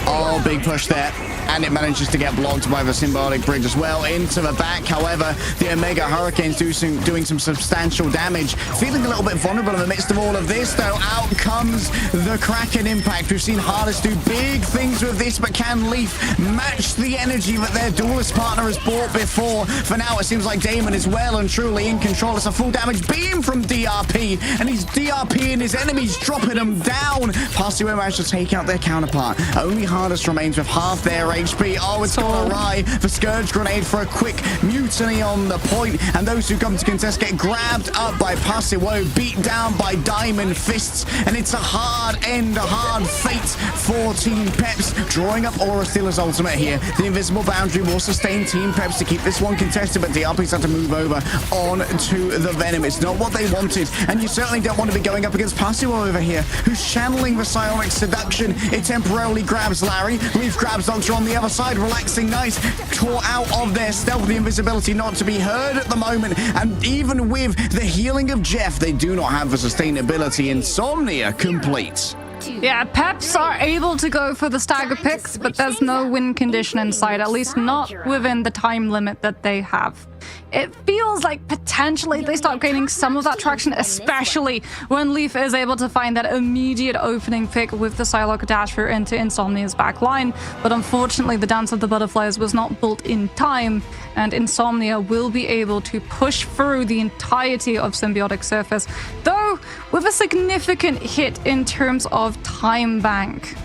Oh, big push there. And it manages to get blocked by the Symbiotic Bridge as well into the back. However, the Omega Hurricane's doing some substantial damage. Feeling a little bit vulnerable in the midst of all of this, though. Out comes the Kraken Impact. We've seen Hardest do big things with this, but can Leaf match the energy that their duelist partner has brought before? For now, it seems like Damon is well and truly in control. It's a full damage beam from DRP, and he's DRPing his enemies, dropping them down. Passivo managed to take out their counterpart. Only Hardest remains with half their HP. Oh, it's gone awry. The Scourge Grenade for a quick mutiny on the point, and those who come to contest get grabbed up by Passivo, beat down by Diamond Fists, and it's a hard end, a hard fate for Team Peps, drawing up Aura Stealer's ultimate here. The invisible boundary will sustain Team Peps to keep this one contested, but DRP's had to move over on to the Venom. It's not what they wanted, and you certainly don't want to be going up against Passivo over here, who's channeling the Psionic Seduction. It temporarily grabs Larry. Leaf grabs Doctor on the other side. Relaxing Nights taught out of their stealthy invisibility, not to be heard at the moment, and even with the healing of Jeff, they do not have the sustainability. Insomnia complete. Yeah, Peps are able to go for the stagger picks, but there's no win condition in sight, at least not within the time limit that they have. It feels like potentially they start gaining some of that traction, especially when Leaf is able to find that immediate opening pick with the Psylocke Dasher into Insomnia's back line. But unfortunately, the Dance of the Butterflies was not built in time, and Insomnia will be able to push through the entirety of Symbiotic Surface, though with a significant hit in terms of time bank.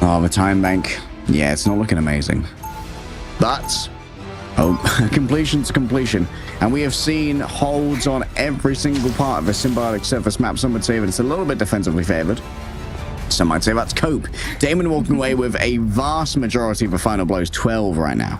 Oh, the time bank. Yeah, it's not looking amazing. But, completion's completion. And we have seen holds on every single part of the Symbiotic Surface map. Some would say that it's a little bit defensively favored. some might say. That's cope. Damon walking away with a vast majority of the final blows, 12 right now.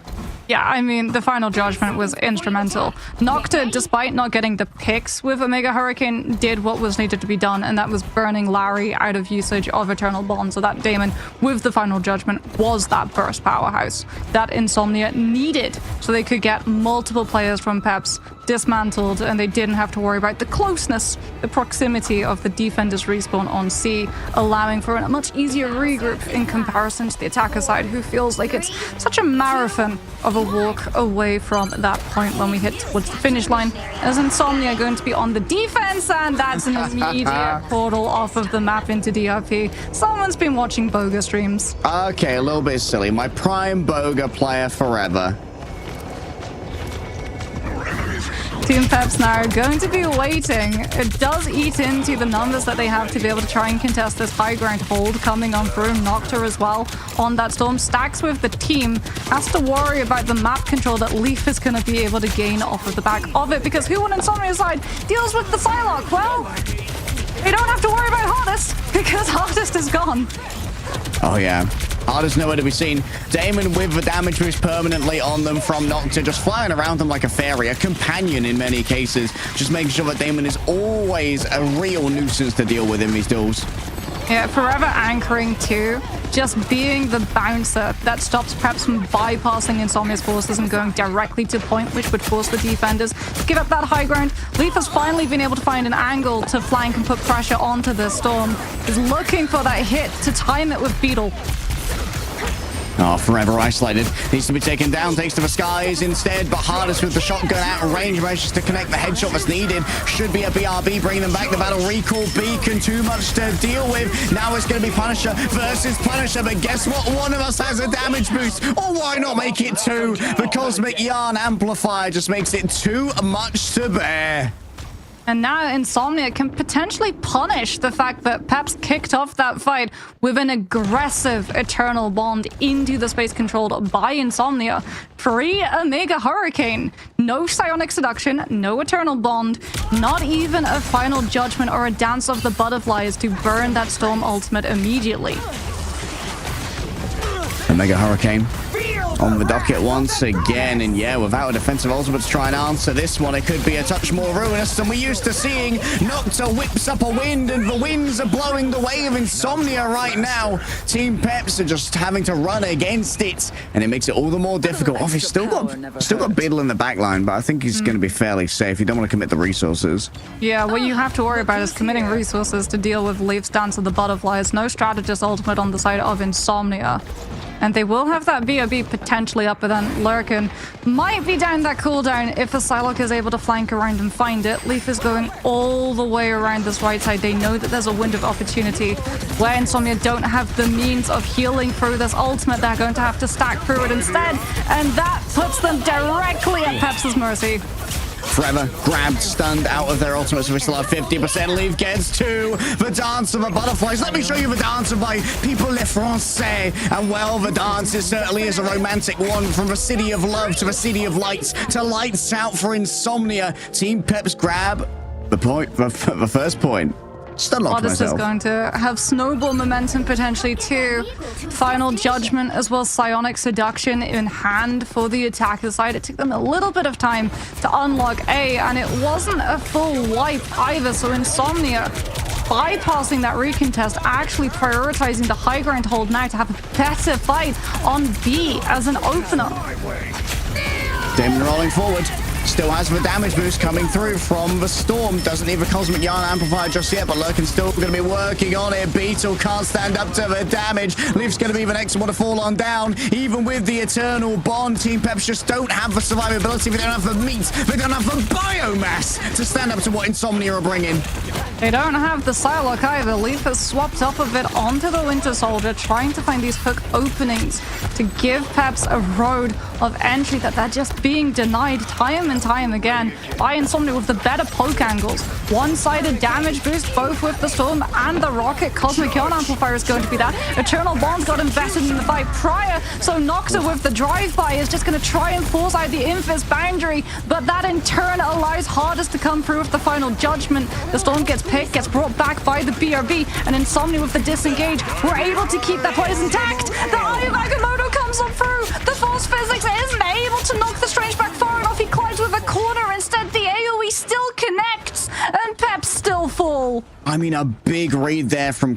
Yeah, I mean, the final judgment was instrumental. Nocta, despite not getting the picks with Omega Hurricane, did what was needed to be done, and that was burning Larry out of usage of Eternal Bond, so that Damon, with the final judgment, was that burst powerhouse that Insomnia needed, so they could get multiple players from Peps dismantled, and they didn't have to worry about the closeness, the proximity of the defenders respawn on C, allowing for a much easier regroup in comparison to the attacker side, who feels like it's such a marathon of a walk away from that point when we hit towards the finish line, as Insomnia going to be on the defense, and that's an immediate portal off of the map into DRP. Someone's been watching Boga streams. Okay, a little bit silly. My prime Boga player forever. Team Peps now going to be waiting. It does eat into the numbers that they have to be able to try and contest this high ground hold coming on through. Nocta as well on that storm. Stacks with the team has to worry about the map control that Leaf is going to be able to gain off of the back of it, because who on Insomnia's side deals with the Psylocke? Well, they don't have to worry about Hardest, because Hardest is gone. Oh yeah. Hardest nowhere to be seen. Damon with the damage boost permanently on them from Nocta, just flying around them like a fairy, a companion in many cases, just making sure that Damon is always a real nuisance to deal with in these duels. Yeah, forever anchoring too, just being the bouncer that stops Peps from bypassing Insomnia's forces and going directly to point, which would force the defenders to give up that high ground. Leaf has finally been able to find an angle to flank and put pressure onto the storm. Is looking for that hit to time it with Beetle. Oh, forever isolated. Needs to be taken down. Takes to the skies instead, but Hardest with the shotgun out of range manages to connect the headshot that's needed. Should be a BRB bringing them back. The battle recall beacon, too much to deal with. Now it's going to be Punisher versus Punisher, but guess what? One of us has a damage boost. Or why not make it two? The Cosmic Yarn Amplifier just makes it too much to bear. And now Insomnia can potentially punish the fact that Peps kicked off that fight with an aggressive Eternal Bond into the space controlled by Insomnia. Free Omega Hurricane. No Psionic Seduction, no Eternal Bond, not even a Final Judgment or a Dance of the Butterflies to burn that Storm ultimate immediately. Omega Hurricane on the docket once again, and yeah, without a defensive ultimate to try and answer this one, it could be a touch more ruinous than we're used to seeing. Nocta whips up a wind, and the winds are blowing the way of Insomnia right now. Team Peps are just having to run against it, and it makes it all the more difficult. Oh, he's still got Beetle in the back line, but I think he's going to be fairly safe. You don't want to commit the resources. Yeah, what you have to worry about is committing resources to deal with Leaf's Dance of the Butterflies. No strategist ultimate on the side of Insomnia. And they will have that BOB potentially up, but then Lurkin might be down that cooldown if the Psylocke is able to flank around and find it. Leaf is going all the way around this right side. They know that there's a window of opportunity where Insomnia don't have the means of healing through this ultimate. They're going to have to stack through it instead, and that puts them directly at Peps' mercy. Forever grabbed, stunned out of their ultimate, so we still have 50%. Leaf gets to the Dance of the Butterflies. Let me show you the dance of my people les Français. And well, the dance is certainly is a romantic one, from the City of Love to the City of Lights to Lights Out for Insomnia. Team Peps grab the point, the first point. This is going to have snowball momentum potentially too. Final Judgment as well as Psionic Seduction in hand for the attacker side. It took them a little bit of time to unlock A, and it wasn't a full wipe either, so Insomnia bypassing that recontest, actually prioritizing the high ground hold now to have a better fight on B as an opener. Damon rolling forward. Still has the damage boost coming through from the Storm. Doesn't need the Cosmic Yarn Amplifier just yet, but Lurkin's still going to be working on it. Beetle can't stand up to the damage. Leaf's going to be the next one to fall on down. Even with the Eternal Bond, Team Peps just don't have the survivability. They don't have the meat. They don't have the biomass to stand up to what Insomnia are bringing. They don't have the Psylocke either. Leaf has swapped up a bit onto the Winter Soldier, trying to find these hook openings to give Peps a road of entry that they're just being denied time and time again by Insomnia with the better poke angles. One-sided damage boost, both with the Storm and the Rocket. Cosmic Yawn Amplifier is going to be that. Eternal Bond got invested in the fight prior, so Nocta with the drive-by is just going to try and force out the Invis boundary, but that in turn allows Hardest to come through with the final judgment. The Storm gets picked, gets brought back by the BRB, and Insomnia with the disengage. We're able to keep that place intact. The Eye of Agamotto comes on through. The Force Physics isn't able to knock the Strange back far enough. He collides with a corner. Instead, the AoE still connects, and Peps still full. I mean, a big read there from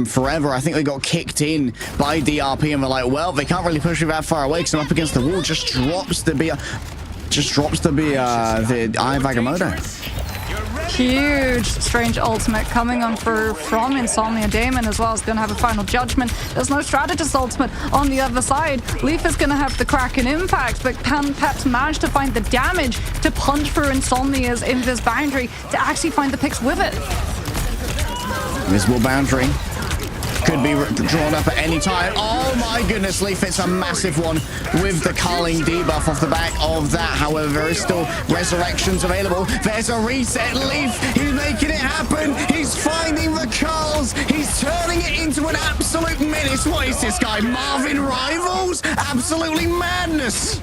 Forever. I think they got kicked in by DRP and were like, well, they can't really push me that far away because I'm up against the wall. Just drops the Eye of Agamotto. Huge Strange ultimate coming on through from Insomnia. Damon as well is going to have a final judgment. There's no strategist ultimate on the other side. Leaf is going to have the Kraken impact, but can Peps manage to find the damage to punch through Insomnia's Invis boundary to actually find the picks with it? Invisible boundary could be drawn up at any time. Oh my goodness, Leaf hits a massive one with the culling debuff off the back of that. However, there is still resurrections available. There's a reset. Leaf, he's making it happen. He's finding the culls. He's turning it into an absolute menace. What is this guy, Marvin Rivals? Absolutely madness.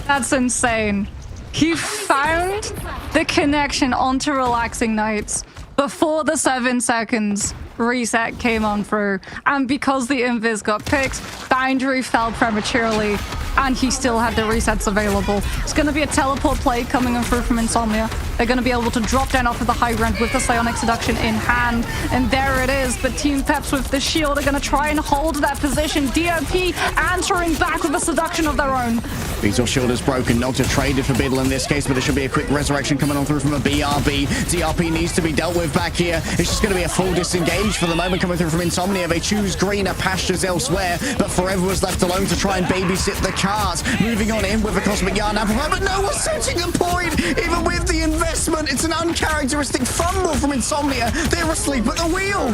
That's insane. He found the connection onto Relaxing Nights before the 7 seconds reset came on through, and because the Invis got picked, boundary fell prematurely, and he still had the resets available. It's going to be a teleport play coming on through from Insomnia. They're going to be able to drop down off of the high ground with the Psionic Seduction in hand, and there it is. But Team Peps with the shield are going to try and hold that position. DRP answering back with a seduction of their own. Beetle shield is broken. Nocta traded for Biddle in this case, but there should be a quick resurrection coming on through from a BRB. DRP needs to be dealt with back here. It's just going to be a full disengage for the moment coming through from Insomnia. They choose greener pastures elsewhere, but Forever was left alone to try and babysit the cars. Moving on in with a Cosmic Yarn Amplifier, but no one's setting a point, even with the investment. It's an uncharacteristic fumble from Insomnia. They're asleep at the wheel.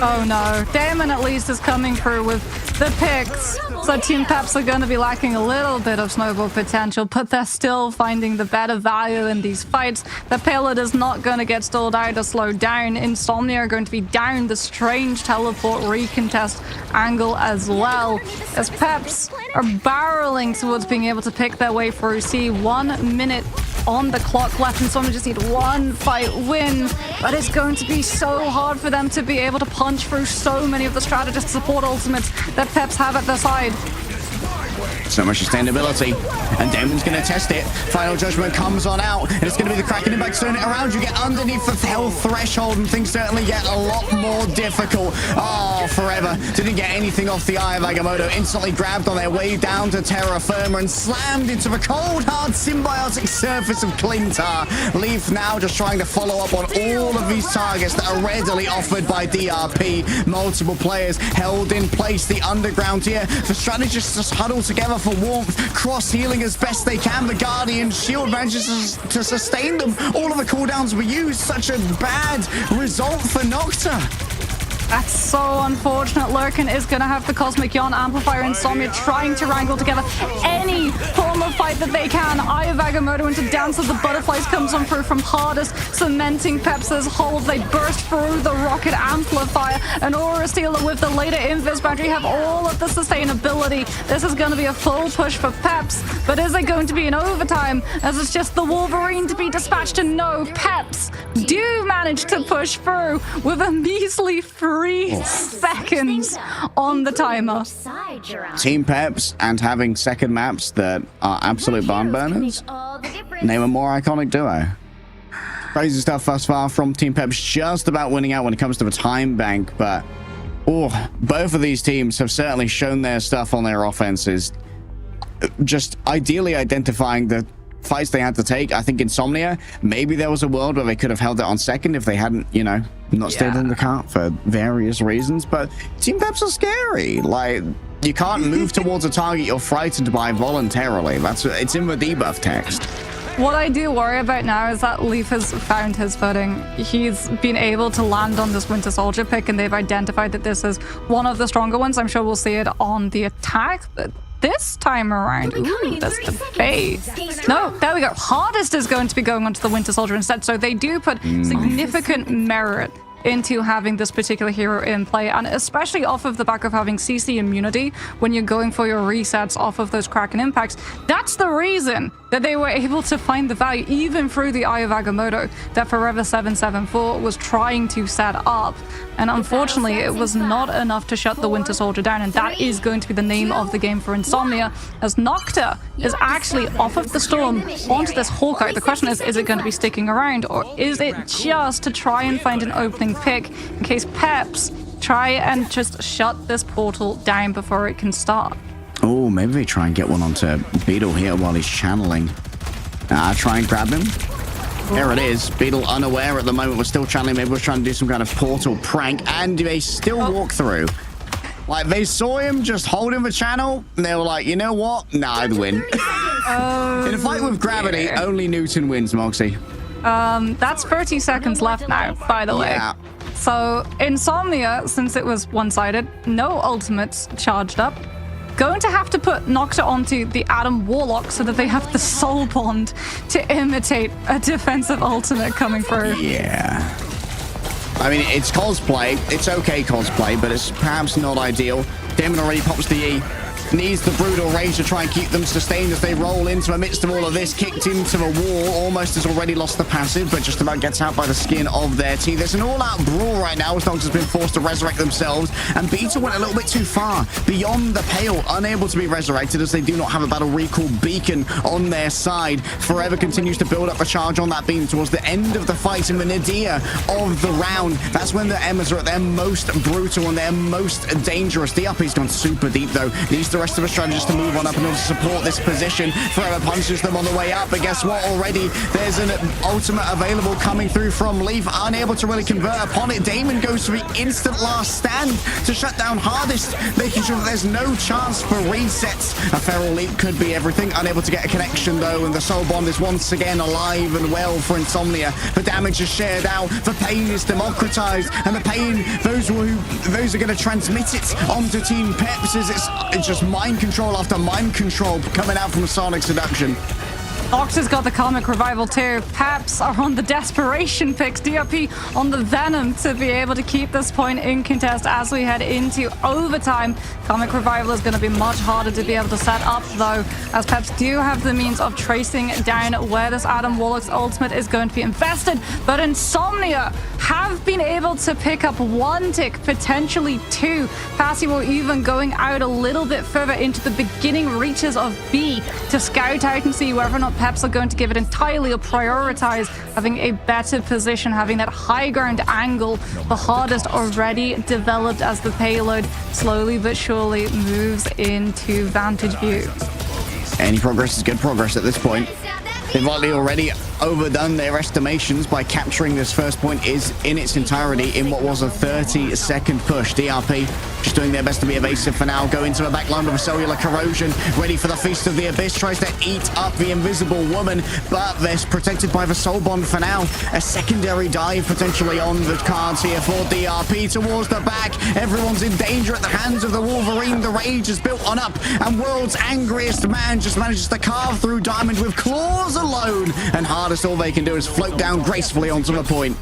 Oh no, Damon at least is coming through with the picks. So Team Peps are going to be lacking a little bit of snowball potential, but they're still finding the better value in these fights. The payload is not going to get stalled out or slowed down. Insomnia are going to be down the Strange teleport recontest angle as well, as Peps are barreling towards being able to pick their way through. See, 1 minute on the clock left, and someone just need one fight win, but it's going to be so hard for them to be able to punch through so many of the strategist support ultimates that Peps have at their side. So much sustainability, and Damon's going to test it. Final judgment comes on out, and it's going to be the Kraken impact. Turn it around, you get underneath the health threshold, and things certainly get a lot more difficult. Oh, Forever didn't get anything off the Eye of Agamotto. Instantly grabbed on their way down to Terra Firma and slammed into the cold, hard symbiotic surface of Clintar. Leaf now just trying to follow up on all of these targets that are readily offered by DRP. Multiple players held in place. The underground here, the strategists just huddle together for warmth, cross healing as best they can. The Guardian shield manages to sustain them. All of the cooldowns were used. Such a bad result for Nocta. That's so unfortunate. Lurkin is going to have the Cosmic Yawn Amplifier. Insomnia trying to wrangle together any form of fight that they can. Eye of Agamotto into Dance of the Butterflies comes on through from Hardest, cementing Peps' hold. They burst through the Rocket Amplifier, and Aura Stealer with the later Invis boundary have all of the sustainability. This is going to be a full push for Peps, but is it going to be an overtime, as it's just the Wolverine to be dispatched? And no, Peps do manage to push through with a measly 3 seconds on the timer. Team Peps and having second maps that are absolute barn burners. Name a more iconic duo. Crazy stuff thus far from Team Peps, just about winning out when it comes to the time bank, but both of these teams have certainly shown their stuff on their offenses. Just ideally identifying the fights they had to take. I think Insomnia, maybe there was a world where they could have held it on second if they hadn't, not stayed in the cart for various reasons, but Team Peps are scary. Like, you can't move towards a target you're frightened by voluntarily. It's in the debuff text. What I do worry about now is that Leaf has found his footing. He's been able to land on this Winter Soldier pick, and they've identified that this is one of the stronger ones. I'm sure we'll see it on the attack, but this time around? Ooh, that's the base. No, there we go. Hardest is going to be going onto the Winter Soldier instead. So they do put significant merit into having this particular hero in play, and especially off of the back of having CC immunity when you're going for your resets off of those Kraken impacts. That's the reason that they were able to find the value even through the Eye of Agamotto that Forever 774 was trying to set up, and unfortunately it was not enough to shut the Winter Soldier down, and that is going to be the name of the game for Insomnia, as Nocta is actually off of the Storm onto this Hawkeye. The question is it going to be sticking around, or is it just to try and find an opening pick in case Peps try and just shut this portal down before it can start? Oh, maybe they try and get one onto Beetle here while he's channeling. Try and grab him. There it is. Beetle unaware at the moment. We're still channeling. Maybe we're trying to do some kind of portal prank, and they still walk through. Like, they saw him just holding the channel, and they were like, you know what? Nah, I'd win. In a fight with gravity, only Newton wins, Moxie. That's 30 seconds left now, by the way. Yeah. So Insomnia, since it was one-sided, no ultimates charged up. Going to have to put Nocta onto the Adam Warlock so that they have the soul bond to imitate a defensive ultimate coming through. Yeah. I mean, it's cosplay. It's okay cosplay, but it's perhaps not ideal. Damon already pops the E. Needs the brutal rage to try and keep them sustained as they roll into the midst of all of this. Kicked into the wall. Almost has already lost the passive, but just about gets out by the skin of their teeth. There's an all-out brawl right now as Nocta's been forced to resurrect themselves, and Beta went a little bit too far beyond the pale, unable to be resurrected as they do not have a battle recall beacon on their side. Forever continues to build up a charge on that beam towards the end of the fight in the nadir of the round. That's when the Emmas are at their most brutal and their most dangerous. DRP's gone super deep though. Needs the rest of the strategists to move on up in order to support this position. Forever punches them on the way up, but guess what? Already there's an ultimate available coming through from Leaf, unable to really convert upon it. Damon goes for the instant last stand to shut down Hardest, making sure that there's no chance for resets. A Feral Leap could be everything, unable to get a connection though, and the soul bond is once again alive and well for Insomnia. The damage is shared out, the pain is democratized, and the pain, those are going to transmit it onto Team Peps as it's just mind control after mind control coming out from Sonic Seduction. Nocta's got the Comic Revival too. Peps are on the Desperation picks. DRP on the Venom to be able to keep this point in contest as we head into overtime. Comic Revival is going to be much harder to be able to set up though, as Peps do have the means of tracing down where this Adam Warlock's ultimate is going to be invested. But Insomnia have been able to pick up one tick, potentially two. Passimo even going out a little bit further into the beginning reaches of B to scout out and see whether or not Peps are going to give it entirely or prioritize having a better position, having that high ground angle. The Hardest already developed as the payload slowly but surely moves into vantage view. Any progress is good progress at this point. They've likely already overdone their estimations by capturing this first point is in its entirety in what was a 30-second push. DRP just doing their best to be evasive for now. Go into the back line of a cellular corrosion, ready for the Feast of the Abyss. Tries to eat up the Invisible Woman, but they're protected by the Soul Bond for now. A secondary dive potentially on the cards here for DRP towards the back. Everyone's in danger at the hands of the Wolverine. The rage is built on up, and World's Angriest Man just manages to carve through Diamond with claws alone, and Hardest all they can do is float down gracefully onto the point.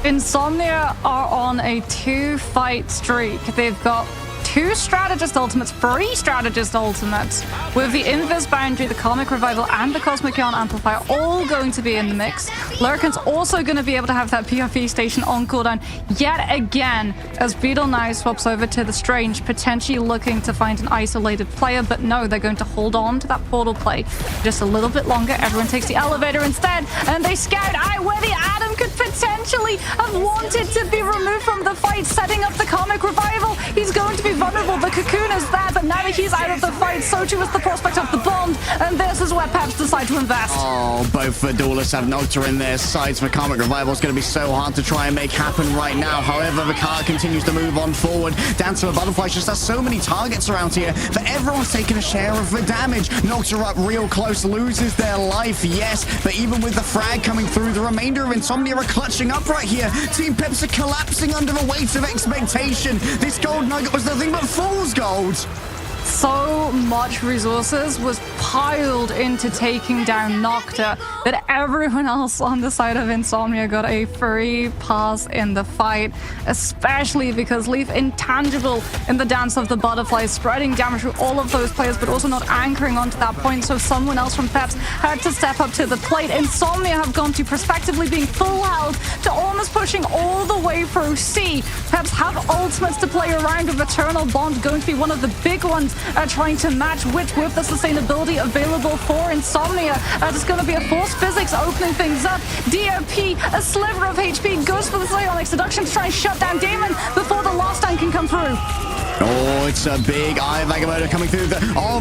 Insomnia are on a 2-fight streak. They've got 2 strategist ultimates, 3 strategist ultimates, with the Invis Boundary, the Comic Revival, and the Cosmic Yawn Amplifier all going to be in the mix. Lurkin's also going to be able to have that PFE station on cooldown yet again, as Beetle now swaps over to the Strange, potentially looking to find an isolated player, but no, they're going to hold on to that portal play just a little bit longer. Everyone takes the elevator instead, and they scout out where the Atom could potentially have wanted to be removed from the fight, setting up the Comic Revival. He's going to be vulnerable. The Cocoon is there, but now that he's out of the fight, so too is the prospect of the Bond, and this is where Peps decide to invest. Oh, both the duelists have Nocta in their sights. The Comic Revival is going to be so hard to try and make happen right now. However, the car continues to move on forward. Down to the Butterfly just has so many targets around here that everyone's taking a share of the damage. Nocta up real close, loses their life, yes, but even with the frag coming through, the remainder of Insomnia are clutching up right here. Team Peps are collapsing under the weight of expectation. This gold nugget was nothing but fool's gold. so much resources was piled into taking down Nocta that everyone else on the side of Insomnia got a free pass in the fight, especially because Leaf intangible in the dance of the butterflies, spreading damage to all of those players, but also not anchoring onto that point, so someone else from Peps had to step up to the plate. Insomnia have gone to prospectively being full health to almost pushing all the way through C. Peps have ultimates to play around with Eternal Bond, going to be one of the big ones trying to match which with the sustainability available for Insomnia. It's going to be a force physics opening things up. DOP, a sliver of HP, goes for the psionic seduction to try and shut down Damon before the last stand can come through. Oh, it's a big Eye of Agamotto coming through the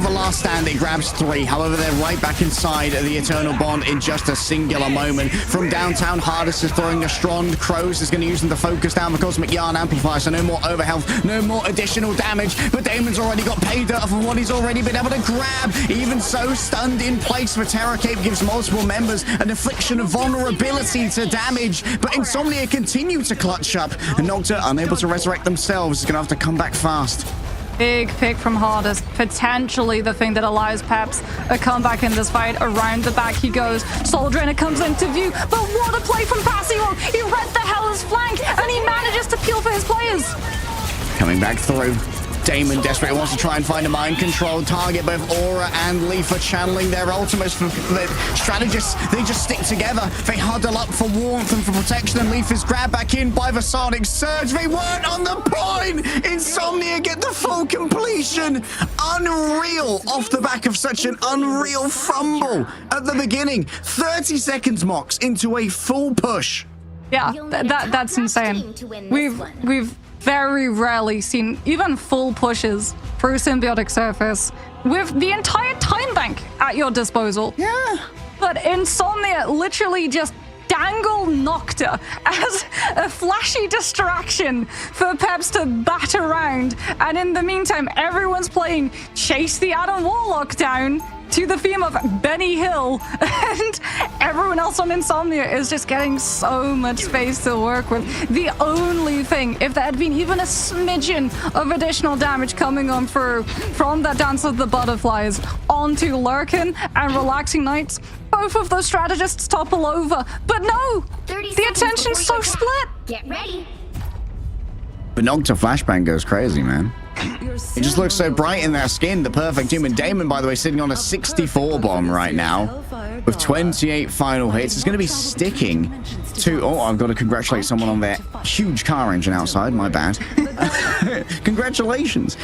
last stand. It grabs 3. However, they're right back inside the Eternal Bond in just a singular moment. From downtown, Hardest is throwing a Strond. Crows is going to use them to focus down the Cosmic Yarn Amplifier, so no more overhealth, no more additional damage. But Damon's already got paid dirt for what he's already been able to grab. Even so, stunned in place for Terror Cape gives multiple members an affliction of vulnerability to damage. But Insomnia continue to clutch up. And Nocta, unable to resurrect themselves, is going to have to come back fast. Big pick from Hardest, potentially the thing that allows Peps a comeback in this fight. Around the back he goes. Soul Drainer comes into view, but what a play from Passio! He read the Hellas flank, and he manages to peel for his players. Coming back through. Damon desperately wants to try and find a mind-controlled target. Both Aura and Leaf are channeling their ultimates. For the strategists, they just stick together. They huddle up for warmth and for protection, and Leaf is grabbed back in by the Sonic Surge. They weren't on the point! Insomnia get the full completion! Unreal off the back of such an unreal fumble at the beginning. 30 seconds, Mox, into a full push. Yeah, that's insane. We've very rarely seen even full pushes through Symbiotic Surface with the entire time bank at your disposal. Yeah. But Insomnia literally just dangle Nocta as a flashy distraction for Peps to bat around. And in the meantime, everyone's playing Chase the Adam Warlock down to the theme of Benny Hill, and everyone else on Insomnia is just getting so much space to work with. The only thing, if there had been even a smidgen of additional damage coming on through from that Dance of the Butterflies onto Lurkin and Relaxing Nights, both of those strategists topple over. But no, the attention's so split. Get ready. But Nocta Flashbang goes crazy, man. It just looks so bright in that skin. The perfect human. Damon, by the way, sitting on a 64 bomb right now with 28 final hits. It's going to be sticking to... Oh, I've got to congratulate someone on their huge car engine outside. My bad. Congratulations.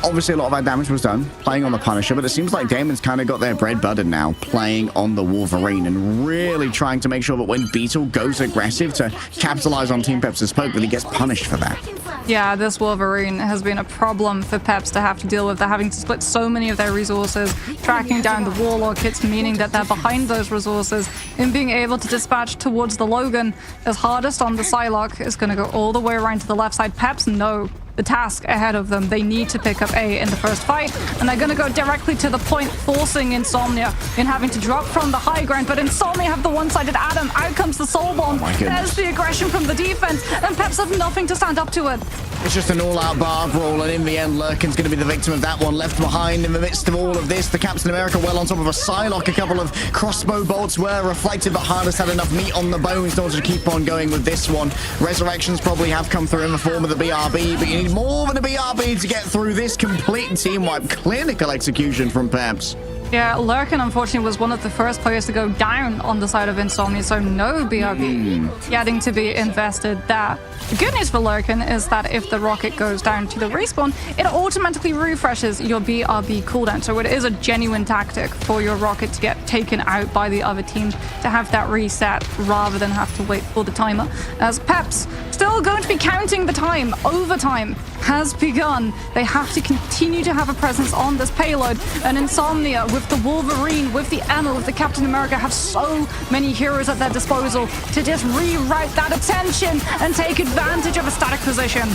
Obviously, a lot of our damage was done playing on the Punisher, but it seems like Damon's kind of got their bread buttered now, playing on the Wolverine and really trying to make sure that when Beetle goes aggressive to capitalize on Team Peps' poke, that he gets punished for that. Yeah, this Wolverine has been a problem for Peps to have to deal with. They're having to split so many of their resources, tracking down the Warlock hits, meaning that they're behind those resources in being able to dispatch towards the Logan. As Hardest on the Psylocke is going to go all the way around to the left side. Peps know the task ahead of them. They need to pick up A in the first fight, and they're going to go directly to the point, forcing Insomnia in having to drop from the high ground. But Insomnia have the one-sided Adam. Out comes the Soul Bomb. There's the aggression from the defense, and Peps have nothing to stand up to it. It's just an all-out bar brawl, and in the end, Lurkin's going to be the victim of that one. Left behind in the midst of all of this, the Captain America well on top of a Psylocke. A couple of crossbow bolts were reflected, but Hardest had enough meat on the bones in order to keep on going with this one. Resurrections probably have come through in the form of the BRB, but you need more than a BRB to get through this complete team-wipe. Clinical execution from Peps. Yeah, Lurkin, unfortunately, was one of the first players to go down on the side of Insomnia, so no BRB getting to be invested there. The good news for Lurkin is that if the rocket goes down to the respawn, it automatically refreshes your BRB cooldown, so it is a genuine tactic for your rocket to get taken out by the other team to have that reset rather than have to wait for the timer. As Peps still going to be counting the time. Overtime has begun. They have to continue to have a presence on this payload, and Insomnia with the Wolverine, with the Emma, with the Captain America have so many heroes at their disposal to just reroute that attention and take advantage of a static position.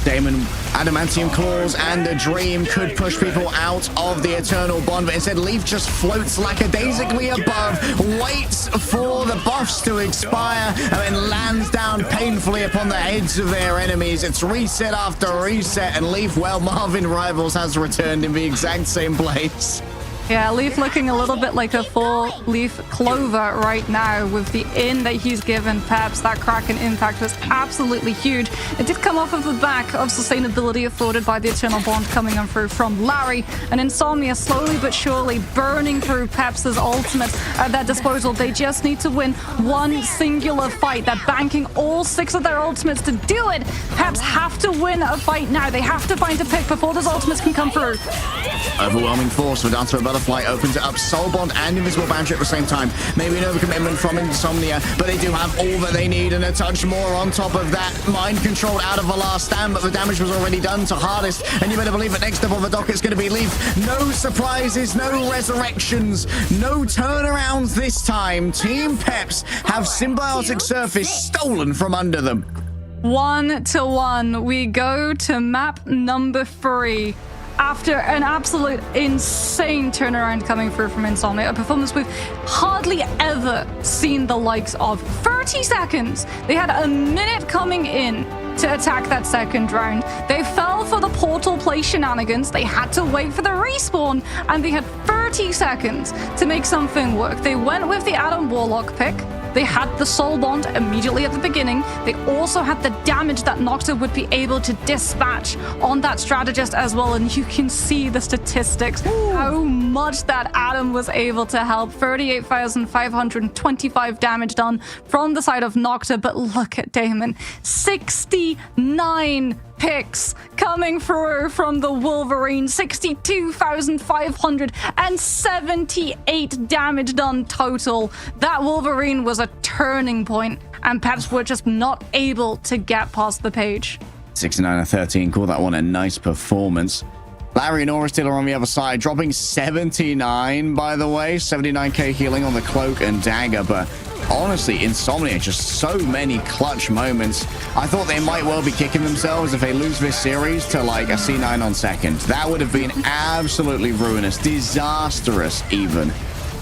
Damon, Adamantium Claws and a Dream could push people out of the Eternal Bond, but instead Leaf just floats lackadaisically above, waits for the buffs to expire and then lands down painfully upon the heads of their enemies. It's reset after reset, and Leaf, well, Marvin Rivals has returned in the exact same place. Yeah, Leaf looking a little bit like a four-leaf clover right now with the in that he's given Peps. That Kraken impact was absolutely huge. It did come off of the back of sustainability afforded by the Eternal Bond coming on through from Larry, and Insomnia slowly but surely burning through Peps' ultimates at their disposal. They just need to win one singular fight. They're banking all 6 of their ultimates to do it. Peps have to win a fight now. They have to find a pick before those ultimates can come through. Overwhelming force for Dancer Butterfly opens it up. Soul Bond and Invisible Boundary at the same time. Maybe an overcommitment from Insomnia, but they do have all that they need and a touch more on top of that. Mind control out of the last stand, but the damage was already done to Hardest, and you better believe that next up on the docket's going to be Leaf. No surprises, no resurrections, no turnarounds this time. Team Peps have Symbiotic Surface stolen from under them. 1-1. We go to map number 3. After an absolute insane turnaround coming through from Insomnia, a performance we've hardly ever seen the likes of. 30 seconds! They had a minute coming in to attack that second round. They fell for the portal play shenanigans. They had to wait for the respawn, and they had 30 seconds to make something work. They went with the Adam Warlock pick. They had the Soul Bond immediately at the beginning. They also had the damage that Nocta would be able to dispatch on that strategist as well, and you can see the statistics, how much that Adam was able to help. 38,525 damage done from the side of Nocta, but look at Damon. 69 picks coming through from the Wolverine. 62,578 damage done total. That Wolverine was a turning point, and Peps were just not able to get past the page. 69-13, call that one a nice performance. Larry and Aura still are on the other side, dropping 79, by the way. 79k healing on the Cloak and Dagger, but honestly, Insomnia, just so many clutch moments. I thought they might well be kicking themselves if they lose this series to like a C9 on second. That would have been absolutely ruinous, disastrous even.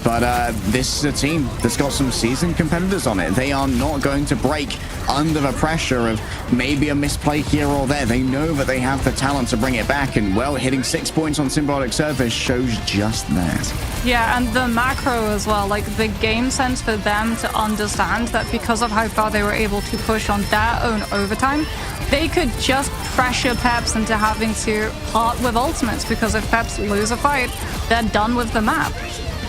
But this is a team that's got some seasoned competitors on it. They are not going to break under the pressure of maybe a misplay here or there. They know that they have the talent to bring it back, and well, hitting 6 points on Symbiotic Surface shows just that. Yeah, and the macro as well, like the game sense for them to understand that because of how far they were able to push on their own overtime, they could just pressure Peps into having to part with ultimates, because if Peps lose a fight, they're done with the map.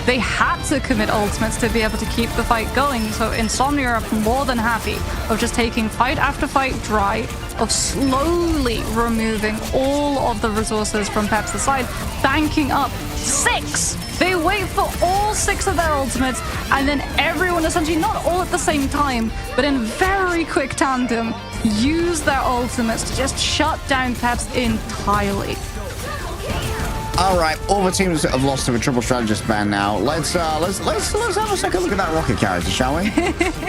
They had to commit ultimates to be able to keep the fight going, so Insomnia are more than happy of just taking fight after fight dry, of slowly removing all of the resources from Peps' side, banking up 6. They wait for all 6 of their ultimates, and then everyone, essentially not all at the same time, but in very quick tandem, use their ultimates to just shut down Peps entirely. All right, all the teams have lost to a triple strategist ban now. Let's have a second look at that rocket character, shall we?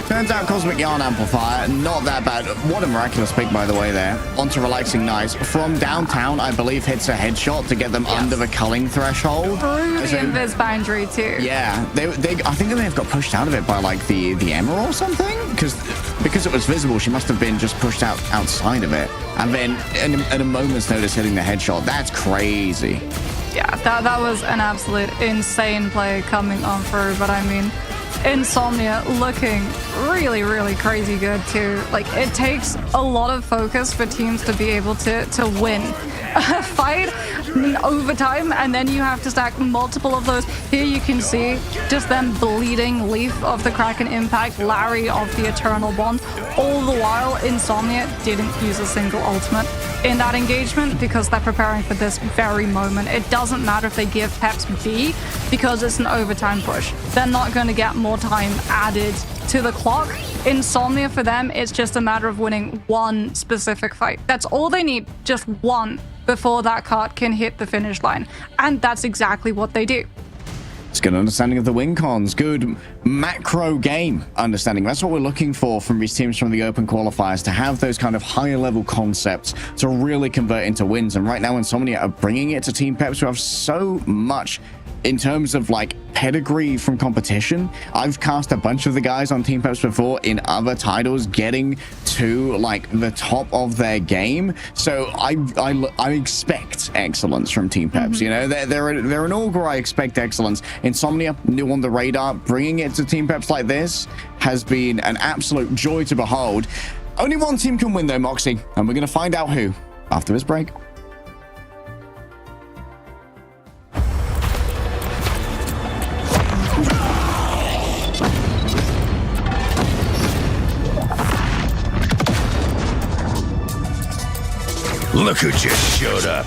Turns out Cosmic Yarn Amplifier, not that bad. What a miraculous pick, by the way, there. Onto Relaxing Nights. From downtown, I believe hits a headshot to get them under the culling threshold. Through the invis boundary, too. Yeah, I think they may have got pushed out of it by, like, the Emma or something? Because it was visible, she must have been just pushed outside of it. And then, at a moment's notice, hitting the headshot. That's crazy. Yeah, that was an absolute insane play coming on through, but I mean, Insomnia looking really, really crazy good too. Like, it takes a lot of focus for teams to be able to win a fight in overtime, and then you have to stack multiple of those. Here you can see just them bleeding Leaf of the Kraken impact, Larry of the Eternal Bond. All the while, Insomnia didn't use a single ultimate in that engagement because they're preparing for this very moment. It doesn't matter if they give Peps B because it's an overtime push. They're not going to get more time added to the clock. Insomnia, for them, it's just a matter of winning one specific fight. That's all they need, just one, before that card can hit the finish line. And that's exactly what they do. It's good understanding of the win cons, good macro game understanding. That's what we're looking for from these teams from the open qualifiers, to have those kind of higher level concepts to really convert into wins. And right now, Insomnia are bringing it to Team Peps, who have so much in terms of like pedigree from competition, I've cast a bunch of the guys on Team Peps before in other titles getting to like the top of their game. So I expect excellence from Team Peps. You know, they're an augur. I expect excellence. Insomnia, new on the radar, bringing it to Team Peps like this has been an absolute joy to behold. Only one team can win though, Moxie, and we're going to find out who after this break. Look who just showed up.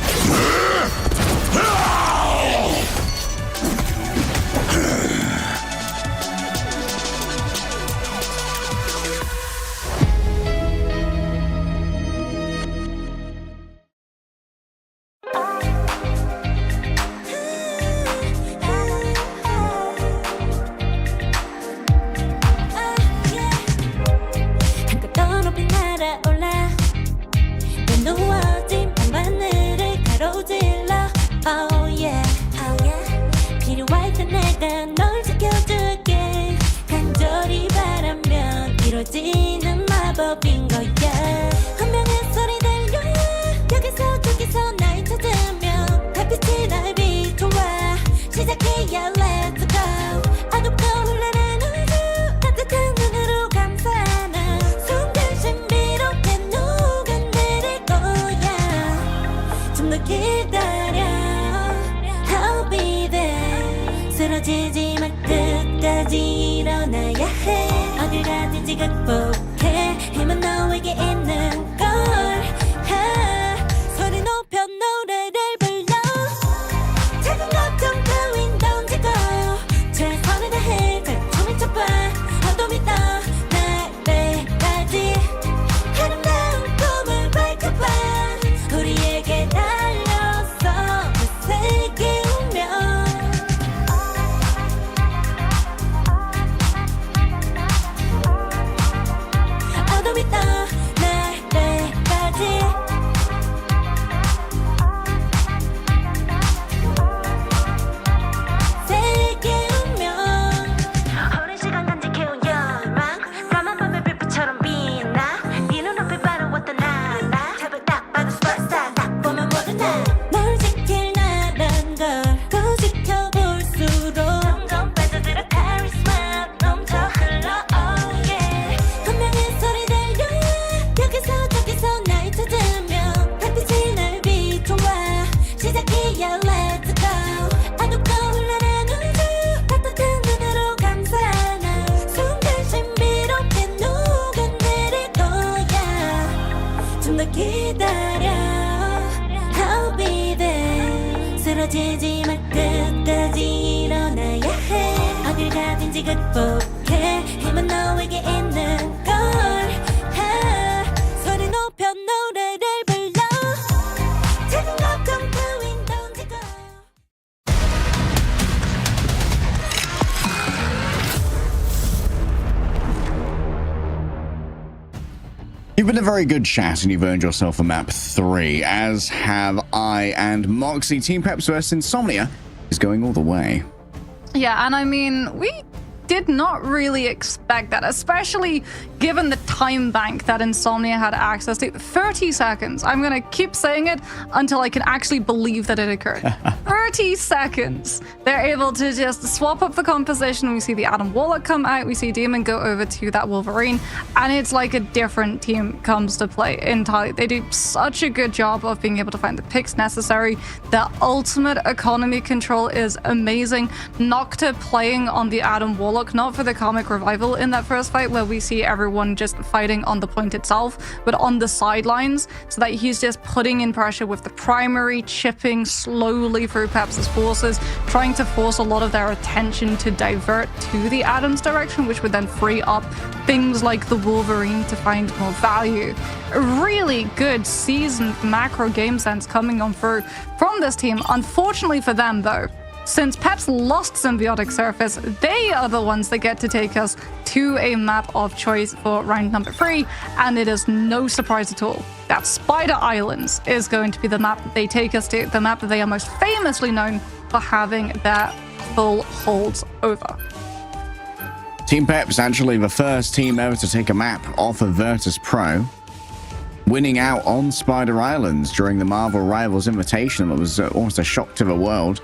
이루어지는 마법인 거야. 운명의 소리 들려 여기서 저기서 날 찾으면 달빛이 날 비춰와. 시작해야 let's go. 어둡고 흘러는 우주 따뜻한 눈으로 감싸는 순간 신비롭게 녹아내릴 거야. 좀 더 기다려 I'll be there. 쓰러지지 말 끝까지 일어나야 해. 어딜 가든지 극복해. 힘은 너에게 있는 걸. 소리 높여 노래를 불러. 작은 걱정 따윈 던지고 최선을 다해 작품을 쳐봐. 어둠이 떠 날때까지 아름다운 꿈을 밝혀봐. 우리에게 달려서 그 세계 운명. 어둠이 떠 날때까지 세계 운명. 오랜 시간 간직해온 열망 까만 밤의 빛처럼 빛나. 네 눈앞에 바로 어떤 나나 탑을 딱 봐도 superstar 딱 보면 모르나. 널 지킬 나란 걸 더 지켜볼수록 점점 빠져들어 카리스마 넘쳐 흘러 oh yeah. 운명의 소리 들려 여기서 저기서 날 찾으면 달빛이 날 비춰와. 시작이야 let's go. 어둡고 흘러는 우주 따뜻한 눈으로 감싸는 순간 신비롭게 녹아내릴 거야. 좀 더 기다려 I'll be there. 쓰러지지 말 끝까지 일어나야 해. 어딜 가든지 극복해. 힘은 너에게 있는 걸. 소리 높여 노래를 불러. 작은 걱정 따윈 던지고. You've been a very good chat and you've earned yourself a map 3, as have I and Moxie. Team Peps vs Insomnia is going all the way. Yeah, and I mean, we did not really expect that, especially given the time bank that Insomnia had access to. 30 seconds. I'm going to keep saying it until I can actually believe that it occurred. 30 seconds. They're able to just swap up the composition. We see the Adam Warlock come out. We see Demon go over to that Wolverine. And it's like a different team comes to play entirely. They do such a good job of being able to find the picks necessary. The ultimate economy control is amazing. Nocta playing on the Adam Warlock, not for the comic revival in that first fight where we see everyone just fighting on the point itself, but on the sidelines, so that he's just putting in pressure with the primary, chipping slowly through Peps' forces, trying to force a lot of their attention to divert to the Adam's direction, which would then free up things like the Wolverine to find more value. A really good seasoned macro game sense coming on through from this team. Unfortunately for them though, since Peps lost Symbiotic Surface, they are the ones that get to take us to a map of choice for round number 3, and it is no surprise at all that Spider Islands is going to be the map that they take us to, the map that they are most famously known for having their full holds over. Team Peps actually the first team ever to take a map off of Virtus Pro, winning out on Spider Islands during the Marvel Rivals Invitational. It was almost a shock to the world,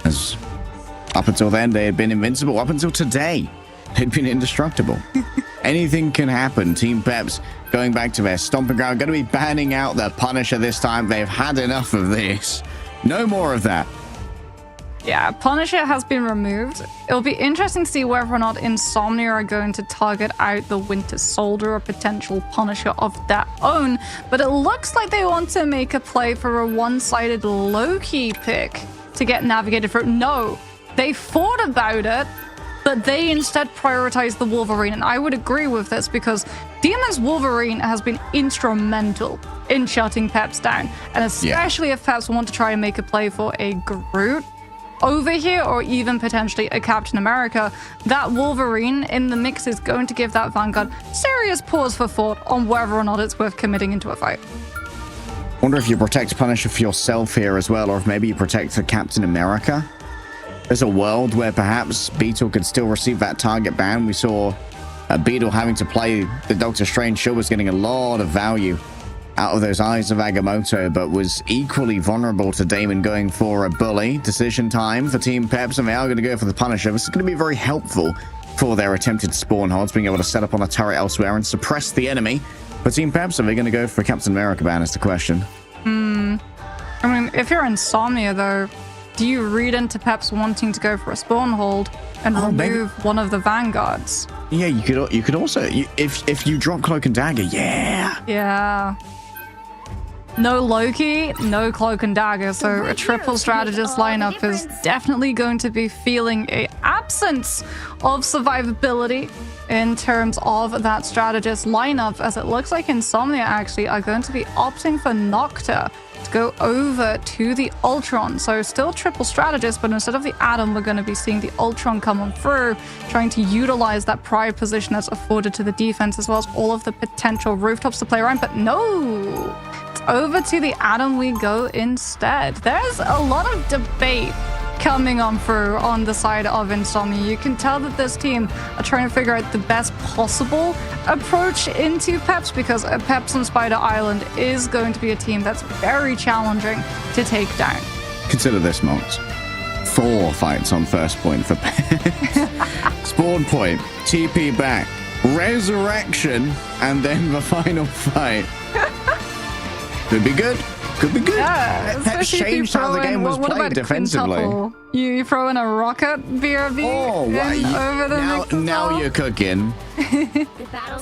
as up until then they had been invincible. Up until today, they'd been indestructible. Anything can happen. Team Peps going back to their stomping ground, going to be banning out their Punisher this time. They've had enough of this. No more of that. Yeah, Punisher has been removed. It'll be interesting to see whether or not Insomnia are going to target out the Winter Soldier, a potential Punisher of their own. But it looks like they want to make a play for a one-sided Loki pick to get navigated through. No, they thought about it, but they instead prioritized the Wolverine. And I would agree with this because Demon's Wolverine has been instrumental in shutting Peps down. And especially if Peps want to try and make a play for a Groot over here, or even potentially a Captain America, that Wolverine in the mix is going to give that Vanguard serious pause for thought on whether or not it's worth committing into a fight. Wonder if you protect Punisher for yourself here as well, or if maybe you protect the Captain America. There's a world where perhaps Beetle could still receive that target ban. We saw Beetle having to play the Doctor Strange shield was getting a lot of value out of those eyes of Agamotto, but was equally vulnerable to Damon going for a bully. Decision time for Team Peps, and they are going to go for the Punisher. This is going to be very helpful for their attempted spawn holds, being able to set up on a turret elsewhere and suppress the enemy. For Team Peps, are they going to go for Captain America ban is the question. I mean, if you're Insomnia, though, do you read into Peps wanting to go for a spawn hold and remove one of the Vanguards? Yeah, you could also, if you drop Cloak and Dagger, Yeah. No Loki, no Cloak and Dagger, so a triple strategist lineup is definitely going to be feeling an absence of survivability in terms of that strategist lineup, as it looks like Insomnia actually are going to be opting for Nocta to go over to the Ultron. So still triple strategist, but instead of the Atom, we're going to be seeing the Ultron come on through, trying to utilize that prior position that's afforded to the defense, as well as all of the potential rooftops to play around. But no, it's over to the Atom we go instead. There's a lot of debate coming on through on the side of Insomnia. You can tell that this team are trying to figure out the best possible approach into Peps, because Peps on Spider Island is going to be a team that's very challenging to take down. Consider this, Mox. 4 fights on first point for Peps. Spawn point, TP back, resurrection, and then the final fight. Could be good. Could be good. Yeah, Peps changed how the game was played defensively. You throw in a rocket BRB over the now you're cooking.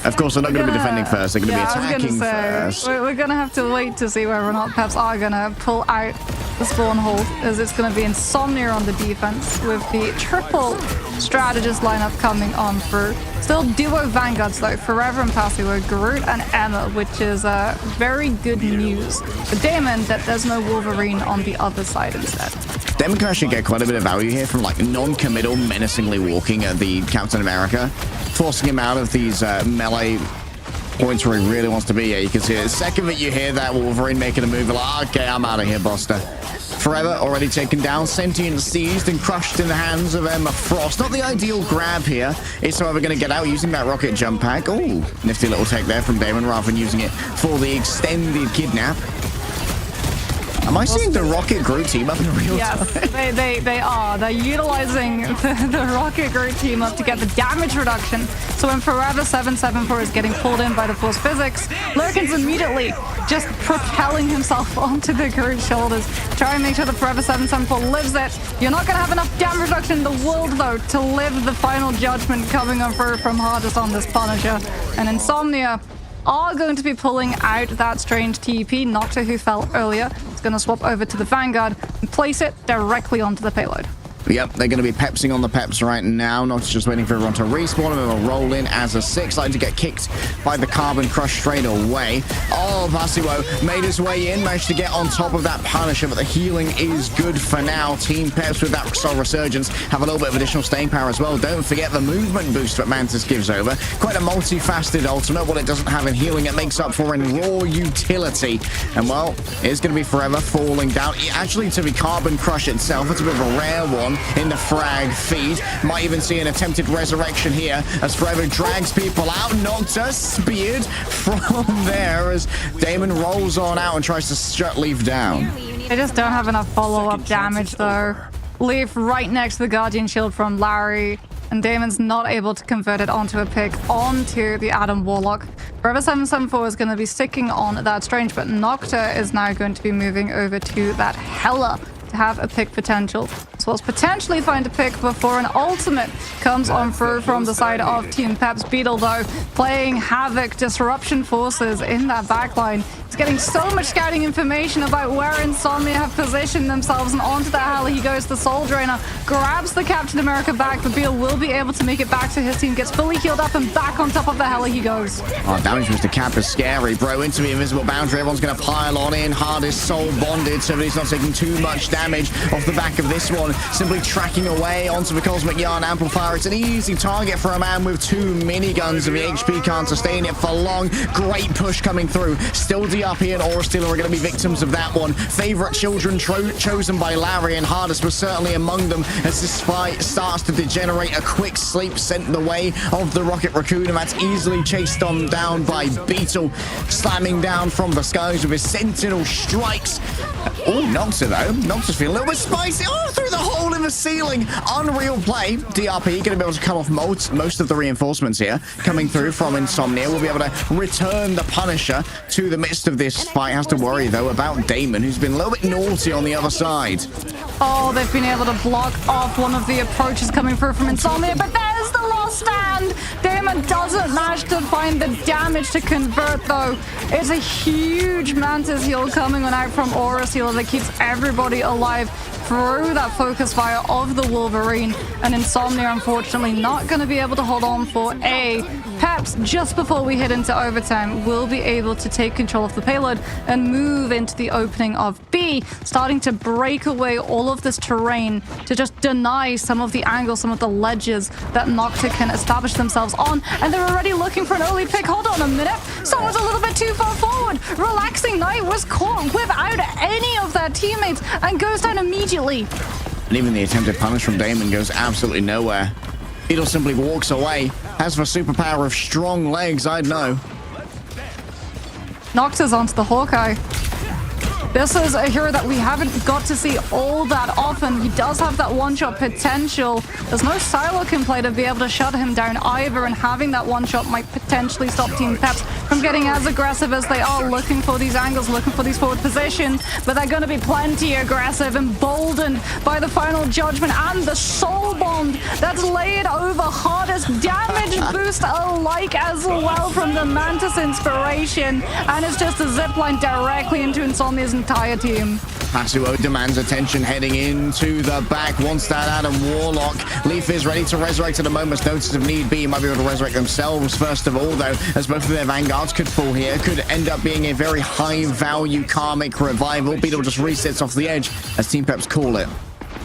Of course, they're not going to be defending first. They're going to be attacking first. We're going to have to wait to see whether or not Peps are going to pull out the spawn hold, as it's going to be Insomnia on the defense with the triple strategist lineup coming on through. Still duo Vanguards though, Forever and Passivo, Groot and Emma, which is very good news for Damon that there's no Wolverine on the other side instead. Damon can actually get quite a bit of value here from like non-committal, menacingly walking at the Captain America, forcing him out of these melee points where he really wants to be. Yeah, you can see it. The second that you hear that Wolverine making a move, like, okay, I'm out of here, Buster. Forever already taken down, sentient seized and crushed in the hands of Emma Frost. Not the ideal grab here. Is however going to get out using that rocket jump pack. Ooh, nifty little tech there from Damon rather than using it for the extended kidnap. Am I seeing the Rocket Groot team up in real time? Yes, they are. They're utilizing the Rocket Groot team up to get the damage reduction. So when Forever 774 is getting pulled in by the Force Physics, Lurkin's immediately just propelling himself onto the Groot shoulders. Try and make sure the Forever 774 lives it. You're not going to have enough damage reduction in the world, though, to live the final judgment coming on through from Hardest on this Punisher. And Insomnia are going to be pulling out that strange TP. Nocta, who fell earlier, is going to swap over to the Vanguard and place it directly onto the payload. Yep, they're going to be pepsing on the Peps right now. Not just waiting for everyone to respawn, and they'll roll in as a 6. Like to get kicked by the Carbon Crush straight away. Oh, Pasiwo made his way in, managed to get on top of that Punisher, but the healing is good for now. Team Peps with that Soul Resurgence have a little bit of additional staying power as well. Don't forget the movement boost that Mantis gives over. Quite a multifaceted ultimate. What it doesn't have in healing, it makes up for in raw utility. And well, it's going to be forever falling down. Actually, to be Carbon Crush itself, it's a bit of a rare one in the frag feed. Might even see an attempted resurrection here as Forever drags people out. Nocta speared from there as Damon rolls on out and tries to shut Leaf down. They just don't have enough follow-up damage though. Leaf right next to the Guardian Shield from Larry, and Damon's not able to convert it onto a pick onto the Adam Warlock. Forever 774 is going to be sticking on that Strange, but Nocta is now going to be moving over to that Hela to have a pick potential. So let's potentially find a pick before an ultimate comes on through from the side of Team Peps. Beetle, though, playing havoc, disruption forces in that backline. He's getting so much scouting information about where Insomnia have positioned themselves, and onto that Hell he goes. The Soul Drainer grabs the Captain America back, but Beetle will be able to make it back to his team, gets fully healed up, and back on top of the Hella he goes. Oh, damage Mr. Cap is scary, bro. Into the invisible boundary, everyone's going to pile on in. Hardest soul bonded, so he's not taking too much damage off the back of this one. Simply tracking away onto the Cosmic Yarn Amplifier. It's an easy target for a man with 2 miniguns, and the HP can't sustain it for long. Great push coming through. Still DRP and Aura Stealer are going to be victims of that one. Favorite children chosen by Larry, and Hardest was certainly among them as this fight starts to degenerate. A quick sleep sent the way of the Rocket Raccoon, and that's easily chased on down by Beetle, slamming down from the skies with his Sentinel strikes. Oh, Nocta though. Nocta's feeling a little bit spicy. Oh, through the hole in the ceiling. Unreal play. DRP going to be able to come off most of the reinforcements here coming through from Insomnia. We'll be able to return the Punisher to the midst of this fight. Has to worry though about Damon, who's been a little bit naughty on the other side. Oh, they've been able to block off one of the approaches coming through from Insomnia, but there's the last stand. Damon doesn't manage to find the damage to convert though. It's a huge Mantis heal coming on out from Aura Seal that keeps everybody alive through that focus fire of the Wolverine, and Insomnia unfortunately not going to be able to hold on for A. Peps, just before we head into overtime, will be able to take control of the payload and move into the opening of B, starting to break away all of this terrain to just deny some of the angles, some of the ledges that Nocta can establish themselves on, and they're already looking for an early pick. Hold on a minute, someone's a little bit too far forward. Relaxing Knight was caught without any of their teammates and goes down immediately. And even the attempted punish from Damon goes absolutely nowhere. Beetle simply walks away. Has the superpower of strong legs, I'd know. Nocta's onto the Hawkeye. This is a hero that we haven't got to see all that often. He does have that one-shot potential. There's no Psylocke in play to be able to shut him down either, and having that one-shot might potentially stop Team Peps from getting as aggressive as they are, looking for these angles, looking for these forward positions, but they're going to be plenty aggressive, emboldened by the final judgment and the soul bond that's laid over. Hardest damage boost alike as well from the Mantis inspiration, and it's just a zipline directly into Insomnia's entire team. Pasiwo demands attention heading into the back. Wants that Adam Warlock. Leaf is ready to resurrect at a moment's notice if need be. Might be able to resurrect themselves first of all, though, as both of their vanguards could fall here. Could end up being a very high value karmic revival. Beetle just resets off the edge as Team Peps call it.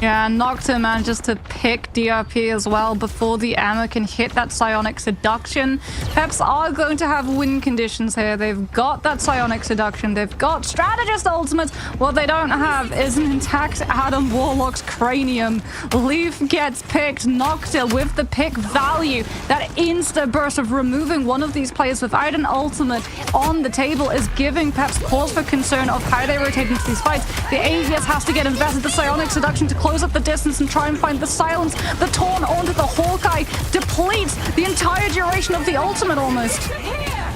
Yeah, Nocta manages to pick DRP as well before the ammo can hit that Psionic Seduction. Peps are going to have win conditions here. They've got that Psionic Seduction. They've got Strategist Ultimates. What they don't have is an intact Adam Warlock's cranium. Leaf gets picked. Nocta with the pick value. That insta burst of removing one of these players without an ultimate on the table is giving Peps cause for concern of how they rotate into these fights. The AVS has to get invested. The Psionic Seduction to close up the distance and try and find the silence. The Torn onto the Hawkeye depletes the entire duration of the ultimate almost.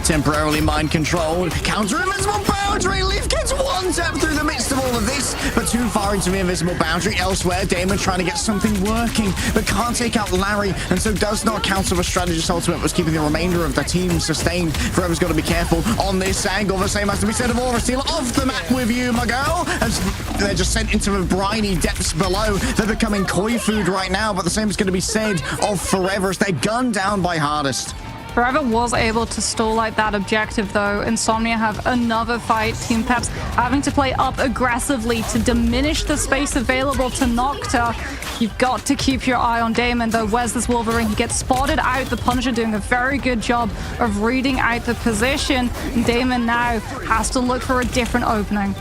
temporarily mind controlled. Counter invisible boundary. Leaf gets one tap through the midst of all of this, but too far into the invisible boundary. Elsewhere, Damon trying to get something working, but can't take out Larry, and so does not counter the strategist ultimate, was keeping the remainder of the team sustained. Forever's got to be careful on this angle. The same has to be said of Aura Steel. Off the map with you, my girl. As they're just sent into the briny depths below. They're becoming koi food right now, but the same is going to be said of Forever as they're gunned down by Hardest. Forever was able to stall like that objective though. Insomnia have another fight. Team Peps having to play up aggressively to diminish the space available to Nocta. You've got to keep your eye on Damon though. Where's this Wolverine? He gets spotted out. The Punisher doing a very good job of reading out the position. And Damon now has to look for a different opening.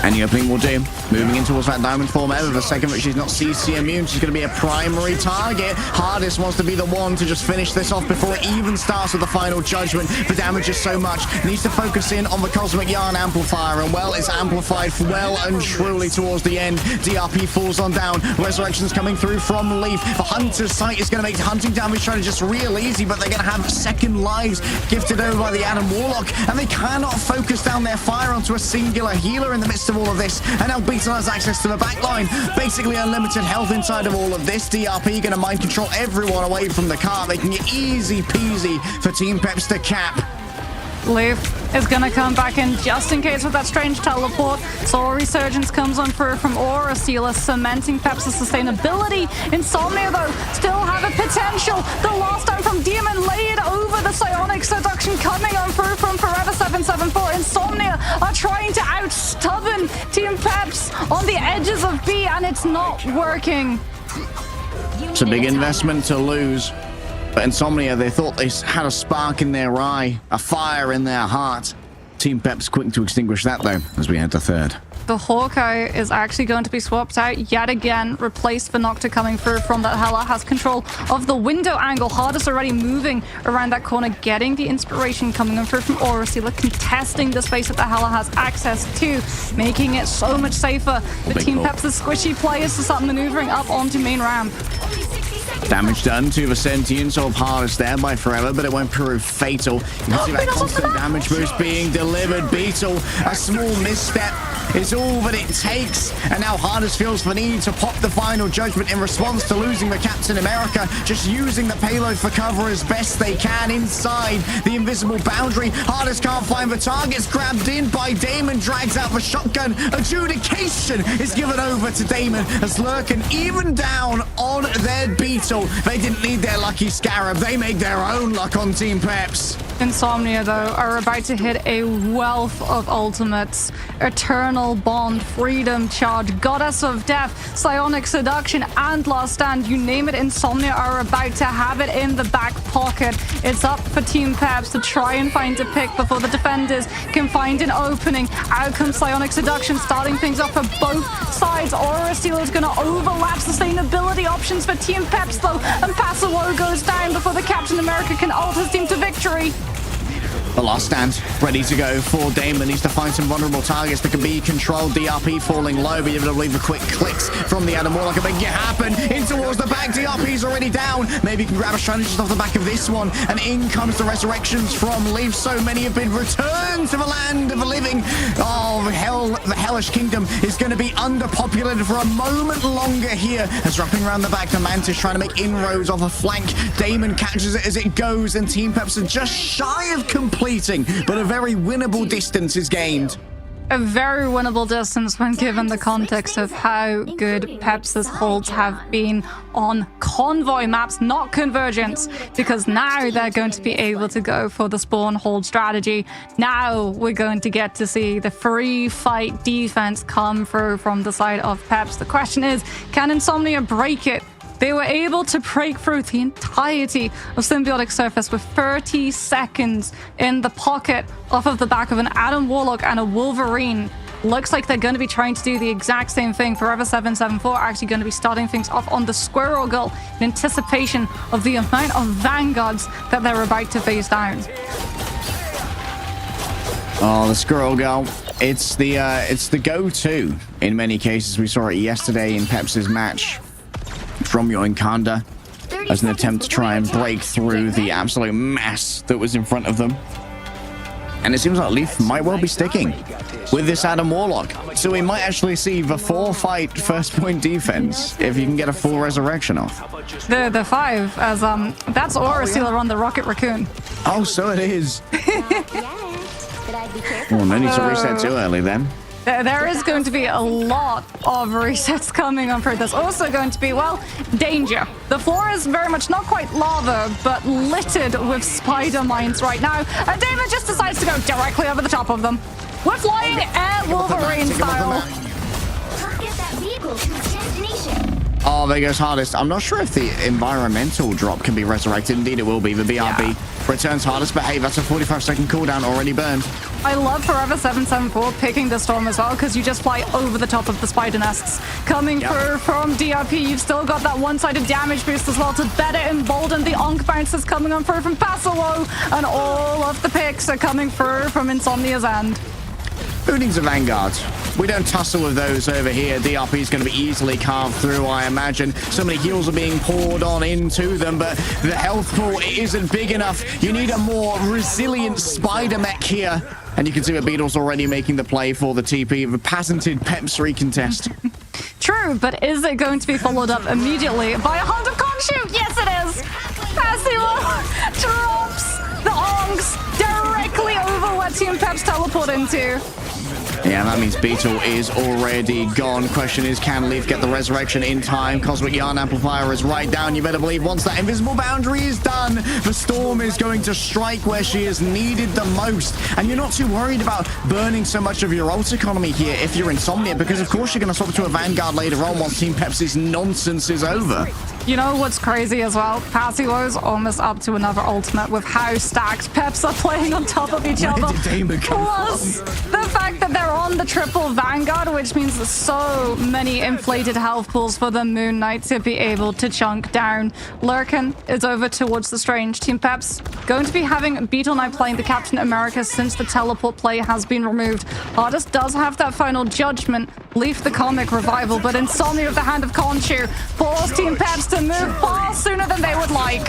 Any opening will do. Moving in towards that diamond form ever. The second that she's not CC immune, she's going to be a primary target. Hardest wants to be the one to just finish this off before it even starts with the final judgment. The damage is so much. Needs to focus in on the Cosmic Yarn amplifier. And well, it's amplified well and truly towards the end. DRP falls on down. Resurrection's coming through from Leaf. The Hunter's Sight is going to make hunting damage trying to just real easy, but they're going to have second lives gifted over by the Adam Warlock. And they cannot focus down their fire onto a singular healer in the midst of all of this. And now Beetle has access to the backline. Basically unlimited health inside of all of this. DRP going to mind control everyone away from the car, making it easy peasy for Team Peps to cap. Leaf is going to come back in just in case with that strange teleport. Soul Resurgence comes on through from Aura Sealer, cementing Peps' sustainability. Insomnia, though, still have a potential. The last time from Demon laid over the Psionic Seduction coming on through from Forever 774. Insomnia are trying to out-stubborn Team Peps on the edges of B, and it's not working. It's a big investment to lose. But Insomnia, they thought they had a spark in their eye, a fire in their heart. Team Peps quick to extinguish that, though, as we head to third. The Hawkeye is actually going to be swapped out yet again, replaced for Nocta coming through from that Hela, has control of the window angle. Hardest already moving around that corner, getting the inspiration coming in through from Aura Sealer, contesting the space that the Hela has access to, making it so much safer for Team Peps' squishy players to start maneuvering up onto main ramp. Damage done to the sentience of Hardest there by Forever, but it won't prove fatal. You can see that constant damage boost being delivered. Beetle, a small misstep is all that it takes. And now Hardest feels the need to pop the final judgment in response to losing the Captain America, just using the payload for cover as best they can inside the invisible boundary. Hardest can't find the targets, grabbed in by Damon, drags out the shotgun. Adjudication is given over to Damon as Lurkin even down on their Beetle. They didn't need their lucky scarab. They made their own luck on Team Peps. Insomnia, though, are about to hit a wealth of ultimates. Eternal Bond, Freedom Charge, Goddess of Death, Psionic Seduction, and Last Stand. You name it, Insomnia are about to have it in the back pocket. It's up for Team Peps to try and find a pick before the defenders can find an opening. Out comes Psionic Seduction, starting things off for both sides. Aura Steel is going to overlap sustainability options for Team Peps, though, and Pasawo goes down before the Captain America can ult his team to victory. The Last Stand ready to go for Damon. Needs to find some vulnerable targets that can be controlled. DRP falling low, but you're able to leave the quick clicks from the Adam Warlock and make it happen. In towards the back, DRP's already down. Maybe you can grab a strategist off the back of this one. And in comes the resurrections from Leaf. So many have been returned to the land of the living. Oh, the hellish kingdom is going to be underpopulated for a moment longer here. As wrapping around the back, the Mantis trying to make inroads off a flank. Damon catches it as it goes, and Team Peps are just shy of completing, but a very winnable distance is gained. A very winnable distance when given the context of how good Peps' holds have been on convoy maps, not convergence, because now they're going to be able to go for the spawn hold strategy. Now we're going to get to see the free fight defense come through from the side of Peps. The question is, can Insomnia break it? They were able to break through the entirety of Symbiotic Surface with 30 seconds in the pocket off of the back of an Adam Warlock and a Wolverine. Looks like they're going to be trying to do the exact same thing. Forever 774 actually going to be starting things off on the Squirrel Girl in anticipation of the amount of Vanguards that they're about to face down. Oh, the Squirrel Girl. It's the go-to in many cases. We saw it yesterday in Peps' match from your Enkanda. as an attempt to try and break through the absolute mass that was in front of them. And it seems like Leaf might well be sticking with this Adam Warlock. So we might actually see the 4-fight first point defense if you can get a full resurrection off. The 5, as that's Aura Sealer on the Rocket Raccoon. Oh, so it is. Well, no need to reset too early then. There is going to be a lot of resets coming on for this. Also going to be, well, danger. The floor is very much not quite lava, but littered with spider mines right now. And David just decides to go directly over the top of them. We're flying Air Wolverine style. Get that vehicle to its destination. Oh, there goes Hardest. I'm not sure if the environmental drop can be resurrected. Indeed, it will be. The BRB returns Hardest, but hey, that's a 45-second cooldown already burned. I love Forever 774 picking the storm as well, because you just fly over the top of the spider nests. Coming through from DRP, you've still got that one-sided damage boost as well to better embolden the Onk bounces coming on through from Pasowo, and all of the picks are coming through from Insomnia's end. Who needs a Vanguard? We don't tussle with those over here. DRP is going to be easily carved through, I imagine. So many heals are being poured on into them, but the health pool isn't big enough. You need a more resilient spider mech here. And you can see that Beetle's already making the play for the TP of a patented Peps recontest. True, but is it going to be followed up immediately by a Hunt of Khonshu? Yes, it is! Passivo drops the Onks directly over what Team Peps teleport into. Yeah, that means Beetle is already gone. Question is, can Leaf get the resurrection in time? Cosmic Yarn Amplifier is right down. You better believe once that invisible boundary is done, the storm is going to strike where she is needed the most. And you're not too worried about burning so much of your ult economy here if you're Insomnia, because of course you're going to swap to a Vanguard later on once Team Peps' nonsense is over. You know what's crazy as well? Passivo's almost up to another ultimate with how stacked Peps are playing on top of each other. Where did Damon come Plus, the fact that they're on the triple Vanguard, which means there's so many inflated health pools for the Moon Knight to be able to chunk down. Lurkin is over towards the Strange. Team Peps going to be having Beetle Knight playing the Captain America since the teleport play has been removed. Hardest does have that final judgment. Leaf the comic revival, but Insomnia of the Hand of Khonshu forced Team Peps to move far sooner than they would like.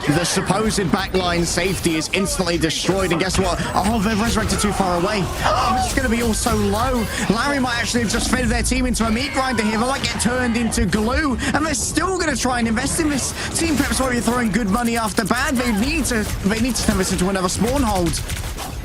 The supposed backline safety is instantly destroyed, and guess what? Oh, they've resurrected too far away. Oh, it's going to be all so low. Larry might actually have just fed their team into a meat grinder here. They might get turned into glue, and they're still going to try and invest in this. Team Peps won't be throwing good money after bad. They need to turn this into another spawn hold.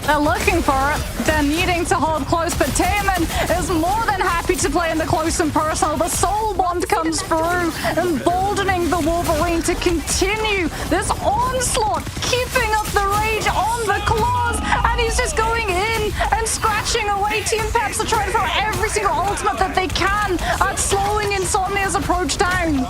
They're looking for it. They're needing to hold close, but Taman is more than happy to play in the close and personal. The Soul Bond comes through, emboldening the Wolverine to continue this onslaught, keeping up the rage on the claws, and he's just going in and scratching away. Team Peps are trying to throw every single ultimate that they can at slowing Insomnia's approach down.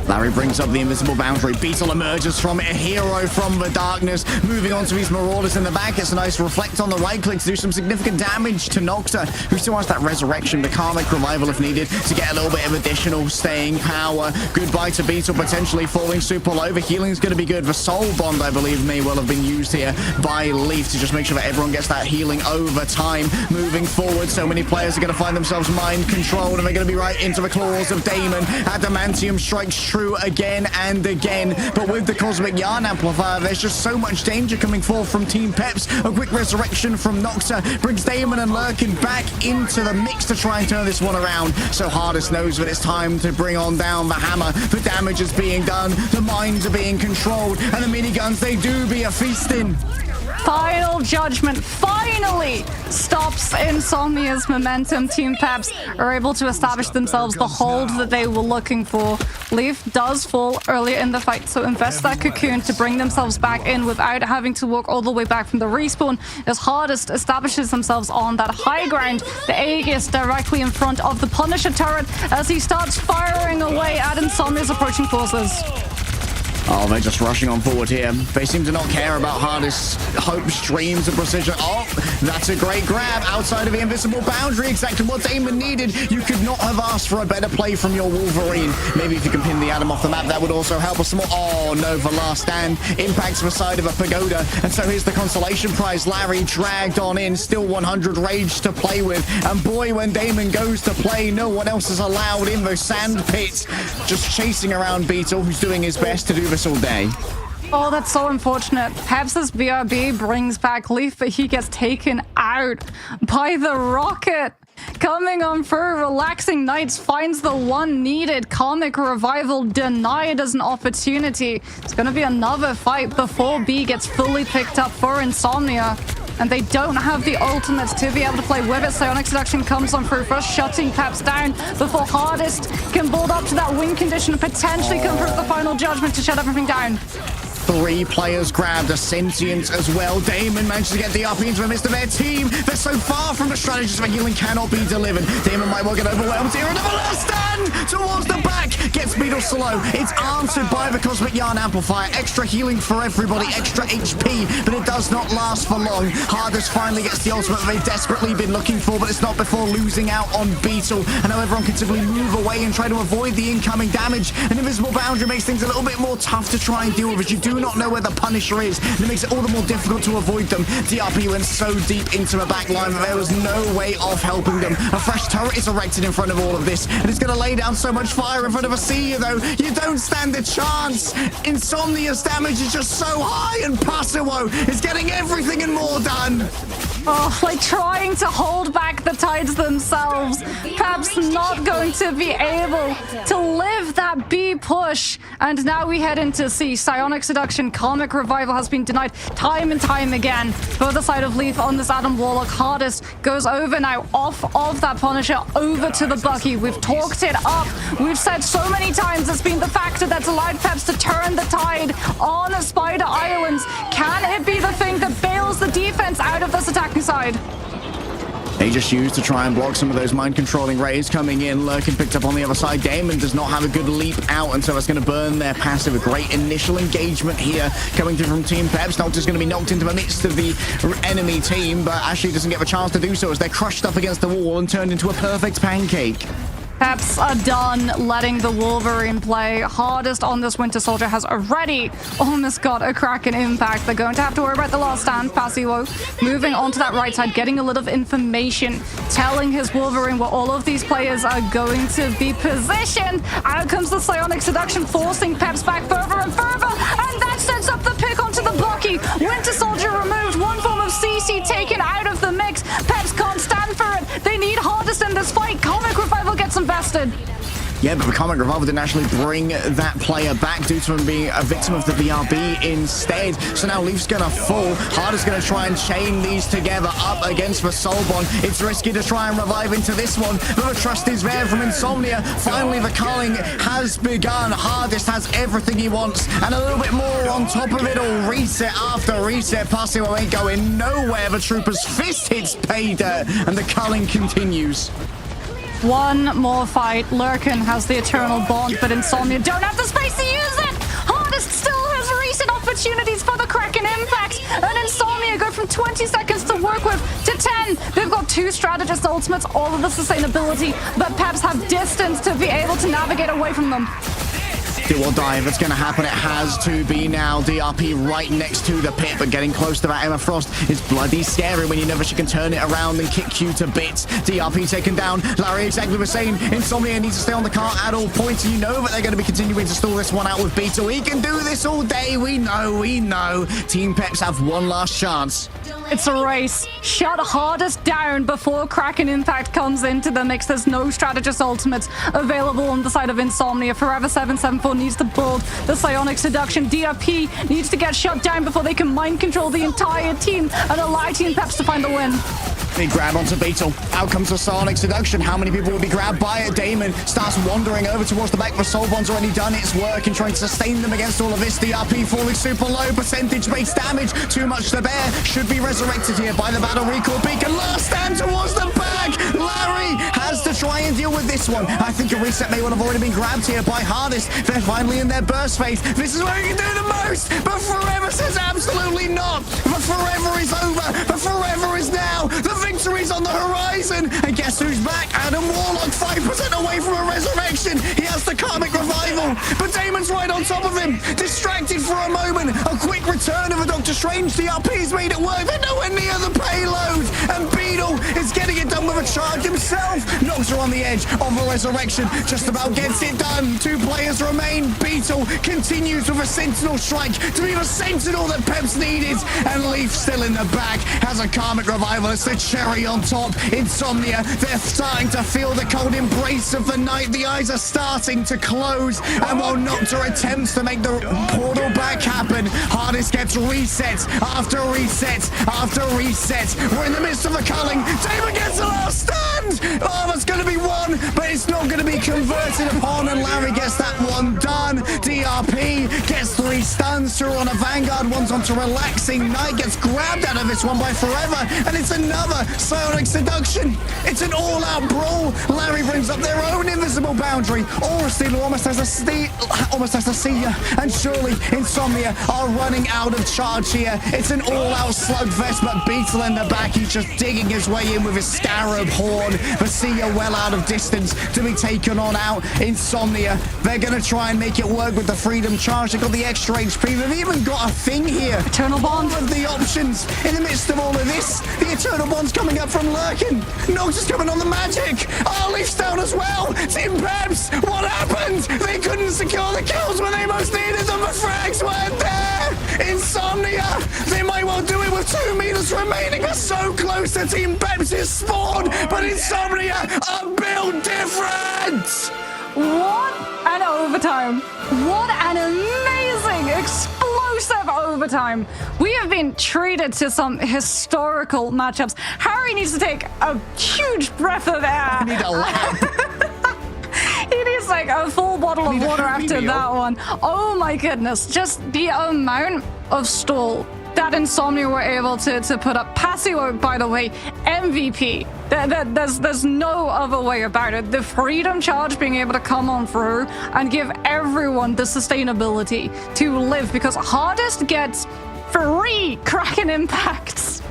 Larry brings up the invisible boundary. Beetle emerges from it, a hero from the darkness, moving on to his Marauders in the back. It's a nice reflect on the right click to do some significant damage to Nocta, who still has that resurrection, the karmic revival if needed, to get a little bit of additional staying power. Goodbye to Beetle, potentially falling super low. The healing is going to be good. The Soul Bond, I believe, may well have been used here by Leaf to just make sure that everyone gets that healing over time. Moving forward, so many players are going to find themselves mind controlled, and they're going to be right into the claws of Damon. Adamantium strikes true again and again, but with the Cosmic Yarn Amplifier, there's just so much danger coming forth from Team Peps. A quick resurrection from Nocta brings Damon and Lurkin back into the mix to try and turn this one around. So Hardest knows that it's time to bring on down the hammer. The damage is being done, the mines are being controlled, and the miniguns, they do be a feasting. Final judgment finally stops Insomnia's momentum. Team Peps are able to establish themselves the hold that they were looking for. Leaf does fall earlier in the fight, so invest that cocoon to bring themselves back in without having to walk all the way back from the respawn, as Hardest establishes themselves on that high ground. The Aegis directly in front of the Punisher turret as he starts firing away at Insomnia's approaching forces. Oh, they're just rushing on forward here. They seem to not care about hardest hopes, dreams, and precision. Oh, that's a great grab outside of the invisible boundary. Exactly what Damon needed. You could not have asked for a better play from your Wolverine. Maybe if you can pin the Atom off the map, that would also help us some more. Oh, no, the last stand impacts the side of a pagoda. And so here's the consolation prize. Larry dragged on in, still 100 rage to play with. And boy, when Damon goes to play, no one else is allowed in those sand pits. Just chasing around Beetle, who's doing his best to do this all day. Oh, that's so unfortunate. Peps' BRB brings back Leaf, but he gets taken out by the rocket. Coming on for Relaxing Nights finds the one needed. Comic Revival denied as an opportunity. It's going to be another fight before B gets fully picked up for Insomnia. And they don't have the ultimates to be able to play with it. Psionic Seduction comes on through first, shutting Peps down before Hardest can build up to that win condition and potentially come through the final judgment to shut everything down. 3 players grabbed a sentient as well. Damon managed to get the RP into the midst of their team. They're so far from the strategies for healing cannot be delivered. Damon might well get overwhelmed here. Another last stand towards the back. Gets Beetle slow. It's answered by the Cosmic Yarn Amplifier. Extra healing for everybody. Extra HP. But it does not last for long. Hardest finally gets the ultimate they've desperately been looking for. But it's not before losing out on Beetle. And now everyone can simply move away and try to avoid the incoming damage. An invisible boundary makes things a little bit more tough to try and deal with. As you do not know where the Punisher is, and it makes it all the more difficult to avoid them. DRP went so deep into the back line that there was no way of helping them. A fresh turret is erected in front of all of this, and it's going to lay down so much fire in front of a Seer, though. You don't stand a chance. Insomnia's damage is just so high, and Pasuo is getting everything and more done. Oh, like trying to hold back the tides themselves. Peps not going to be able to live that B push. And now we head into C. Psionic Seduction, Comic Revival has been denied time and time again. Further side of Leaf on this Adam Warlock. Hardest goes over now, off of that Punisher, over to the Bucky. We've talked it up. We've said so many times it's been the factor that's allowed Peps to turn the tide on Spider Islands. Can it be the thing that bails the defense out of this attacking side? They just used to try and block some of those mind-controlling rays coming in. Lurkin picked up on the other side. Damon does not have a good leap out, and so that's going to burn their passive. A great initial engagement here coming through from Team Peps. Noctis going to be knocked into the midst of the enemy team, but Ashley doesn't get the chance to do so as they're crushed up against the wall and turned into a perfect pancake. Peps are done letting the Wolverine play. Hardest on this Winter Soldier has already almost got a Kraken impact. They're going to have to worry about the last stand. Pasuo moving onto that right side, getting a lot of information, telling his Wolverine where all of these players are going to be positioned. Out comes the Psionic Seduction, forcing Peps back further and further, and that sets up the pick onto the Bucky. Winter Soldier removed, one form of CC taken out of the mix. Peps can't stand for it. They need Hardest in this fight. Comic Revival gets invested. Yeah, but the Comic Revival didn't actually bring that player back due to him being a victim of the BRB instead. So now Leaf's going to fall. Hardest going to try and chain these together up against the Soulbond. It's risky to try and revive into this one, but the trust is there from Insomnia. Finally, the culling has begun. Hardest has everything he wants and a little bit more on top of it all. Reset after reset. Pasuo ain't going nowhere. The Trooper's fist hits pay dirt, and the culling continues. One more fight. Lurkin has the Eternal Bond, but Insomnia don't have the space to use it. Hardest still has recent opportunities for the Kraken impact, and Insomnia go from 20 seconds to work with to 10. They've got 2 strategist ultimates, all of the sustainability, but Peps have distance to be able to navigate away from them. Do or die. If it's going to happen, it has to be now. DRP right next to the pit, but getting close to that Emma Frost is bloody scary when you know that she can turn it around and kick you to bits. DRP taken down. Larry exactly the same. Insomnia needs to stay on the cart at all points. You know that they're going to be continuing to stall this one out with Beetle. He can do this all day. We know. Team Peps have one last chance. It's a race. Shut Hardest down before Kraken Impact comes into the mix. There's no strategist ultimates available on the side of Insomnia. Forever 774 needs to build the Psionic Seduction. DRP needs to get shut down before they can mind control the entire team and allow Team Peps to find the win. Big grab onto Beetle. Out comes the Sonic Seduction. How many people will be grabbed by it? Damon starts wandering over towards the back. The Soul Bond's already done its work in trying to sustain them against all of this. DRP falling super low. Percentage-based damage. Too much to bear. Should be resurrected here by the Battle Recall Beacon. Last stand towards the back. Larry has to try and deal with this one. I think a reset may well have already been grabbed here by Hardest. They're finally in their burst phase. This is where you can do the most. But Forever says absolutely not. The Forever is over. The Forever is now. The victory's on the horizon. And guess who's back? Adam Warlock, 5% away from a resurrection. He has the Karmic Revival. But Damon's right on top of him. Distracted for a moment. A quick return of a Doctor Strange. DRP's made it work. They're nowhere near the payload. And Beetle is getting it done with a charge himself. Knocks her on the edge of a resurrection. Just about gets it done. 2 players remain. Beetle continues with a Sentinel strike to be the Sentinel that Peps needed. And Leaf still in the back. Has a Karmic Revival. It's the cherry on top. Insomnia. They're starting to feel the cold embrace of the night. The eyes are starting to close. And while Nocta attempts to make the portal back happen, Hardest gets reset after reset after reset. We're in the midst of a culling. Damon gets the last stand. Oh, that's going to be one, but it's not going to be converted upon. And Larry gets that one done. DRP gets 3 stuns. 2 on a Vanguard. 1's onto Relaxing Night. Gets grabbed out of this one by Forever. And it's another Psionic Seduction. It's an all-out brawl. Larry brings up their own invisible boundary. Aura Stealer almost has to see ya. And surely Insomnia are running out of charge here. It's an all-out slugfest, but Beetle in the back. He's just digging his way in with his Scarab Horn. Vasia well out of distance to be taken on out. Insomnia, they're going to try and make it work with the Freedom Charge. They've got the extra HP. They've even got a thing here. Eternal Bond. All of the options in the midst of all of this. The Eternal Bond's coming up from Lurkin. Nox is coming on the magic. Oh, Leaf's down as well. Team Peps, what happened? They couldn't secure the kills when they most needed them. The frags weren't there. Insomnia, they might well do it with 2 meters remaining. They're so close to Team Peps' spawn, but Insomnia are built different. What an overtime. What an amazing, explosive overtime. We have been treated to some historical matchups. Harry needs to take a huge breath of air. I need a lap. He needs like a full bottle of water after that one. Oh my goodness. Just the amount of stall that Insomnia were able to put up. Passio, by the way, MVP. There's no other way about it. The Freedom Charge being able to come on through and give everyone the sustainability to live, because Hardest gets 3 Kraken impacts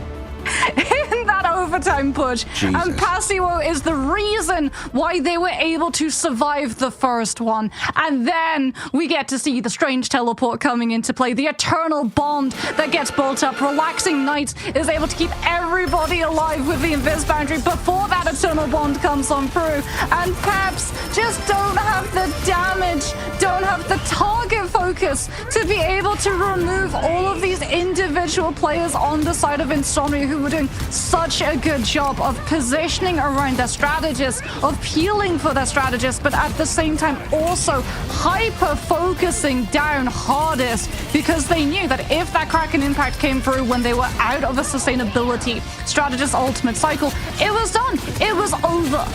in that overtime push. Jesus. And Passio is the reason why they were able to survive the first one. And then we get to see the Strange Teleport coming into play, the Eternal Bond that gets built up. Relaxing Night is able to keep everybody alive with the Invis boundary before that Eternal Bond comes on through. And Peps just don't have the damage, don't have the target focus to be able to remove all of these individual players on the side of Insomnia, who were doing such a good job of positioning around their strategists, of peeling for their strategists, but at the same time also hyper-focusing down Hardest, because they knew that if that Kraken impact came through when they were out of a sustainability strategist ultimate cycle, it was done. It was over.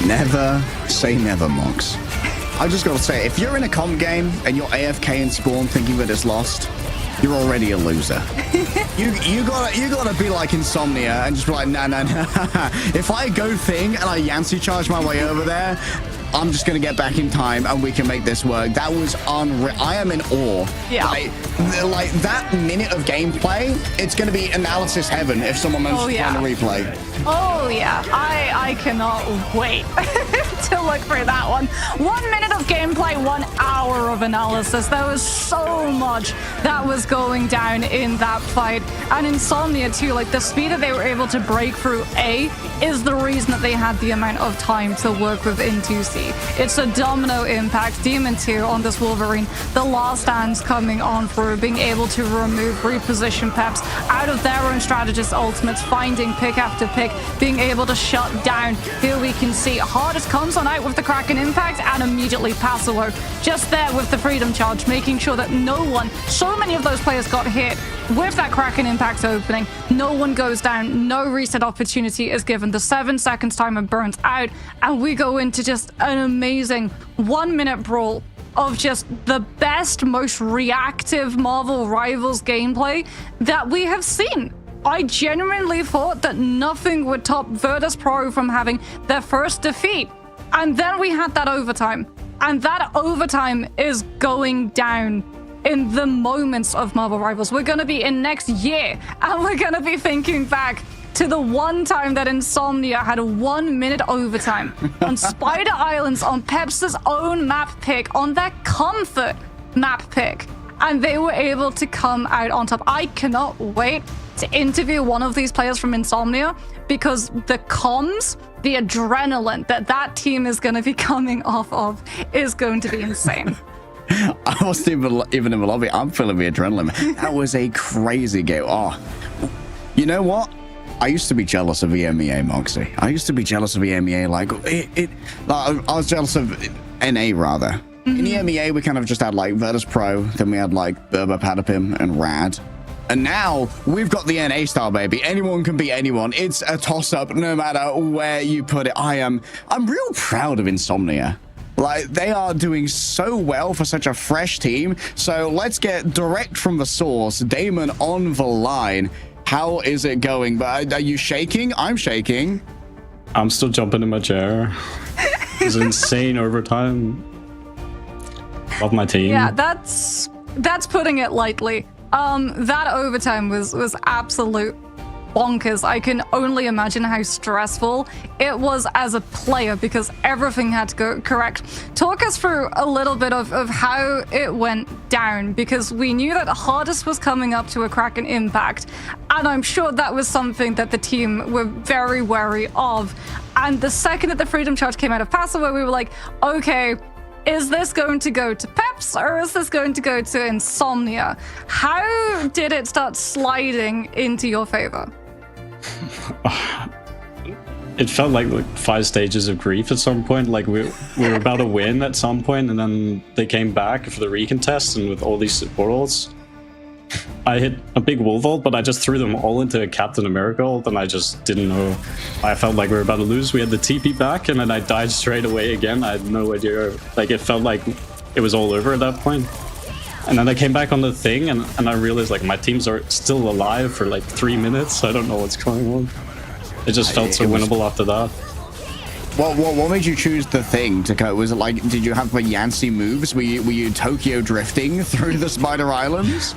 Never say never, Mox. I just gotta say, if you're in a comp game and you're AFK in spawn thinking that it's lost, you're already a loser. you gotta be like Insomnia and just be like, nah. If I go thing and I Yancy charge my way over there, I'm just gonna get back in time and we can make this work. That was unreal. I am in awe. Yeah. Like that minute of gameplay, it's gonna be analysis heaven if someone manages to find a replay. Oh yeah, I cannot wait to look for that one. 1 minute of gameplay, 1 hour of analysis. There was so much that was going down in that fight. And Insomnia too, like the speed that they were able to break through A is the reason that they had the amount of time to work with in 2C. It's a domino impact. Demon 2 on this Wolverine. The last stands coming on through, being able to remove, reposition Peps out of their own strategist ultimates, finding pick after pick, being able to shut down. Here we can see Hardest comes comes on out with the Kraken Impact and immediately Pasowo just there with the Freedom Charge, making sure that so many of those players got hit with that Kraken Impact opening. No one goes down, no reset opportunity is given. The 7 seconds timer burns out, and we go into just an amazing 1 minute brawl of just the best, most reactive Marvel Rivals gameplay that we have seen. I genuinely thought that nothing would top Virtus Pro from having their first defeat. And then we had that overtime. And that overtime is going down in the moments of Marvel Rivals. We're going to be in next year, and we're going to be thinking back to the one time that Insomnia had a 1 minute overtime on Spider Islands on Peps' own map pick, on their comfort map pick. And they were able to come out on top. I cannot wait to interview one of these players from Insomnia, because the comms, the adrenaline that team is going to be coming off of is going to be insane. I wasn't even in the lobby. I'm feeling the adrenaline. That was a crazy game. Oh, you know what? I used to be jealous of EMEA, Moxie. I used to be jealous of EMEA. I was jealous of NA, rather. In EMEA, we kind of just had like Virtus Pro, then we had like Berber, Patapim, and Rad. And now we've got the NA style, baby. Anyone can beat anyone. It's a toss-up no matter where you put it. I'm real proud of Insomnia. Like, they are doing so well for such a fresh team. So let's get direct from the source. Damon on the line. How is it going? But are you shaking? I'm shaking. I'm still jumping in my chair. It's insane overtime. Love my team. Yeah, that's putting it lightly. That overtime was absolute bonkers. I can only imagine how stressful it was as a player, because everything had to go correct. Talk us through a little bit of how it went down, because we knew that Hardest was coming up to a Kraken Impact, and I'm sure that was something that the team were very wary of. And the second that the Freedom Charge came out of Pasowo, we were like, okay, is this going to go to Peps, or is this going to go to Insomnia? How did it start sliding into your favor? It felt like 5 stages of grief at some point. Like we were about to win at some point, and then they came back for the recontest, and with all these support ults, I hit a big wolf ult, but I just threw them all into a Captain America ult, and I just didn't know. I felt like we were about to lose. We had the TP back, and then I died straight away again. I had no idea. Like, it felt like it was all over at that point. And then I came back on the thing, and I realized, like, my teams are still alive for like 3 minutes. I don't know what's going on. It just felt so winnable after that. What made you choose the thing to go? Was it like, did you have the Yancy moves? Were you Tokyo drifting through the Spider Islands?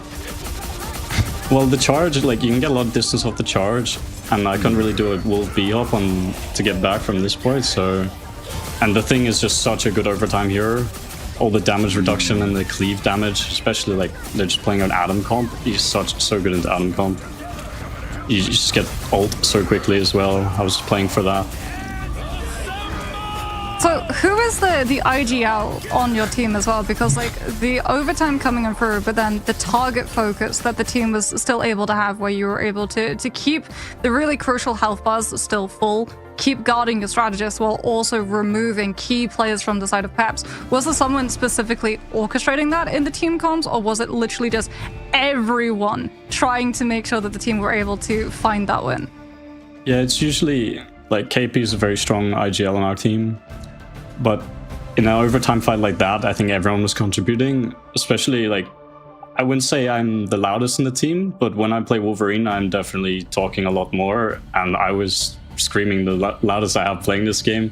Well, the charge, like, you can get a lot of distance off the charge, and I couldn't really do a wolf B-hop to get back from this point, so... And the thing is just such a good overtime hero. All the damage reduction and the cleave damage, especially, like, they're just playing on Atom comp. He's so good into Atom comp. You just get ult so quickly as well. I was playing for that. So who is the IGL on your team as well? Because, like, the overtime coming in through, but then the target focus that the team was still able to have, where you were able to keep the really crucial health bars still full, keep guarding your strategist while also removing key players from the side of Peps. Was there someone specifically orchestrating that in the team comms, or was it literally just everyone trying to make sure that the team were able to find that win? Yeah, it's usually, like, KP is a very strong IGL on our team. But in an overtime fight like that, I think everyone was contributing, especially, like, I wouldn't say I'm the loudest in the team, but when I play Wolverine, I'm definitely talking a lot more, and I was screaming the loudest I have playing this game.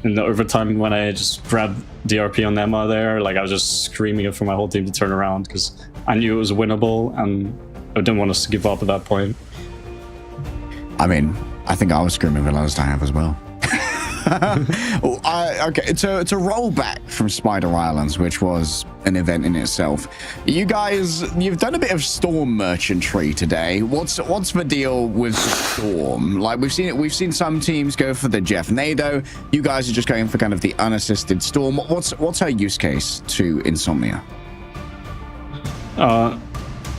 In the overtime, when I just grabbed DRP on Emma there, like, I was just screaming it for my whole team to turn around, because I knew it was winnable, and I didn't want us to give up at that point. I mean, I think I was screaming the loudest I have as well. Okay, to roll back from Spider Islands, which was an event in itself, you guys, you've done a bit of Storm merchantry today. What's the deal with Storm? Like, we've seen some teams go for the Jeff Nado. You guys are just going for kind of the unassisted Storm. What's her use case to Insomnia?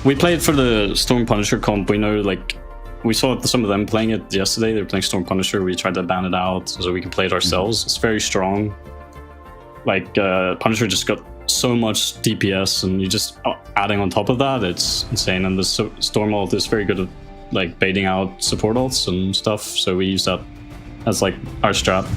We played for the Storm Punisher comp. We know, like, we saw some of them playing it yesterday. They were playing Storm Punisher. We tried to ban it out so we can play it ourselves. It's very strong. Like Punisher just got so much DPS, and you just adding on top of that, it's insane. And the Storm ult is very good at like baiting out support ults and stuff. So we use that as like our strat.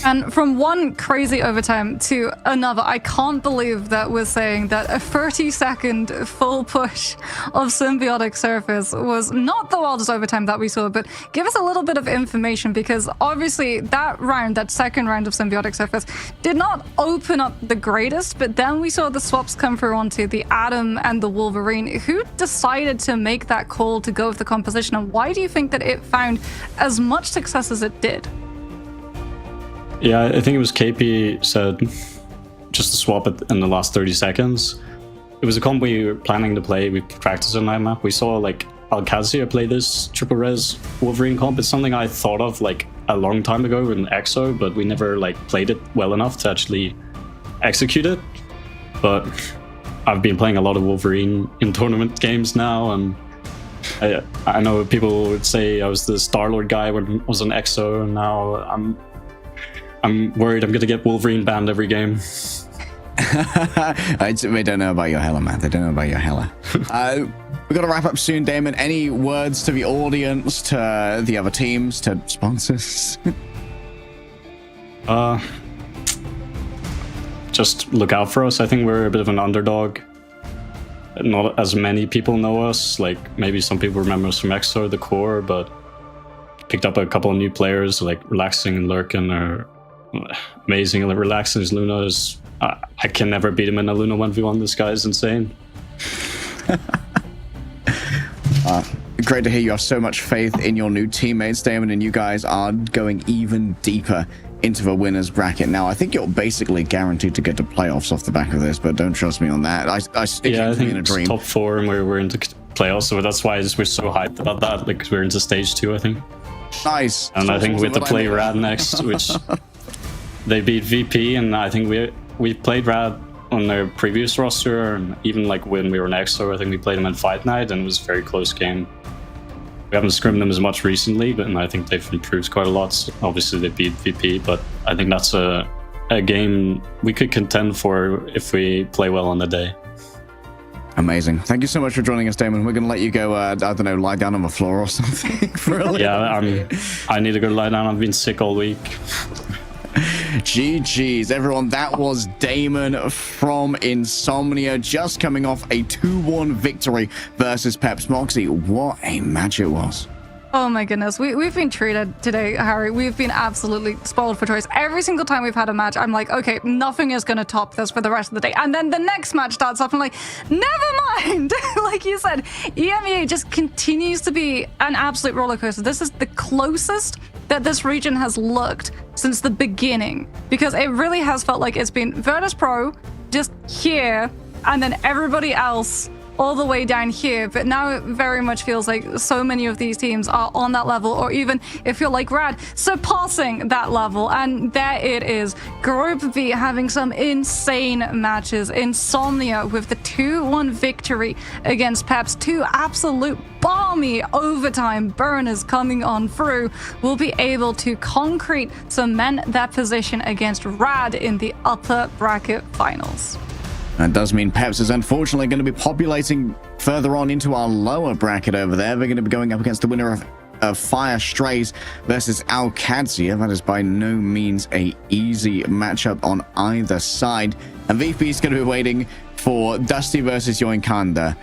And from one crazy overtime to another, I can't believe that we're saying that a 30-second full push of Symbiotic Surface was not the wildest overtime that we saw, but give us a little bit of information, because obviously that round, that second round of Symbiotic Surface, did not open up the greatest, but then we saw the swaps come through onto the Atom and the Wolverine. Who decided to make that call to go with the composition, and why do you think that it found as much success as it did? Yeah, I think it was KP said just to swap it in the last 30 seconds. It was a comp we were planning to play. We practiced on that map. We saw like Alcazia play this triple res Wolverine comp. It's something I thought of like a long time ago in EXO, but we never like played it well enough to actually execute it. But I've been playing a lot of Wolverine in tournament games now, and I know people would say I was the Star-Lord guy when I was on EXO, and now I'm worried I'm going to get Wolverine banned every game. They don't know about your Hela, man. They don't know about your Hela. We've got to wrap up soon, Damon. Any words to the audience, to the other teams, to sponsors? Just look out for us. I think we're a bit of an underdog. Not as many people know us. Like, maybe some people remember us from EXO, the core, but picked up a couple of new players, like Relaxing and Lurkin are amazing. Like, Relaxing is Luna is... I can never beat him in a Luna 1v1. This guy is insane. Great to hear you have so much faith in your new teammates, Damon, and you guys are going even deeper into the winners bracket now. I think you're basically guaranteed to get to playoffs off the back of this, but don't trust me on that. I think it's in a dream. Top 4 and we're into playoffs, so that's why we're so hyped about that. Like, we're into stage 2, I think. Nice. And I think we have to play Rad next, which they beat VP, and I think we played Rad on their previous roster, and even like when we were in EXO, I think we played them in Fight Night, and it was a very close game. We haven't scrimmed them as much recently, but I think they've improved quite a lot. So obviously they beat VP, but I think that's a game we could contend for if we play well on the day. Amazing. Thank you so much for joining us, Damon. We're going to let you go, I don't know, lie down on the floor or something. Yeah, I need to go lie down. I've been sick all week. GG's, everyone. That was Damon from Insomnia, just coming off a 2-1 victory versus Peps. Moxie, what a match it was. Oh my goodness, we've been treated today, Harry. We've been absolutely spoiled for choice. Every single time we've had a match, I'm like, okay, nothing is going to top this for the rest of the day. And then the next match starts off, and I'm like, never mind. Like you said, EMEA just continues to be an absolute roller coaster. This is the closest that this region has looked since the beginning, because it really has felt like it's been Virtus Pro just here, and then everybody else all the way down here. But now it very much feels like so many of these teams are on that level, or even, if you're like Rad, surpassing that level. And there it is, Group B having some insane matches. Insomnia with the 2-1 victory against Peps. 2 absolute balmy overtime burners coming on through. Will be able to concrete cement that position against Rad in the upper bracket finals. That does mean Peps is unfortunately going to be populating further on into our lower bracket over there. They're going to be going up against the winner of Fire Strays versus Alcadzia. That is by no means a easy matchup on either side. And VP is going to be waiting for Dusty versus Yoinkanda.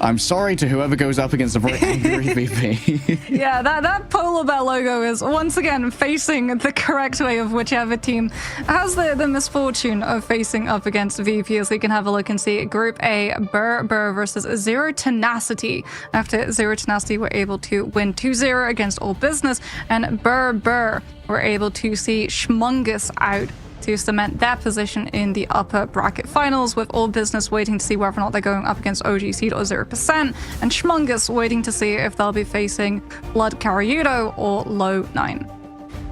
I'm sorry to whoever goes up against a very angry VP. Yeah, that polar bear logo is once again facing the correct way of whichever team has the misfortune of facing up against VP. As we can have a look and see Group A, Burr versus Zero Tenacity. After Zero Tenacity were able to win 2-0 against All Business, and Burr were able to see Schmungus out to cement their position in the upper bracket finals, with All Business waiting to see whether or not they're going up against OG Seed or 0%, and Schmungus waiting to see if they'll be facing Blood Karyudo or Low 9.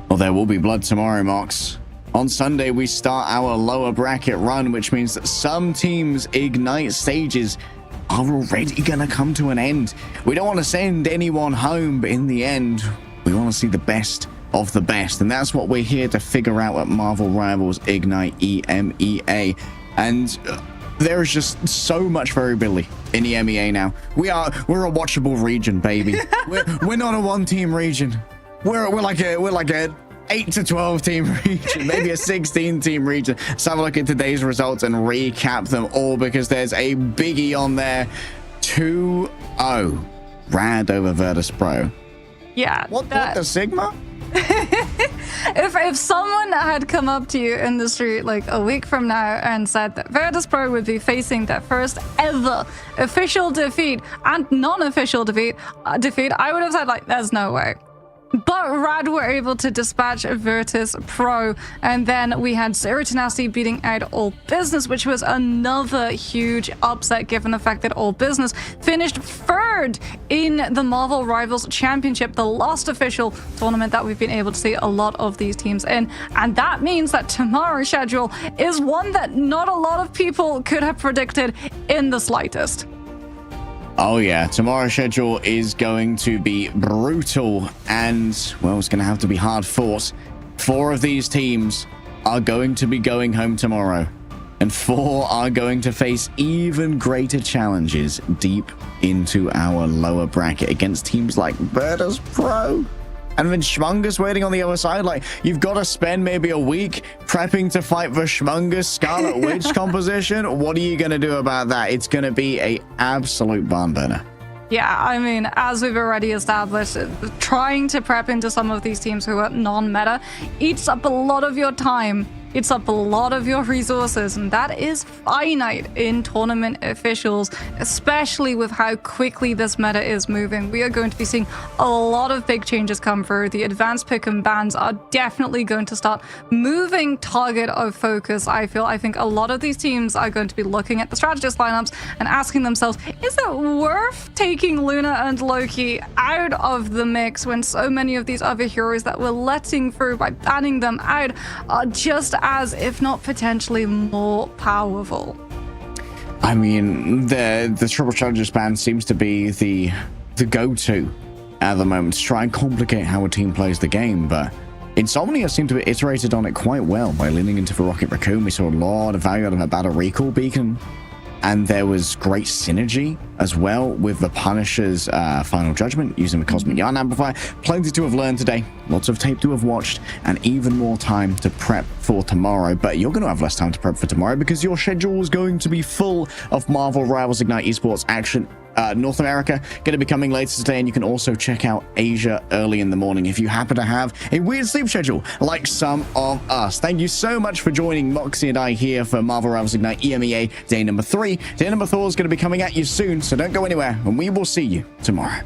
Well, there will be blood tomorrow, Mox. On Sunday, we start our lower bracket run, which means that some teams' Ignite stages are already going to come to an end. We don't want to send anyone home, but in the end, we want to see the best of the best. And that's what we're here to figure out at Marvel Rivals Ignite EMEA. And there is just so much variability in the EMEA now. We're a watchable region, baby. we're not a one-team region. We're like a 8 to 12 team region, maybe a 16 team region. Let's have a look at today's results and recap them all, because there's a biggie on there. 2-0 Rad over Virtus Pro. Yeah. What the Sigma? If someone had come up to you in the street like a week from now and said that Virtus Pro would be facing their first ever official defeat and non-official defeat, I would have said like, there's no way. But Rad were able to dispatch Virtus Pro, and then we had Zero Tenacity beating out All Business, which was another huge upset given the fact that All Business finished third in the Marvel Rivals Championship, the last official tournament that we've been able to see a lot of these teams in. And that means that tomorrow's schedule is one that not a lot of people could have predicted in the slightest. Oh yeah, tomorrow's schedule is going to be brutal, and well, it's going to have to be hard fought. 4 of these teams are going to be going home tomorrow, and 4 are going to face even greater challenges deep into our lower bracket against teams like Virtus Pro. And then Schmungus waiting on the other side. Like, you've got to spend maybe a week prepping to fight the Schmungus Scarlet Witch composition. What are you going to do about that? It's going to be an absolute barn burner. Yeah, I mean, as we've already established, trying to prep into some of these teams who are non-meta eats up a lot of your time. It's up a lot of your resources, and that is finite in tournament officials, especially with how quickly this meta is moving. We are going to be seeing a lot of big changes come through. The advanced pick and bans are definitely going to start moving target of focus. I think a lot of these teams are going to be looking at the strategist lineups and asking themselves, is it worth taking Luna and Loki out of the mix when so many of these other heroes that we're letting through by banning them out are just as, if not potentially, more powerful? I mean, the triple strategist ban seems to be the go-to at the moment to try and complicate how a team plays the game, but Insomnia seemed to have iterated on it quite well by leaning into the Rocket Raccoon. We saw a lot of value out of a Battle Recall Beacon, and there was great synergy as well with the Punisher's Final Judgment using the Cosmic Yarn Amplifier. Plenty to have learned today, lots of tape to have watched, and even more time to prep for tomorrow. But you're going to have less time to prep for tomorrow because your schedule is going to be full of Marvel Rivals Ignite Esports action. North America going to be coming later today, and you can also check out Asia early in the morning if you happen to have a weird sleep schedule like some of us. Thank you so much for joining Moxie and I here for Marvel Rivals Ignite EMEA day number 3. Day number 4 is going to be coming at you soon, so don't go anywhere, and we will see you tomorrow.